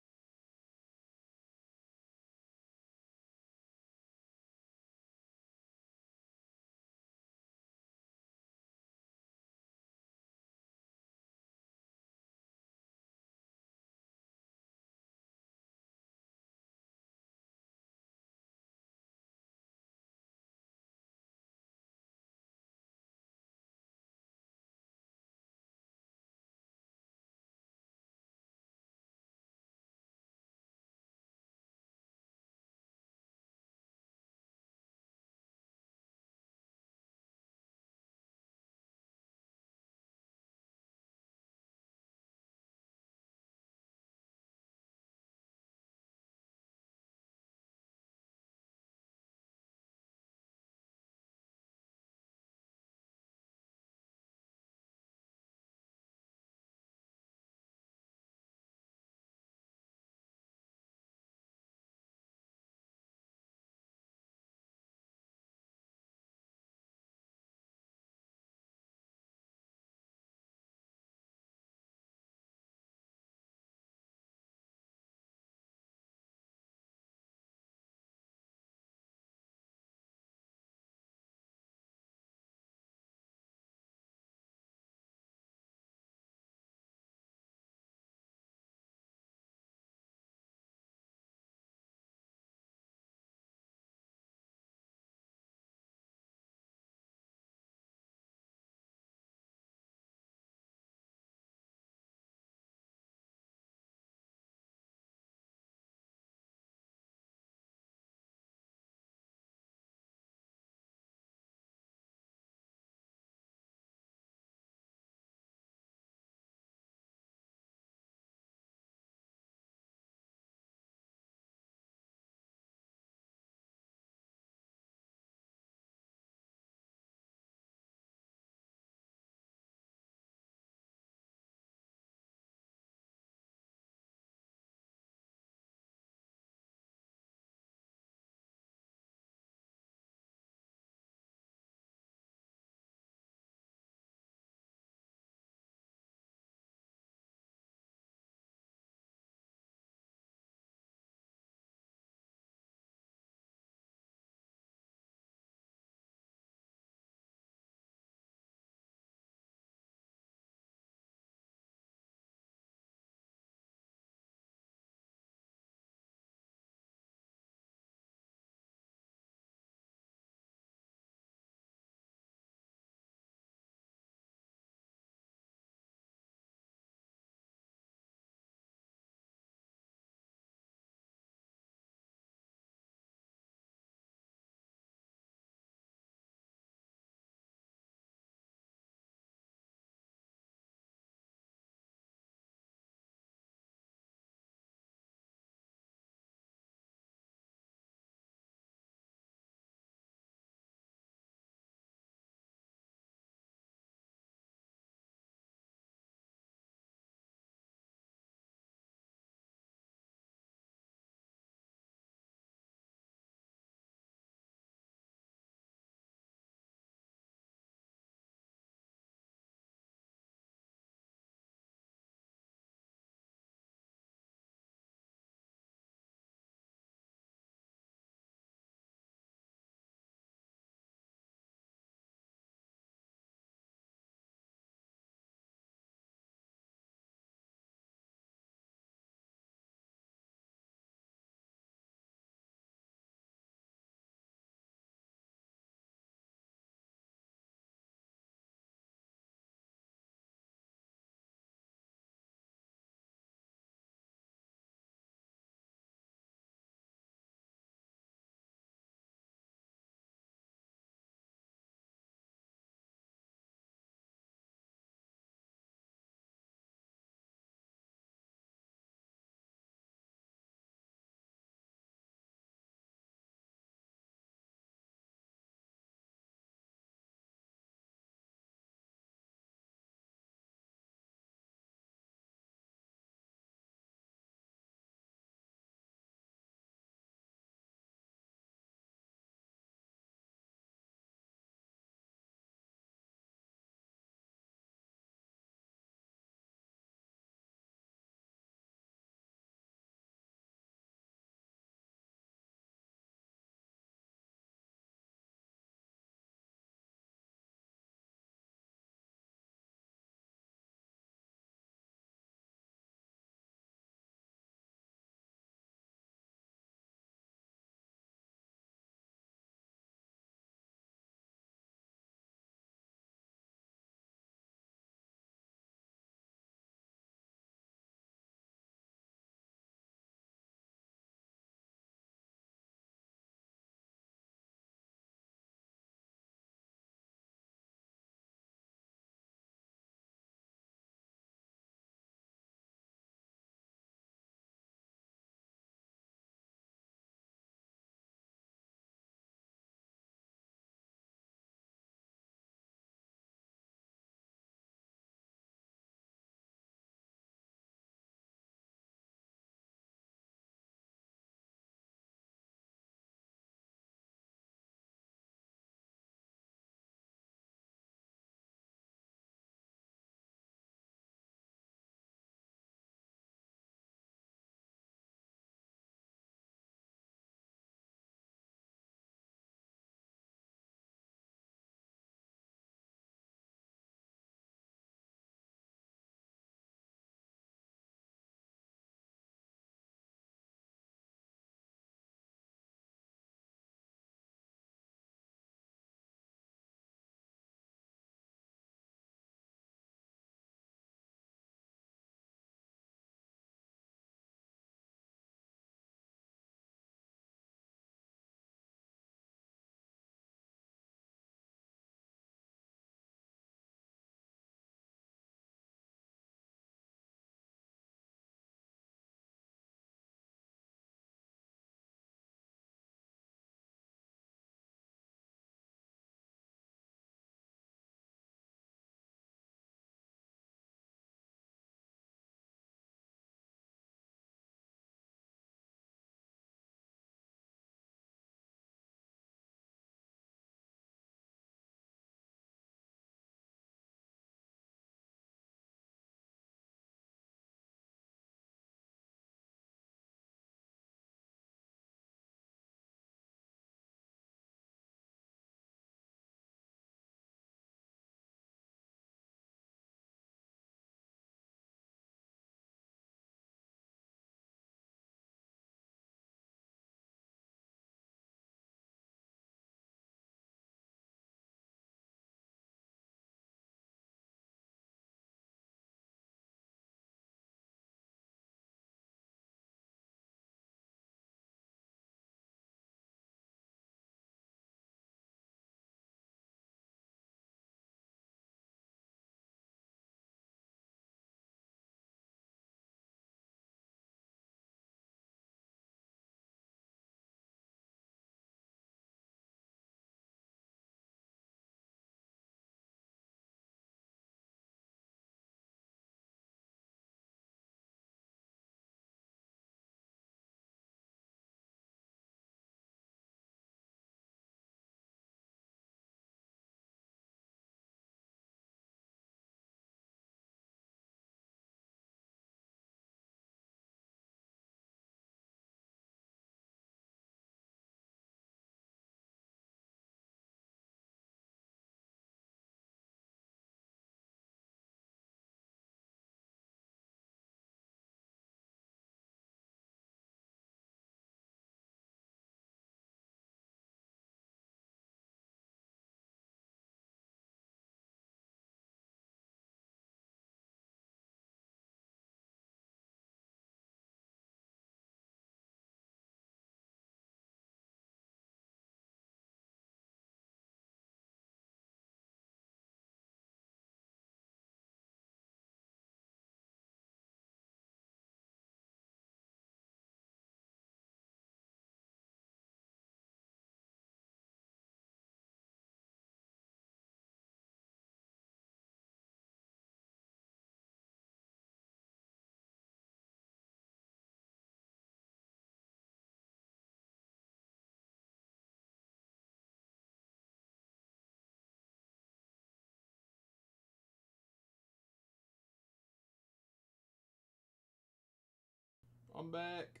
I'm back.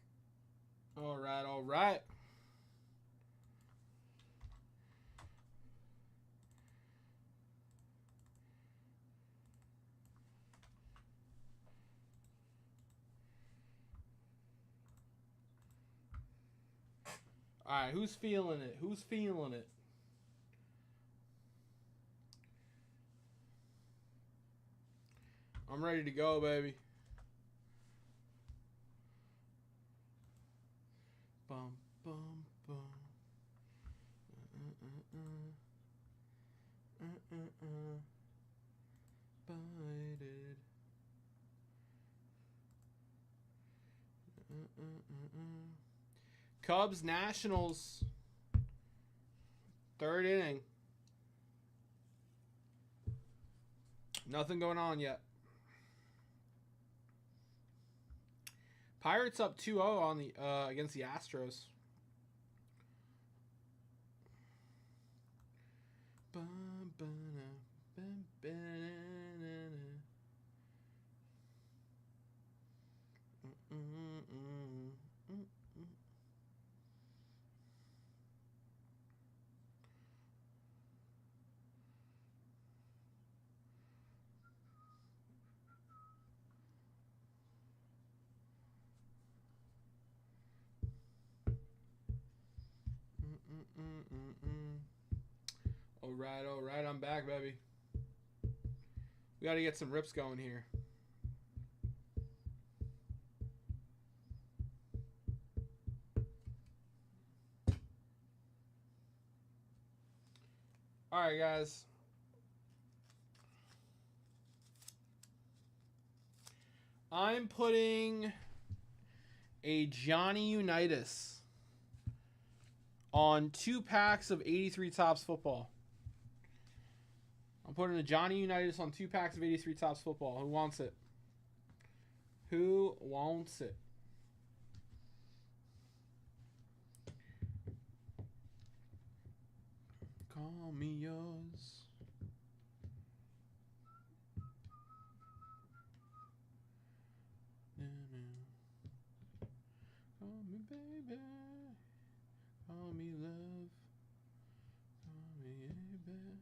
All right, all right. All right, who's feeling it? Who's feeling it? I'm ready to go, baby. Bum, bum, bum. Bided. Cubs, Nationals. Third inning. Nothing going on yet. Pirates up 2-0 on the against the Astros. All right, I'm back, baby. We got to get some rips going here. All right, guys. I'm putting a Johnny Unitas on 2 packs of 83 Tops football. I'm putting a Johnny Unitas on 2 packs of 83 Tops football. Who wants it? Who wants it? Call me yours. Call me baby. Call me love. Call me baby.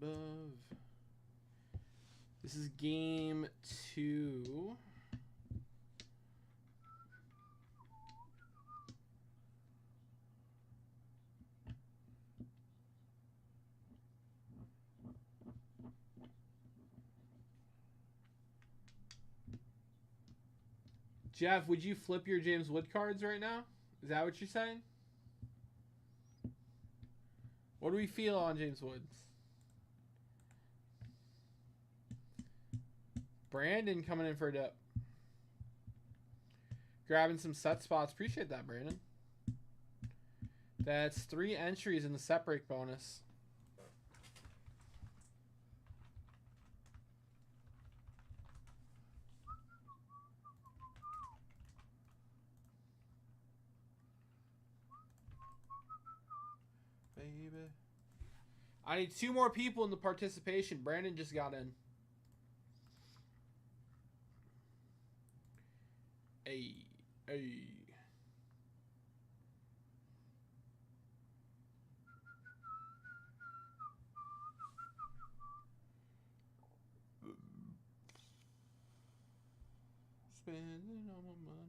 Above. This is game 2. Jeff, would you flip your James Wood cards right now? Is that what you're saying? What do we feel on James Woods? Brandon coming in for a dip. Grabbing some set spots. Appreciate that, Brandon. That's 3 entries in the set break bonus. Baby. I need 2 more people in the participation. Brandon just got in. Hey. Spending all my money.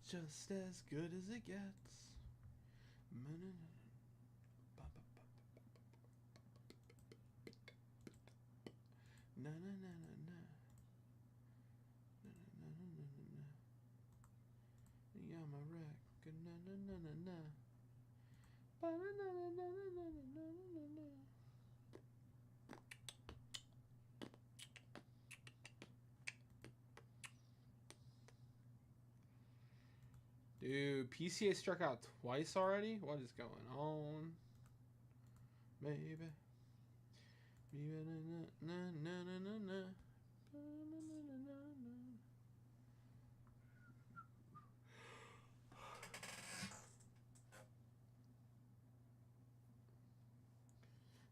Just as good as it gets. Na na na na na. Yeah, my record. Na na na na na. Ba na na na na na na na na na. Dude, PCA struck out twice already? What is going on? Maybe.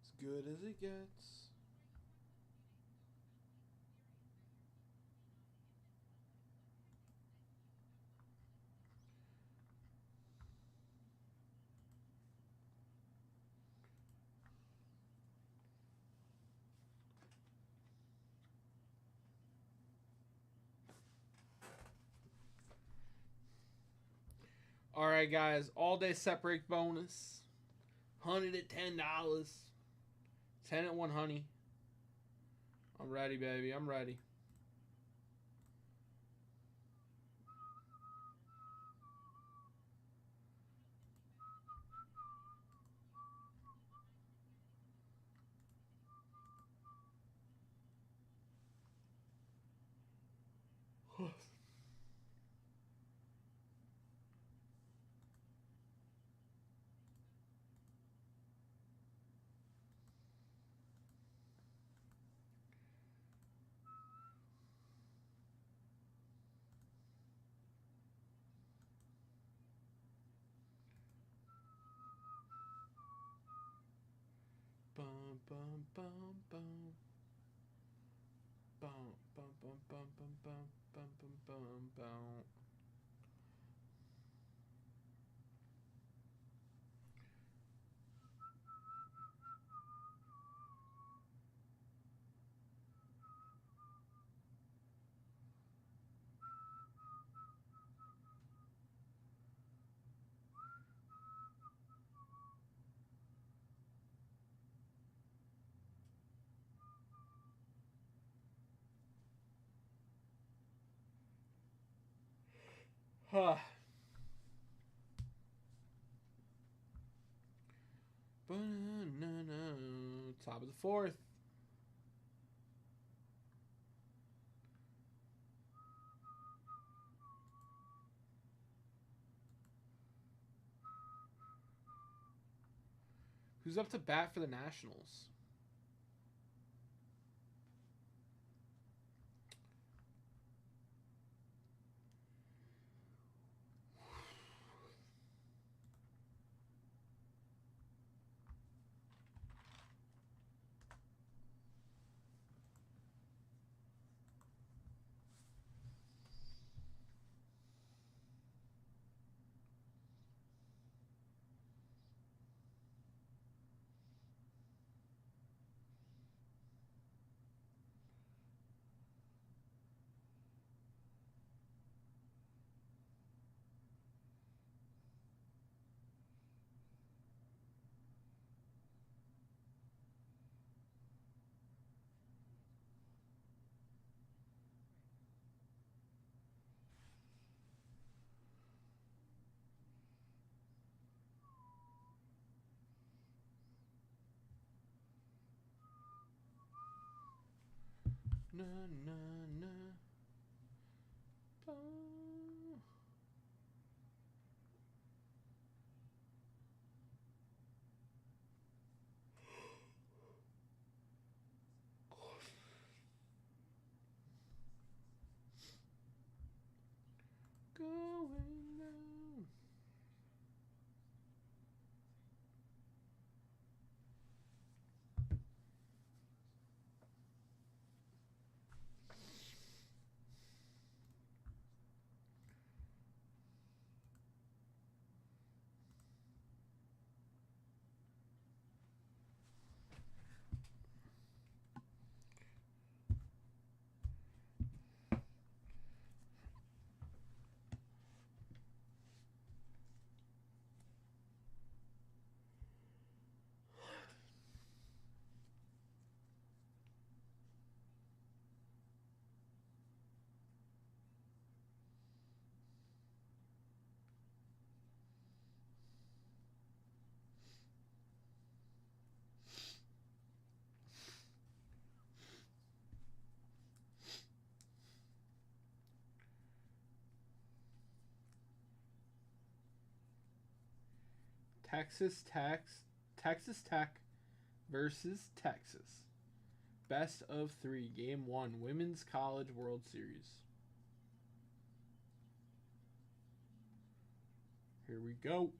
As good as it gets. All right, guys. All day set break bonus. 100 at $10. 10 at 1 honey. I'm ready, baby. I'm ready. Bum bum bum bum. Bum bum bum bum bum bum bum bum bum bum. Huh. Top of the fourth. Who's up to bat for the Nationals? Na na na. Going down. Texas Tech versus Texas. Best of 3, Game 1, Women's College World Series. Here we go.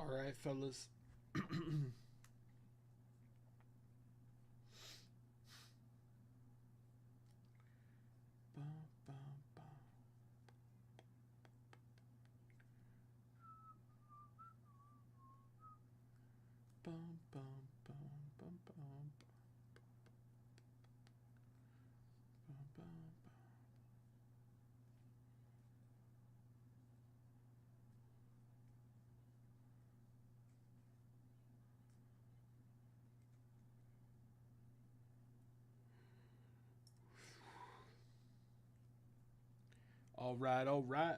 All right, fellas. All right, all right.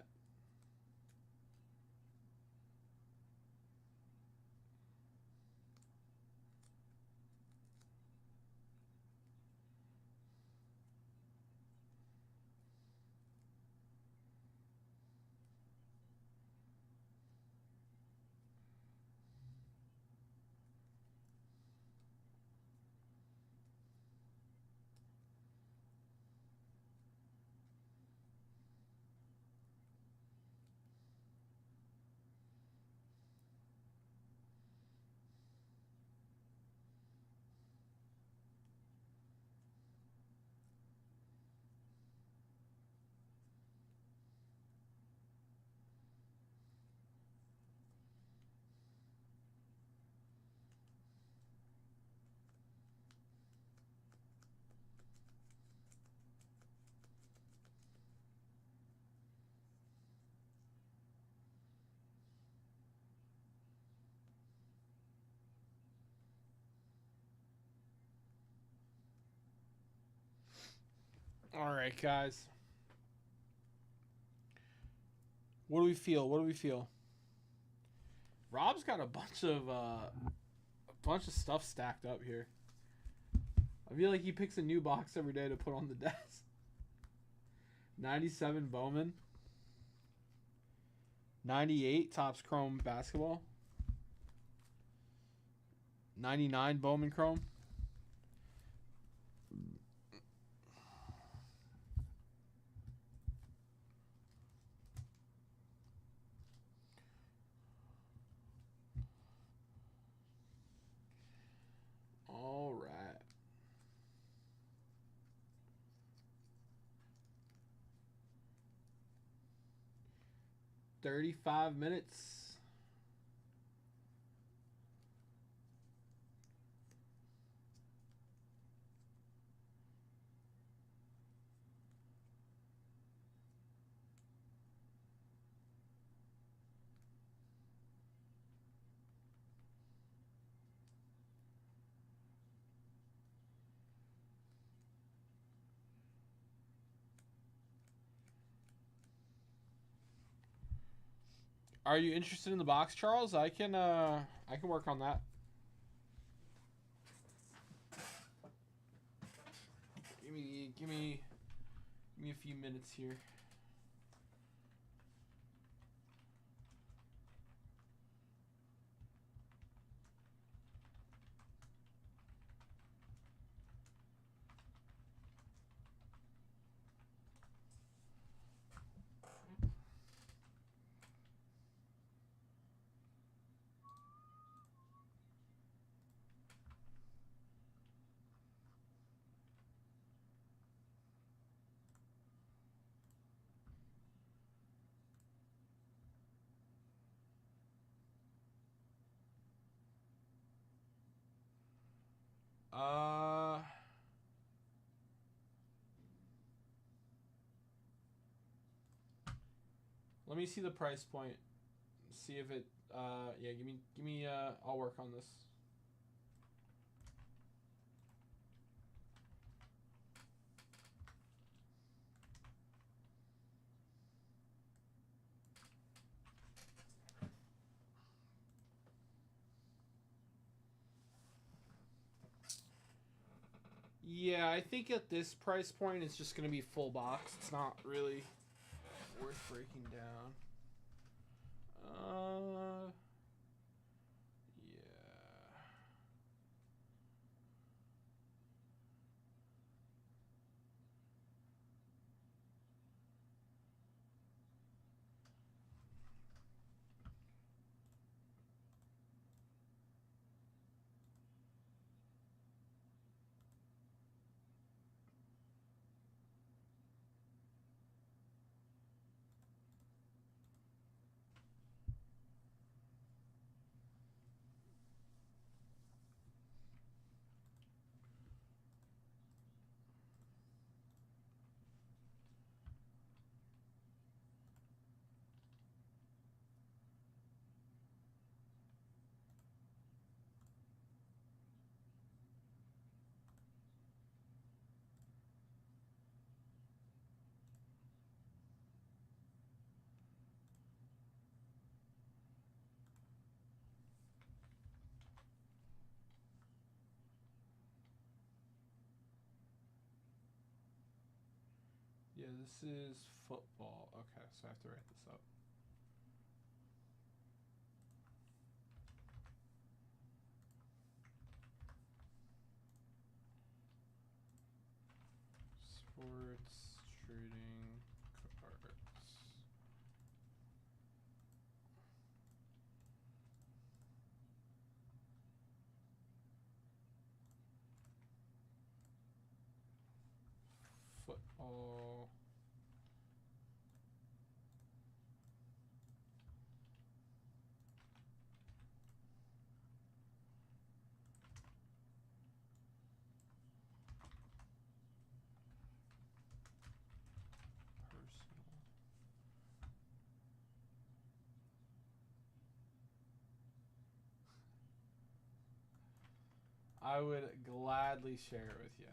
All right, guys. What do we feel? What do we feel? Rob's got a bunch of stuff stacked up here. I feel like he picks a new box every day to put on the desk. 97 Bowman. 98 Topps Chrome Basketball. 99 Bowman Chrome. All right. 35 minutes. Are you interested in the box, Charles? I can work on that. Give me a few minutes here. Let me see the price point. See if it. Yeah. Give me. I'll work on this. Yeah, I think at this price point, it's just going to be full box. It's not really worth breaking down. Yeah. Yeah, this is football. Okay, so I have to write this up. Sports trading cards. Football. Personal. I would gladly share it with you.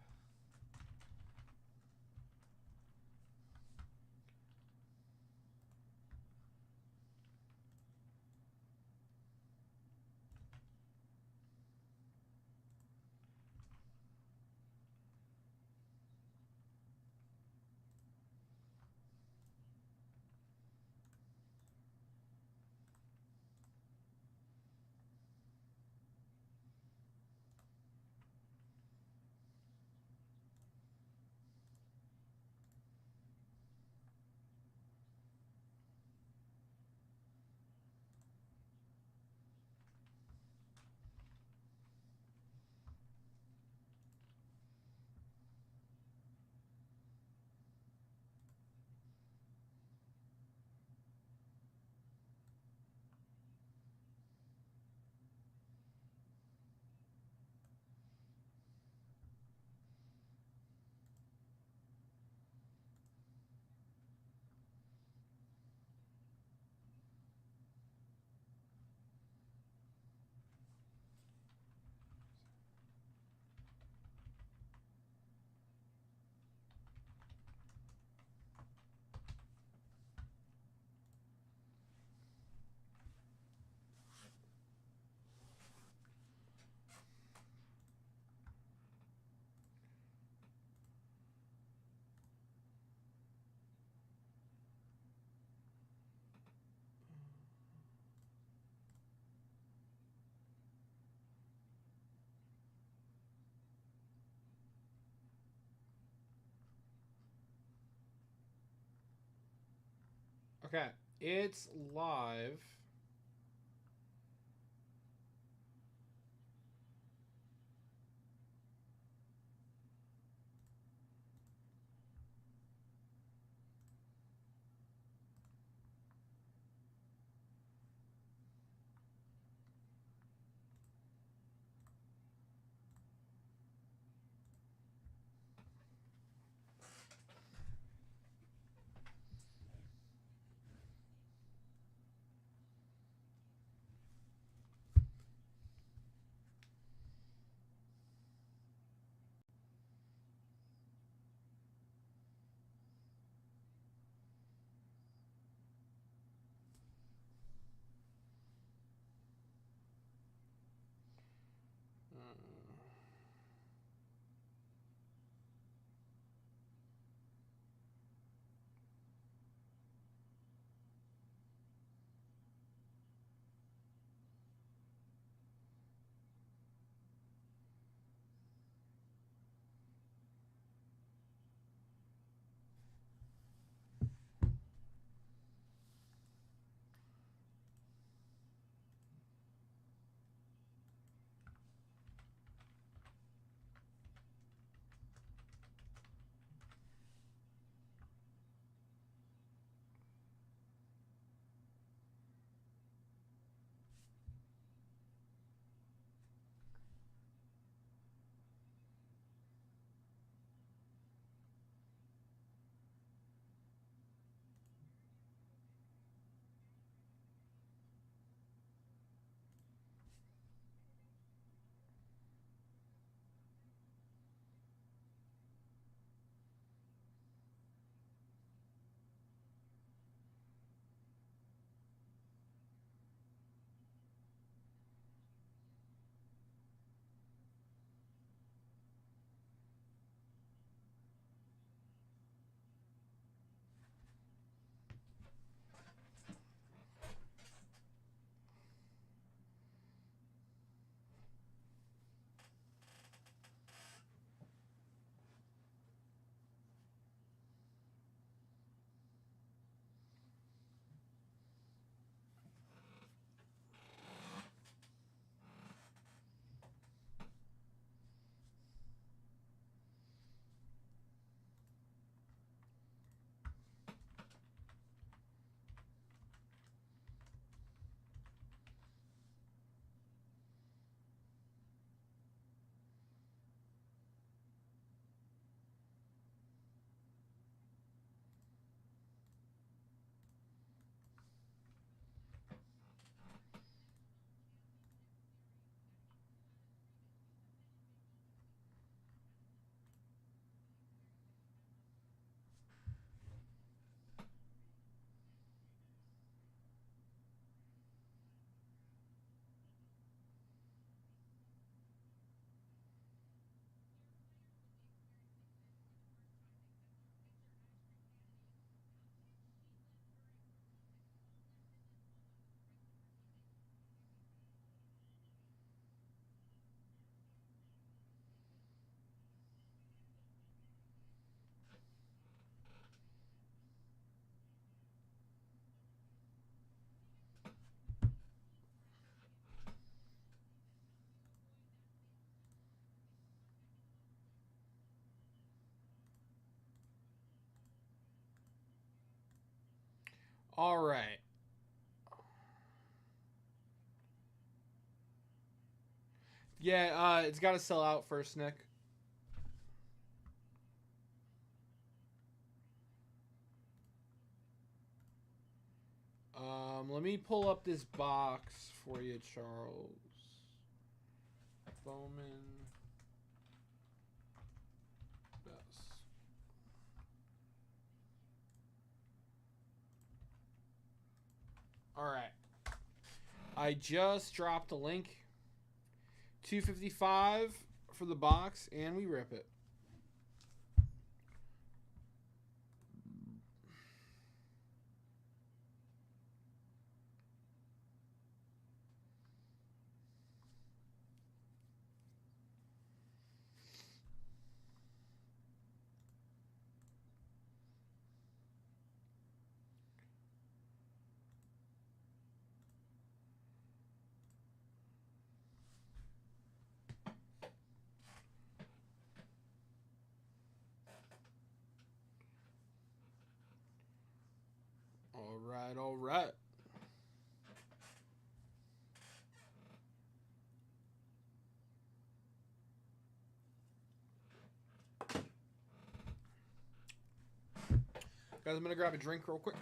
Okay, it's live. All right. Yeah, it's got to sell out first, Nick. Let me pull up this box for you, Charles. Bowman. Yes. All right. I just dropped a link. $255 for the box, and we rip it. right, all right. Guys, I'm going to grab a drink real quick.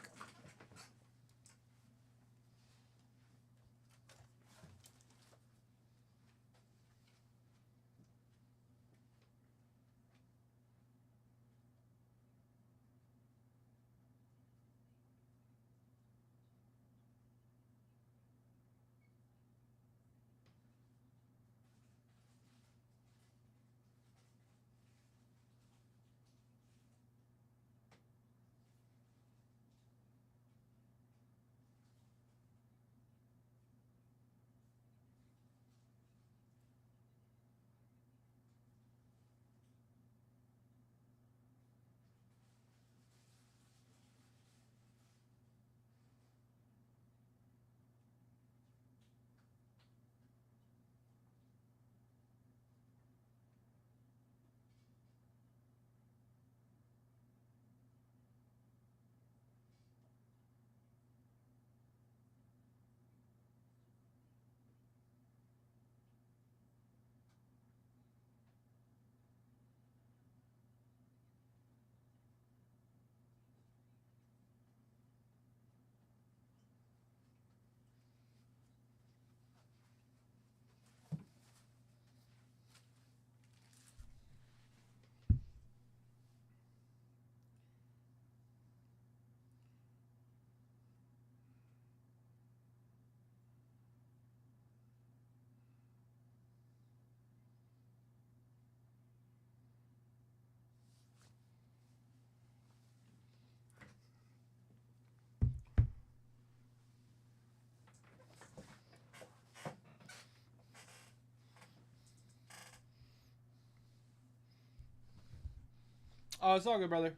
Oh, it's all good, brother.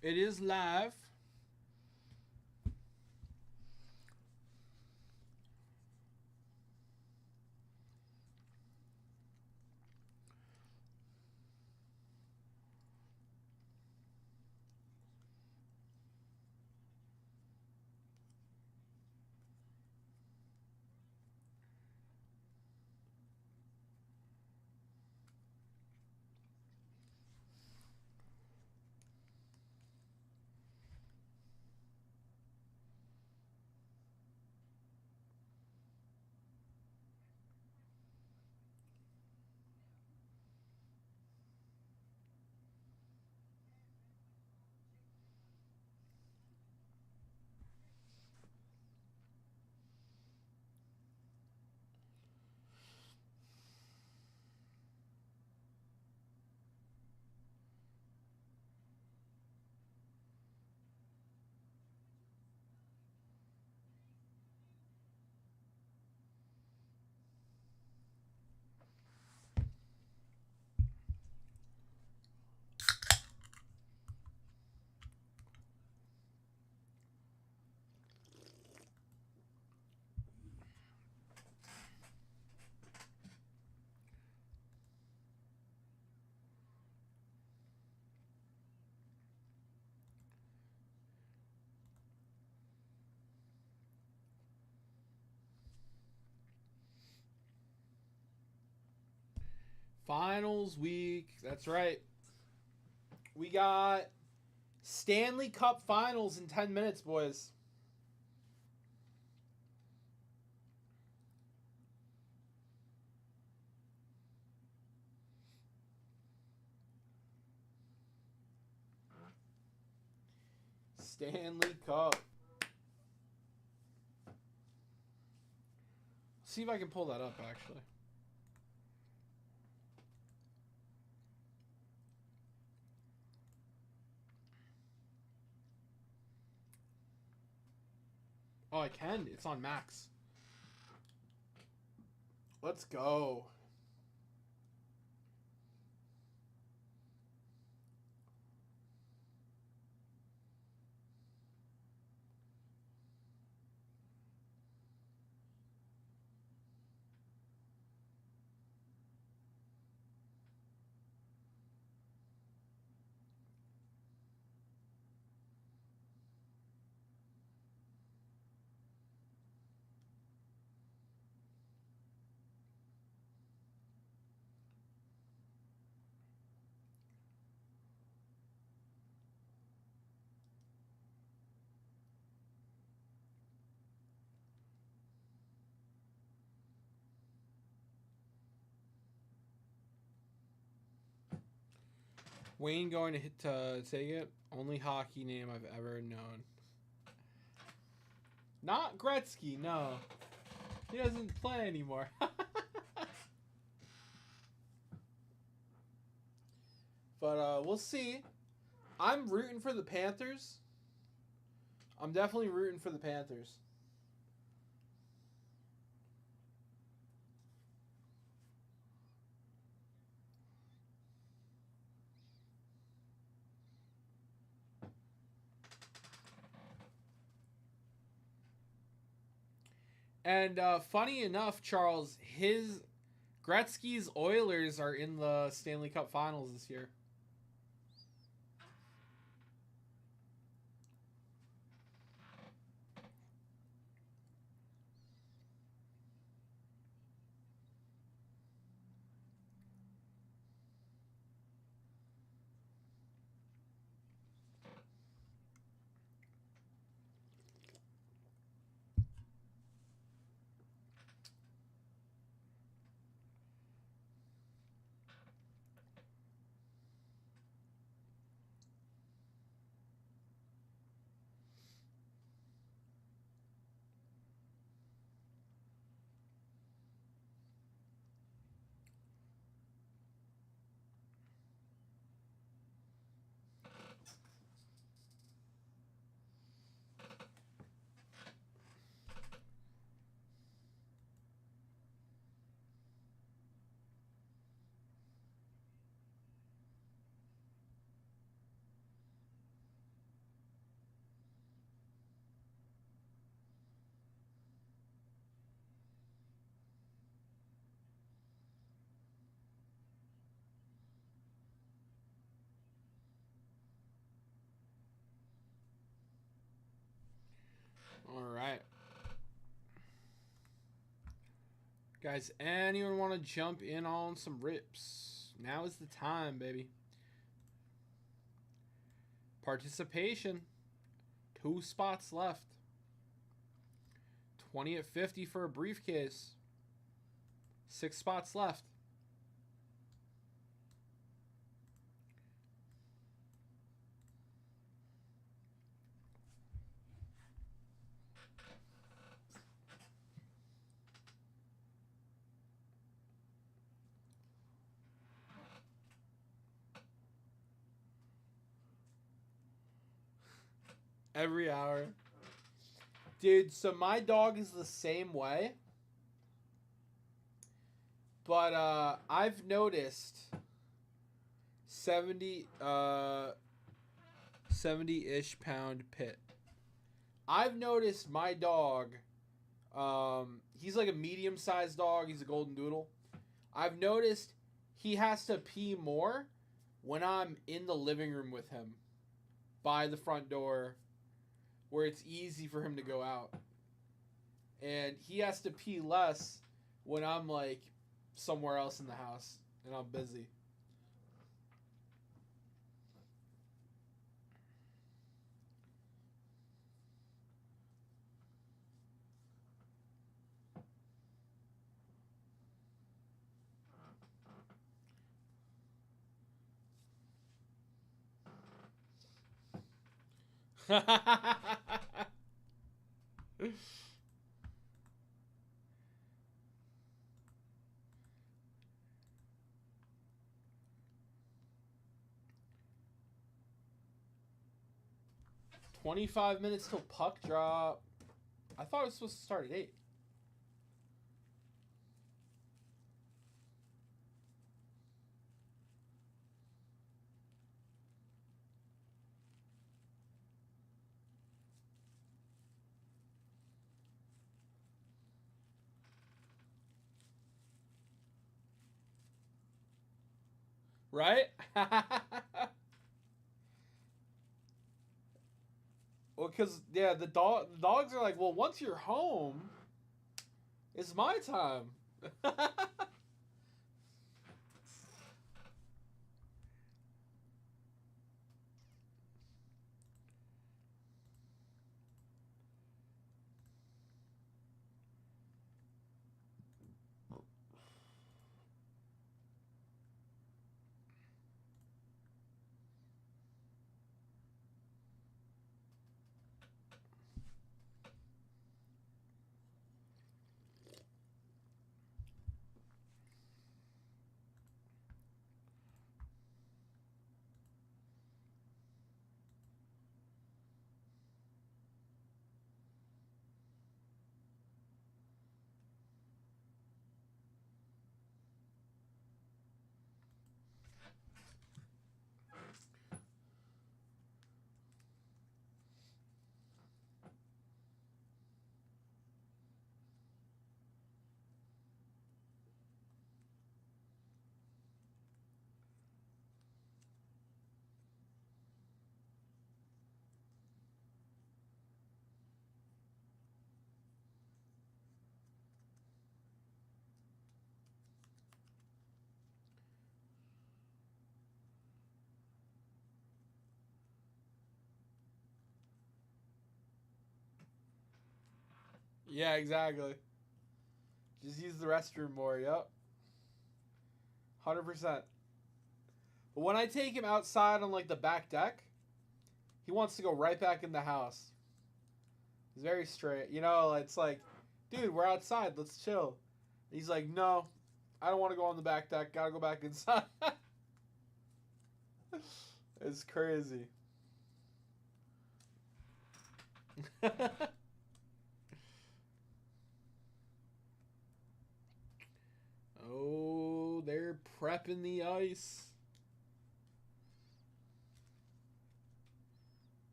It is live. Finals week. That's right. We got Stanley Cup Finals in 10 minutes, boys. Stanley Cup. See if I can pull that up, actually. Oh, I can. It's on Max. Let's go. Wayne going to hit to take it. Only hockey name I've ever known. Not Gretzky, no. He doesn't play anymore. But we'll see. I'm rooting for the Panthers. I'm definitely rooting for the Panthers. And funny enough, Charles, his Gretzky's Oilers are in the Stanley Cup Finals this year. All right. Guys, anyone want to jump in on some rips? Now is the time, baby. Participation. 2 spots left. 20 at 50 for a briefcase. 6 spots left. Every hour. Dude, so my dog is the same way. But I've noticed 70-ish pound pit. I've noticed my dog, he's like a medium-sized dog. He's a golden doodle. I've noticed he has to pee more when I'm in the living room with him by the front door, where it's easy for him to go out. And he has to pee less when I'm like somewhere else in the house and I'm busy. $25 minutes till puck drop. I thought it was supposed to start at 8. Right? Well, because, yeah, the dogs are like, well, once you're home, it's my time. Yeah, exactly. Just use the restroom more. Yep. 100%. But when I take him outside on like the back deck, he wants to go right back in the house. He's very straight. You know, it's like, dude, we're outside. Let's chill. He's like, no, I don't want to go on the back deck. Gotta go back inside. It's crazy. Oh, they're prepping the ice.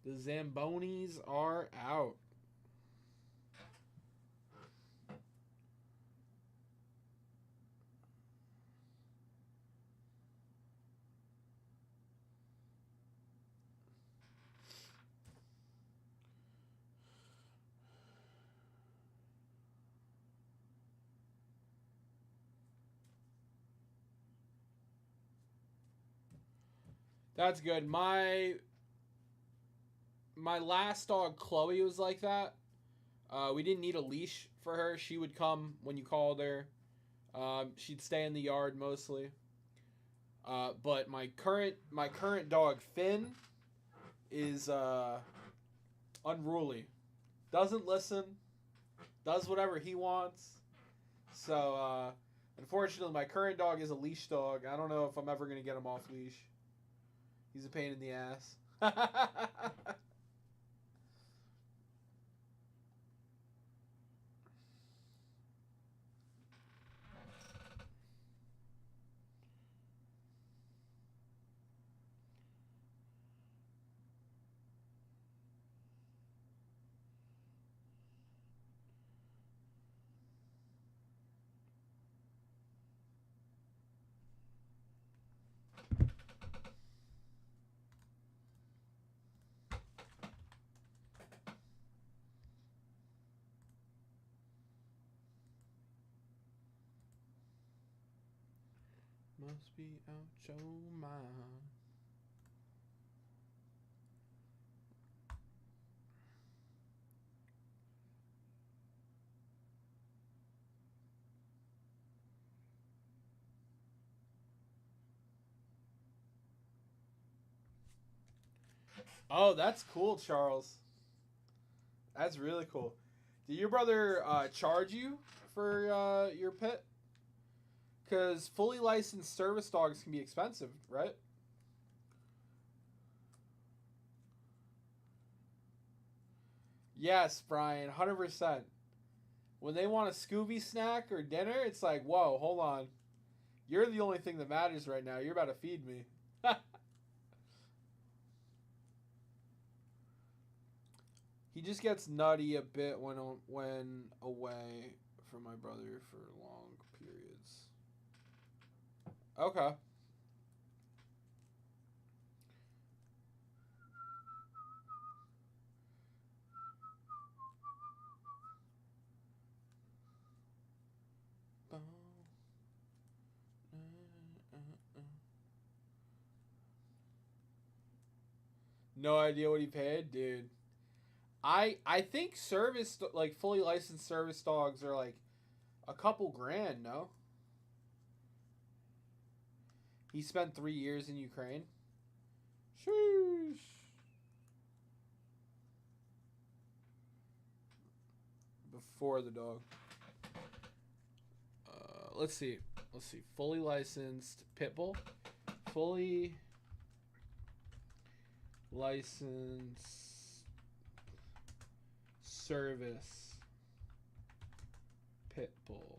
The Zambonis are out. That's good. My last dog, Chloe, was like that. We didn't need a leash for her. She would come when you called her. She'd stay in the yard mostly. But my current dog, Finn, is unruly. Doesn't listen. Does whatever he wants. So, unfortunately, my current dog is a leash dog. I don't know if I'm ever going to get him off leash. He's a pain in the ass. Must be out your mind. Oh, that's cool, Charles. That's really cool. Did your brother charge you for your pet? Because fully licensed service dogs can be expensive, right? Yes, Brian, 100%. When they want a Scooby snack or dinner, it's like, whoa, hold on. You're the only thing that matters right now. You're about to feed me. He just gets nutty a bit when away from my brother for long periods. Okay. No idea what he paid, dude. I think service, like fully licensed service dogs are like a couple grand, no? He spent 3 years in Ukraine. Sheesh. Before the dog. Let's see. Fully licensed pit bull. Fully licensed service pit bull.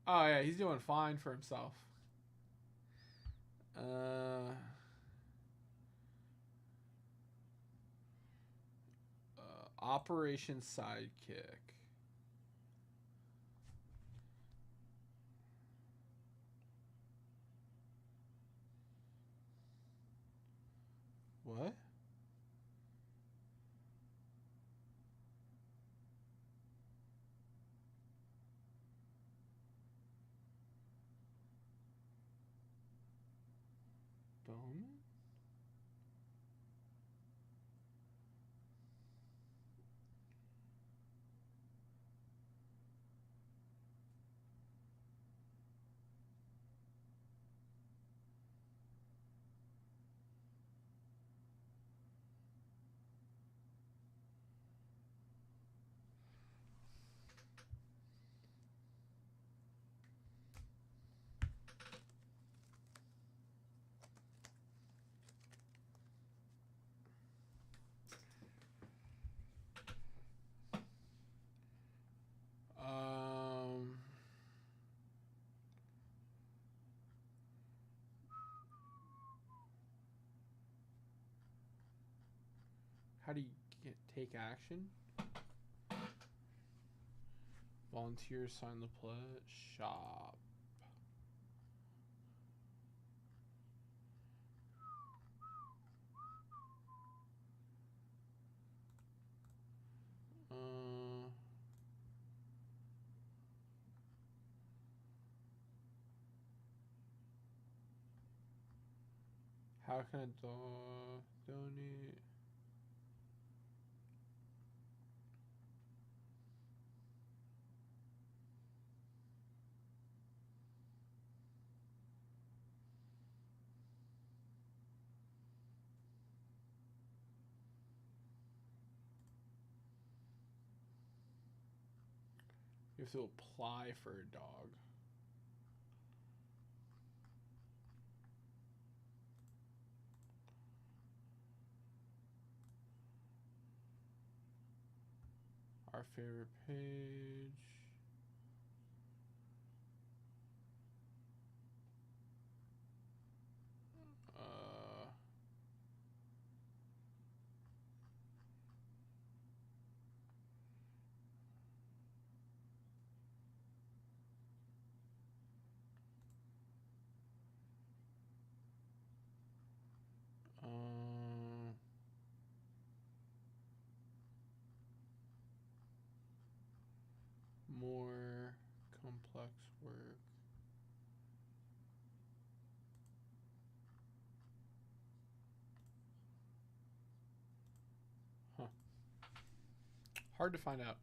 Oh yeah, he's doing fine for himself. Operation Sidekick. What? Bowman? How do you take action? Volunteer, sign the pledge, shop. How can I donate? You have to apply for a dog. Our favorite page. More complex work. Huh. Hard to find out.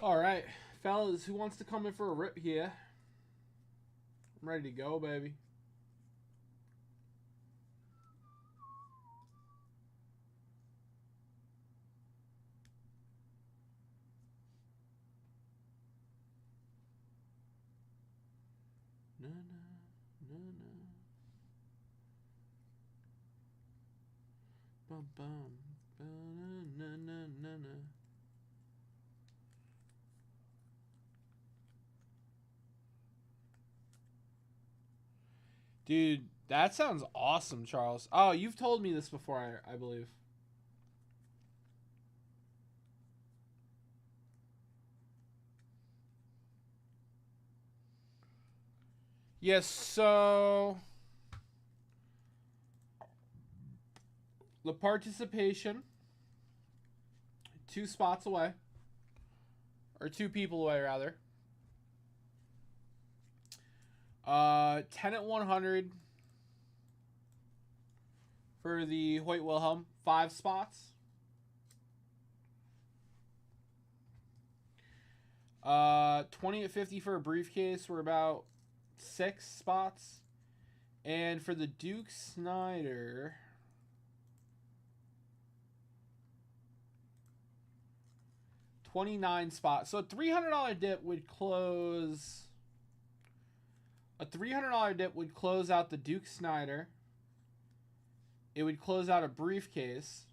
All right, fellas, who wants to come in for a rip here? I'm ready to go, baby. Na na na na. Bum bum. Na na na na na. Dude, that sounds awesome, Charles. Oh, you've told me this before, I believe. Yes, so the participation, 2 spots away, or 2 people away, rather. 10 at 100 for the Hoyt Wilhelm, 5 spots. 20 at 50 for a briefcase, we're about 6 spots. And for the Duke Snyder, $29 spots. So a $300 dip would close. A $300 dip would close out the Duke Snyder. It would close out a briefcase.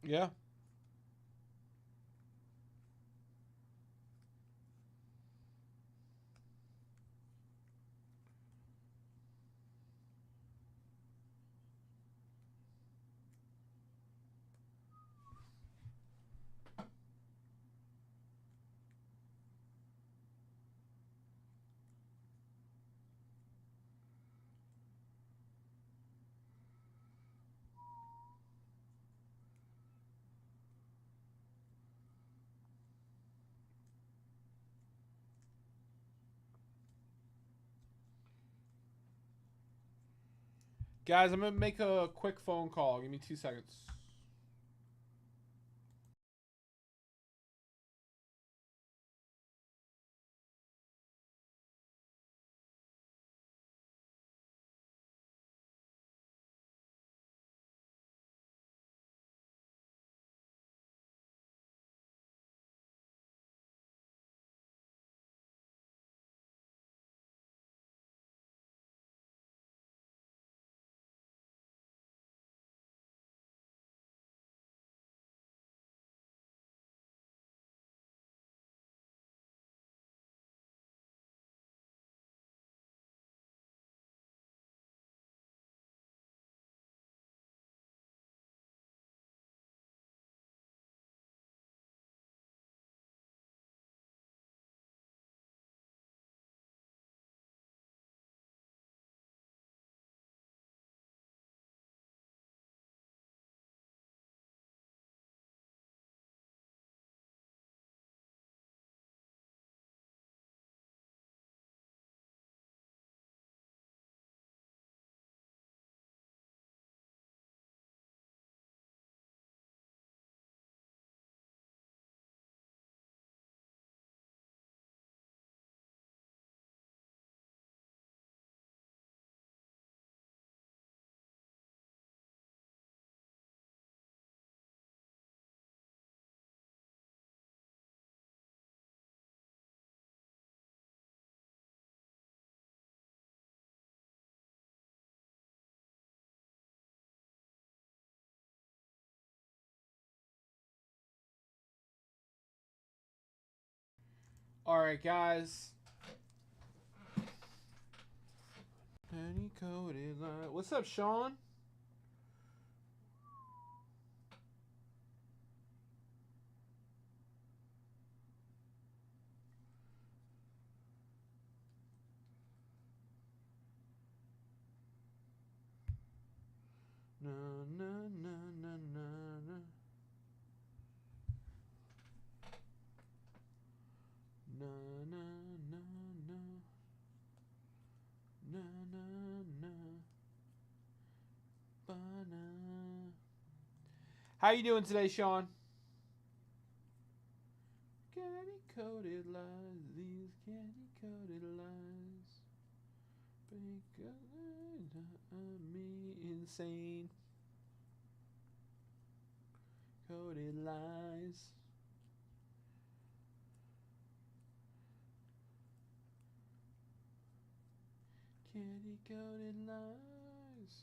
Yeah. Guys, I'm going to make a quick phone call. Give me 2 seconds. All right, guys. Penny coated line. What's up, Sean? Na na na na na na. Na na na na. Na na na. Ba-na. How you doing today, Sean? Candy coated lies, these candy coated lies. Because me insane. Coated lies. Candy coated lies.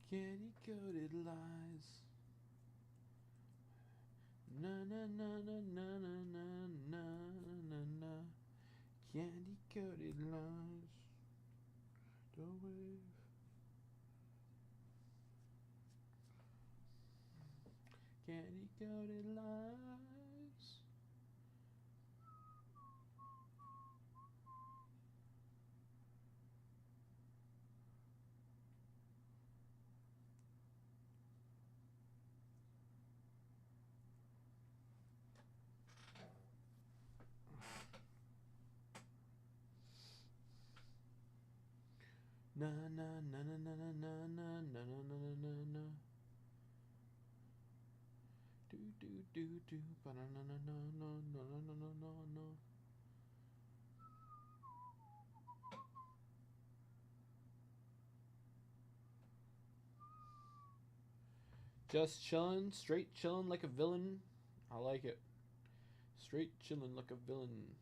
Candy coated lies. Na na na na na na na na na na. Candy coated lies. Don't wave. Candy coated lies. Na na na na na na na na na na na na na. Do do do do. Ba na na na na na na na na na na. Just chillin', straight chillin' like a villain. I like it. Straight chillin' like a villain.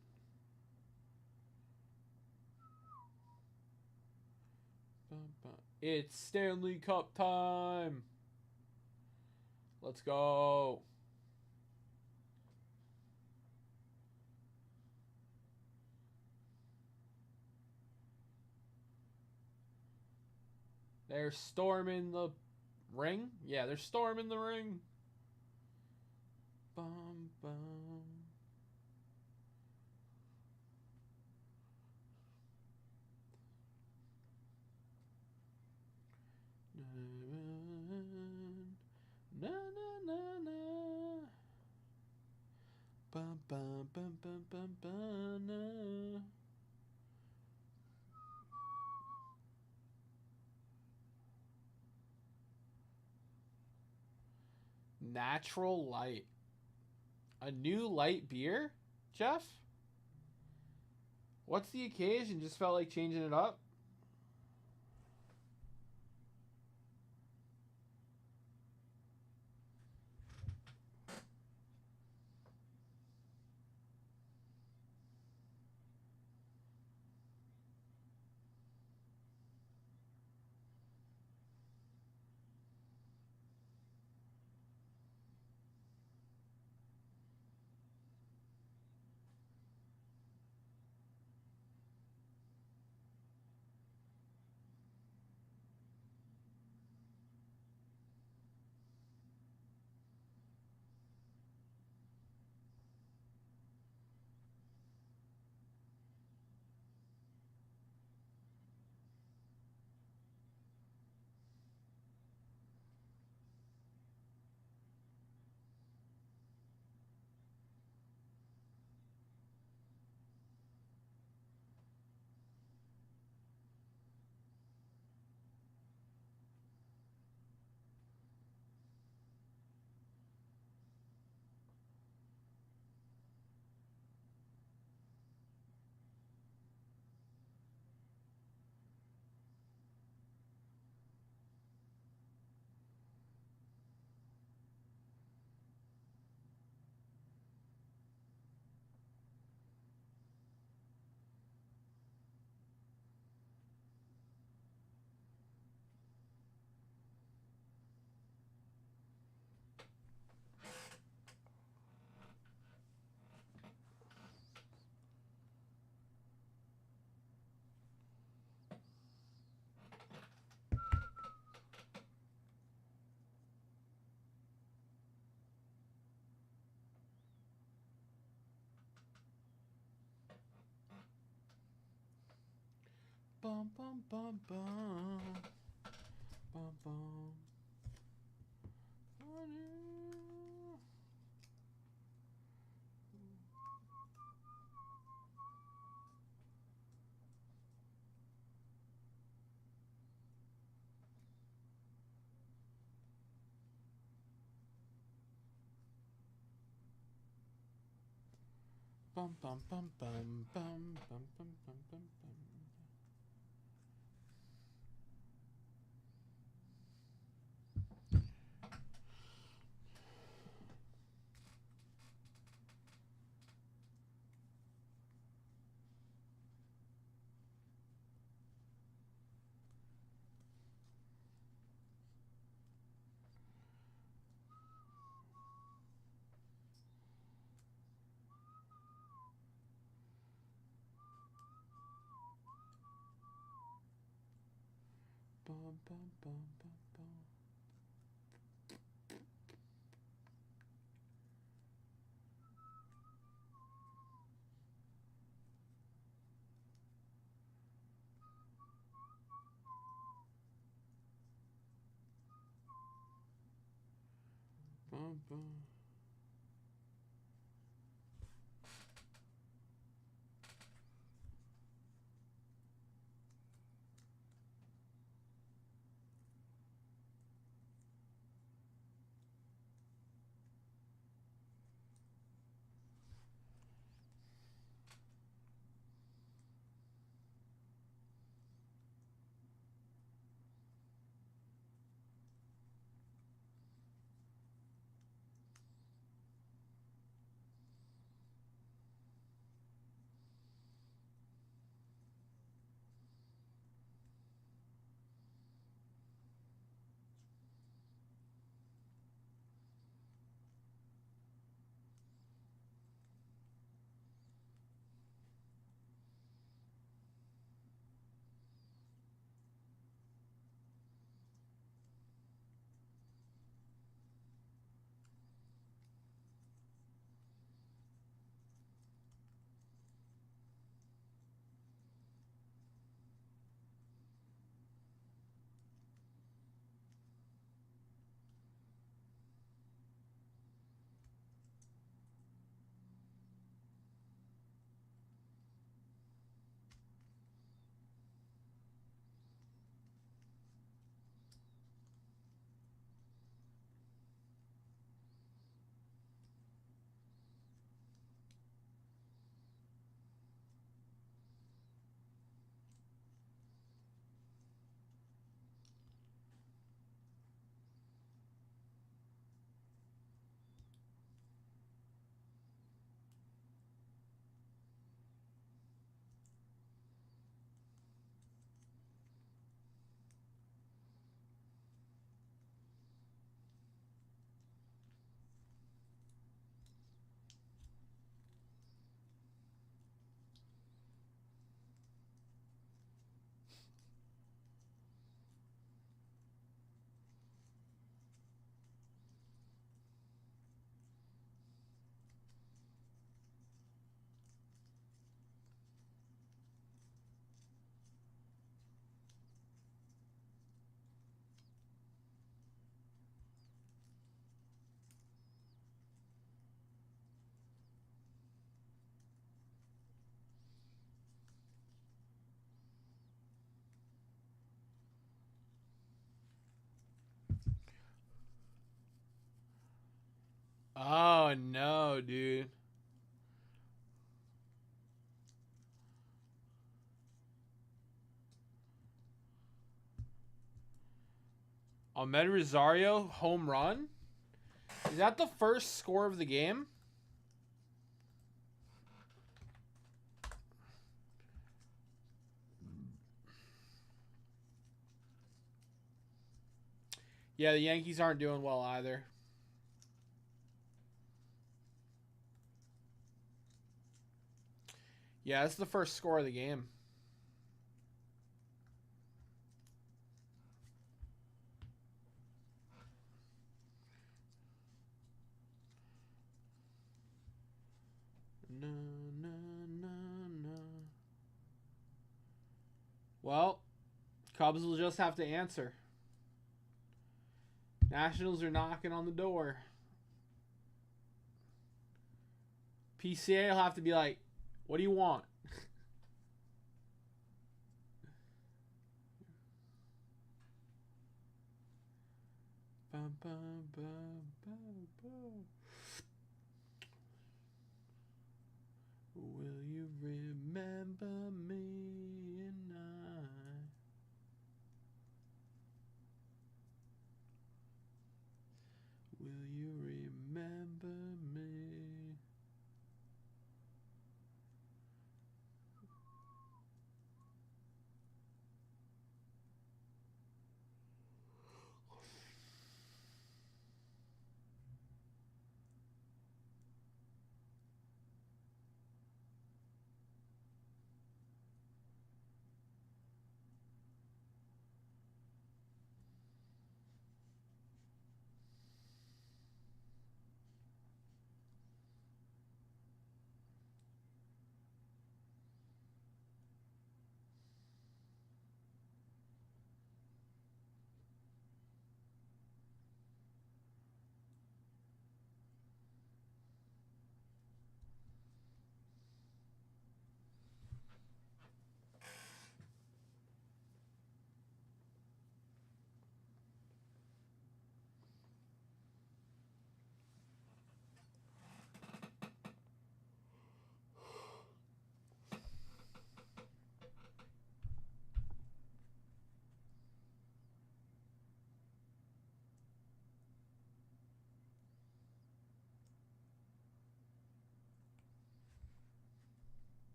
It's Stanley Cup time. Let's go. They're storming the ring. Yeah, they're storming the ring. Bum bum. Na na na na. Bum bum bum bum bum bum na. Natural Light. A new light beer, Jeff? What's the occasion? Just felt like changing it up? Bum bum bum bum. Bum bum. Bum bum bum bum bum bum bum bum bum bum. Bum bum bum bum bum. Bum bum. Oh no, dude. Ahmed Rosario home run? Is that the first score of the game? Yeah, the Yankees aren't doing well either. Yeah, that's the first score of the game. No, no, no, no. Well, Cubs will just have to answer. Nationals are knocking on the door. PCA will have to be like, what do you want? Bum, bum, bum, bum, bum. Will you remember me and I? Will you remember me?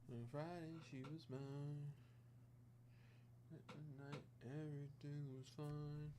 On Friday she was mine. At night everything was fine.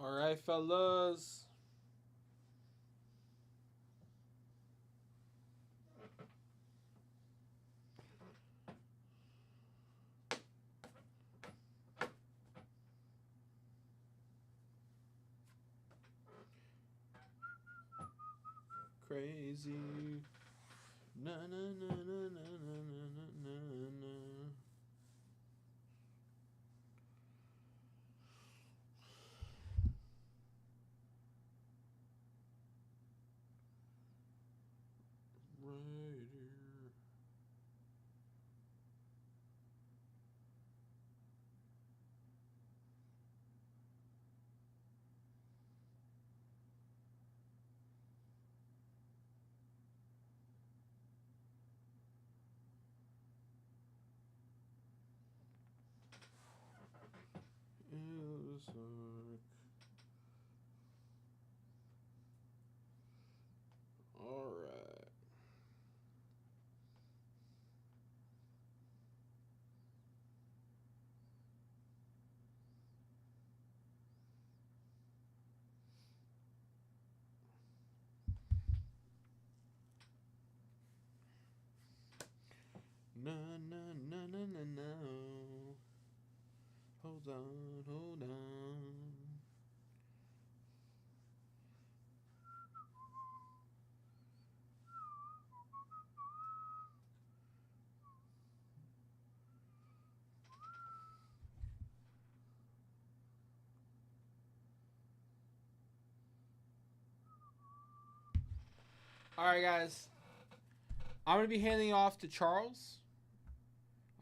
All right, fellas. Crazy. Na na na na na na na na na. Right here. All right. Na na na na na na. Hold on, hold on. All right, guys. I'm going to be handing off to Charles.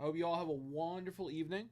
I hope you all have a wonderful evening.